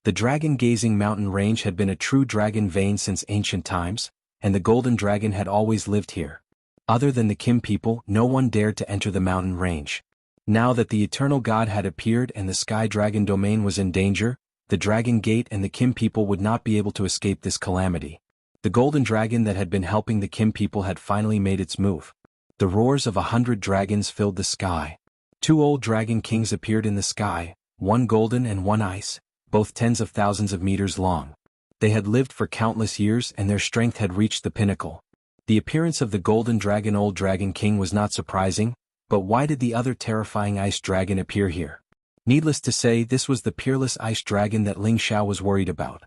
The dragon-gazing mountain range had been a true dragon vein since ancient times, and the golden dragon had always lived here. Other than the Kim people, no one dared to enter the mountain range. Now that the eternal god had appeared and the sky dragon domain was in danger, the dragon gate and the Kim people would not be able to escape this calamity. The golden dragon that had been helping the Kim people had finally made its move. The roars of 100 dragons filled the sky. 2 old dragon kings appeared in the sky, one golden and one ice, both tens of thousands of meters long. They had lived for countless years and their strength had reached the pinnacle. The appearance of the golden dragon old dragon king was not surprising, but why did the other terrifying ice dragon appear here? Needless to say, this was the peerless ice dragon that Ling Xiao was worried about.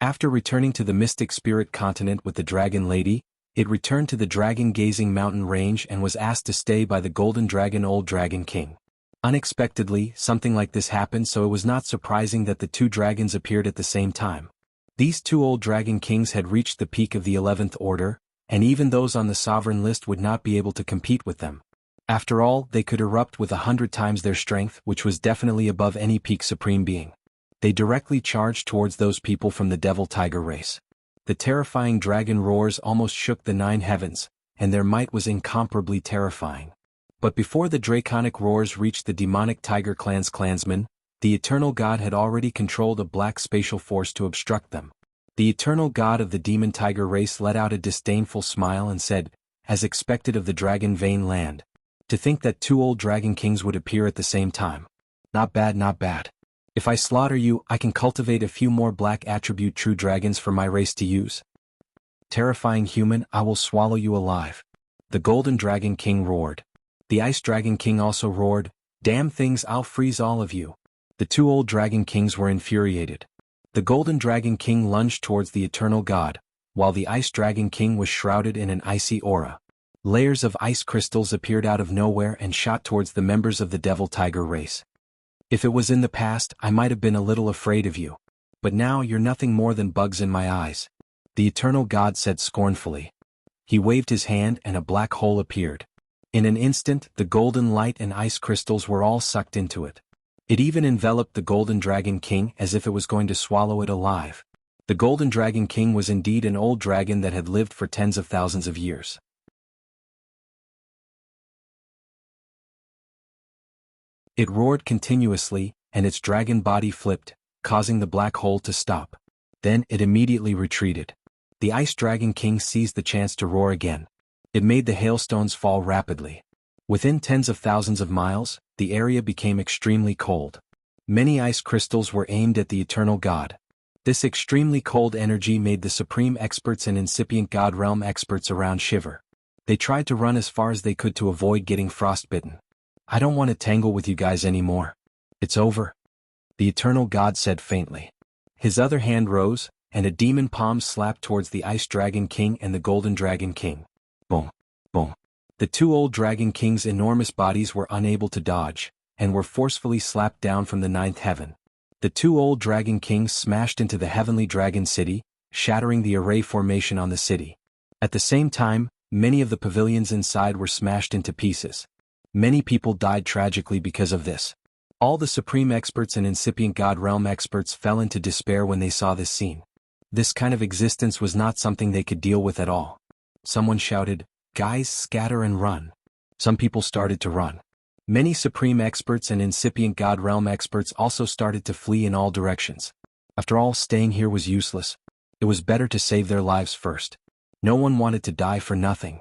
After returning to the mystic spirit continent with the dragon lady, it returned to the dragon-gazing mountain range and was asked to stay by the golden dragon old dragon king. Unexpectedly, something like this happened, so it was not surprising that the 2 dragons appeared at the same time. These 2 old dragon kings had reached the peak of the 11th order, and even those on the sovereign list would not be able to compete with them. After all, they could erupt with 100 times their strength, which was definitely above any peak supreme being. They directly charged towards those people from the devil tiger race. The terrifying dragon roars almost shook the 9 heavens, and their might was incomparably terrifying. But before the draconic roars reached the demonic tiger clan's clansmen, the eternal god had already controlled a black spatial force to obstruct them. The eternal god of the demon tiger race let out a disdainful smile and said, as expected of the dragon vein land, to think that 2 old dragon kings would appear at the same time. Not bad, not bad. If I slaughter you, I can cultivate a few more black attribute true dragons for my race to use. Terrifying human, I will swallow you alive. The golden dragon king roared. The ice dragon king also roared, damn things, I'll freeze all of you. The 2 old dragon kings were infuriated. The golden dragon king lunged towards the eternal god, while the ice dragon king was shrouded in an icy aura. Layers of ice crystals appeared out of nowhere and shot towards the members of the devil tiger race. If it was in the past, I might have been a little afraid of you. But now you're nothing more than bugs in my eyes. The eternal god said scornfully. He waved his hand and a black hole appeared. In an instant, the golden light and ice crystals were all sucked into it. It even enveloped the golden dragon king as if it was going to swallow it alive. The golden dragon king was indeed an old dragon that had lived for tens of thousands of years. It roared continuously, and its dragon body flipped, causing the black hole to stop. Then it immediately retreated. The ice dragon king seized the chance to roar again. It made the hailstones fall rapidly. Within tens of thousands of miles, the area became extremely cold. Many ice crystals were aimed at the eternal god. This extremely cold energy made the supreme experts and incipient god realm experts around shiver. They tried to run as far as they could to avoid getting frostbitten. I don't want to tangle with you guys anymore. It's over. The eternal god said faintly. His other hand rose, and a demon palm slapped towards the ice dragon king and the golden dragon king. Boom, boom. The 2 old dragon kings' enormous bodies were unable to dodge, and were forcefully slapped down from the 9th heaven. The 2 old dragon kings smashed into the heavenly dragon city, shattering the array formation on the city. At the same time, many of the pavilions inside were smashed into pieces. Many people died tragically because of this. All the supreme experts and incipient god realm experts fell into despair when they saw this scene. This kind of existence was not something they could deal with at all. Someone shouted, "Guys, scatter and run." Some people started to run. Many supreme experts and incipient god realm experts also started to flee in all directions. After all, staying here was useless. It was better to save their lives first. No one wanted to die for nothing.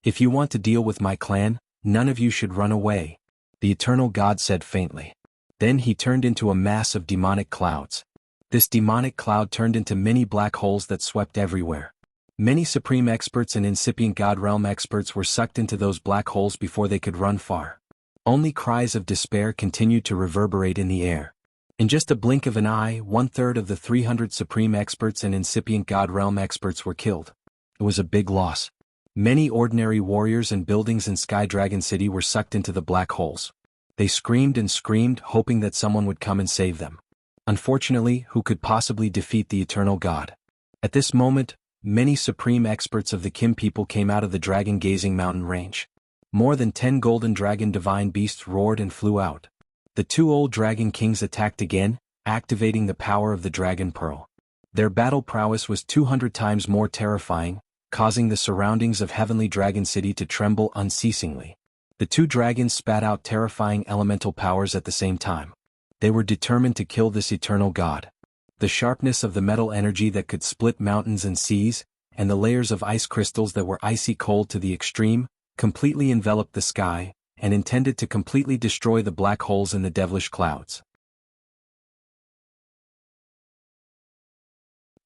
If you want to deal with my clan, none of you should run away. the Eternal God said faintly. Then he turned into a mass of demonic clouds. This demonic cloud turned into many black holes that swept everywhere. Many supreme experts and incipient God realm experts were sucked into those black holes before they could run far. Only cries of despair continued to reverberate in the air. In just a blink of an eye, 1/3 of the 300 supreme experts and incipient God realm experts were killed. It was a big loss. Many ordinary warriors and buildings in Sky Dragon City were sucked into the black holes. They screamed and screamed, hoping that someone would come and save them. Unfortunately, who could possibly defeat the Eternal God? At this moment, many supreme experts of the Kim people came out of the dragon-gazing mountain range. More than 10 golden dragon divine beasts roared and flew out. The 2 old dragon kings attacked again, activating the power of the dragon pearl. Their battle prowess was 200 times more terrifying, causing the surroundings of Heavenly Dragon City to tremble unceasingly. The 2 dragons spat out terrifying elemental powers at the same time. They were determined to kill this Eternal God. The sharpness of the metal energy that could split mountains and seas, and the layers of ice crystals that were icy cold to the extreme, completely enveloped the sky, and intended to completely destroy the black holes in the devilish clouds.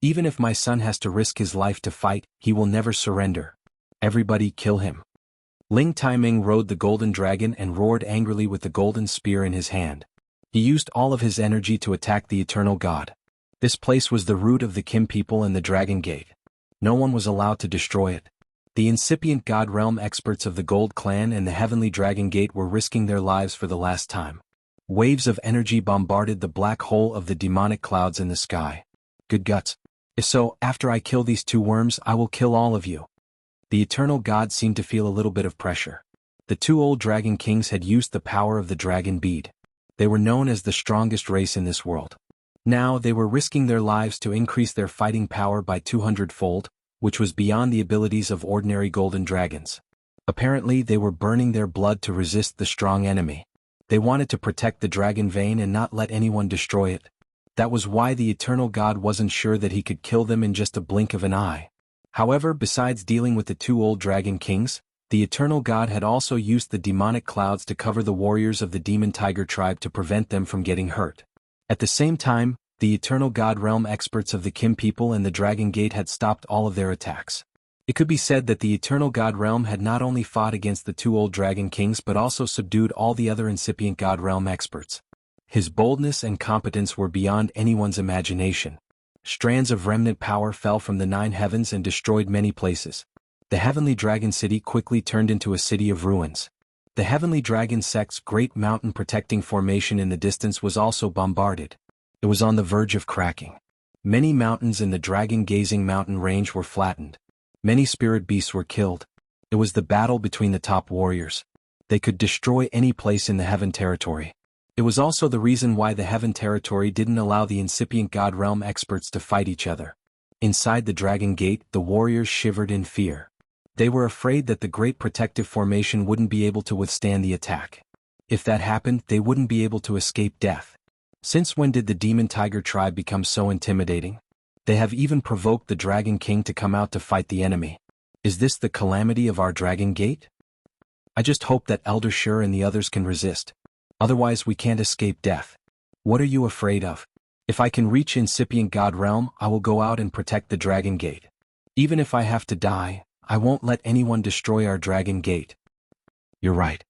Even if my son has to risk his life to fight, he will never surrender. Everybody kill him. Ling Taiming rode the golden dragon and roared angrily with the golden spear in his hand. He used all of his energy to attack the Eternal God. This place was the root of the Kim people and the Dragon Gate. No one was allowed to destroy it. The incipient God realm experts of the Gold Clan and the Heavenly Dragon Gate were risking their lives for the last time. Waves of energy bombarded the black hole of the demonic clouds in the sky. Good guts. If so, after I kill these 2 worms, I will kill all of you. The Eternal God seemed to feel a little bit of pressure. The 2 old dragon kings had used the power of the dragon bead. They were known as the strongest race in this world. Now they were risking their lives to increase their fighting power by 200-fold, which was beyond the abilities of ordinary golden dragons. Apparently they were burning their blood to resist the strong enemy. They wanted to protect the dragon vein and not let anyone destroy it. That was why the Eternal God wasn't sure that he could kill them in just a blink of an eye. However, besides dealing with the 2 old dragon kings, the Eternal God had also used the demonic clouds to cover the warriors of the Demon Tiger tribe to prevent them from getting hurt. At the same time, the Eternal God realm experts of the Kim people and the Dragon Gate had stopped all of their attacks. It could be said that the Eternal God realm had not only fought against the 2 old dragon kings but also subdued all the other incipient God realm experts. His boldness and competence were beyond anyone's imagination. Strands of remnant power fell from the 9 heavens and destroyed many places. The Heavenly Dragon City quickly turned into a city of ruins. The Heavenly Dragon sect's great mountain protecting formation in the distance was also bombarded. It was on the verge of cracking. Many mountains in the dragon-gazing mountain range were flattened. Many spirit beasts were killed. It was the battle between the top warriors. They could destroy any place in the Heaven territory. It was also the reason why the Heaven territory didn't allow the incipient God realm experts to fight each other. Inside the Dragon Gate, the warriors shivered in fear. They were afraid that the great protective formation wouldn't be able to withstand the attack. If that happened, they wouldn't be able to escape death. Since when did the Demon Tiger tribe become so intimidating? They have even provoked the Dragon King to come out to fight the enemy. Is this the calamity of our Dragon Gate? I just hope that Elder Shur and the others can resist. Otherwise we can't escape death. What are you afraid of? If I can reach incipient God realm, I will go out and protect the Dragon Gate. Even if I have to die, I won't let anyone destroy our Dragon Gate. You're right.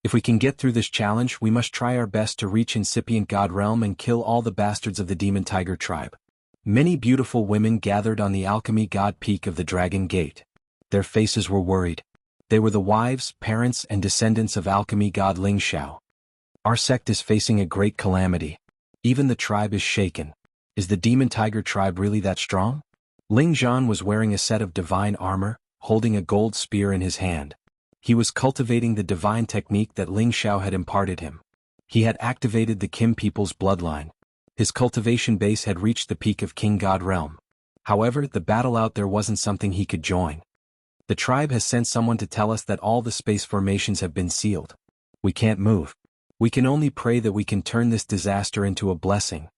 If we can get through this challenge, we must try our best to reach incipient God realm and kill all the bastards of the Demon Tiger tribe. Many beautiful women gathered on the Alchemy God Peak of the Dragon Gate. Their faces were worried. They were the wives, parents, and descendants of Alchemy God Ling Xiao. Our sect is facing a great calamity. Even the tribe is shaken. Is the Demon Tiger tribe really that strong? Ling Zhan was wearing a set of divine armor, holding a gold spear in his hand. He was cultivating the divine technique that Ling Xiao had imparted him. He had activated the Kim people's bloodline. His cultivation base had reached the peak of King God realm. However, the battle out there wasn't something he could join. The tribe has sent someone to tell us that all the space formations have been sealed. We can't move. We can only pray that we can turn this disaster into a blessing.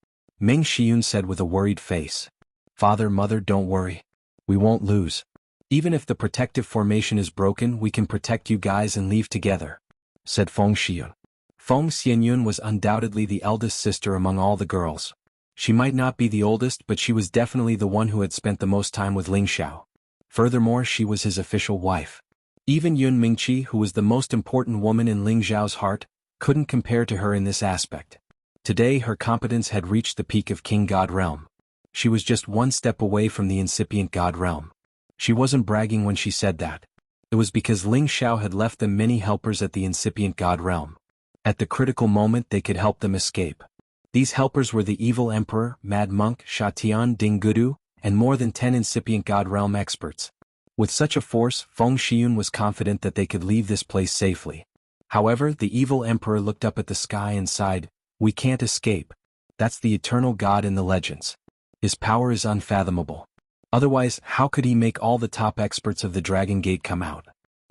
Meng Xiun said with a worried face. Father, Mother, don't worry. We won't lose. Even if the protective formation is broken, we can protect you guys and leave together," said Feng Xianyun. Feng Xianyun was undoubtedly the eldest sister among all the girls. She might not be the oldest, but she was definitely the one who had spent the most time with Ling Xiao. Furthermore, she was his official wife. Even Yun Mingqi, who was the most important woman in Ling Xiao's heart, couldn't compare to her in this aspect. Today her competence had reached the peak of King God Realm. She was just one step away from the incipient God Realm. She wasn't bragging when she said that. It was because Ling Xiao had left them many helpers at the incipient God Realm. At the critical moment they could help them escape. These helpers were the evil emperor, mad monk, Shatian Dinggudu, and more than 10 incipient God Realm experts. With such a force, Feng Xianyun was confident that they could leave this place safely. However, the evil emperor looked up at the sky and sighed, "We can't escape. That's the eternal God in the legends. His power is unfathomable. Otherwise, how could he make all the top experts of the Dragon Gate come out?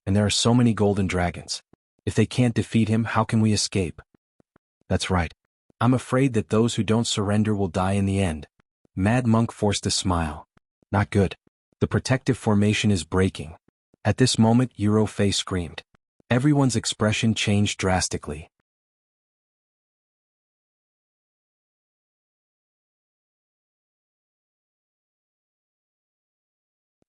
And there are so many golden dragons. If they can't defeat him, how can we escape?" "That's right. I'm afraid that those who don't surrender will die in the end." Mad Monk forced a smile. "Not good. The protective formation is breaking." At this moment Euro Fei screamed. Everyone's expression changed drastically.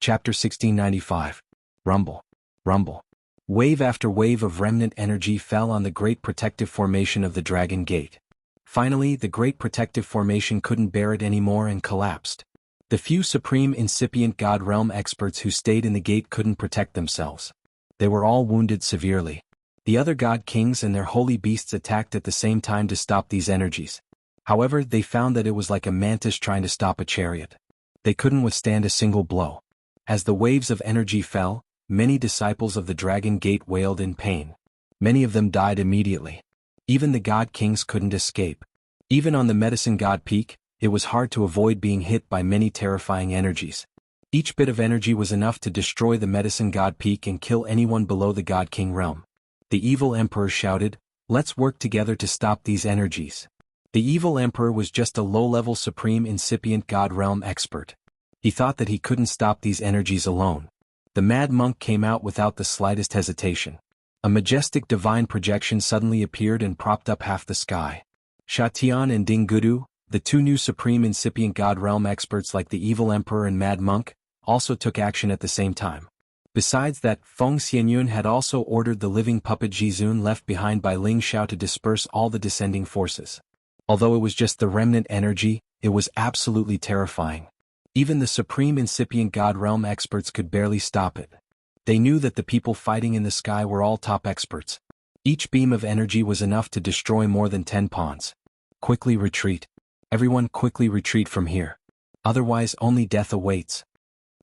Chapter 1695. Rumble. Rumble. Wave after wave of remnant energy fell on the great protective formation of the Dragon Gate. Finally, the great protective formation couldn't bear it anymore and collapsed. The few supreme incipient God Realm experts who stayed in the gate couldn't protect themselves. They were all wounded severely. The other God Kings and their holy beasts attacked at the same time to stop these energies. However, they found that it was like a mantis trying to stop a chariot. They couldn't withstand a single blow. As the waves of energy fell, many disciples of the Dragon Gate wailed in pain. Many of them died immediately. Even the God Kings couldn't escape. Even on the Medicine God Peak, it was hard to avoid being hit by many terrifying energies. Each bit of energy was enough to destroy the Medicine God Peak and kill anyone below the God King realm. The evil emperor shouted, "Let's work together to stop these energies." The evil emperor was just a low-level supreme incipient God realm expert. He thought that he couldn't stop these energies alone. The mad monk came out without the slightest hesitation. A majestic divine projection suddenly appeared and propped up half the sky. Shatian and Dinggudu, the two new supreme incipient God realm experts like the evil emperor and mad monk, also took action at the same time. Besides that, Feng Xianyun had also ordered the living puppet Jizun left behind by Ling Xiao to disperse all the descending forces. Although it was just the remnant energy, it was absolutely terrifying. Even the supreme incipient God realm experts could barely stop it. They knew that the people fighting in the sky were all top experts. Each beam of energy was enough to destroy more than 10 pawns. "Quickly retreat. Everyone quickly retreat from here. Otherwise only death awaits."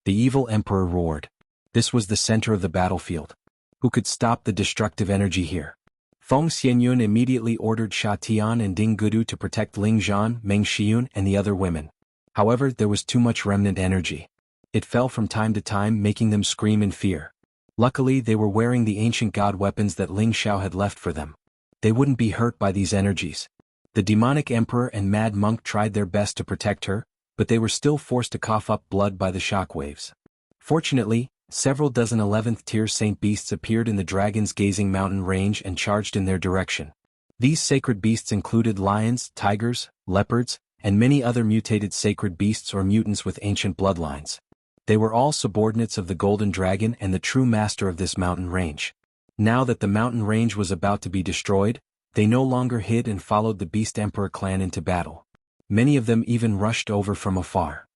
The evil emperor roared. This was the center of the battlefield. Who could stop the destructive energy here? Feng Xianyun immediately ordered Sha Tian and Ding Gudu to protect Ling Zhan, Meng Xiun and the other women. However, there was too much remnant energy. It fell from time to time, making them scream in fear. Luckily, they were wearing the ancient god weapons that Ling Xiao had left for them. They wouldn't be hurt by these energies. The demonic emperor and mad monk tried their best to protect her, but they were still forced to cough up blood by the shockwaves. Fortunately, several dozen 11th tier saint beasts appeared in the dragon's gazing mountain range and charged in their direction. These sacred beasts included lions, tigers, leopards, and many other mutated sacred beasts or mutants with ancient bloodlines. They were all subordinates of the Golden Dragon and the true master of this mountain range. Now that the mountain range was about to be destroyed, they no longer hid and followed the Beast Emperor clan into battle. Many of them even rushed over from afar.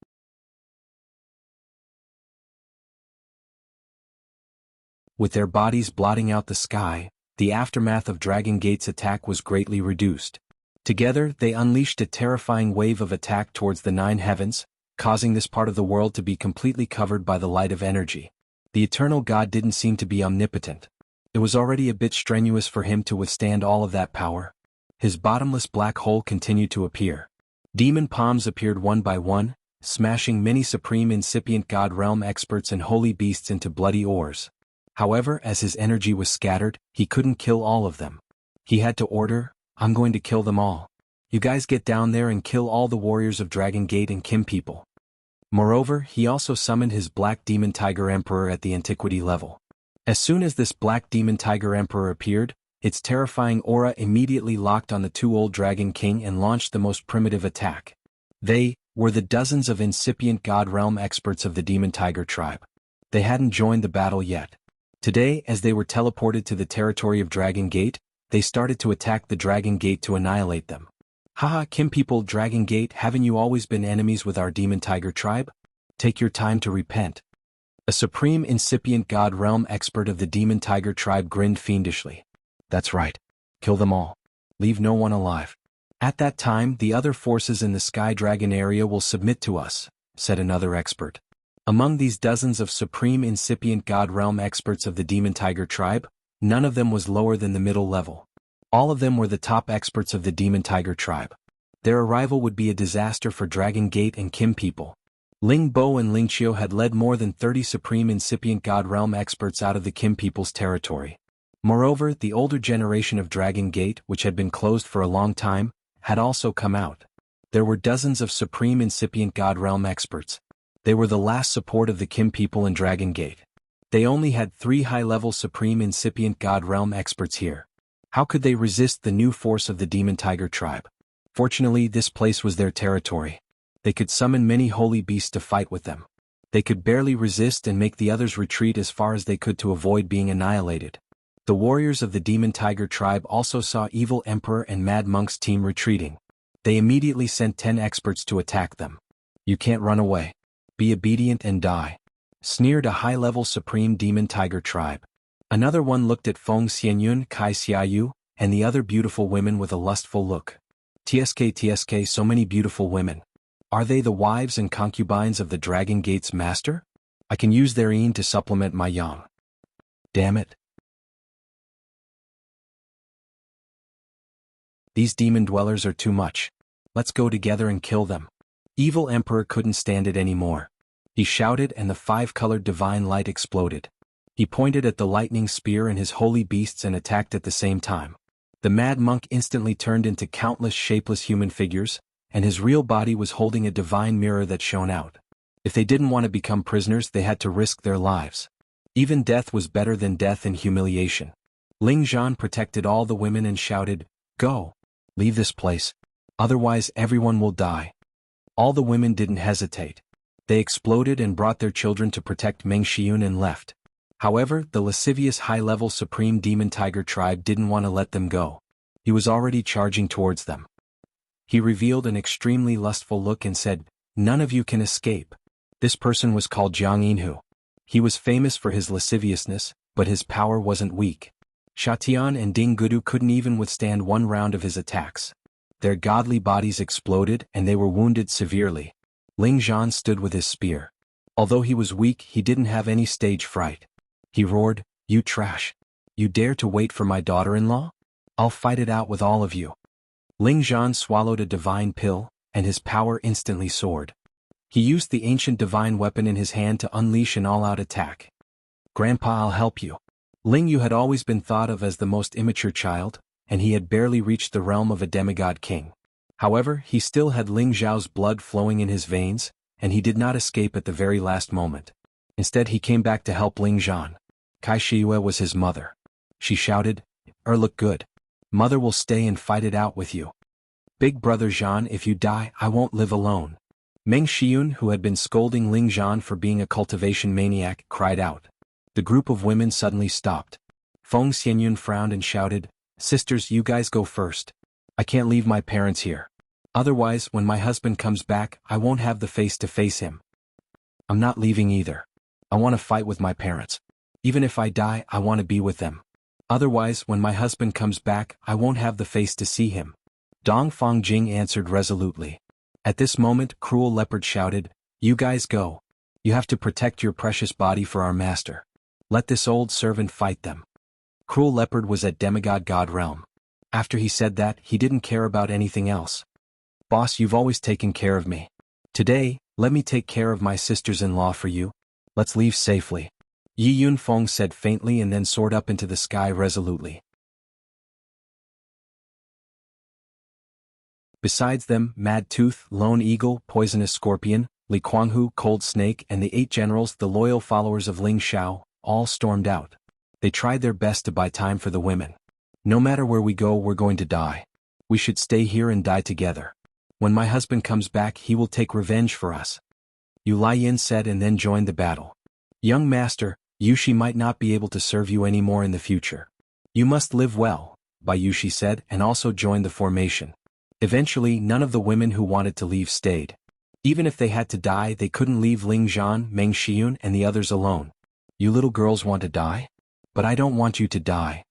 With their bodies blotting out the sky, the aftermath of Dragon Gate's attack was greatly reduced. Together, they unleashed a terrifying wave of attack towards the 9 heavens, causing this part of the world to be completely covered by the light of energy. The eternal God didn't seem to be omnipotent. It was already a bit strenuous for him to withstand all of that power. His bottomless black hole continued to appear. Demon palms appeared one by one, smashing many supreme incipient God realm experts and holy beasts into bloody ores. However, as his energy was scattered, he couldn't kill all of them. He had to order, "I'm going to kill them all. You guys get down there and kill all the warriors of Dragon Gate and Kim people." Moreover, he also summoned his Black Demon Tiger Emperor at the antiquity level. As soon as this Black Demon Tiger Emperor appeared, its terrifying aura immediately locked on the two old Dragon King and launched the most primitive attack. They were the dozens of incipient God Realm experts of the Demon Tiger tribe. They hadn't joined the battle yet. Today, as they were teleported to the territory of Dragon Gate, they started to attack the Dragon Gate to annihilate them. Haha, Kim people, Dragon Gate, haven't you always been enemies with our Demon Tiger tribe? Take your time to repent. A supreme incipient God Realm expert of the Demon Tiger tribe grinned fiendishly. That's right. Kill them all. Leave no one alive. At that time, the other forces in the Sky Dragon area will submit to us, said another expert. Among these dozens of supreme incipient God Realm experts of the Demon Tiger tribe, none of them was lower than the middle level. All of them were the top experts of the Demon Tiger tribe. Their arrival would be a disaster for Dragon Gate and Kim people. Ling Bo and Ling Qiu had led more than 30 supreme incipient God Realm experts out of the Kim people's territory. Moreover, the older generation of Dragon Gate, which had been closed for a long time, had also come out. There were dozens of supreme incipient God Realm experts. They were the last support of the Kim people in Dragon Gate. They only had 3 high-level supreme incipient God Realm experts here. How could they resist the new force of the Demon Tiger tribe? Fortunately, this place was their territory. They could summon many holy beasts to fight with them. They could barely resist and make the others retreat as far as they could to avoid being annihilated. The warriors of the Demon Tiger tribe also saw Evil Emperor and Mad Monk's team retreating. They immediately sent 10 experts to attack them. You can't run away. Be obedient and die, sneered a high-level supreme Demon Tiger tribe. Another one looked at Feng Xianyun, Kai Xiaoyu, and the other beautiful women with a lustful look. TSK, so many beautiful women. Are they the wives and concubines of the Dragon Gate's master? I can use their yin to supplement my yang. Damn it. These demon dwellers are too much. Let's go together and kill them. Evil Emperor couldn't stand it anymore. He shouted and the 5-colored divine light exploded. He pointed at the lightning spear and his holy beasts and attacked at the same time. The Mad Monk instantly turned into countless shapeless human figures, and his real body was holding a divine mirror that shone out. If they didn't want to become prisoners, they had to risk their lives. Even death was better than death and humiliation. Ling Zhan protected all the women and shouted, "Go! Leave this place. Otherwise everyone will die." All the women didn't hesitate. They exploded and brought their children to protect Meng Xiun and left. However, the lascivious high-level Supreme Demon Tiger tribe didn't want to let them go. He was already charging towards them. He revealed an extremely lustful look and said, "None of you can escape." This person was called Jianghu. He was famous for his lasciviousness, but his power wasn't weak. Shatian and Ding Gudu couldn't even withstand one round of his attacks. Their godly bodies exploded and they were wounded severely. Ling Zhan stood with his spear. Although he was weak, he didn't have any stage fright. He roared, "You trash! You dare to wait for my daughter-in-law? I'll fight it out with all of you." Ling Zhan swallowed a divine pill, and his power instantly soared. He used the ancient divine weapon in his hand to unleash an all-out attack. "Grandpa, I'll help you." Ling Yu had always been thought of as the most immature child, and he had barely reached the realm of a demigod king. However, he still had Ling Zhao's blood flowing in his veins, and he did not escape at the very last moment. Instead, he came back to help Ling Zhan. Kai Shiyue was his mother. She shouted, Look good. Mother will stay and fight it out with you. Big brother Zhan, if you die, I won't live alone." Meng Xiun, who had been scolding Ling Zhan for being a cultivation maniac, cried out. The group of women suddenly stopped. Feng Xianyun frowned and shouted, "Sisters, you guys go first. I can't leave my parents here. Otherwise, when my husband comes back, I won't have the face to face him." "I'm not leaving either. I want to fight with my parents. Even if I die, I want to be with them. Otherwise, when my husband comes back, I won't have the face to see him." Dong Fongjing answered resolutely. At this moment, Cruel Leopard shouted, "You guys go. You have to protect your precious body for our master. Let this old servant fight them." Cruel Leopard was at Demigod God Realm. After he said that, he didn't care about anything else. "Boss, you've always taken care of me. Today, let me take care of my sisters-in-law for you. Let's leave safely." Yi Yunfeng said faintly and then soared up into the sky resolutely. Besides them, Mad Tooth, Lone Eagle, Poisonous Scorpion, Li Kuanghu, Cold Snake, and the 8 generals, the loyal followers of Ling Xiao, all stormed out. They tried their best to buy time for the women. No matter where we go, we're going to die. We should stay here and die together. When my husband comes back, he will take revenge for us. Yu Laiyin said and then joined the battle. Young master, Yushi might not be able to serve you anymore in the future. You must live well, Bai Yushi said, and also joined the formation. Eventually, none of the women who wanted to leave stayed. Even if they had to die, they couldn't leave Ling Zhan, Meng Xiun, and the others alone. You little girls want to die? But I don't want you to die.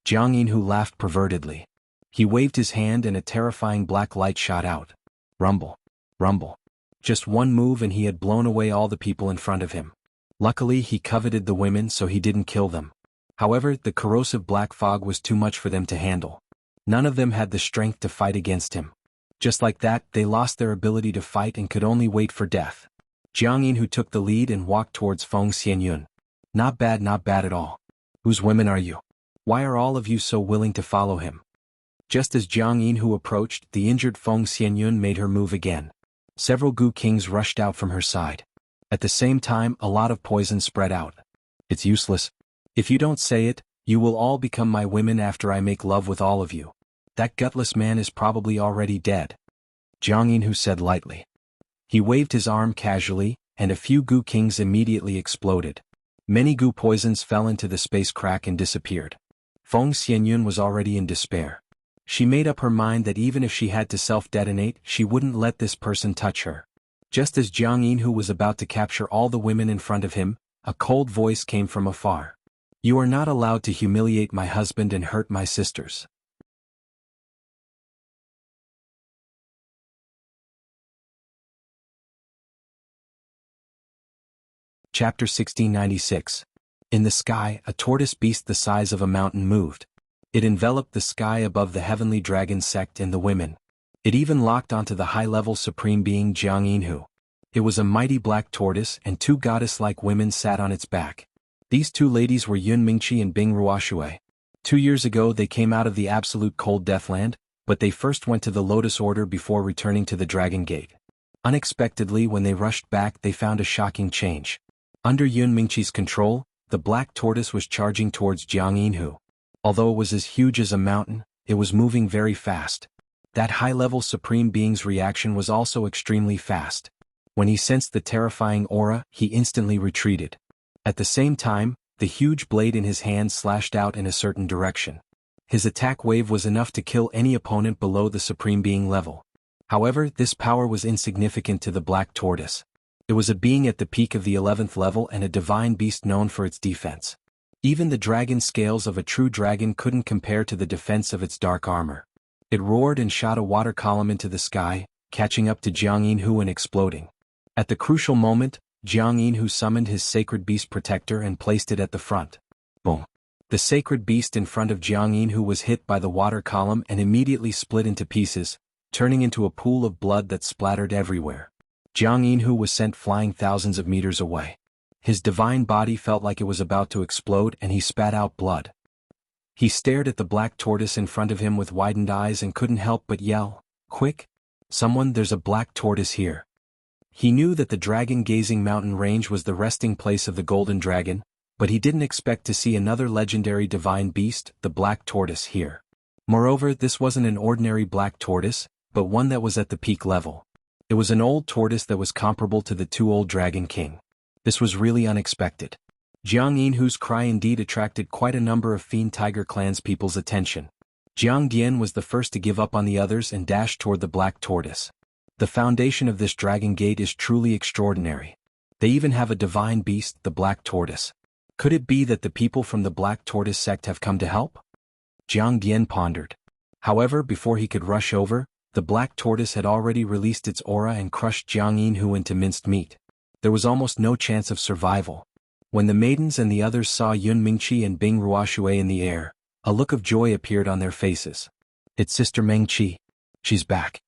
Jiang Yinhu laughed pervertedly. He waved his hand and a terrifying black light shot out. Rumble. Rumble. Just one move and he had blown away all the people in front of him. Luckily he coveted the women so he didn't kill them. However, the corrosive black fog was too much for them to handle. None of them had the strength to fight against him. Just like that, they lost their ability to fight and could only wait for death. Jiang Yinhu took the lead and walked towards Feng Xianyun. Not bad at all. Whose women are you? Why are all of you so willing to follow him? Just as Jiang Yinhu approached, the injured Feng Xianyun made her move again. Several Gu kings rushed out from her side. At the same time, a lot of poison spread out. It's useless. If you don't say it, you will all become my women after I make love with all of you. That gutless man is probably already dead. Jiang Yinhu said lightly. He waved his arm casually, and a few Gu kings immediately exploded. Many Gu poisons fell into the space crack and disappeared. Feng Xianyun was already in despair. She made up her mind that even if she had to self-detonate, she wouldn't let this person touch her. Just as Jiang Yinhu was about to capture all the women in front of him, a cold voice came from afar. You are not allowed to humiliate my husband and hurt my sisters. Chapter 1696. In the sky, a tortoise beast the size of a mountain moved. It enveloped the sky above the heavenly dragon sect and the women. It even locked onto the high-level supreme being Jiang Yinhu. It was a mighty black tortoise and 2 goddess-like women sat on its back. These 2 ladies were Yun Mingqi and Bing Ruoshui. 2 years ago they came out of the absolute cold deathland, but they first went to the Lotus Order before returning to the Dragon Gate. Unexpectedly, when they rushed back, they found a shocking change. Under Yun Mingqi's control, the black tortoise was charging towards Jiang Yinhu. Although it was as huge as a mountain, it was moving very fast. That high-level supreme being's reaction was also extremely fast. When he sensed the terrifying aura, he instantly retreated. At the same time, the huge blade in his hand slashed out in a certain direction. His attack wave was enough to kill any opponent below the supreme being level. However, this power was insignificant to the black tortoise. It was a being at the peak of the 11th level and a divine beast known for its defense. Even the dragon scales of a true dragon couldn't compare to the defense of its dark armor. It roared and shot a water column into the sky, catching up to Jiang Yinhu and exploding. At the crucial moment, Jiang Yinhu summoned his sacred beast protector and placed it at the front. Boom. The sacred beast in front of Jiang Yinhu was hit by the water column and immediately split into pieces, turning into a pool of blood that splattered everywhere. Jiang Yinhu was sent flying thousands of meters away. His divine body felt like it was about to explode and he spat out blood. He stared at the black tortoise in front of him with widened eyes and couldn't help but yell, "Quick! Someone, there's a black tortoise here." He knew that the dragon-gazing mountain range was the resting place of the golden dragon, but he didn't expect to see another legendary divine beast, the black tortoise, here. Moreover, this wasn't an ordinary black tortoise, but one that was at the peak level. It was an old tortoise that was comparable to the 2 old Dragon King. This was really unexpected. Jiang Yinhu's cry indeed attracted quite a number of Fiend Tiger Clan's people's attention. Jiang Dian was the first to give up on the others and dashed toward the black tortoise. The foundation of this Dragon Gate is truly extraordinary. They even have a divine beast, the black tortoise. Could it be that the people from the black tortoise sect have come to help? Jiang Dian pondered. However, before he could rush over, the black tortoise had already released its aura and crushed Jiang Yinhu into minced meat. There was almost no chance of survival. When the maidens and the others saw Yun Mingqi and Bing Ruoshui in the air, a look of joy appeared on their faces. It's Sister Mengqi. She's back.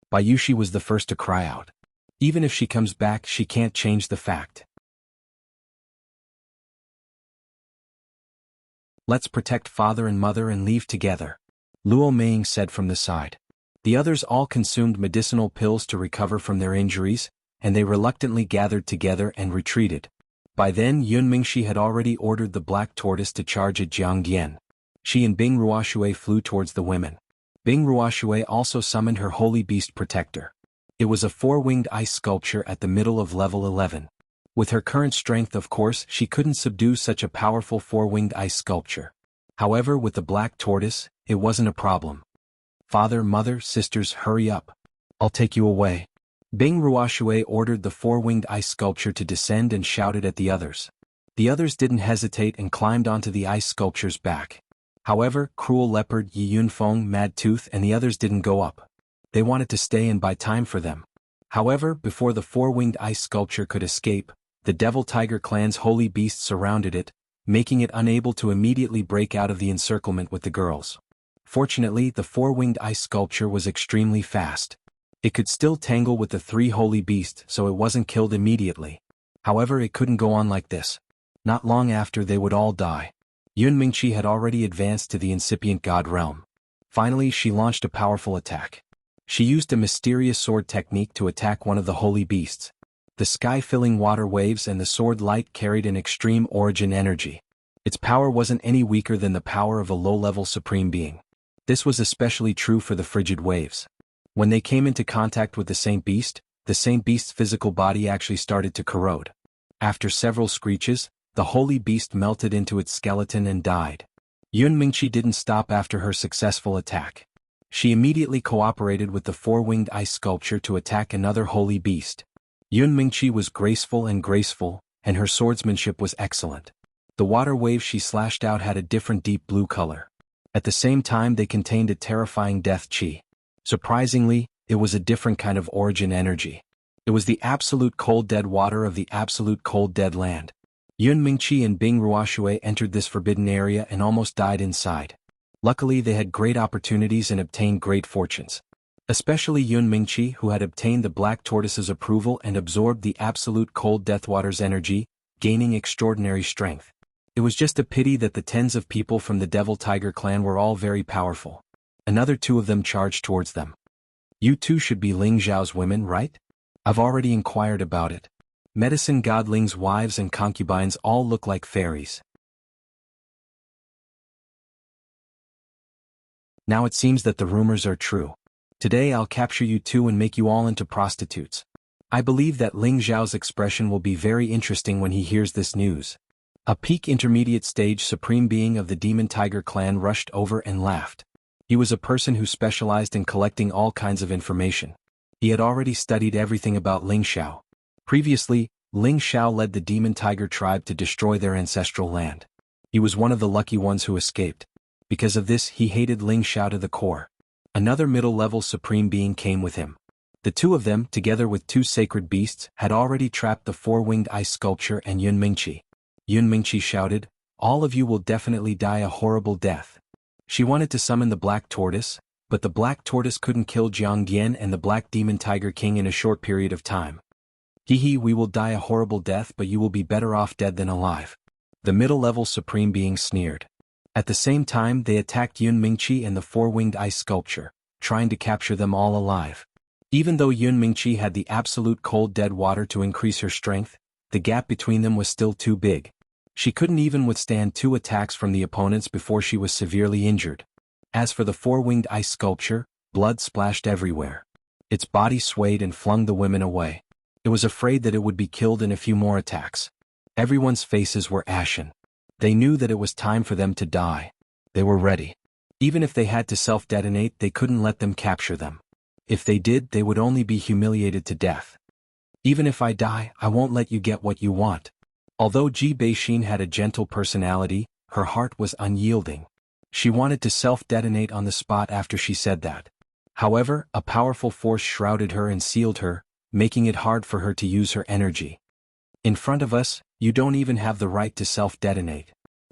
Bai Yushi was the first to cry out. Even if she comes back, she can't change the fact. Let's protect father and mother and leave together, Luo Meiying said from the side. The others all consumed medicinal pills to recover from their injuries, and they reluctantly gathered together and retreated. By then Yun Mingxi had already ordered the black tortoise to charge at Jiangdian. She and Bing Ruoshui flew towards the women. Bing Ruoshui also summoned her holy beast protector. It was a four-winged ice sculpture at the middle of level 11. With her current strength, of course, she couldn't subdue such a powerful four-winged ice sculpture. However, with the black tortoise, it wasn't a problem. Father, mother, sisters, hurry up. I'll take you away. Bing Ruoshui ordered the four-winged ice sculpture to descend and shouted at the others. The others didn't hesitate and climbed onto the ice sculpture's back. However, Cruel Leopard, Yi Yunfeng, Mad Tooth and the others didn't go up. They wanted to stay and buy time for them. However, before the four-winged ice sculpture could escape, the Devil Tiger clan's holy beasts surrounded it, making it unable to immediately break out of the encirclement with the girls. Fortunately, the four-winged ice sculpture was extremely fast. It could still tangle with the three holy beasts, so it wasn't killed immediately. However, it couldn't go on like this. Not long after, they would all die. Yun Mingxi had already advanced to the incipient god realm. Finally, she launched a powerful attack. She used a mysterious sword technique to attack one of the holy beasts. The sky-filling water waves and the sword light carried an extreme origin energy. Its power wasn't any weaker than the power of a low-level supreme being. This was especially true for the frigid waves. When they came into contact with the Saint Beast's physical body actually started to corrode. After several screeches, the holy beast melted into its skeleton and died. Yun Mingxi didn't stop after her successful attack. She immediately cooperated with the four-winged ice sculpture to attack another holy beast. Yun Mingxi was graceful, and her swordsmanship was excellent. The water waves she slashed out had a different deep blue color. At the same time, they contained a terrifying death chi. Surprisingly, it was a different kind of origin energy. It was the absolute cold dead water of the absolute cold dead land. Yun Mingxi and Bing Ruoshui entered this forbidden area and almost died inside. Luckily, they had great opportunities and obtained great fortunes. Especially Yun Mingxi, who had obtained the black tortoise's approval and absorbed the absolute cold death water's energy, gaining extraordinary strength. It was just a pity that the tens of people from the Devil Tiger clan were all very powerful. Another two of them charged towards them. You two should be Ling Zhao's women, right? I've already inquired about it. Medicine god Ling's wives and concubines all look like fairies. Now it seems that the rumors are true. Today I'll capture you two and make you all into prostitutes. I believe that Ling Zhao's expression will be very interesting when he hears this news. A peak intermediate stage supreme being of the Demon Tiger clan rushed over and laughed. He was a person who specialized in collecting all kinds of information. He had already studied everything about Ling Xiao. Previously, Ling Xiao led the Demon Tiger tribe to destroy their ancestral land. He was one of the lucky ones who escaped. Because of this, he hated Ling Xiao to the core. Another middle-level supreme being came with him. The two of them, together with two sacred beasts, had already trapped the four-winged ice sculpture and Yun Mingxi. Yun Mingxi shouted, "All of you will definitely die a horrible death." She wanted to summon the black tortoise, but the black tortoise couldn't kill Jiangdian and the black demon tiger king in a short period of time. "Hee, we will die a horrible death, but you will be better off dead than alive." The middle-level supreme being sneered. At the same time, they attacked Yun Mingxi and the four-winged ice sculpture, trying to capture them all alive. Even though Yun Mingxi had the absolute cold dead water to increase her strength, the gap between them was still too big. She couldn't even withstand two attacks from the opponents before she was severely injured. As for the four-winged ice sculpture, blood splashed everywhere. Its body swayed and flung the women away. It was afraid that it would be killed in a few more attacks. Everyone's faces were ashen. They knew that it was time for them to die. They were ready. Even if they had to self-detonate, they couldn't let them capture them. If they did, they would only be humiliated to death. "Even if I die, I won't let you get what you want." Although Ji Beixin had a gentle personality, her heart was unyielding. She wanted to self-detonate on the spot after she said that. However, a powerful force shrouded her and sealed her, making it hard for her to use her energy. "In front of us, you don't even have the right to self-detonate."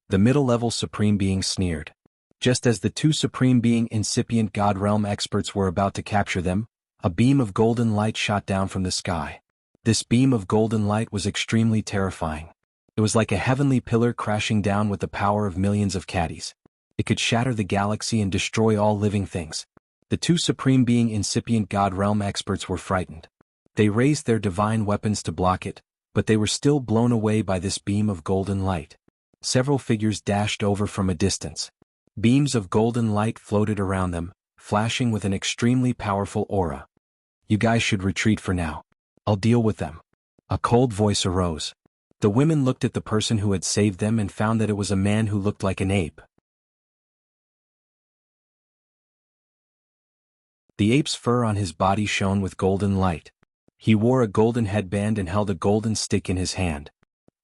The middle-level supreme being sneered. Just as the two supreme being incipient god realm experts were about to capture them, a beam of golden light shot down from the sky. This beam of golden light was extremely terrifying. It was like a heavenly pillar crashing down with the power of millions of caddies. It could shatter the galaxy and destroy all living things. The two supreme being incipient god realm experts were frightened. They raised their divine weapons to block it, but they were still blown away by this beam of golden light. Several figures dashed over from a distance. Beams of golden light floated around them, flashing with an extremely powerful aura. "You guys should retreat for now. I'll deal with them." A cold voice arose. The women looked at the person who had saved them and found that it was a man who looked like an ape. The ape's fur on his body shone with golden light. He wore a golden headband and held a golden stick in his hand.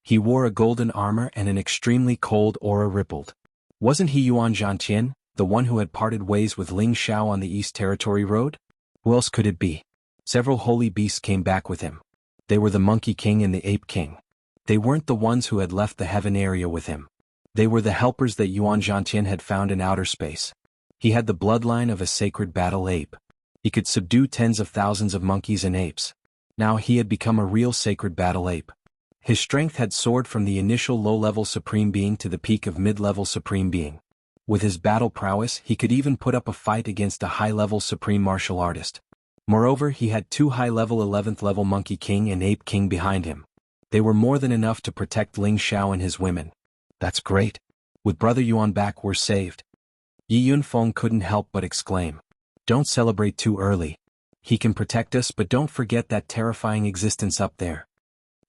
He wore a golden armor and an extremely cold aura rippled. Wasn't he Yuan Zhantian, the one who had parted ways with Ling Xiao on the East Territory Road? Who else could it be? Several holy beasts came back with him. They were the Monkey King and the Ape King. They weren't the ones who had left the heaven area with him. They were the helpers that Yuan Zhantian had found in outer space. He had the bloodline of a sacred battle ape. He could subdue tens of thousands of monkeys and apes. Now he had become a real sacred battle ape. His strength had soared from the initial low-level supreme being to the peak of mid-level supreme being. With his battle prowess, he could even put up a fight against a high-level supreme martial artist. Moreover, he had two high-level 11th level Monkey King and Ape King behind him. They were more than enough to protect Ling Xiao and his women. "That's great. With Brother Yuan back, we're saved." Yi Yunfeng couldn't help but exclaim. "Don't celebrate too early. He can protect us, but don't forget that terrifying existence up there."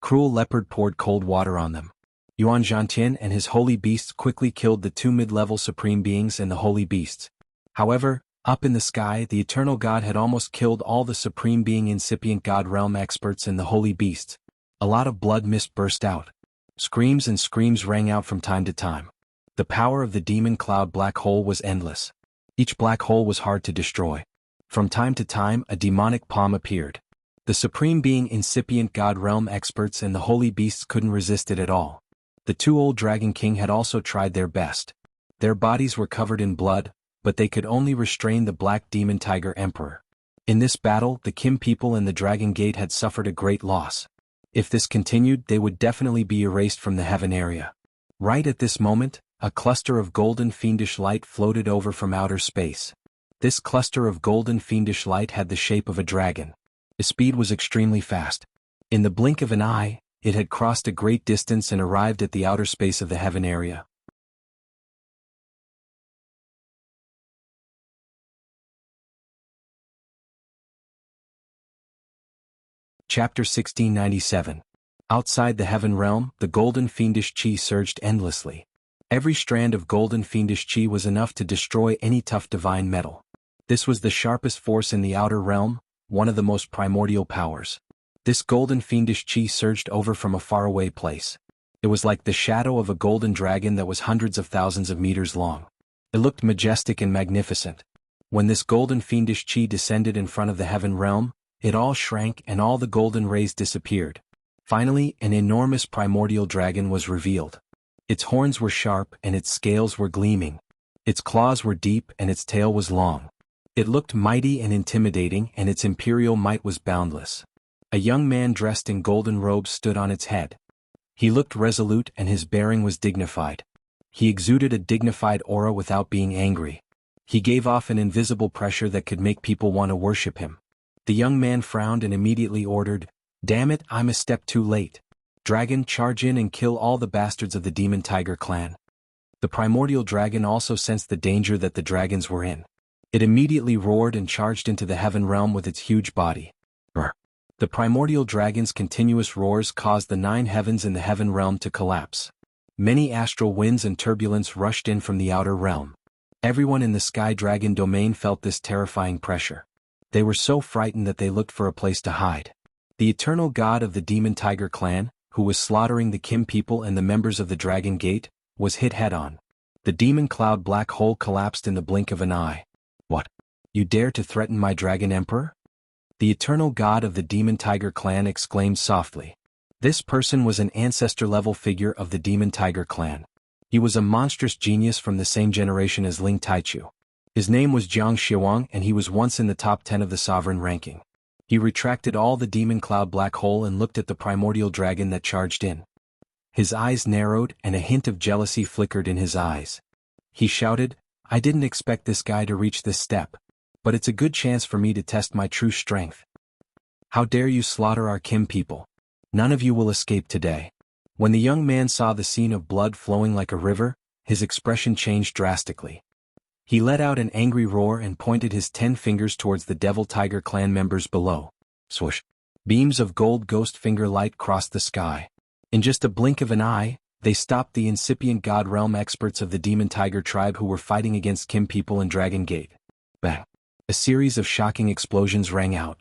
Cruel Leopard poured cold water on them. Yuan Zhantian and his holy beasts quickly killed the two mid-level supreme beings and the holy beasts. However, up in the sky, the eternal god had almost killed all the supreme being incipient god realm experts and the holy beasts. A lot of blood mist burst out. Screams and screams rang out from time to time. The power of the demon cloud black hole was endless. Each black hole was hard to destroy. From time to time, a demonic palm appeared. The supreme being incipient god realm experts and the holy beasts couldn't resist it at all. The two old Dragon King had also tried their best. Their bodies were covered in blood, but they could only restrain the Black Demon Tiger Emperor. In this battle, the Kim people and the Dragon Gate had suffered a great loss. If this continued, they would definitely be erased from the heaven area. Right at this moment, a cluster of golden fiendish light floated over from outer space. This cluster of golden fiendish light had the shape of a dragon. Its speed was extremely fast. In the blink of an eye, it had crossed a great distance and arrived at the outer space of the heaven area. Chapter 1697. Outside the heaven realm, the golden fiendish chi surged endlessly. Every strand of golden fiendish chi was enough to destroy any tough divine metal. This was the sharpest force in the outer realm, one of the most primordial powers. This golden fiendish chi surged over from a faraway place. It was like the shadow of a golden dragon that was hundreds of thousands of meters long. It looked majestic and magnificent. When this golden fiendish chi descended in front of the heaven realm, it all shrank and all the golden rays disappeared. Finally, an enormous primordial dragon was revealed. Its horns were sharp and its scales were gleaming. Its claws were deep and its tail was long. It looked mighty and intimidating, and its imperial might was boundless. A young man dressed in golden robes stood on its head. He looked resolute and his bearing was dignified. He exuded a dignified aura without being angry. He gave off an invisible pressure that could make people want to worship him. The young man frowned and immediately ordered, "Damn it, I'm a step too late. Dragon, charge in and kill all the bastards of the Demon Tiger clan." The primordial dragon also sensed the danger that the dragons were in. It immediately roared and charged into the heaven realm with its huge body. Brr. The primordial dragon's continuous roars caused the 9 heavens in the heaven realm to collapse. Many astral winds and turbulence rushed in from the outer realm. Everyone in the Sky Dragon domain felt this terrifying pressure. They were so frightened that they looked for a place to hide. The eternal god of the Demon Tiger clan, who was slaughtering the Kim people and the members of the Dragon Gate, was hit head-on. The demon cloud black hole collapsed in the blink of an eye. "What? You dare to threaten my Dragon Emperor?" The eternal god of the Demon Tiger clan exclaimed softly. This person was an ancestor-level figure of the Demon Tiger clan. He was a monstrous genius from the same generation as Ling Taichu. His name was Jianghu and he was once in the top 10 of the sovereign ranking. He retracted all the demon cloud black hole and looked at the primordial dragon that charged in. His eyes narrowed and a hint of jealousy flickered in his eyes. He shouted, "I didn't expect this guy to reach this step. But it's a good chance for me to test my true strength." How dare you slaughter our Kim people? None of you will escape today. When the young man saw the scene of blood flowing like a river, his expression changed drastically. He let out an angry roar and pointed his 10 fingers towards the Devil Tiger clan members below. Swoosh! Beams of gold ghost finger light crossed the sky. In just a blink of an eye, they stopped the incipient God Realm experts of the Demon Tiger tribe who were fighting against Kim people in Dragon Gate. Bang! A series of shocking explosions rang out.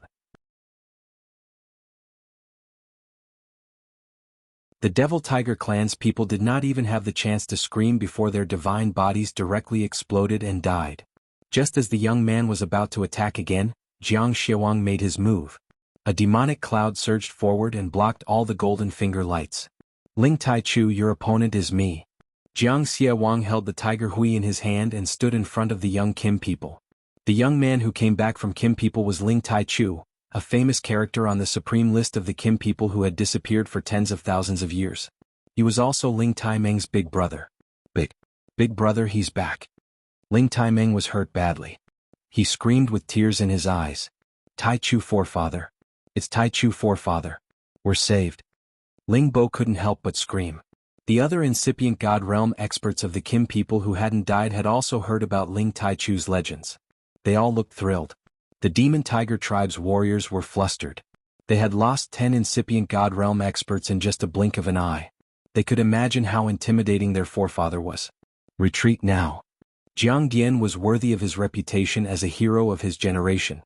The Devil Tiger clan's people did not even have the chance to scream before their divine bodies directly exploded and died. Just as the young man was about to attack again, Jianghu made his move. A demonic cloud surged forward and blocked all the golden finger lights. Ling Taichu, your opponent is me. Jiang Xiaowang held the Tiger Hui in his hand and stood in front of the young Kim people. The young man who came back from Kim people was Ling Taichu, a famous character on the supreme list of the Kim people who had disappeared for tens of thousands of years. He was also Ling Taimeng's big brother. Big brother, he's back. Ling Taimeng was hurt badly. He screamed with tears in his eyes. Taichu forefather. It's Taichu forefather. We're saved. Ling Bo couldn't help but scream. The other incipient God Realm experts of the Kim people who hadn't died had also heard about Ling Taichu's legends. They all looked thrilled. The Demon Tiger tribe's warriors were flustered. They had lost 10 incipient God Realm experts in just a blink of an eye. They could imagine how intimidating their forefather was. Retreat now. Jiang Dian was worthy of his reputation as a hero of his generation.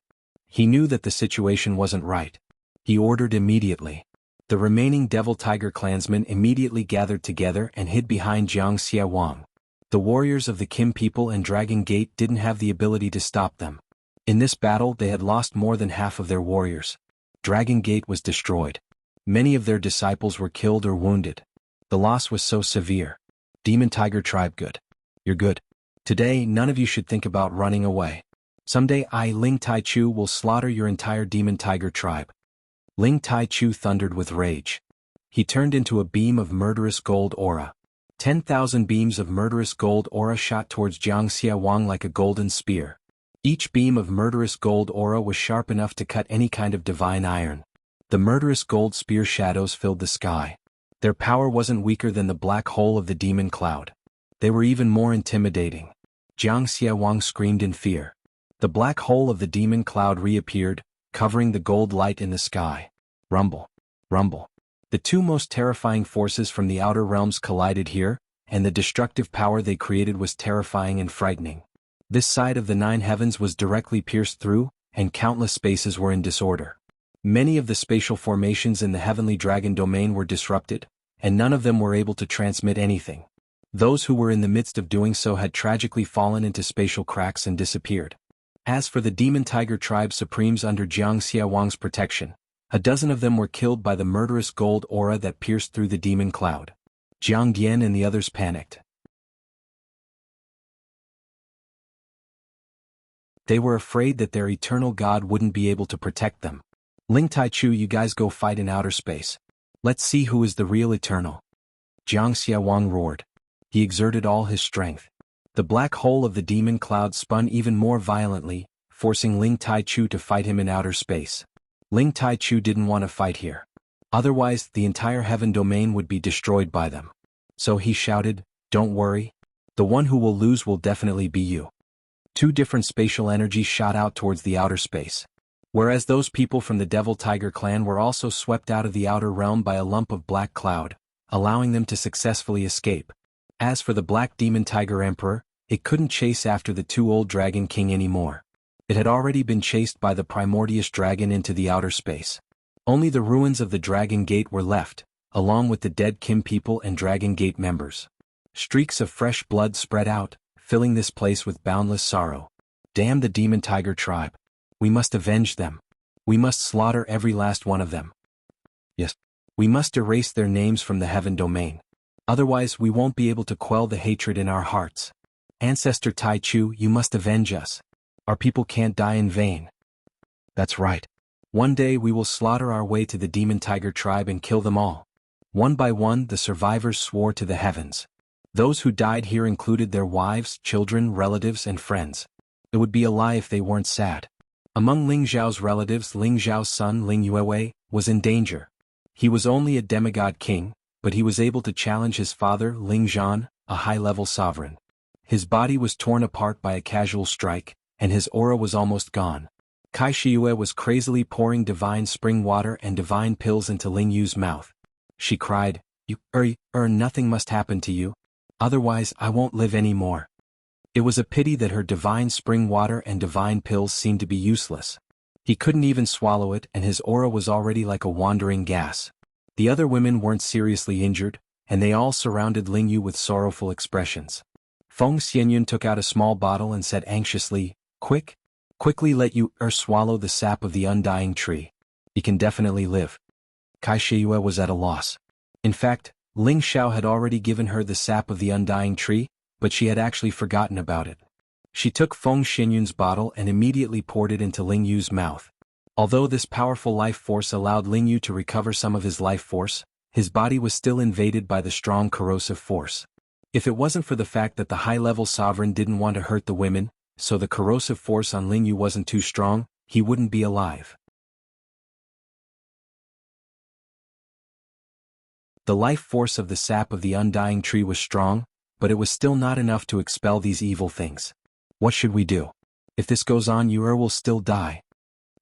He knew that the situation wasn't right. He ordered immediately. The remaining Devil Tiger clansmen immediately gathered together and hid behind Jiang Xiaowang. The warriors of the Kim people and Dragon Gate didn't have the ability to stop them. In this battle they had lost more than half of their warriors. Dragon Gate was destroyed. Many of their disciples were killed or wounded. The loss was so severe. Demon Tiger tribe, good. You're good. Today none of you should think about running away. Someday I, Ling Taichu, will slaughter your entire Demon Tiger tribe. Ling Taichu thundered with rage. He turned into a beam of murderous gold aura. 10,000 beams of murderous gold aura shot towards Jiang Xiaowang like a golden spear. Each beam of murderous gold aura was sharp enough to cut any kind of divine iron. The murderous gold spear shadows filled the sky. Their power wasn't weaker than the black hole of the demon cloud. They were even more intimidating. Jiang Xiaowang screamed in fear. The black hole of the demon cloud reappeared, covering the gold light in the sky. Rumble. Rumble. The two most terrifying forces from the outer realms collided here, and the destructive power they created was terrifying and frightening. This side of the 9 heavens was directly pierced through, and countless spaces were in disorder. Many of the spatial formations in the heavenly dragon domain were disrupted, and none of them were able to transmit anything. Those who were in the midst of doing so had tragically fallen into spatial cracks and disappeared. As for the Demon Tiger tribe supremes under Jiang Xiaowang's protection, a dozen of them were killed by the murderous gold aura that pierced through the demon cloud. Jiang Dian and the others panicked. They were afraid that their eternal god wouldn't be able to protect them. Ling Taichu, you guys go fight in outer space. Let's see who is the real eternal. Jiang Xiaowang roared. He exerted all his strength. The black hole of the demon cloud spun even more violently, forcing Ling Taichu to fight him in outer space. Ling Taichu didn't want to fight here. Otherwise, the entire heaven domain would be destroyed by them. So he shouted, "Don't worry. The one who will lose will definitely be you." 2 different spatial energies shot out towards the outer space. Whereas those people from the Devil Tiger clan were also swept out of the outer realm by a lump of black cloud, allowing them to successfully escape. As for the Black Demon Tiger Emperor, it couldn't chase after the 2 old Dragon King anymore. It had already been chased by the Primordious Dragon into the outer space. Only the ruins of the Dragon Gate were left, along with the dead Kim people and Dragon Gate members. Streaks of fresh blood spread out, filling this place with boundless sorrow. Damn the Demon Tiger tribe. We must avenge them. We must slaughter every last one of them. Yes. We must erase their names from the heaven domain. Otherwise we won't be able to quell the hatred in our hearts. Ancestor Taichu, you must avenge us. Our people can't die in vain. That's right. One day we will slaughter our way to the Demon Tiger tribe and kill them all. One by one the survivors swore to the heavens. Those who died here included their wives, children, relatives, and friends. It would be a lie if they weren't sad. Among Ling Zhao's relatives, Ling Zhao's son Ling Yuewei was in danger. He was only a demigod king, but he was able to challenge his father Ling Zhan, a high-level sovereign. His body was torn apart by a casual strike, and his aura was almost gone. Kai Shiyue was crazily pouring divine spring water and divine pills into Ling Yu's mouth. She cried, nothing must happen to you. Otherwise I won't live anymore. It was a pity that her divine spring water and divine pills seemed to be useless. He couldn't even swallow it, and his aura was already like a wandering gas. The other women weren't seriously injured, and they all surrounded Ling Yu with sorrowful expressions. Feng Xianyun took out a small bottle and said anxiously, Quickly let Yu swallow the sap of the undying tree. He can definitely live. Kai Shiyue was at a loss. In fact, Ling Xiao had already given her the sap of the undying tree, but she had actually forgotten about it. She took Feng Xianyun's bottle and immediately poured it into Ling Yu's mouth. Although this powerful life force allowed Ling Yu to recover some of his life force, his body was still invaded by the strong corrosive force. If it wasn't for the fact that the high-level sovereign didn't want to hurt the women, so the corrosive force on Ling Yu wasn't too strong, he wouldn't be alive. The life force of the sap of the undying tree was strong, but it was still not enough to expel these evil things. What should we do? If this goes on, Yu will still die.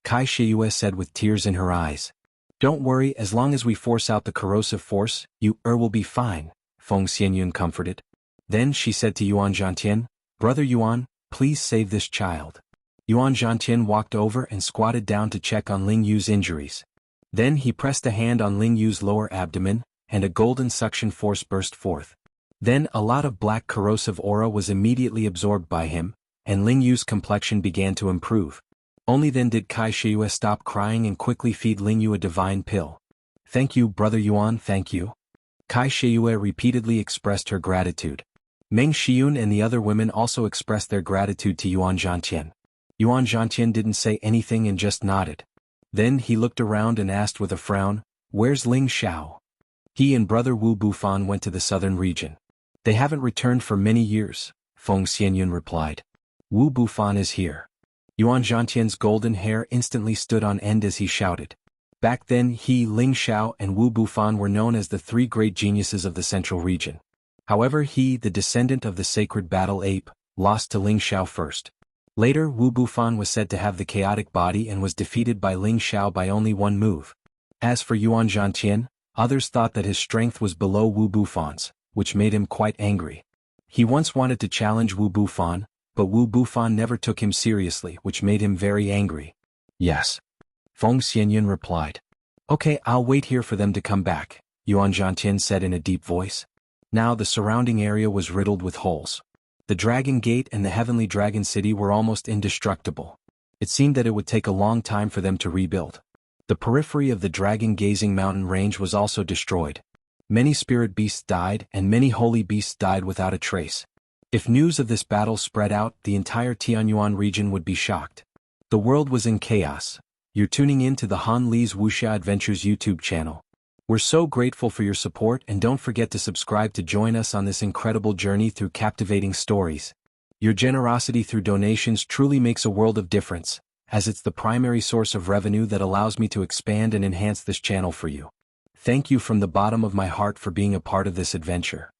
Kai Shiyue said with tears in her eyes. Don't worry, as long as we force out the corrosive force, Yu will be fine, Feng Xianyun comforted. Then she said to Yuan Zhantian, Brother Yuan, please save this child. Yuan Zhantian walked over and squatted down to check on Ling Yu's injuries. Then he pressed a hand on Ling Yu's lower abdomen, and a golden suction force burst forth. Then a lot of black corrosive aura was immediately absorbed by him, and Ling Yu's complexion began to improve. Only then did Kai Shiyue stop crying and quickly feed Ling Yu a divine pill. Thank you, Brother Yuan, thank you. Kai Shiyue repeatedly expressed her gratitude. Meng Xiyun and the other women also expressed their gratitude to Yuan Zhantian. Yuan Zhantian didn't say anything and just nodded. Then he looked around and asked with a frown, Where's Ling Xiao? He and Brother Wu Bufan went to the southern region. They haven't returned for many years, Feng Xianyun replied. Wu Bufan is here. Yuan Zhantian's golden hair instantly stood on end as he shouted. Back then he, Ling Xiao and Wu Bufan were known as the three great geniuses of the central region. However, he, the descendant of the sacred battle ape, lost to Ling Xiao first. Later, Wu Bufan was said to have the chaotic body and was defeated by Ling Xiao by only one move. As for Yuan Zhantian, others thought that his strength was below Wu Bufan's, which made him quite angry. He once wanted to challenge Wu Bufan, but Wu Bufan never took him seriously, which made him very angry. Yes. Feng Xianyun replied. Okay, I'll wait here for them to come back, Yuan Zhantian said in a deep voice. Now the surrounding area was riddled with holes. The Dragon Gate and the Heavenly Dragon City were almost indestructible. It seemed that it would take a long time for them to rebuild. The periphery of the dragon-gazing mountain range was also destroyed. Many spirit beasts died and many holy beasts died without a trace. If news of this battle spread out, the entire Tianyuan region would be shocked. The world was in chaos. You're tuning in to the Han Li's Wuxia Adventures YouTube channel. We're so grateful for your support, and don't forget to subscribe to join us on this incredible journey through captivating stories. Your generosity through donations truly makes a world of difference, as it's the primary source of revenue that allows me to expand and enhance this channel for you. Thank you from the bottom of my heart for being a part of this adventure.